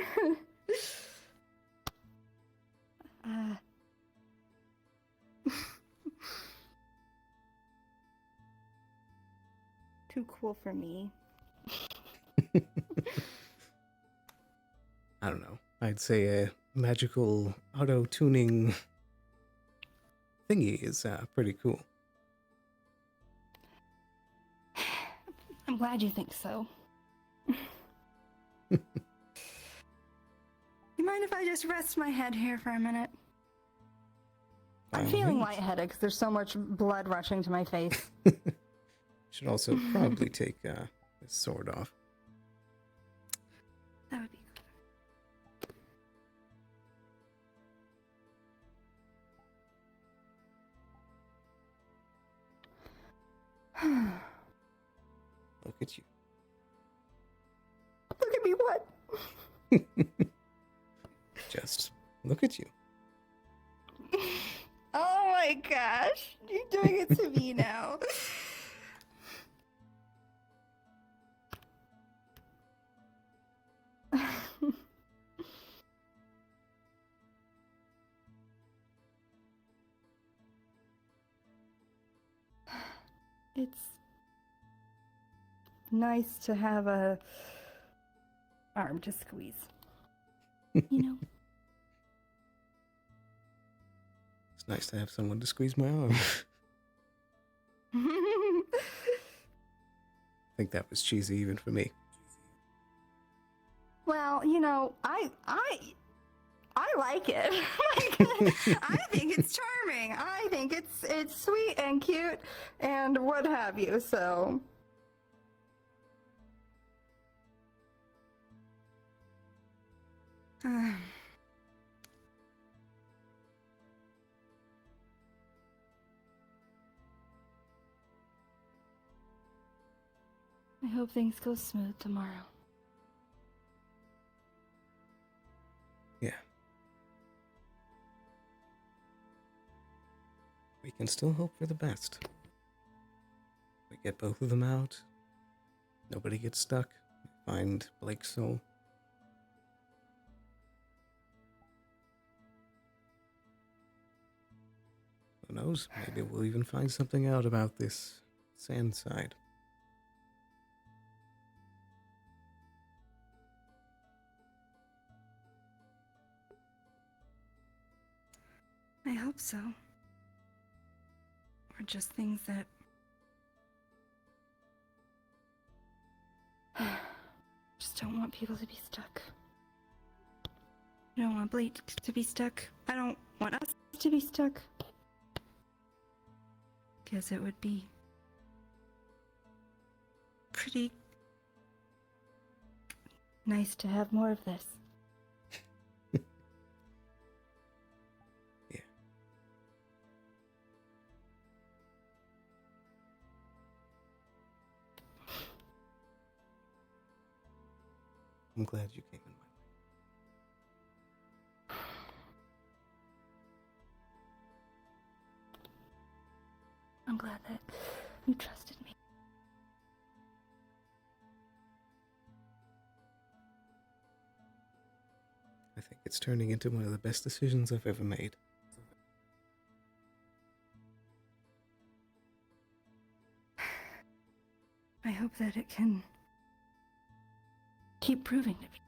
Too cool for me. I don't know. I'd say a magical auto-tuning thingy is pretty cool. I'm glad you think so. You mind if I just rest my head here for a minute? I'm feeling lightheaded because there's so much blood rushing to my face. Should also probably take this sword off. That would be good. Look at you. Look at me, what? Just look at you. Oh my gosh, you're doing it to me now. It's nice to have a arm to squeeze. You know? It's nice to have someone to squeeze my arm. I think that was cheesy even for me. Well, you know, I like it. I think it's charming. I think it's sweet and cute and what have you. So I hope things go smooth tomorrow. Yeah. We can still hope for the best. We get both of them out. Nobody gets stuck. Find Blake's soul. Who knows? Maybe we'll even find something out about this sand side. I hope so. Or just things that just don't want people to be stuck. I don't want Blake to be stuck. I don't want us to be stuck. Because it would be pretty nice to have more of this. I'm glad you came in my way. I'm glad that you trusted me. I think it's turning into one of the best decisions I've ever made. I hope that it can keep proving to be,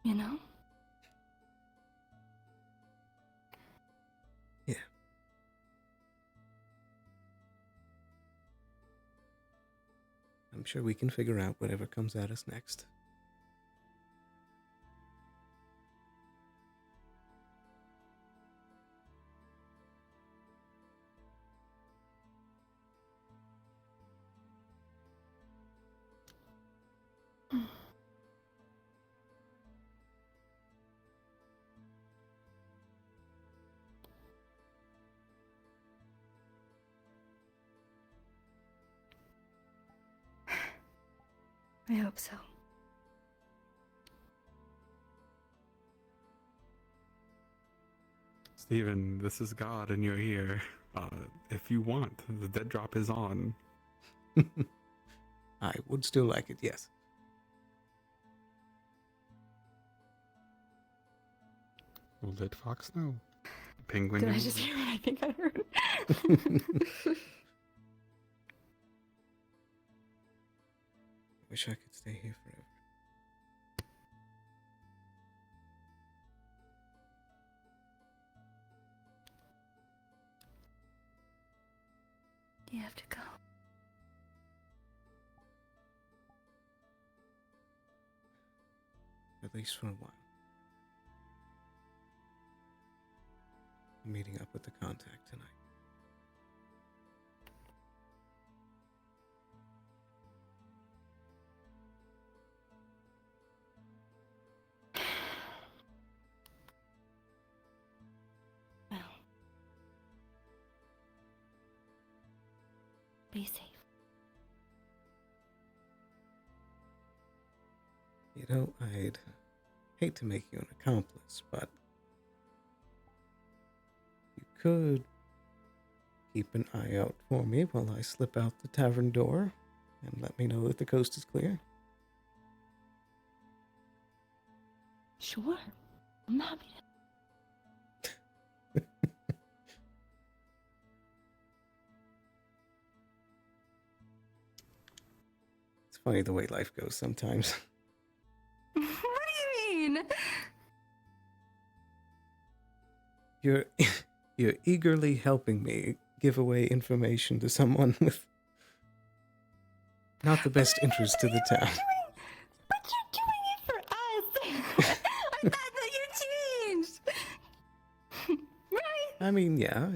you know? Yeah. I'm sure we can figure out whatever comes at us next. I hope so. Steven, this is God and you're here. If you want, the dead drop is on. I would still like it, yes. Well, let Fox know. Penguin. Did I just hear what I think I heard? Wish I could stay here forever. You have to go. At least for a while. I'm meeting up with the contact tonight. Be safe. You know, I'd hate to make you an accomplice, but you could keep an eye out for me while I slip out the tavern door and let me know that the coast is clear. Sure. I'm happy to. It's funny the way life goes sometimes. What do you mean? You're eagerly helping me give away information to someone with not the best interest to the town. But you're doing it for us. I thought that you changed. I mean, yeah.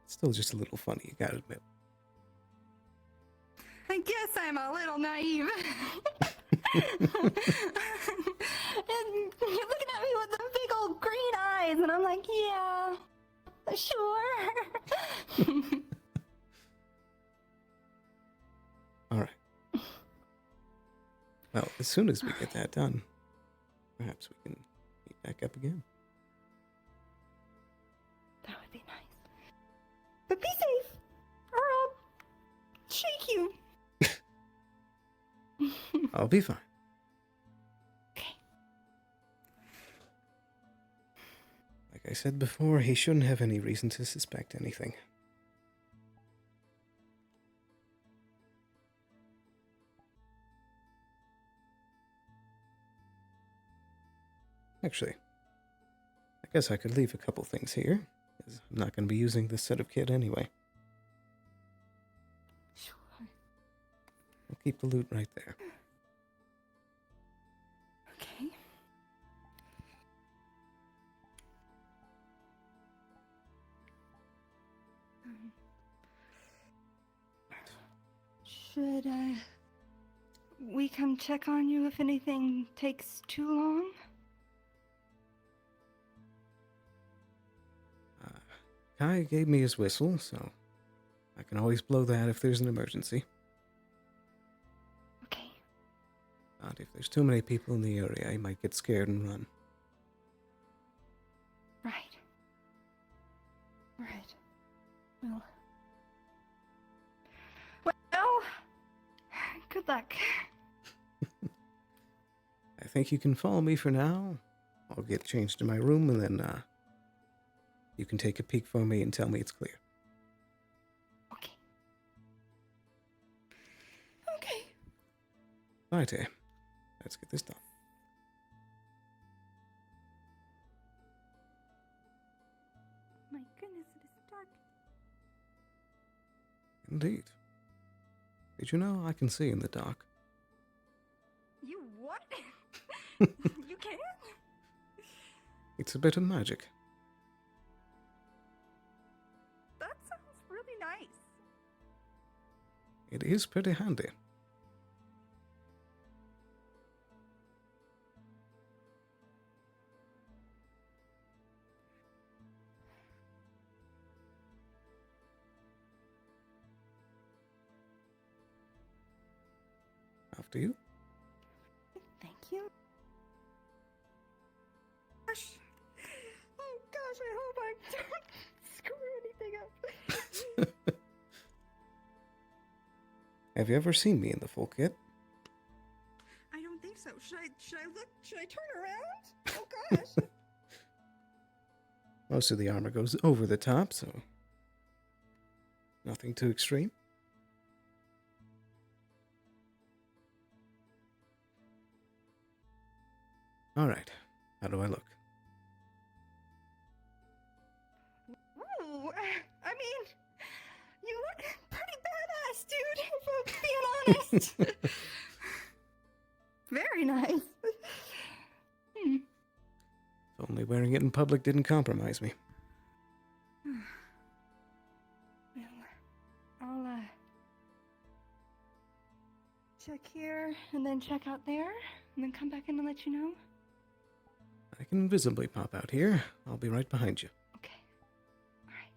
Still just a little funny, you gotta admit. I guess I'm a little naive. And you're looking at me with them big old green eyes, and I'm like, yeah, sure. Alright. Well, as soon as we get that done, perhaps we can meet back up again. That would be nice. But be safe, or I'll shake you. I'll be fine. Like I said before, he shouldn't have any reason to suspect anything. Actually, I guess I could leave a couple things here, as I'm not going to be using this set of kit anyway. Sure. I'll keep the loot right there. Okay. Should we come check on you if anything takes too long? Kai gave me his whistle, so I can always blow that if there's an emergency. Okay. But if there's too many people in the area, he might get scared and run. Right. Right. Well, good luck. I think you can follow me for now. I'll get changed in my room, and then you can take a peek for me and tell me it's clear. Okay. Okay. Righty. Let's get this done. My goodness, it is dark. Indeed. Did you know I can see in the dark? You what? You can? It's a bit of magic. That sounds really nice. It is pretty handy. After you. Thank you. Gosh. Oh gosh, I hope I don't screw anything up. Have you ever seen me in the full kit? I don't think so. Should I look? Should I turn around? Oh gosh. Most of the armor goes over the top, so nothing too extreme. Alright, how do I look? Ooh, I mean, you look pretty badass, dude, if I'm being honest. Very nice. If only wearing it in public didn't compromise me. Well, I'll check here and then check out there and then come back in and let you know. I can visibly pop out here. I'll be right behind you. Okay. All right.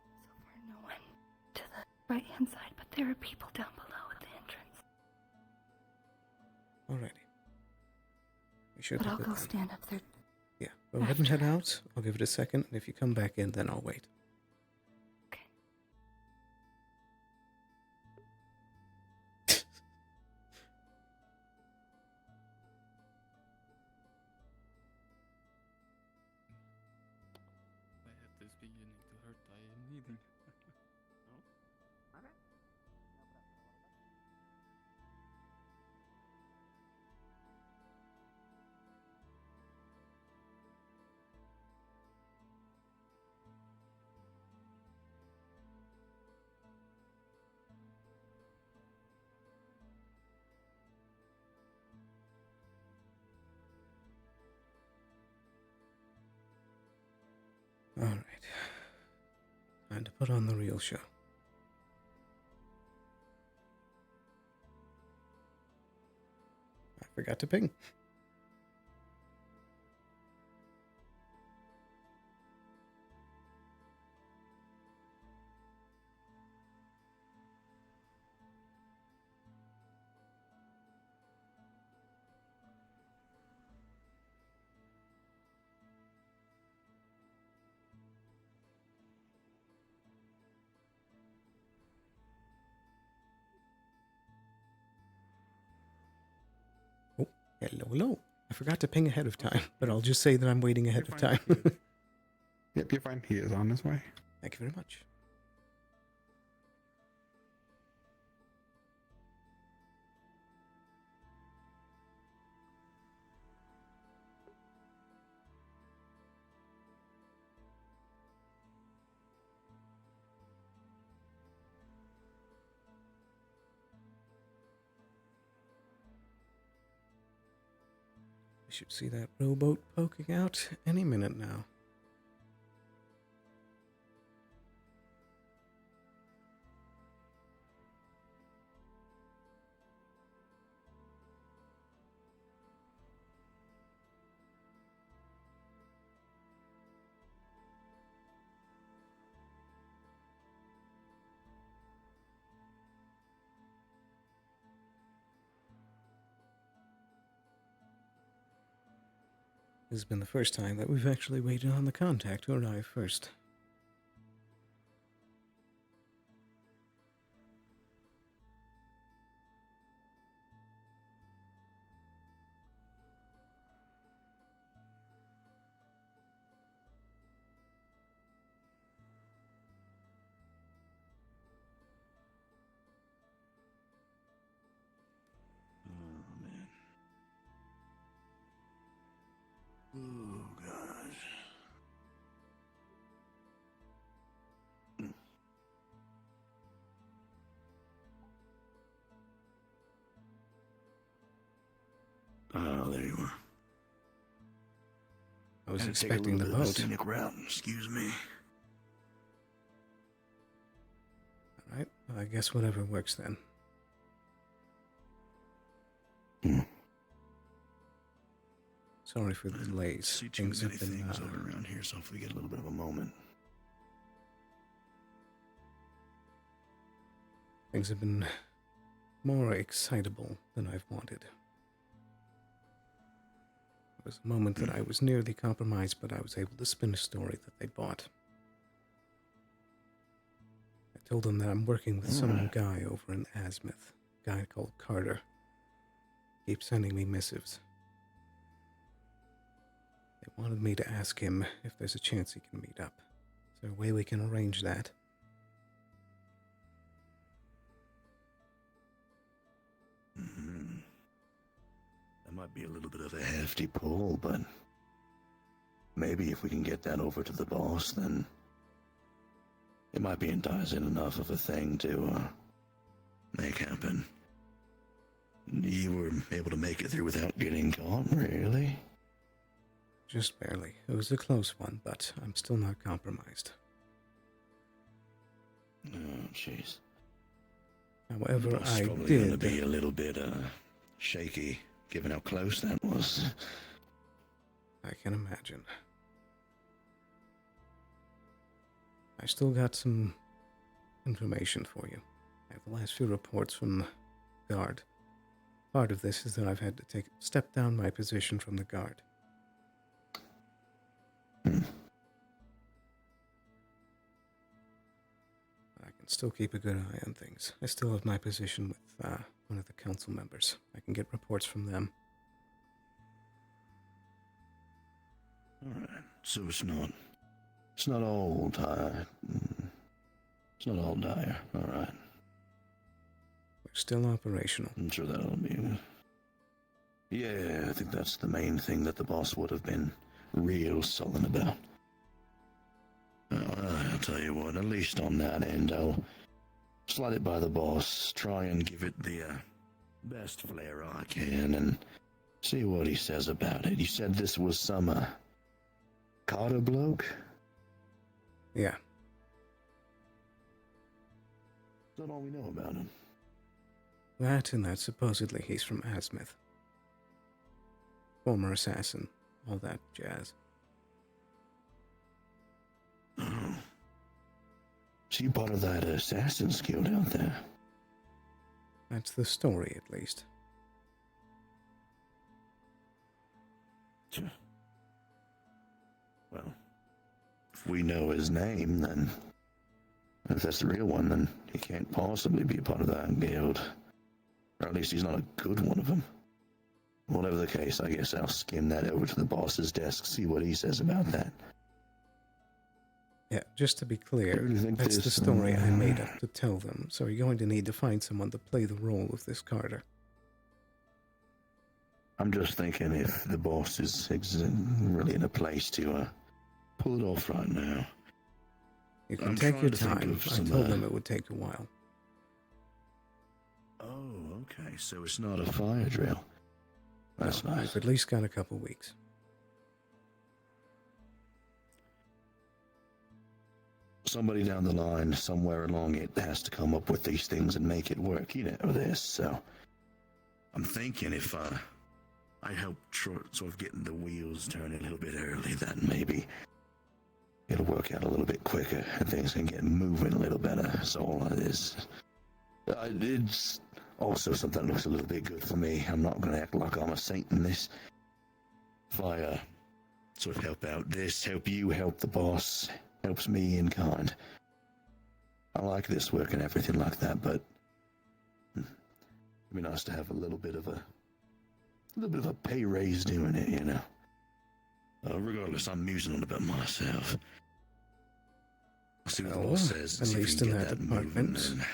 So far, no one to the right-hand side, but there are people down below at the entrance. Alrighty. We should But have I'll it go then. stand up there. Yeah, go ahead and head out. I'll give it a second, and if you come back in, then I'll wait. My head is beginning to hurt. I am needing. Time to put on the real show. I forgot to ping. Hello. I forgot to ping ahead of time, but I'll just say that I'm waiting ahead of time. Yep, you're fine. He is on his way. Thank you very much. We should see that rowboat poking out any minute now. This has been the first time that we've actually waited on the contact to arrive first. Oh, gosh. Oh, there you are. I was Gotta expecting take a the little bit of a boat. scenic route, excuse me. Alright, I guess whatever works then. Sorry for the delays. See too Things many have been things over around here, so if we get a little bit of a moment. things have been more excitable than I've wanted. There was a moment that I was nearly compromised, but I was able to spin a story that they bought. I told them that I'm working with some guy over in Azimuth, a guy called Carter. Keeps sending me missives. They wanted me to ask him if there's a chance he can meet up. Is there a way we can arrange that? That might be a little bit of a hefty pull, but maybe if we can get that over to the boss, then it might be enticing enough of a thing to make happen. You were able to make it through without getting caught, really? Just barely. It was a close one, but I'm still not compromised. Oh, jeez. However, It's I probably did. going to be a little bit shaky, given how close that was. I can imagine. I still got some information for you. I have the last few reports from the guard. Part of this is that I've had to step down my position from the guard. I can still keep a good eye on things. I still have my position with one of the council members. I can get reports from them. Alright, so it's not all dire. It's not all dire, alright. We're still operational. I'm sure that'll be... Yeah, I think that's the main thing that the boss would have been real sullen about. I'll tell you what, at least on that end, I'll slide it by the boss, try and give it the best flair I can, and see what he says about it. You said this was some Carter bloke? Yeah. That's all we know about him. That and that supposedly he's from Asmith. Former assassin, all that jazz. Oh. So you part of that assassin's guild out there? That's the story, at least. Well, if we know his name, then if that's the real one, then he can't possibly be a part of that guild. Or at least he's not a good one of them. Whatever the case, I guess I'll skim that over to the boss's desk, see what he says about that. Yeah, just to be clear, do you think that's the this, story I made up to tell them, so you're going to need to find someone to play the role of this Carter. I'm just thinking if the boss is really in a place to pull it off right now. You can I'm take your trying to think time. of I some, told them it would take a while. Oh, okay, so it's not a fire drill. That's No, nice. I've at least got a couple weeks. Somebody down the line, somewhere along it, has to come up with these things and make it work, you know this, so... I'm thinking if I help sort of getting the wheels turning a little bit early, then maybe it'll work out a little bit quicker and things can get moving a little better. So all it is, it's also something that looks a little bit good for me. I'm not going to act like I'm a saint in this. If I sort of help out this, help you, help the boss, helps me in kind. I like this work and everything like that, but it'd be nice to have a little bit of a pay raise doing it, you know. Regardless, I'm musing on about myself. I'll see what the boss says. At See if we least can in get that moving department, and-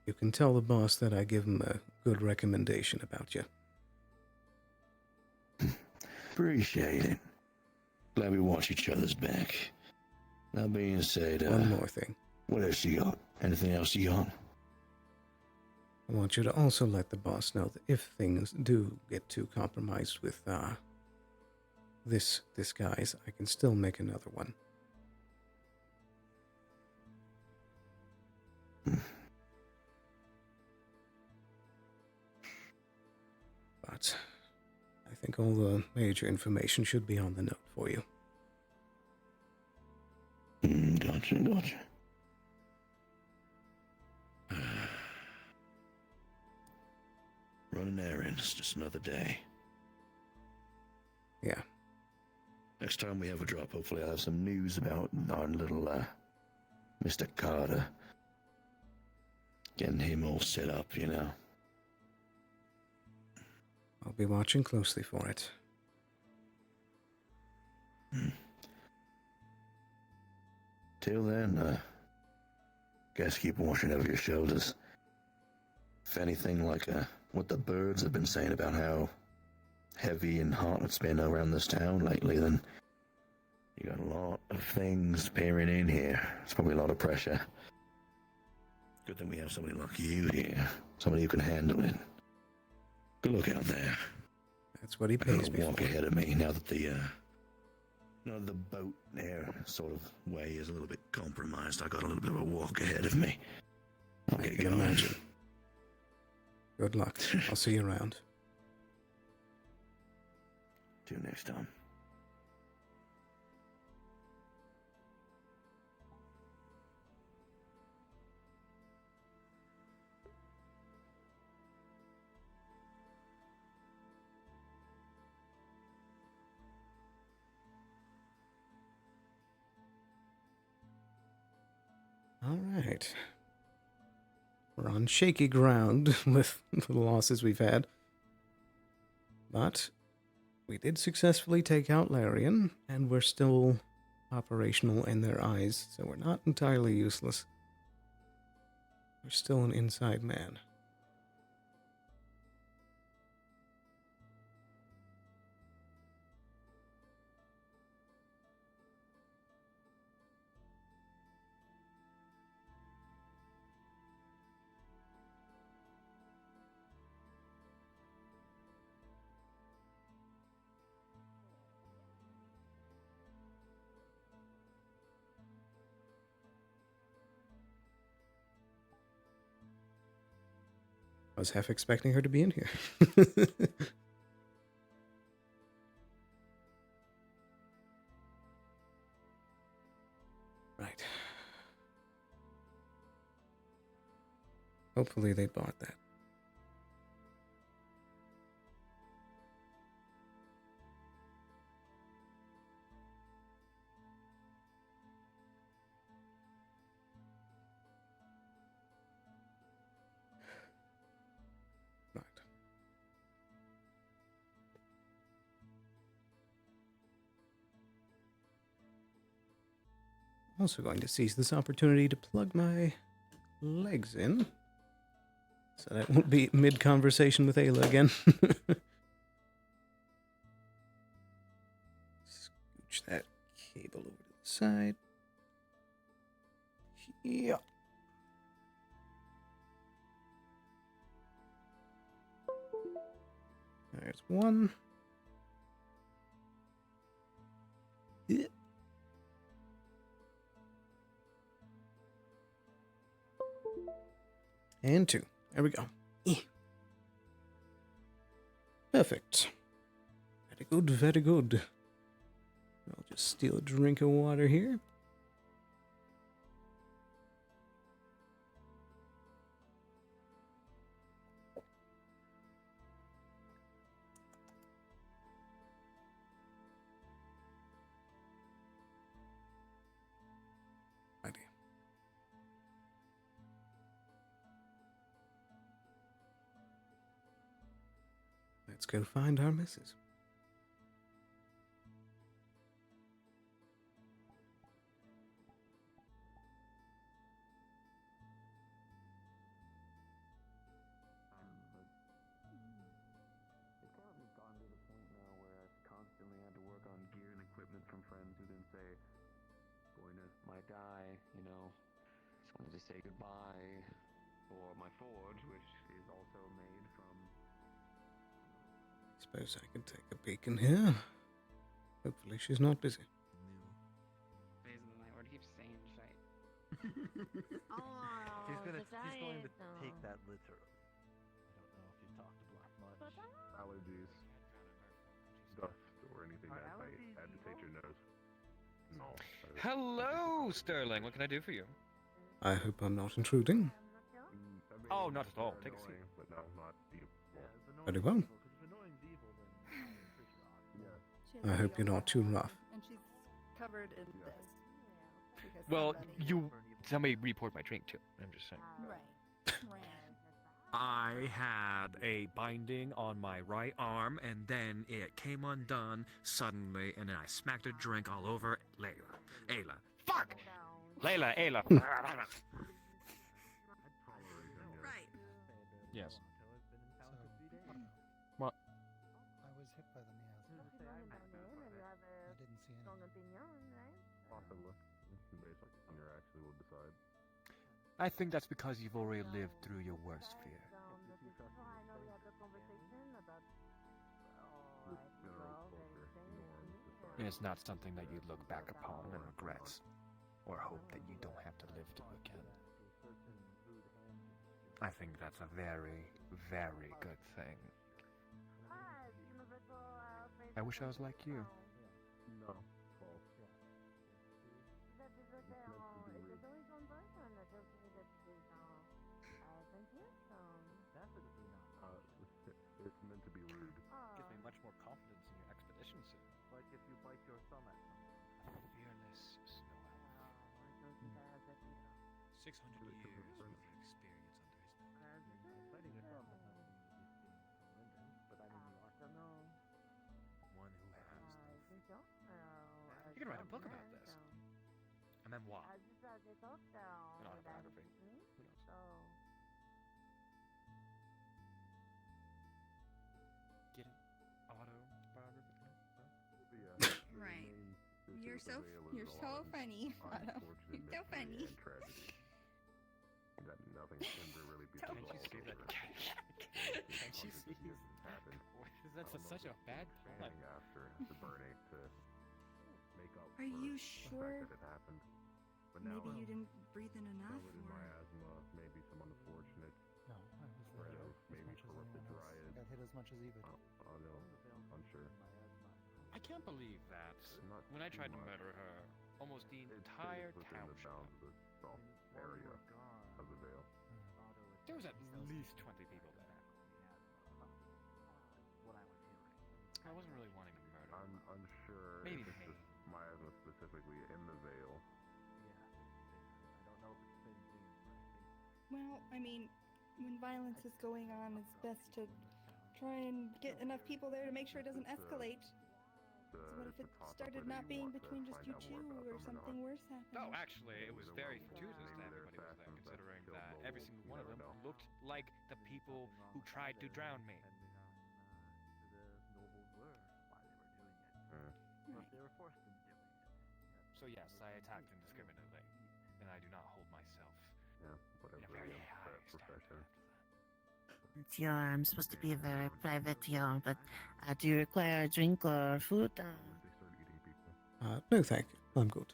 you can tell the boss that I give him a good recommendation about you. Appreciate it. Glad we watch each other's back. That being said, One more thing. What else you got? Anything else you got? I want you to also let the boss know that if things do get too compromised with this disguise, I can still make another one. But I think all the major information should be on the note for you. Gotcha. Running errands, just another day. Yeah. Next time we have a drop, hopefully I'll have some news about our little, Mr. Carter. Getting him all set up, you know. I'll be watching closely for it. Till then, guys keep watching over your shoulders. If anything like what the birds have been saying about how heavy and hot it's been around this town lately, then you got a lot of things peering in here. It's probably a lot of pressure. Good thing we have somebody like you here. Somebody who can handle it. Good look out there. That's what he pays me walk for. ahead of me now that the boat there sort of way is a little bit compromised. I got a little bit of a walk ahead of me. I'll I get can going. imagine. Good luck. I'll see you around. Till next time. All right. We're on shaky ground with the losses we've had. But we did successfully take out Larian, and we're still operational in their eyes, so we're not entirely useless. We're still an inside man. I was half expecting her to be in here. Right. Hopefully they bought that. Right. Also going to seize this opportunity to plug my legs in, so that won't be mid-conversation with Ayla again. Scooch that cable over to the side. Yeah. There's one. Yeah. And two. There we go. Perfect. Very good, very good. I'll just steal a drink of water here. Righty. Let's go find our missus. It's kind of just gotten to the point now where I've constantly had to work on gear and equipment from friends who then say, Boyness might die, you know. Just wanted to say goodbye for my forge, which is also made from... Suppose I can take a peek in here. Hopefully she's not busy. Amazing, my lord keeps saying shite. He's going to take that literally. I don't know if you talked to Black much. Allergies, dust, or anything that might agitate your nose. No. Hello, Sterling. What can I do for you? I hope I'm not intruding. Oh, not at all. Take a seat. But no, not evil. Very well. I hope you're not too rough. And she's covered in this. because Well, somebody- somebody report my drink too. I'm just saying. Right. I had a binding on my right arm, and then it came undone suddenly, and then I smacked a drink all over Layla. Ayla. Fuck! Layla, Ayla. Right. Yes. I What? was hit by the miasma. I didn't see anything. Possibly. Based on your actually will decide. I think that's because you've already lived through your worst fear. And it's not something that you look back upon and regret, or hope that you don't have to live through again. I think that's a very, very good thing. I wish I was like you. No. False. It's meant to be rude. Gives me much more confidence in your expedition soon. Like if you bite your thumb at something. Fearless snow elf. 600 years of experience under his belt. Biting your thumb is not hindrance, but I mean you are. One who has no fear. You can write a book about this. A memoir. An autobiography. Who knows? Get it? Autobiography? Right. You're so funny, Otto. You're so funny. That nothing ever really be Can't you resolved see that? over Can't you see? years has happened. That's such a bad time. Planning after the burning to make up Are for you the sure? fact that it happened. But now Maybe you didn't breathe in enough, covered in or miasma, maybe some unfortunate No, I was spread there. of much as Eva did. I'm sure. I can't believe that when I tried to murder her, almost the entire town showed up. Area of the Vale. There was at least 20 people there. I wasn't really wanting to murder. I'm unsure Maybe if it's just miasma specifically in the Vale. Well, I mean, when violence is going on, it's best to try and get enough people there to make sure it doesn't escalate. So what if it started not being between just you two, or something worse happened? No, actually, it was very fortuitous that everybody was there, considering that every single one of them looked like the people who tried to drown me. So yes, I attacked indiscriminately, and I do not hold myself in a very high profession. It's I'm supposed to be very private, but do you require a drink or food? No, thank you. I'm good.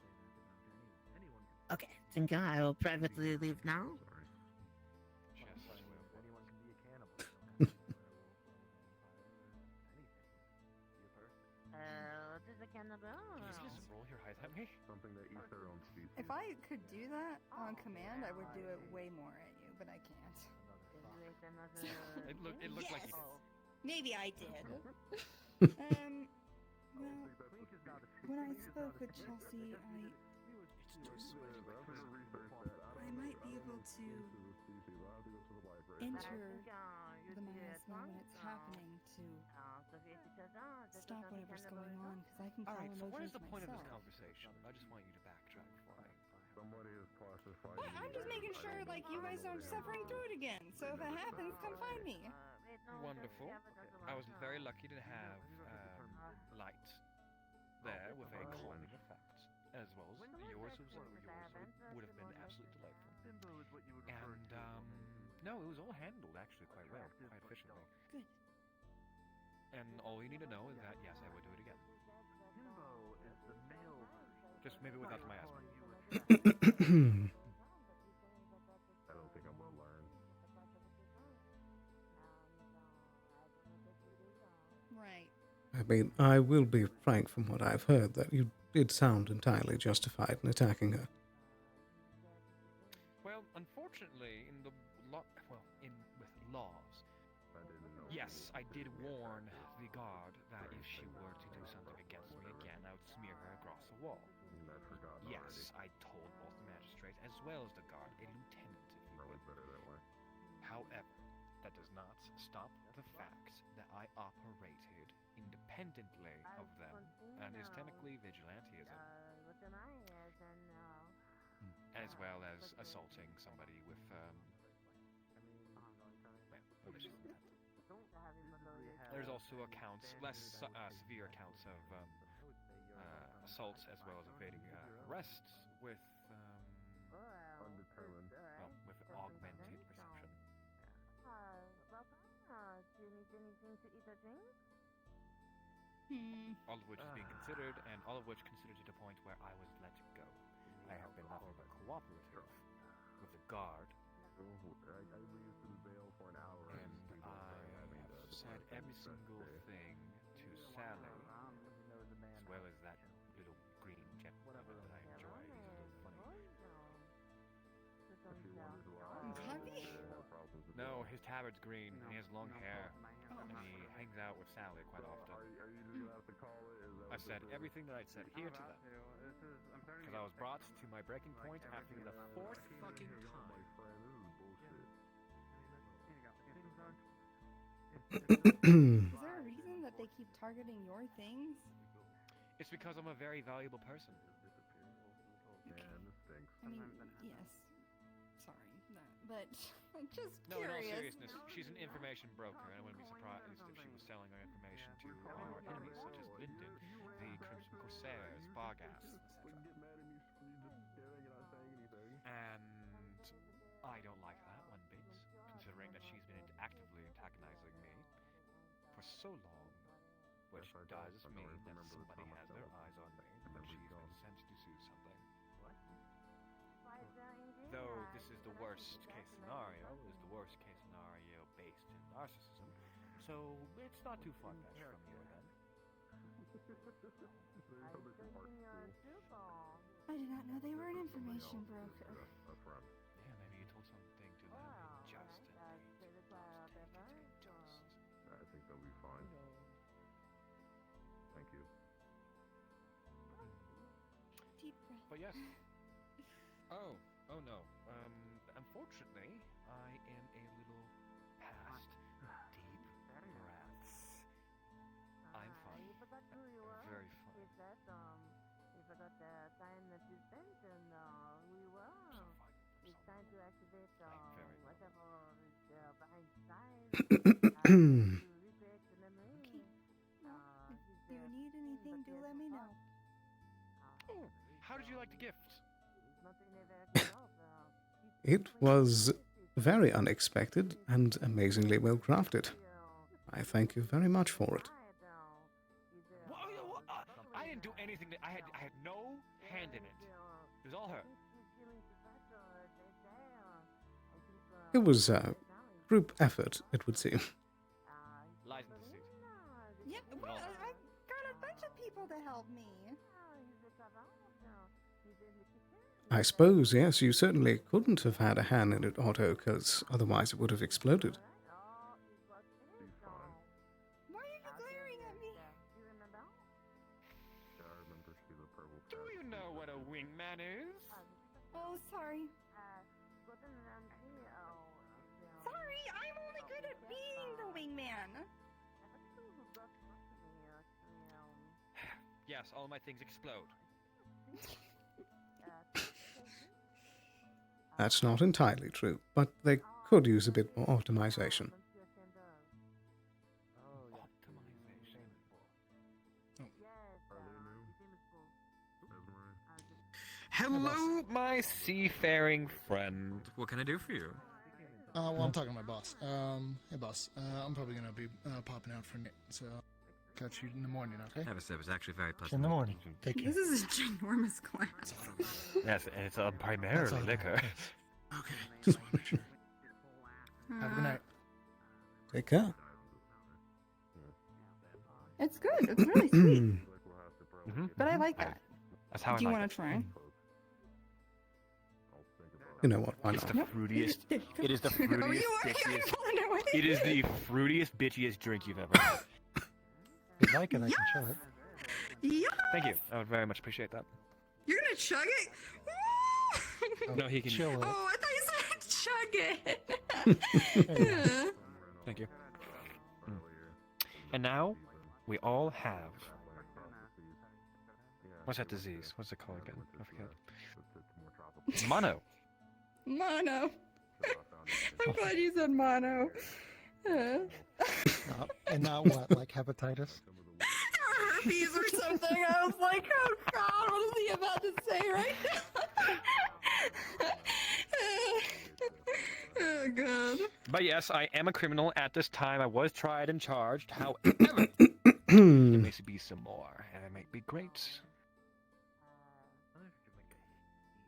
Okay, thank you. I will privately leave now. What is a cannibal? Can you just roll your eyes at me? Something that eats their own species. If I could do that on command, I would do it way more at you, but I can't. It looked like you did. Maybe I did. Well, when I spoke with Chelsea, I might be able to enter the miasma when it's happening to stop whatever's going on, because I can call Alright, so what is emotions the point of this myself. conversation? I just want you to backtrack for me. Somebody is classified. I'm just making sure, like, you guys aren't suffering through it again. So if it happens, come find me. Wonderful. I was very lucky to have light there with a calming effect, as well as yours would have been absolutely delightful. And no, it was all handled actually quite well, quite efficiently. Good. And all you need to know is that yes, I would do it again. Just maybe without the miasma. I don't think I will learn. Right. I mean, I will be frank from what I've heard that you did sound entirely justified in attacking her. Well, unfortunately, in the with laws, yes, I did warn the guard that if she were to do something against me again, I would smear her across the wall. Yes, I told both the magistrate as well as the guard, a lieutenant, if you will. However, that does not stop the fact that I operated independently of them, and is technically vigilantism, as well as assaulting somebody with malicious intent. There's also accounts, less severe accounts of assaults as well as evading arrests with undetermined. Well, with augmented perception. Do you need anything to eat or drink? All of which is being considered, and all of which considered to the point where I was let go. I have been nothing but cooperative with the guard. I leave to the Vale for an hour, and I have said every single thing to Sally, as well as that little green gentleman that I enjoy. He's a little funny. No, his tabard's green, and he has long hair, and he hangs out with Sally quite often. Are you just gonna have to call it? I said everything that I'd said here to them, because I was brought to my breaking point after the fourth fucking time. Is there a reason that they keep targeting your things? It's because I'm a very valuable person. Okay. I mean, yes. Sorry, but I'm just No, in all curious. seriousness, she's an information broker, and I wouldn't be surprised if she was selling our information to our enemies, such as Linden, the Crimson Corsairs, Barghast, etc. And I don't like that one bit, considering that she's been actively antagonizing me for so long, which does mean that somebody has their eyes on me, and she's been sent to do something. Though this is the worst case scenario, based in narcissism, so it's not too far-fetched from you again. I did not know they were an information broker. Yeah, maybe you told something to them just in I think they'll be fine. Thank you. Deep breath. But yes. Oh no. Unfortunately, I am a little past deep breaths. I'm fine. Very fine. You forgot the time that you spent and we were. It's time to activate whatever is behind the sign to recreate the memory. Do you need anything, do let me know. Oh, how did you like the gift? It was very unexpected and amazingly well crafted. I thank you very much for it. What? I didn't do anything. I had no hand in it. It was all her. It was a group effort, it would seem. Lies in deceit. Yep, well, I've got a bunch of people to help me. I suppose, yes, you certainly couldn't have had a hand in it, Otto, because otherwise it would have exploded. Why are you glaring at me? Do you know what a wingman is? Oh, sorry. Sorry, I'm only good at being the wingman. Yes, all my things explode. That's not entirely true, but they could use a bit more optimization. Hello, my seafaring friend. What can I do for you? Well, I'm talking to my boss. Hey, boss. I'm probably gonna be popping out for Nick, so catch you in the morning, okay? Have a sip. It's actually very pleasant. In the morning. Take care. This is a ginormous glass. Yes, and it's primarily liquor. Okay, just want to make sure. Have a good night. Take care. It's good. It's really sweet. But I like that. That's how Do you I like want to try? You know what? Why It's not? the fruitiest. It is the fruitiest, bitchiest. It is the fruitiest, bitchiest drink you've ever had. If you like it, I can show it. Yeah. Thank you. I would very much appreciate that. You're gonna chug it? No, he can. Chill it. Oh, I thought you said chug it. Thank you. And now, we all have. What's that disease? What's it called again? I forget. Mono. Mono. I'm glad you said mono. And now what? Like hepatitis? Herpes or something. I was like, oh god, what is he about to say right now? Oh god. But yes, I am a criminal at this time. I was tried and charged. However, there may be some more, and it might be great.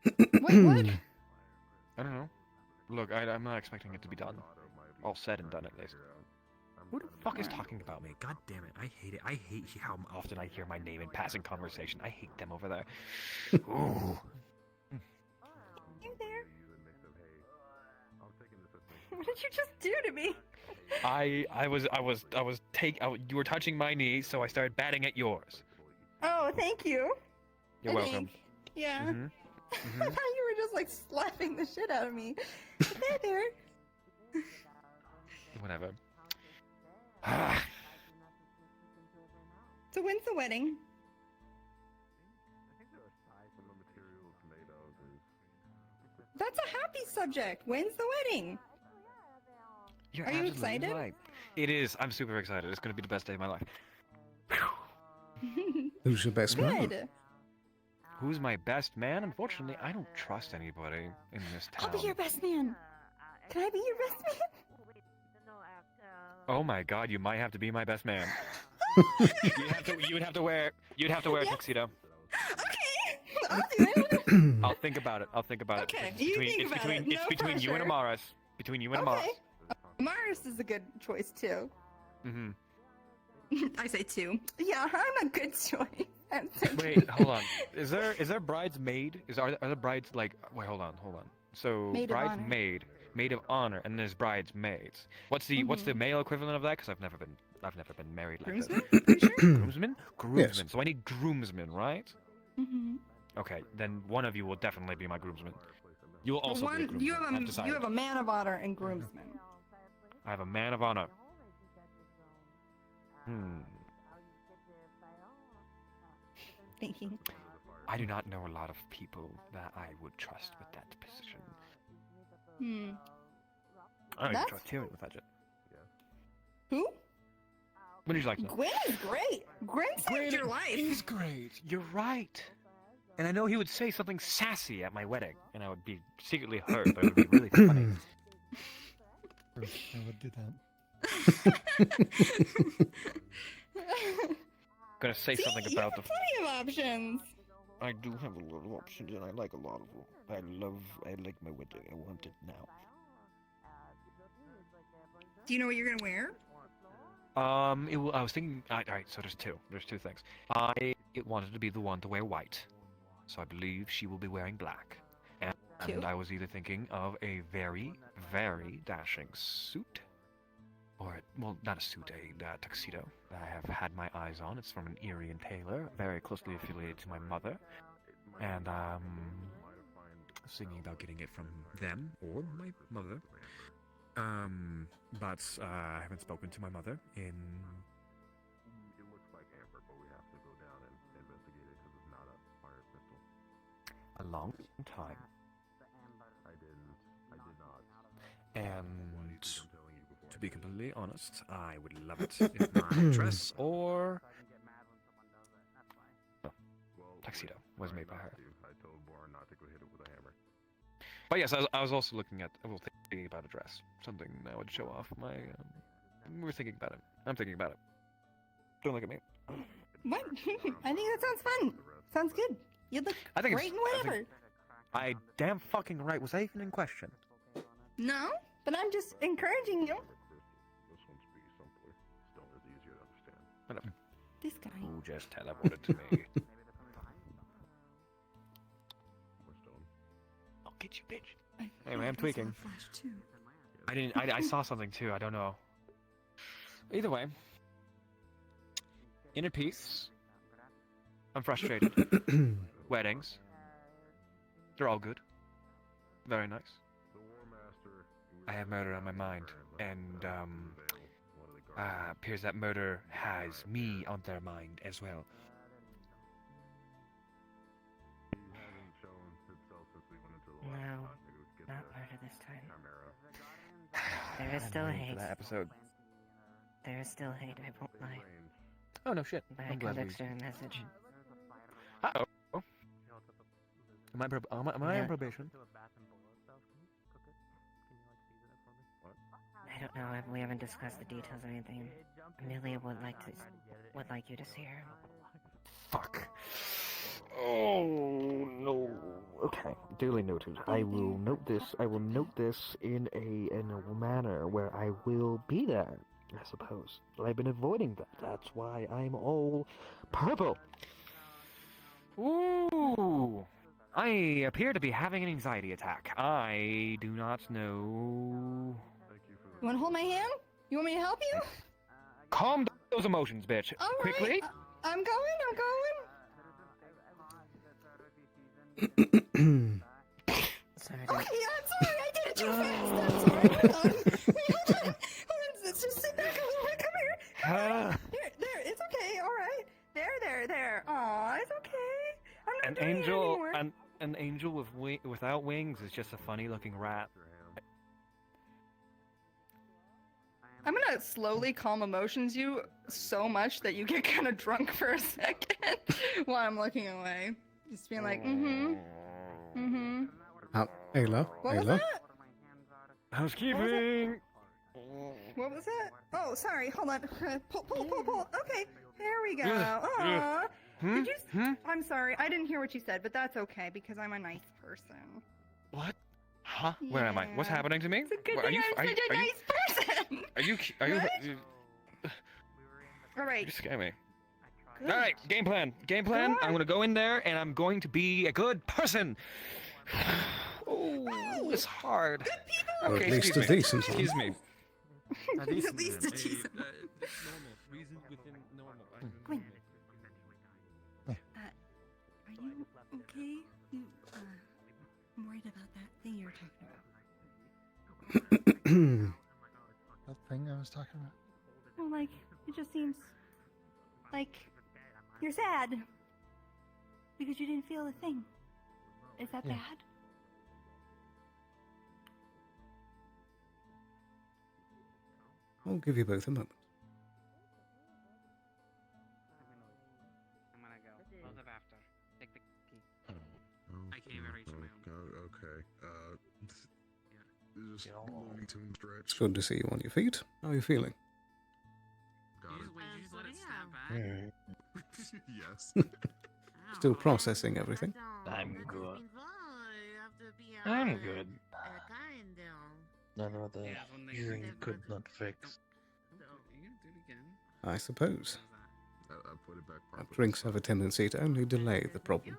Wait, what? I don't know. Look, I'm not expecting it to be done. All said and done, at least. Who the fuck is talking about me? God damn it. I hate it. I hate how often I hear my name in passing conversation. I hate them over there. Ooh. You there? What did you just do to me? You were touching my knee, so I started batting at yours. Oh, thank you. You're I welcome. think. Yeah. Mhm. I thought you were just like slapping the shit out of me. There. Whatever. So when's the wedding? That's a happy subject. When's the wedding? You're Are you absolutely excited? right. It is. I'm super excited. It's going to be the best day of my life. Who's your best man? Good. Who's my best man? Unfortunately, I don't trust anybody in this town. I'll be your best man. Can I be your best man? Oh my god, you might have to be my best man. You'd have to wear a tuxedo. Okay, I'll do it. I'll think about it. Okay, you think about it. It's No between you and pressure. Amaris. Between you and Amaris. Okay. Mars is a good choice too. Mm-hmm. I say 2. Yeah, I'm a good choice. Wait, hold on. Is there bridesmaid? Are the brides like? Wait, hold on. So Maid of honor. maid of honor, and there's bridesmaids. What's the male equivalent of that? Because I've never been married like Groomsman? this. Pretty sure? Groomsman? Groomsman. Yes. So I need groomsmen, right? Mm-hmm. Okay, then one of you will definitely be my groomsman. You will also be a groomsman. I've decided. You have a man of honor and groomsman. I have a man of honor. Thinking. I do not know a lot of people that I would trust with that position. I don't even trust Tyrion with that shit. Who? What did you like to know? Gwen is great. Gwen saved your life. He's great. You're right. And I know he would say something sassy at my wedding, and I would be secretly hurt, but it would be really funny. I would do that. Gonna say something you about have plenty of options. I do have a lot of options, and I like a lot of them. I like my wedding. I want it now. Do you know what you're gonna wear? I was thinking. Alright, so there's two. There's two things. I wanted to be the one to wear white, so I believe she will be wearing black. And I was either thinking of a very, very dashing suit, or well, not a suit, a tuxedo that I have had my eyes on. It's from an Erie and Taylor, very closely affiliated to my mother, and thinking about getting it from them or my mother. But I haven't spoken to my mother in. It looks like amber, but we have to go down and investigate it because it's not a fire pistol. A long time. I did not. And to be completely honest, I would love it if my dress or tuxedo was made by her. I told Boran not to go hit it with a hammer. But yes, I was also thinking about a dress, something that would show off my. We're thinking about it. I'm thinking about it. Don't look at me. What? I think that sounds fun. Sounds good. You'd look great in whatever. I damn fucking right. Was that even in question? No, but I'm just encouraging you. This one's pretty simpler. Stone is easier to understand. Whatever. This guy. Who just teleported to me? I'll get you, bitch. Anyway, I'm tweaking. I saw something too. I don't know. Either way. Inner peace. I'm frustrated. Weddings. They're all good. Very nice. I have murder on my mind, and appears that murder has me on their mind as well. No, not murder this time. There is still hate. That episode. There is still hate, I won't lie. Oh no shit. But I I'm got glad extra message. Uh-oh. Am I on probation? I don't know. We haven't discussed the details or anything. Amelia would like you to see her. Fuck. Oh no. Okay, duly noted. I will note this. I will note this in a manner where I will be there. I suppose. I've been avoiding that. That's why I'm all purple. Ooh. I appear to be having an anxiety attack. I do not know. You want to hold my hand? You want me to help you? Calm those emotions, bitch. All Quickly. Right. I'm going. Sorry. Okay, I'm sorry. I did it too fast. I'm sorry. Hold on. Let's just sit back a little bit. Come here. There. It's okay. All right. There. Aw, it's okay. I'm not An doing angel, it anymore. an angel without wings is just a funny-looking rat. I'm gonna slowly calm emotions you so much that you get kind of drunk for a second while I'm looking away. Just being like, mm-hmm. Ayla. What was that? Housekeeping. What was it? Oh, sorry. Hold on. Pull. Okay, there we go. Aww. Did you? I'm sorry. I didn't hear what you said, but that's okay because I'm a nice person. What? Huh? Where am I? What's happening to me? It's a good thing I'm such a nice person. Are you? All right. You scare me. Good. All right, game plan. Game plan. Good. I'm gonna go in there and I'm going to be a good person. Oh, it's hard. Good people. Or Okay, at least excuse a me. decent one. Excuse me. At least a decent. Normal. Reason within normal. Gwen. Are you okay? I'm worried about that thing you were talking about. That thing I was talking about. Well, like, it just seems like you're sad because you didn't feel a thing. Is that Yeah. bad? I'll give you both a moment. I'm gonna go. Both of after. Take the key. I can't even reach my own. Okay. Just moving to stretch. It's good to see you on your feet. How are you feeling? Got it. You just let it snap back. Yes. Still processing everything. I'm good. I'm good. None of the healing could not fix. You can do it again. I suppose. I put it back properly. Drinks have a tendency to only delay the problem.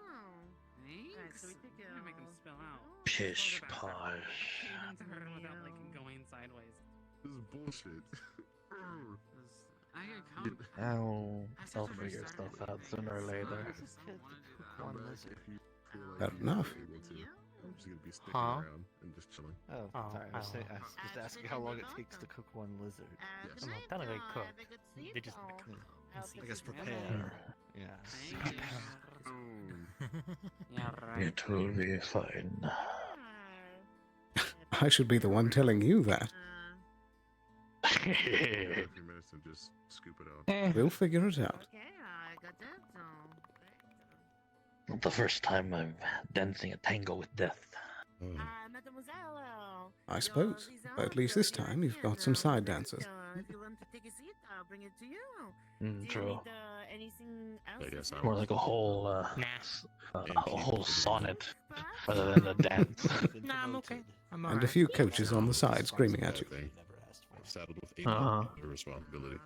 Thanks. You're gonna make them spill out. Pish Both of after. posh. Even to her without like going sideways. This is bullshit. I get caught. I'll figure stuff out sooner or later. Come back if you feel like Fair you're enough. able to. I'm just gonna be sticking Huh? around and just chilling. Oh, sorry. I was just asking how long it takes to cook one lizard. Yes. Not that they cook. They just I guess prepare. Yeah. Yeah, right. It will be fine. I should be the one telling you that. A few minutes and just scoop it out. We'll figure it out. Not the first time I'm dancing a tango with death. Mademoiselle. I suppose. But at least this time you've got some side dancers. If you want to take a seat, I'll bring it to you. Do you True. need anything else? I guess More like a whole, a whole sonnet rather than a dance. No, I'm okay. And a few coaches on the side screaming at you. I've saddled with 8 responsibility.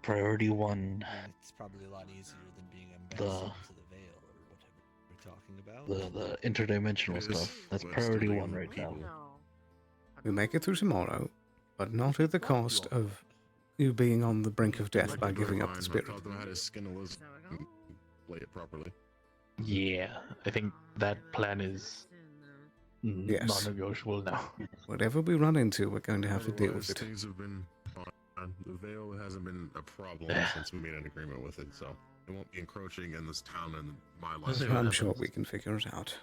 Priority 1. It's probably a lot easier than being The ambassador to the Veil or whatever we're talking about. the interdimensional stuff. That's priority 1 right now. We make it through tomorrow, but not at the cost of you being on the brink of death by giving up the spirit. I taught them how to skin a lizard and play it properly. Yeah, I think that plan is Yes. non-negotiable now. Whatever we run into, we're going to have to deal with Otherwise, it. Things have been fine. The Veil hasn't been a problem since we made an agreement with it, so it won't be encroaching in this town and my life. I'm sure we can figure it out.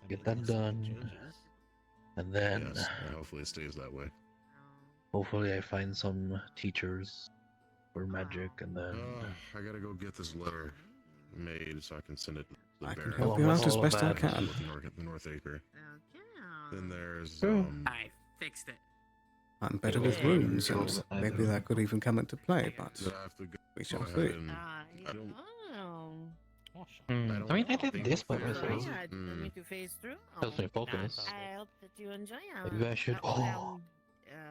Get that done. And then Yes, and hopefully it stays that way. hopefully I find some teachers for magic and then I gotta go get this letter made so I can send it to the I can Baron. help you out as all best I that. can. With North Acre. Then there's I fixed it. I'm better with runes, and maybe that could even come into play, but I have to go we shall ahead see. and- I don't. I mean, I did this by myself. To phase through. That's my focus. I hope that you enjoy Maybe I should. Oh,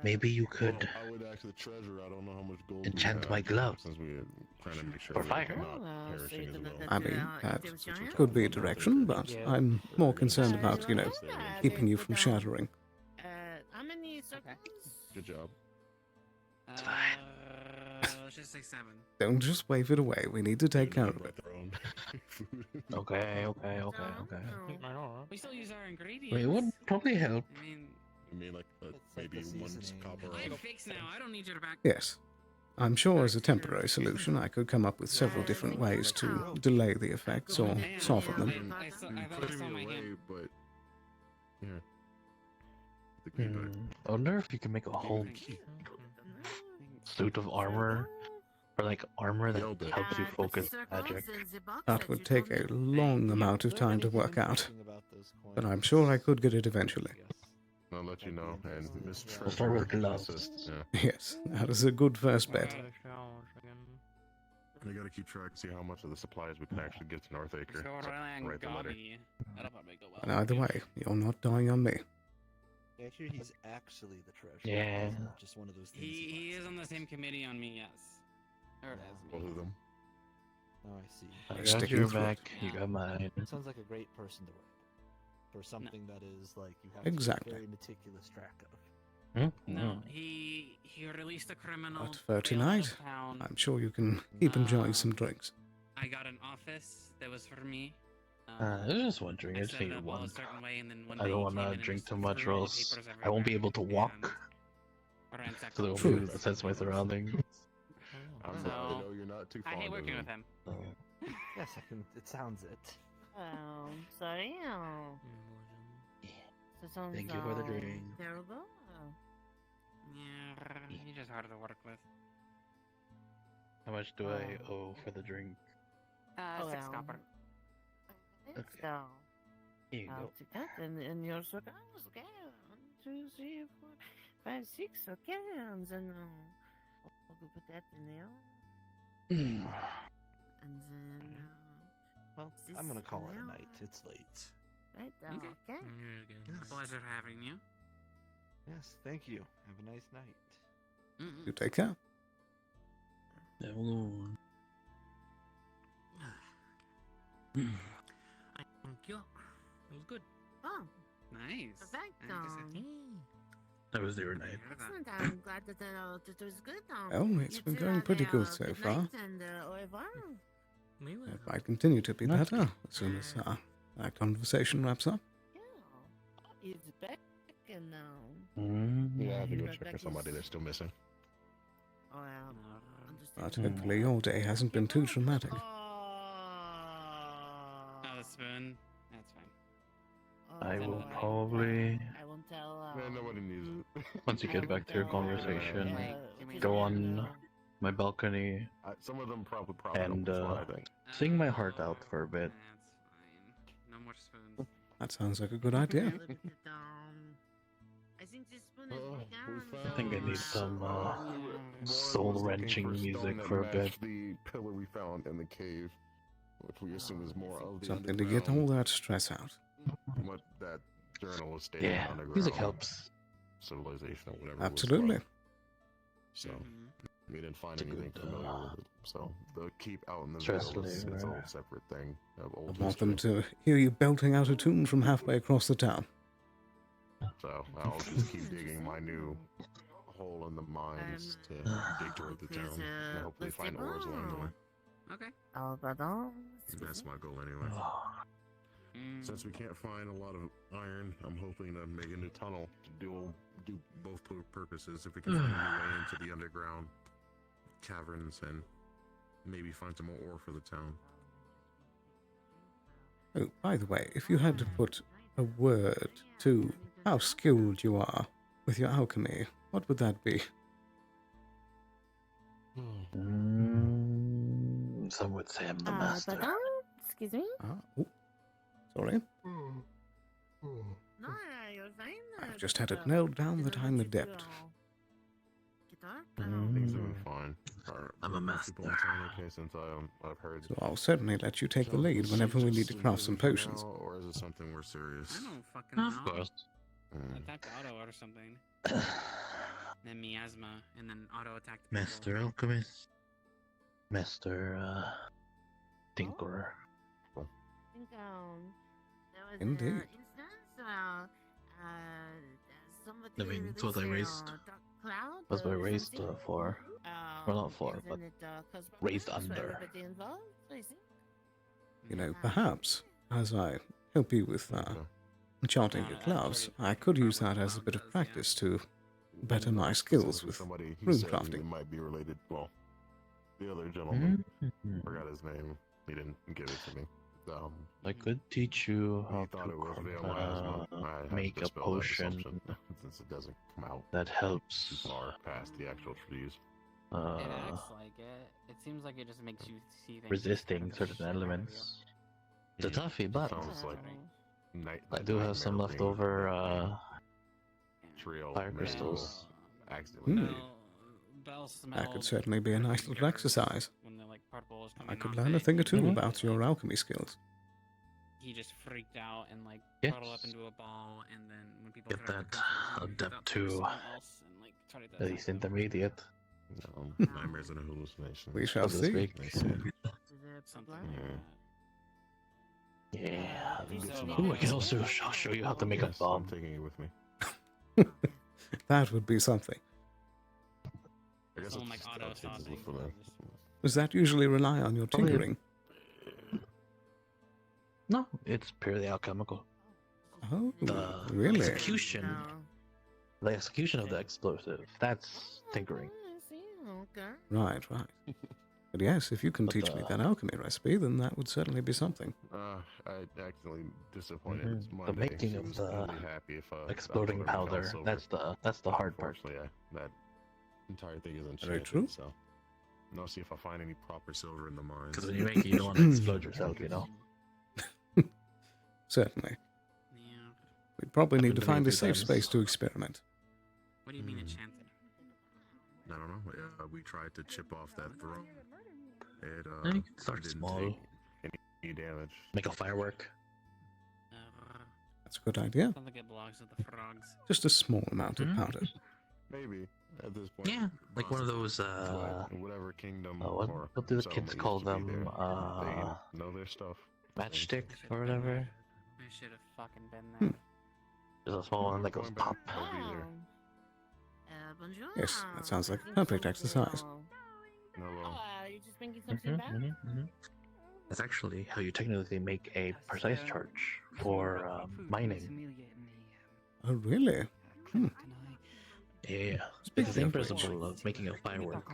maybe you could I would ask the treasurer. I don't know how much gold. enchant we my have, glove. Since we're trying to make sure For that fire. we're not perishing as well. I mean, that could be a direction, but I'm more concerned about, keeping you from shattering. How many circles? Good job. It's fine. Let's just say 7. Don't just wave it away. We need to take care of it. Okay. We still use our ingredients. I mean, it would probably help. I mean, like maybe one copper. I'm fixed now. I don't need you to back. Yes. I'm sure as a temporary solution, I could come up with several different ways to delay the effects or soften them. I thought I saw my hand. But yeah. I wonder if you can make a whole suit of armor, or like armor that helps you focus magic. That would take a long amount of time to work out, but I'm sure I could get it eventually. I'll let you know. And Miss We'll start with Trevor gloves. assists. Yeah. Yes, that is a good first bet. I gotta keep track to see how much of the supplies we can actually get to North Acre. So, write the letter. And either way, you're not dying on me. Make sure he's actually the treasurer. Yeah. It's not just one of those things. He is on the same committee on me, yes. Or as me. Both of them. Oh, I see. I got Sticking your through it. back, you got mine. Sounds like a great person to work for something that is like you have Exactly. to keep very meticulous track of. No, he released a criminal. But for bailed out tonight, of town. I'm sure you can keep enjoying some drinks. I got an office that was for me. I was just wondering, I I just set it need up all a one. certain way, and then one I day don't he want came in to and drink just too much, threw or all the else papers I won't be everywhere able to walk. and ransacked So the there whole won't be place. sense my surroundings. I'm So, glad to know you're not too I fond hate of working him. with him. Yes, I can. It sounds it. Oh, sorry. That sounds Thank you for the drink. terrible. Yeah, he's just hard to work with. How much do I owe for the drink? 6 copper. So, Here you I'll go. take that, and your cigars, okay? 1, 2, 3, 4, 5, 6, okay, and then I'll go put that in there. And then, Well, this I'm gonna call it now. a night. It's late. Right, Okay. okay. Yes. Pleasure having you. Yes, thank you. Have a nice night. You take care. Yeah, we'll Thank you. It was good. Oh, Nice. perfect. That was your night. Excellent. I'm glad that that was good. Oh, it's You been two going have pretty a, good so good far. night and au revoir. It might continue to be better as soon as our conversation wraps up. He's back and Yeah, I have to go But check for Becky's- somebody that's still missing. oh, But hopefully your day hasn't been too traumatic. Oh, the spoon. That's fine. I will probably, I won't tell. Man, nobody needs it. once you get back to your conversation, Wait, go on my balcony Some of them probably and don't before, I think. sing my heart out for a bit. No more spoons. That sounds like a good idea. I think this spoon is I think I need some Warren was soul-wrenching looking music stone that for a bit. matched the pillar we found in the cave, which we assume is more of the Something to get all that stress out. what that journal was stating. Yeah, underground music helps. civilization or whatever. Absolutely. It was from. So we didn't find anything familiar with it. So the keep out in the Stress vale is its reliever. own separate thing of old I want history. them to hear you belting out a tune from halfway across the town. So I'll just keep digging my new hole in the mines to dig toward the town and hopefully find ores along the way. Okay. Oh, pardon. That's my goal anyway. Since we can't find a lot of iron, I'm hoping to make a new tunnel to do both purposes. If we can find a new way into the underground caverns and maybe find some more ore for the town. Oh, by the way, if you had to put a word to how skilled you are with your alchemy, what would that be? Some would say I'm the master. Pardon? Excuse me? Oh, sorry. No, you're fine. I've just had it nailed down that I'm adept. Things have been fine. I'm a master. People in town okay since I've heard. So I'll certainly let you take the lead whenever we need to craft some potions. Or is it something more serious? I don't fucking know. Of course. Attacked Otto or something. Then miasma, and then Otto attacked. Master Alchemist. Master Tinkerer. I think there was Indeed. an instance somebody I mean, it's what I released a raised. dark cloud That's what I or raised something. for. Well, not for, and but then it caused raised problems for under. everybody involved, I think. You know, perhaps, as I help you with enchanting your gloves, I could use that as a bit of practice to better my skills with somebody he rune said crafting. It might be related. Well, the other gentleman, Mm-hmm. forgot his name. He didn't give it to me. I could teach you how thought it was veil to miasma. I had to make a dispel that potion assumption, since it doesn't come out that too helps. far past the actual trees. It acts like it. It seems like it just makes you see things. resisting certain elements. It's a toughie, but Sounds like I do have some leftover Trail fire may crystals. accidentally Hmm. made. That could certainly be a nice little exercise. When the like particles I coming could off learn a it, thing or two you about your alchemy skills. he just freaked out and like Yes. curled up into a ball, and then when people Get tried to that comfort him, he adept thought to someone else and like tried to at least intermediate. No, nightmares and a hallucination. We shall So to see. speak. something Yeah. So- Ooh, I can also I'll show you how to make a Yes, bomb. I'm taking it with me. That would be something. I guess Someone I'll like auto just take this saucing. for now. Does that usually rely on your Probably- tinkering? No, it's purely alchemical. Oh, The really? execution, the execution of the explosive, that's tinkering. Right, right. But yes, if you can But, teach me that alchemy recipe, then that would certainly be something. I accidentally disappointed Mhm. Monday. The making She of was the only happy if exploding I put her in powder, silver. that's the hard part. Unfortunately, that entire thing is Very enchanted. true. So, and I'll see if I find any proper silver in the mines. Because when you make it, you don't want to explode yourself, you know? Certainly. Yeah. We'd probably need Happened to to me find a a few safe times. space to experiment. What do you mean enchanted? I don't know. We tried to chip off that throne. It I think it starts didn't small. take any damage. Make a firework. That's a good idea. Sounds like it belongs to the frogs. Just a small amount of Mhm. powder. Maybe at this point. Yeah, like one of possibly. those, But whatever kingdom what or do the settlement kids call used to be them? there, they know their stuff. Matchstick or whatever? I should have fucking been there. There's a small one that goes Going back, pop. I'll be there. Bonjour. Yes, that sounds like a perfect exercise. No, well, You're just making something bad? That's actually how you technically make a precise charge for mining. Oh, really? Hmm. Yeah, it's Speaking the same of which- principle of making a firework.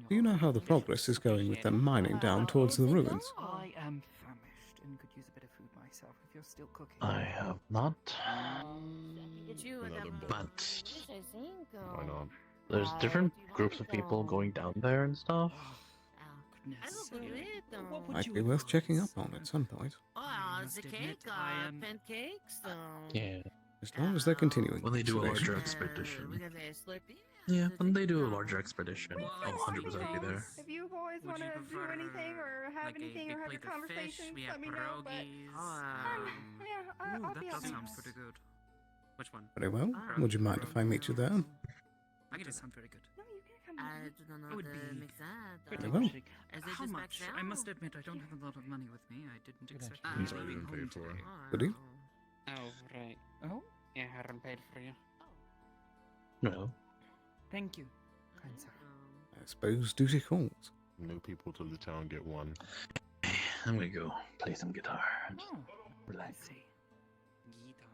Do you know how the progress is going with them mining down towards the ruins? I am famished and could use a bit of food myself if you're still cooking. I have not, another book. but Why not? there's different groups of people going down there and stuff. Might be worth checking up on at some point. Oh, it's a cake, pancakes, Yeah, As long as they're continuing. when they do a excavation. larger expedition. Yeah, when they do a larger expedition, I'll 100% be there. If you boys want to do anything or have anything or have your conversations, We have let me know. But pierogies. yeah, I'll be that out. sounds pretty good. Which one? Very well. Would you mind if I meet you there? I get it sound very good. No, you can come. I with me. don't know It would the be mix that. Very well. Is it How just much? back I down? must admit, I don't have a lot of money with me. I didn't expect to He's be already been home paid for. today. Goody. Oh, right. Oh, Yeah, I hadn't paid for you. No. thank you, kind sir. I suppose duty calls. New people to the town get one. I'm gonna go play some guitar. Oh, Relax. I see. Guitar.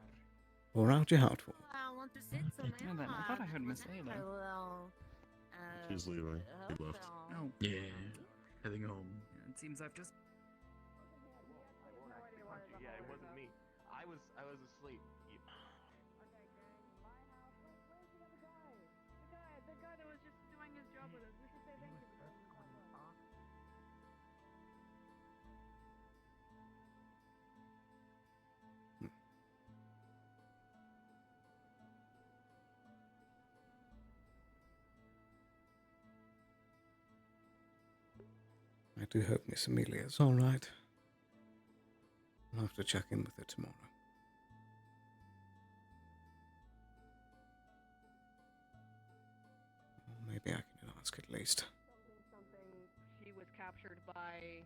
Pour out your heart for. I want to sit somewhere. Oh, then, I thought I heard Miss Ayla. Well, She's leaving. He left. Oh, Yeah, heading home. it seems I've just. Yeah, it wasn't me. I was asleep. The guy that was just doing his job with us. We should say thank you. I do hope Miss Amelia's all right. I'll have to check in with her tomorrow. Or maybe I can ask at least. She was captured by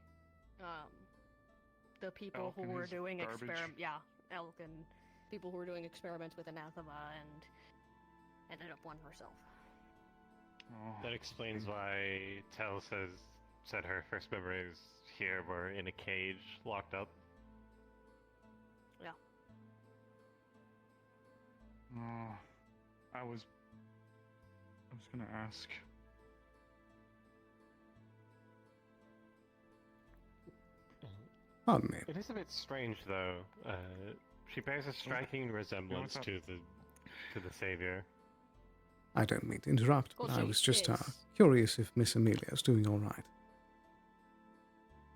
the people Elk who and were his doing garbage? Elk and people who were doing experiments with anathema and ended up one herself. That explains why Tell said her first memories here were in a cage, locked up. Yeah. I was gonna ask. Pardon me. It is a bit strange, though. She bears a striking resemblance to the Savior. I don't mean to interrupt, but Well, I she was just is. curious if Miss Amelia's doing all right.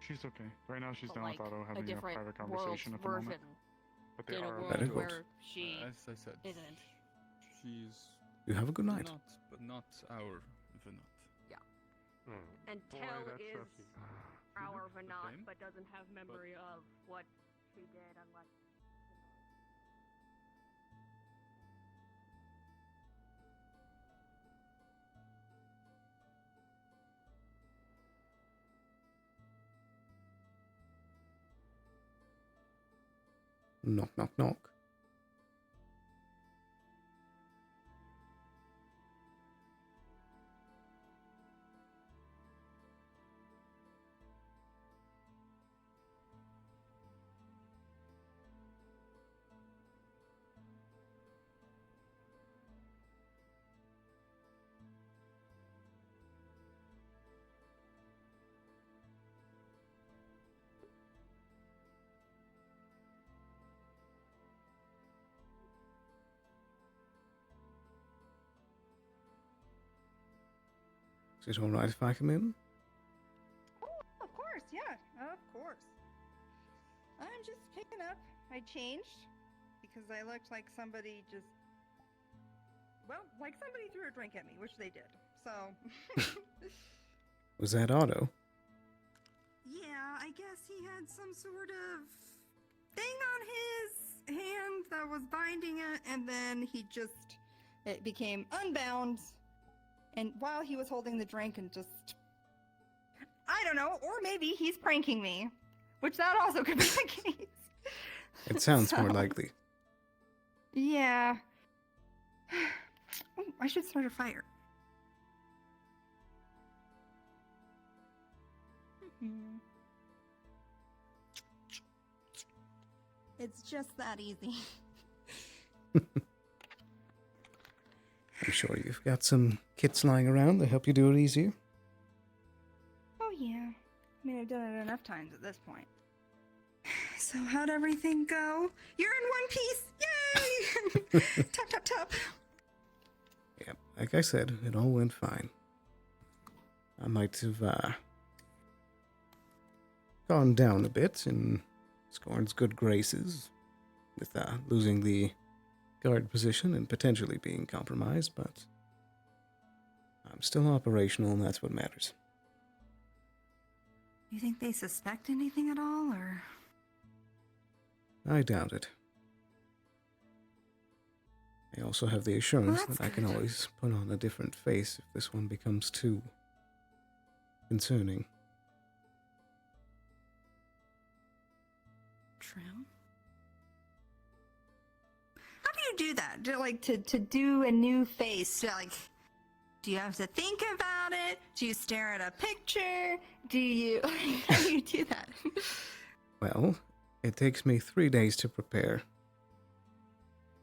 She's okay. Right now she's But down like with Otto a having a different private world's conversation at the version moment. But they in a are world Very good. where she As I said, isn't. she's You have a good night. not, but not our Venat. Yeah. Hmm. And Boy, Tell that's is rough. our The Venat, same? but doesn't have memory of what he did, unless. Knock, knock, knock. Is it alright if I come in? Oh, of course, yeah, of course. I'm just picking up. I changed because I looked like somebody just. Well, like somebody threw a drink at me, which they did. So. Was that Otto? Yeah, I guess he had some sort of thing on his hand that was binding it, and then it became unbound. And while he was holding the drink and just, I don't know, or maybe he's pranking me, which that also could be the case. It sounds more So, likely. Yeah. Oh, I should start a fire. It's just that easy. I'm sure you've got some kits lying around to help you do it easier. Oh, yeah. I mean, I've done it enough times at this point. So, how'd everything go? You're in one piece! Yay! Tap, tap, tap. Yep, like I said, it all went fine. I might have gone down a bit in Scorn's good graces with losing the guard position and potentially being compromised, but I'm still operational and that's what matters. You think they suspect anything at all, or? I doubt it. I also have the assurance that I can always put on a different face if this one becomes too concerning. True. How do you do that? To do a new face? Do you have to think about it? Do you stare at a picture? How do you do that? Well, it takes me 3 days to prepare.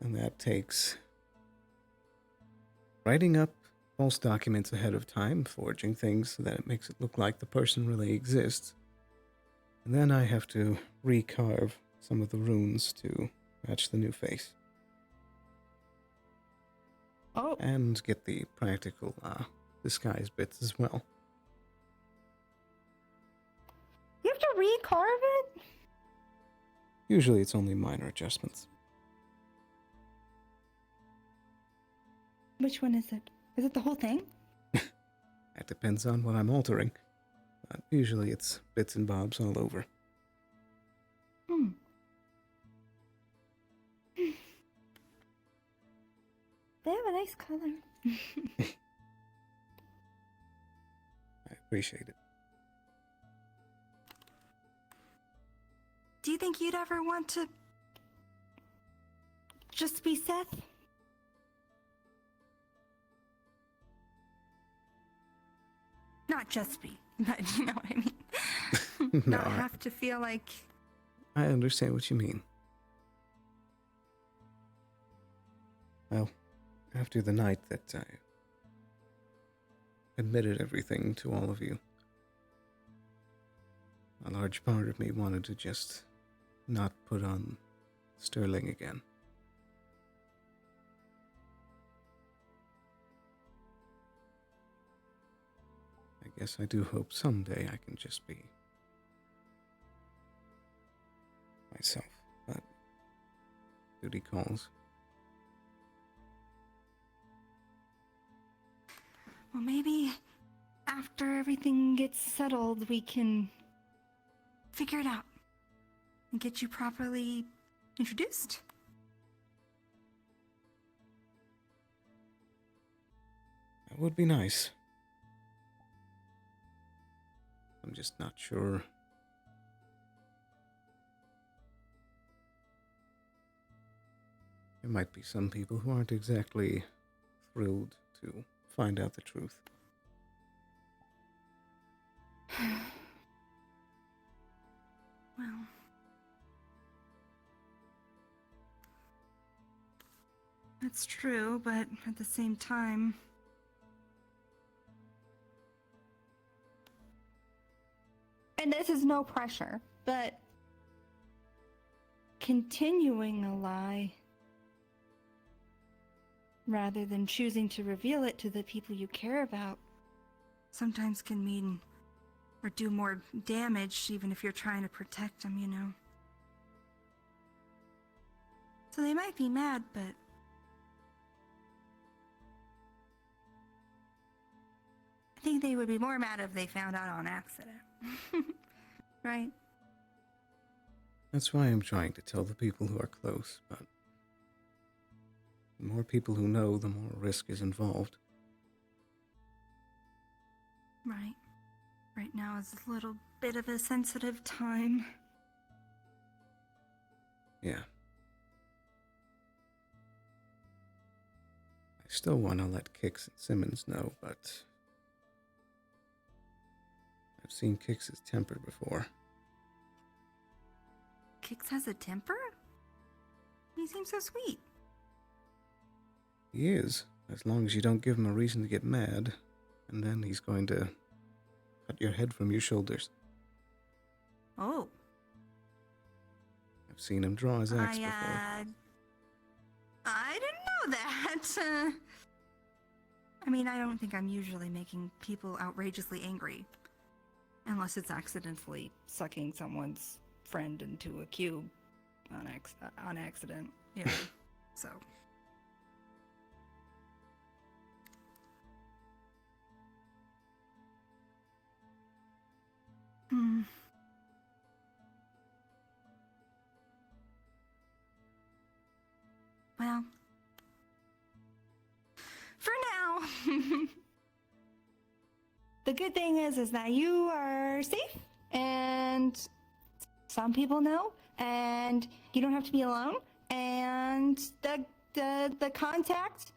And that takes writing up false documents ahead of time, forging things so that it makes it look like the person really exists. And then I have to recarve some of the runes to match the new face. Oh. And get the practical disguise bits as well. You have to recarve it? Usually it's only minor adjustments. Which one is it? Is it the whole thing? That depends on what I'm altering. Usually it's bits and bobs all over. They have a nice color. I appreciate it. Do you think you'd ever want to just be Seth? Not just be, but you know what I mean. No, Not have to feel like. I understand what you mean. Well, after the night that I admitted everything to all of you, a large part of me wanted to just not put on Sterling again. I guess I do hope someday I can just be myself, but duty calls. Well, maybe after everything gets settled, we can figure it out. and get you properly introduced. That would be nice. I'm just not sure. There might be some people who aren't exactly thrilled to find out the truth. Well, that's true, but at the same time, and this is no pressure, but continuing a lie rather than choosing to reveal it to the people you care about sometimes can mean or do more damage even if you're trying to protect them, you know. So they might be mad, but I think they would be more mad if they found out on accident. Right? That's why I'm trying to tell the people who are close, but the more people who know, the more risk is involved. Right. Right now is a little bit of a sensitive time. Yeah. I still want to let Kix and Simmons know, but I've seen Kix's temper before. Kix has a temper? He seems so sweet. He is, as long as you don't give him a reason to get mad, and then he's going to cut your head from your shoulders. Oh. I've seen him draw his axe before. I didn't know that. I mean, I don't think I'm usually making people outrageously angry. Unless it's accidentally sucking someone's friend into a cube on accident, you know. So. Well, for now, the good thing is that you are safe, and some people know, and you don't have to be alone, and the contact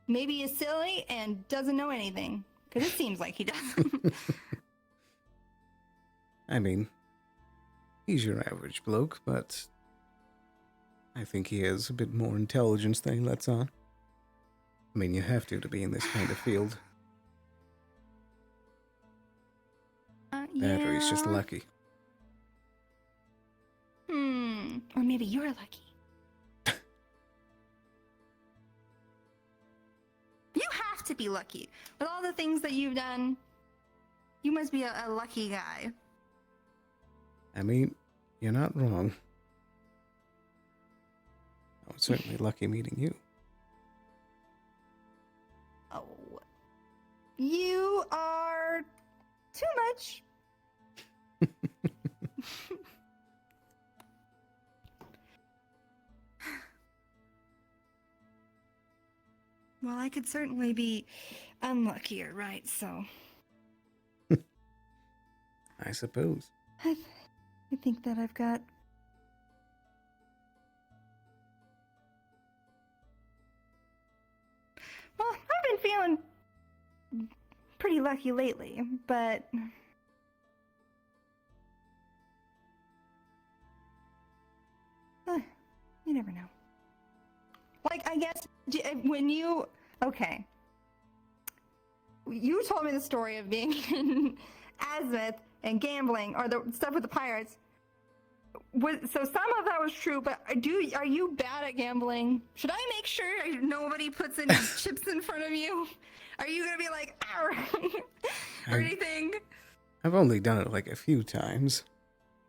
maybe is silly and doesn't know anything, because it seems like he doesn't. I mean, he's your average bloke, but I think he has a bit more intelligence than he lets on. I mean, you have to be in this kind of field. That or he's just lucky. Or maybe you're lucky. You have to be lucky. With all the things that you've done, you must be a lucky guy. I mean, you're not wrong. I was certainly lucky meeting you. Oh. You are too much. Well, I could certainly be unluckier, right? So. I suppose. I think that I've got. Well, I've been feeling pretty lucky lately, but. You never know. Like, I guess, when you. Okay. You told me the story of being in Azimuth and gambling, or the stuff with the pirates. So some of that was true, but are you bad at gambling? Should I make sure nobody puts any chips in front of you? Are you gonna be like, or anything? I've only done it like a few times.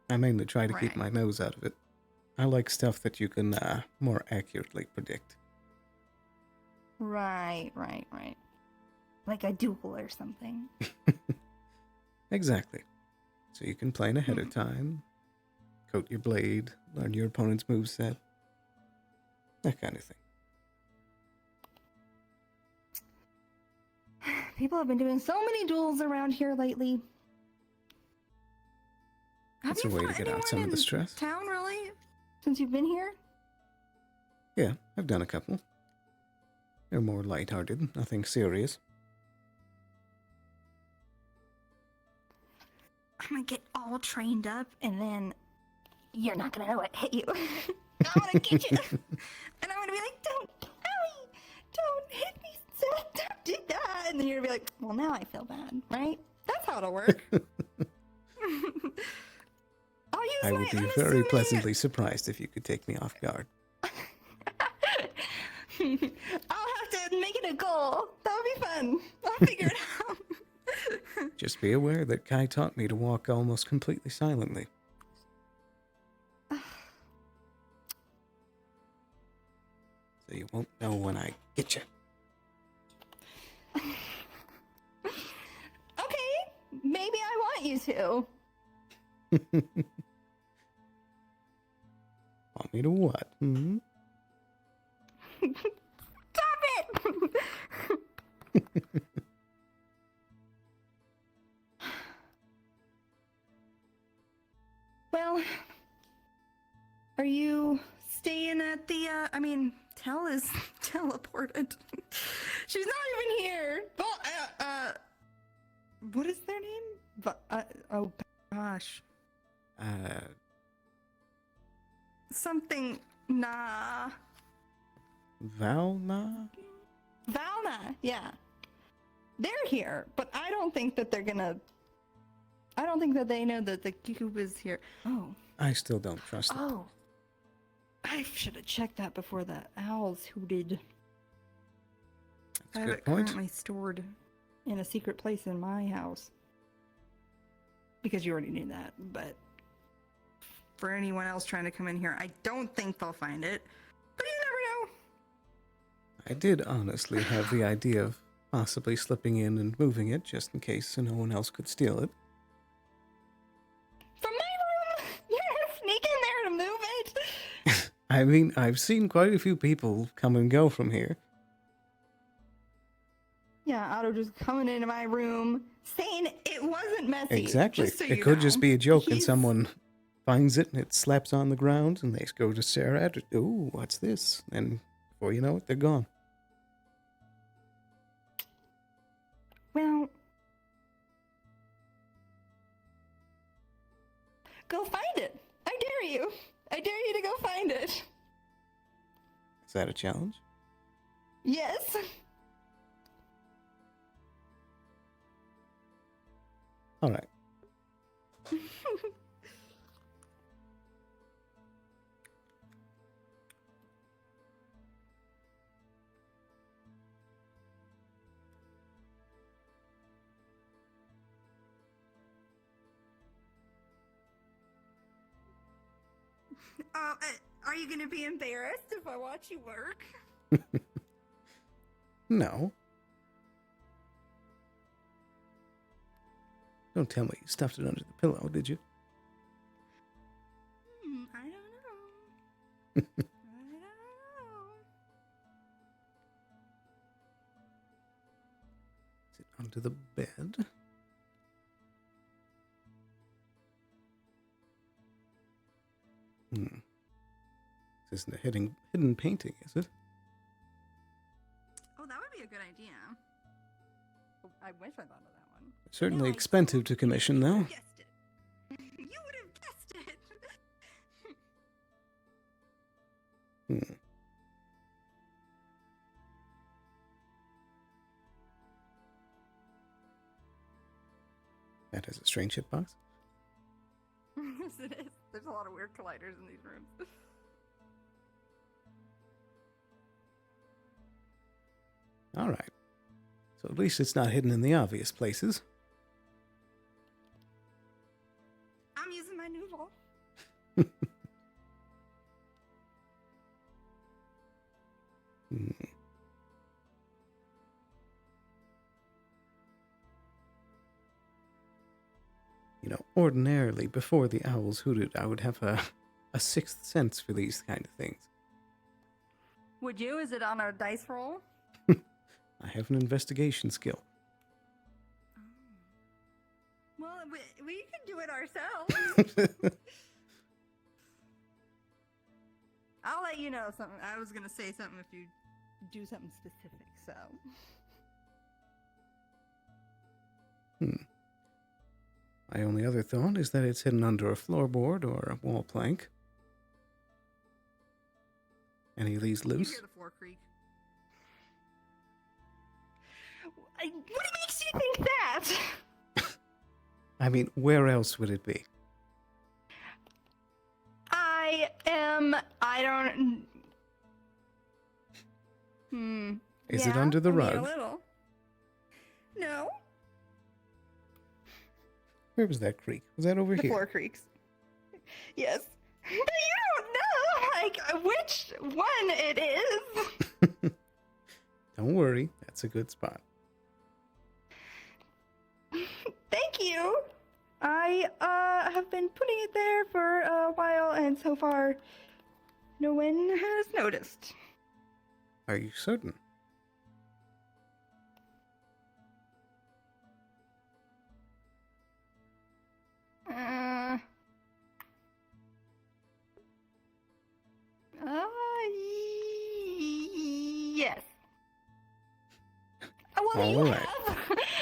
I mainly try to keep my nose out of it. I like stuff that you can more accurately predict. Right. Like a duel or something. Exactly. So you can plan ahead of time. coat your blade, learn your opponent's moveset, that kind of thing. People have been doing so many duels around here lately. That's a way to get out some of the stress. Town, really? Since you've been here? Yeah, I've done a couple. They're more lighthearted, nothing serious. I'm gonna get all trained up, and then you're not gonna know what hit you. I'm gonna get you, and I'm gonna be like, "Don't, Ellie, don't hit me, Seth, don't do that." And then you're gonna be like, "Well, now I feel bad, right?" That's how it'll work. I would be very pleasantly surprised if you could take me off guard. I'll have to make it a goal. That'll be fun. I'll figure it out. Just be aware that Kai taught me to walk almost completely silently. So you won't know when I get you. Okay, maybe I want you to. Want me to what? Hmm? Stop it! Well, are you staying at the, Tell is teleported. She's not even here. Well, what is their name? Oh, gosh. Something, nah. Valna? Valna, yeah. They're here, but I don't think that they're gonna... I don't think that they know that the cube is here. Oh. I still don't trust them. Oh. I should have checked that before the owls hooted. I have it currently stored in a secret place in my house. Because you already knew that, but... For anyone else trying to come in here, I don't think they'll find it. But you never know. I did honestly have the idea of possibly slipping in and moving it just in case so no one else could steal it. From my room? You're gonna sneak in there to move it? I mean, I've seen quite a few people come and go from here. Yeah, Otto just coming into my room saying it wasn't messy. Exactly. Just so It you could know. just be a joke and He's- someone finds it and it slaps on the ground and they go to stare at it. Ooh, what's this? And before you know it, they're gone. Well, go find it. I dare you. I dare you to go find it. Is that a challenge? Yes. All right. Are you going to be embarrassed if I watch you work? No. Don't tell me you stuffed it under the pillow, did you? I don't know. I don't know. Is it under the bed? This isn't a hidden painting, is it? Oh, that would be a good idea. Oh, I wish I thought of that one. Certainly expensive to commission, though. Guessed it. You would have guessed it. That has a strange hitbox. Yes, it is. There's a lot of weird colliders in these rooms. All right. So at least it's not hidden in the obvious places. I'm using my new vault. You know, ordinarily, before the owls hooted, I would have a sixth sense for these kind of things. Would you? Is it on our dice roll? I have an investigation skill. Well, we can do it ourselves. I'll let you know something. I was gonna say something if you do something specific, so. My only other thought is that it's hidden under a floorboard or a wall plank. Any of these You loose? hear the floor creak. What makes you think that? I mean, where else would it be? I don't. Is it under the rug? A little. No. Where was that creak? Was that over The here? floor creaks. Yes. But you don't know, like, which one it is. Don't worry, that's a good spot. Thank you. I have been putting it there for a while, and so far, no one has noticed. Are you certain? Yes. Well, All you right. have.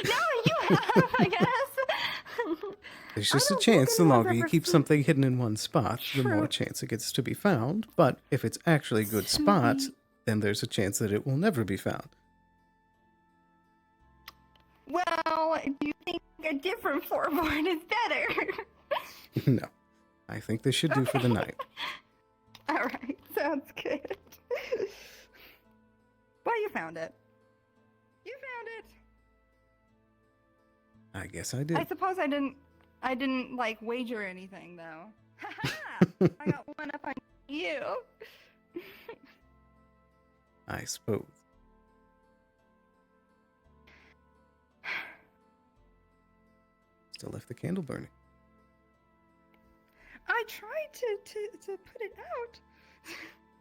No, you have, I guess. There's just a chance the longer you keep something hidden in one spot, the more chance it gets to be found. But if it's actually a good spot, then there's a chance that it will never be found. Well, do you think a different floorboard is better? No. I think this should do for the night. All right, sounds good. Well, you found it. You found it. I guess I did. I suppose I didn't like wager anything though. Haha! I got one up on you. I suppose. Still left the candle burning. I tried to put it out.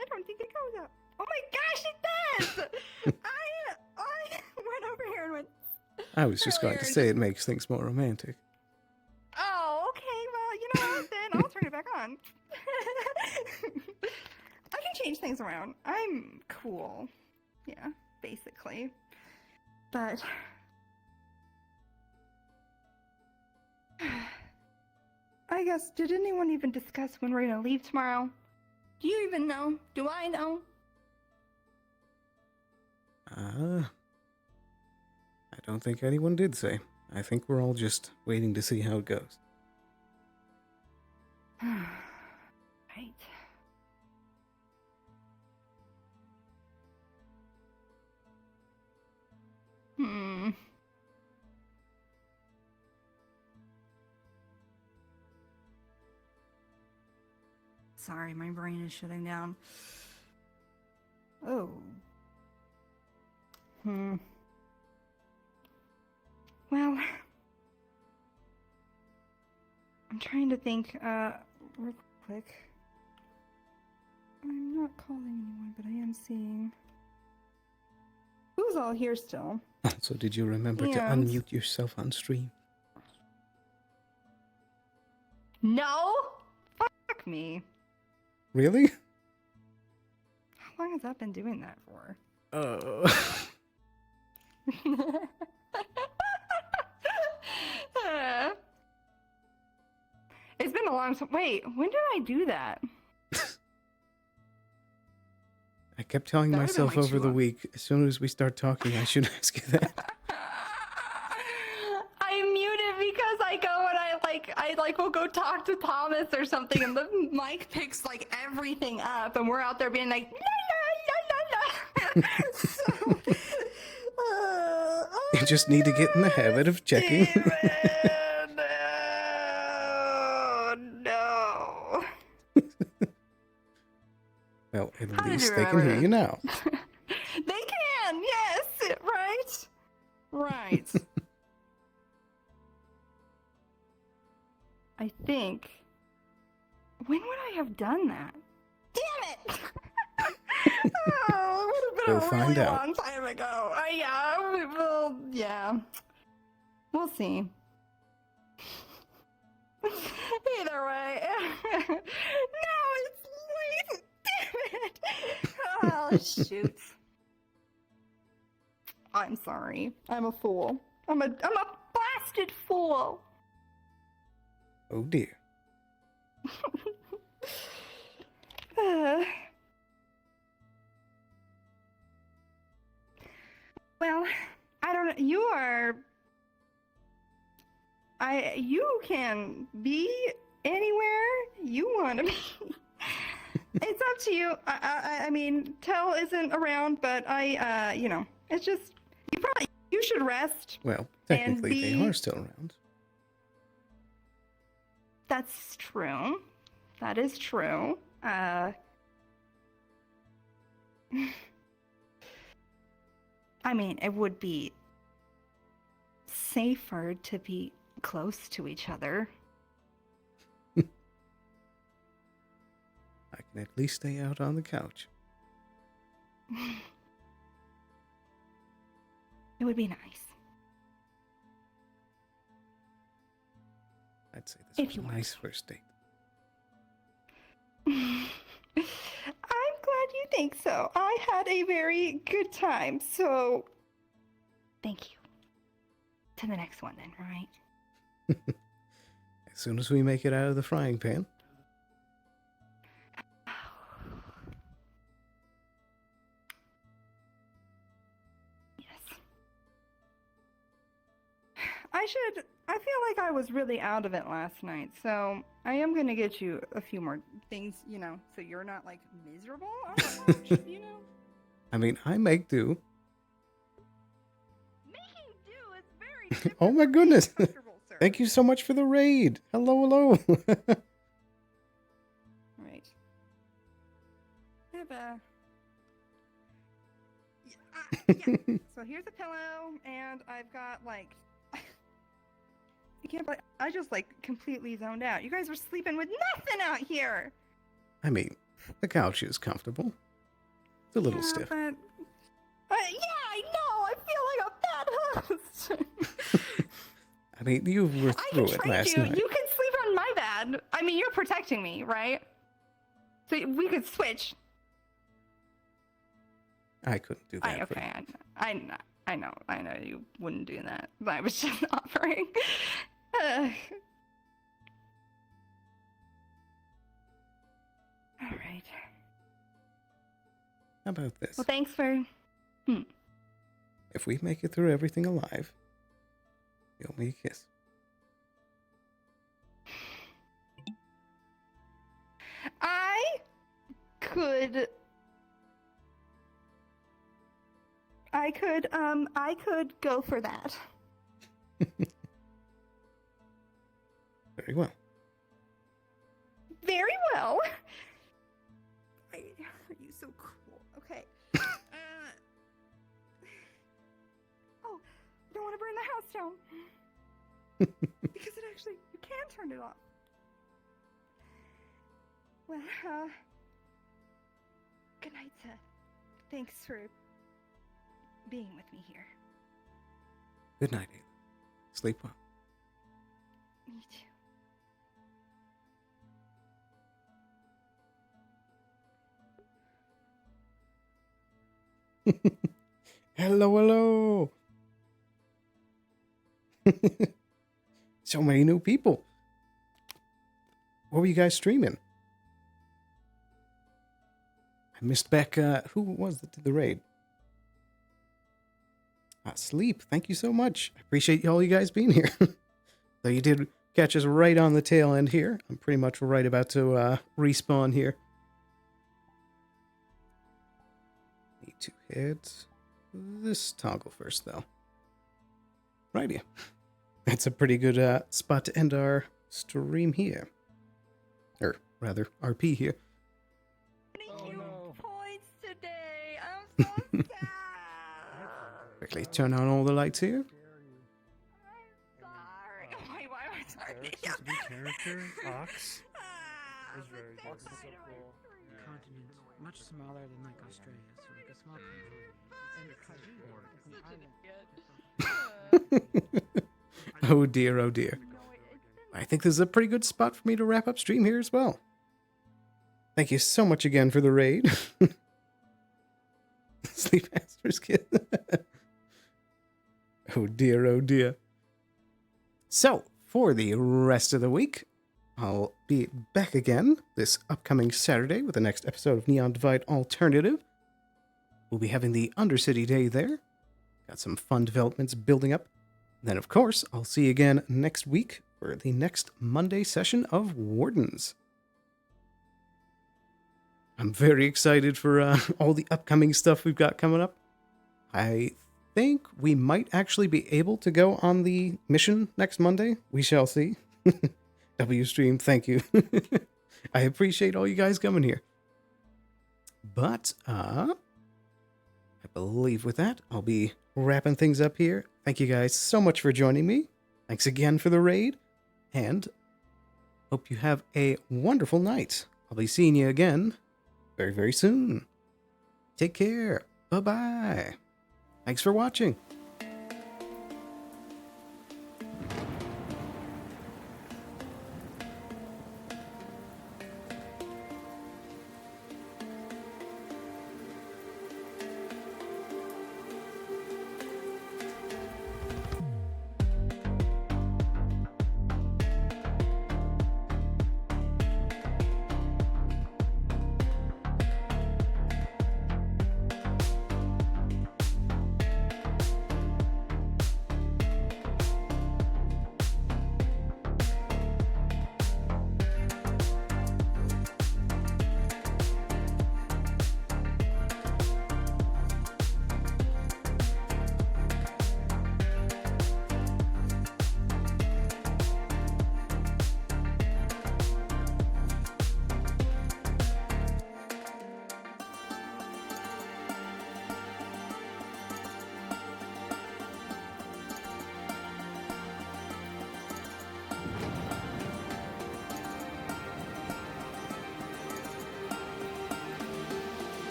I don't think it goes out. Oh my gosh, it does! I went over here and went. I was just going to say it makes things more romantic. Oh, okay. Well, you know what? Then I'll turn it back on. I can change things around. I'm cool. Yeah, basically. But I guess, did anyone even discuss when we're gonna leave tomorrow? Do you even know? Do I know? I don't think anyone did say. I think we're all just waiting to see how it goes. Right. Sorry, my brain is shutting down. Oh. Well, I'm trying to think, real quick. I'm not calling anyone, but I am seeing. Who's all here still? Also, did you remember to And- unmute yourself on stream? No? Fuck me. Really? How long has that been doing that for? It's been a long time. Wait, when did I do that? I kept telling That would've been myself like over the week, as soon as we start talking, I should ask you that. I muted because I go and I will go talk to Thomas or something, and the mic picks like everything up, and we're out there being like la la la la la. So, You just need to get in the habit of checking. oh no. Well, at How did least you they can remember hear that? you now. They can, yes, right, right. I think. When would I have done that? Damn it! Oh, it would have been We'll a find really out. long time ago. Yeah. We'll see. Either way. Now it's late. Damn it. Oh, shoot. I'm sorry. I'm a fool. I'm a blasted fool. Oh dear. Well, I don't know. You can be anywhere you want to be. It's up to you. I mean, Tell isn't around, but it's just, you should rest. Well, technically they be- are still around. That's true. That is true. I mean, it would be safer to be close to each other. I can at least stay out on the couch. It would be nice. I'd say this If was you a want. nice first date. I'm glad you think so. I had a very good time, so thank you. To the next one then, right? As soon as we make it out of the frying pan. I feel like I was really out of it last night, so I am going to get you a few more things, so you're not, like, miserable on the couch, I mean, I make do. Making do is very Oh my goodness. Thank you so much for the raid. Hello. Right. I have a... Yeah. So here's a pillow, and I've got, like... I just, like, completely zoned out. You guys were sleeping with nothing out here! I mean, the couch is comfortable. It's a little stiff. But... yeah, I know! I feel like a bad host! I mean, you were through it last night. You can sleep on my bed. I mean, you're protecting me, right? So we could switch. I couldn't do that. I know you wouldn't do that. But I was just offering. All right. How about this? Well, thanks for... If we make it through everything alive, you owe me a kiss. I could go for that. Very well. Very well. Are you so cool? Okay. Oh, I don't want to burn the house down. Because you can turn it off. Well, good night, sir. Thanks for being with me here. Good night, Ayla. Sleep well. Me too. Hello. So many new people. What were you guys streaming? I missed back, who was that did the raid? Sleep. Thank you so much. I appreciate all you guys being here. Though you did catch us right on the tail end here. I'm pretty much right about to respawn here. Need to hit this toggle first, though. Righty. That's a pretty good spot to end our stream here. Or rather, RP here. Points today. I'm so sad. Quickly turn on all the lights here. Sorry. Wait, why am I sorry? Eric's supposed to be character. Aballister ox is very good. Ox is so cool. Continent much smaller than like Australia, so like a small country. And Oh dear, oh dear. I think this is a pretty good spot for me to wrap up stream here as well. Thank you so much again for the raid. Sleep Master's kid. Oh dear, oh dear. So, for the rest of the week, I'll be back again this upcoming Saturday with the next episode of Neon Divide Alternative. We'll be having the Undercity Day there. Got some fun developments building up. Then, of course, I'll see you again next week for the next Monday session of Wardens. I'm very excited for all the upcoming stuff we've got coming up. I think we might actually be able to go on the mission next Monday. We shall see. WStream, thank you. I appreciate all you guys coming here. But, I believe with that, I'll be wrapping things up here. Thank you guys so much for joining me. Thanks again for the raid. And hope you have a wonderful night. I'll be seeing you again very, very soon. Take care. Bye-bye. Thanks for watching.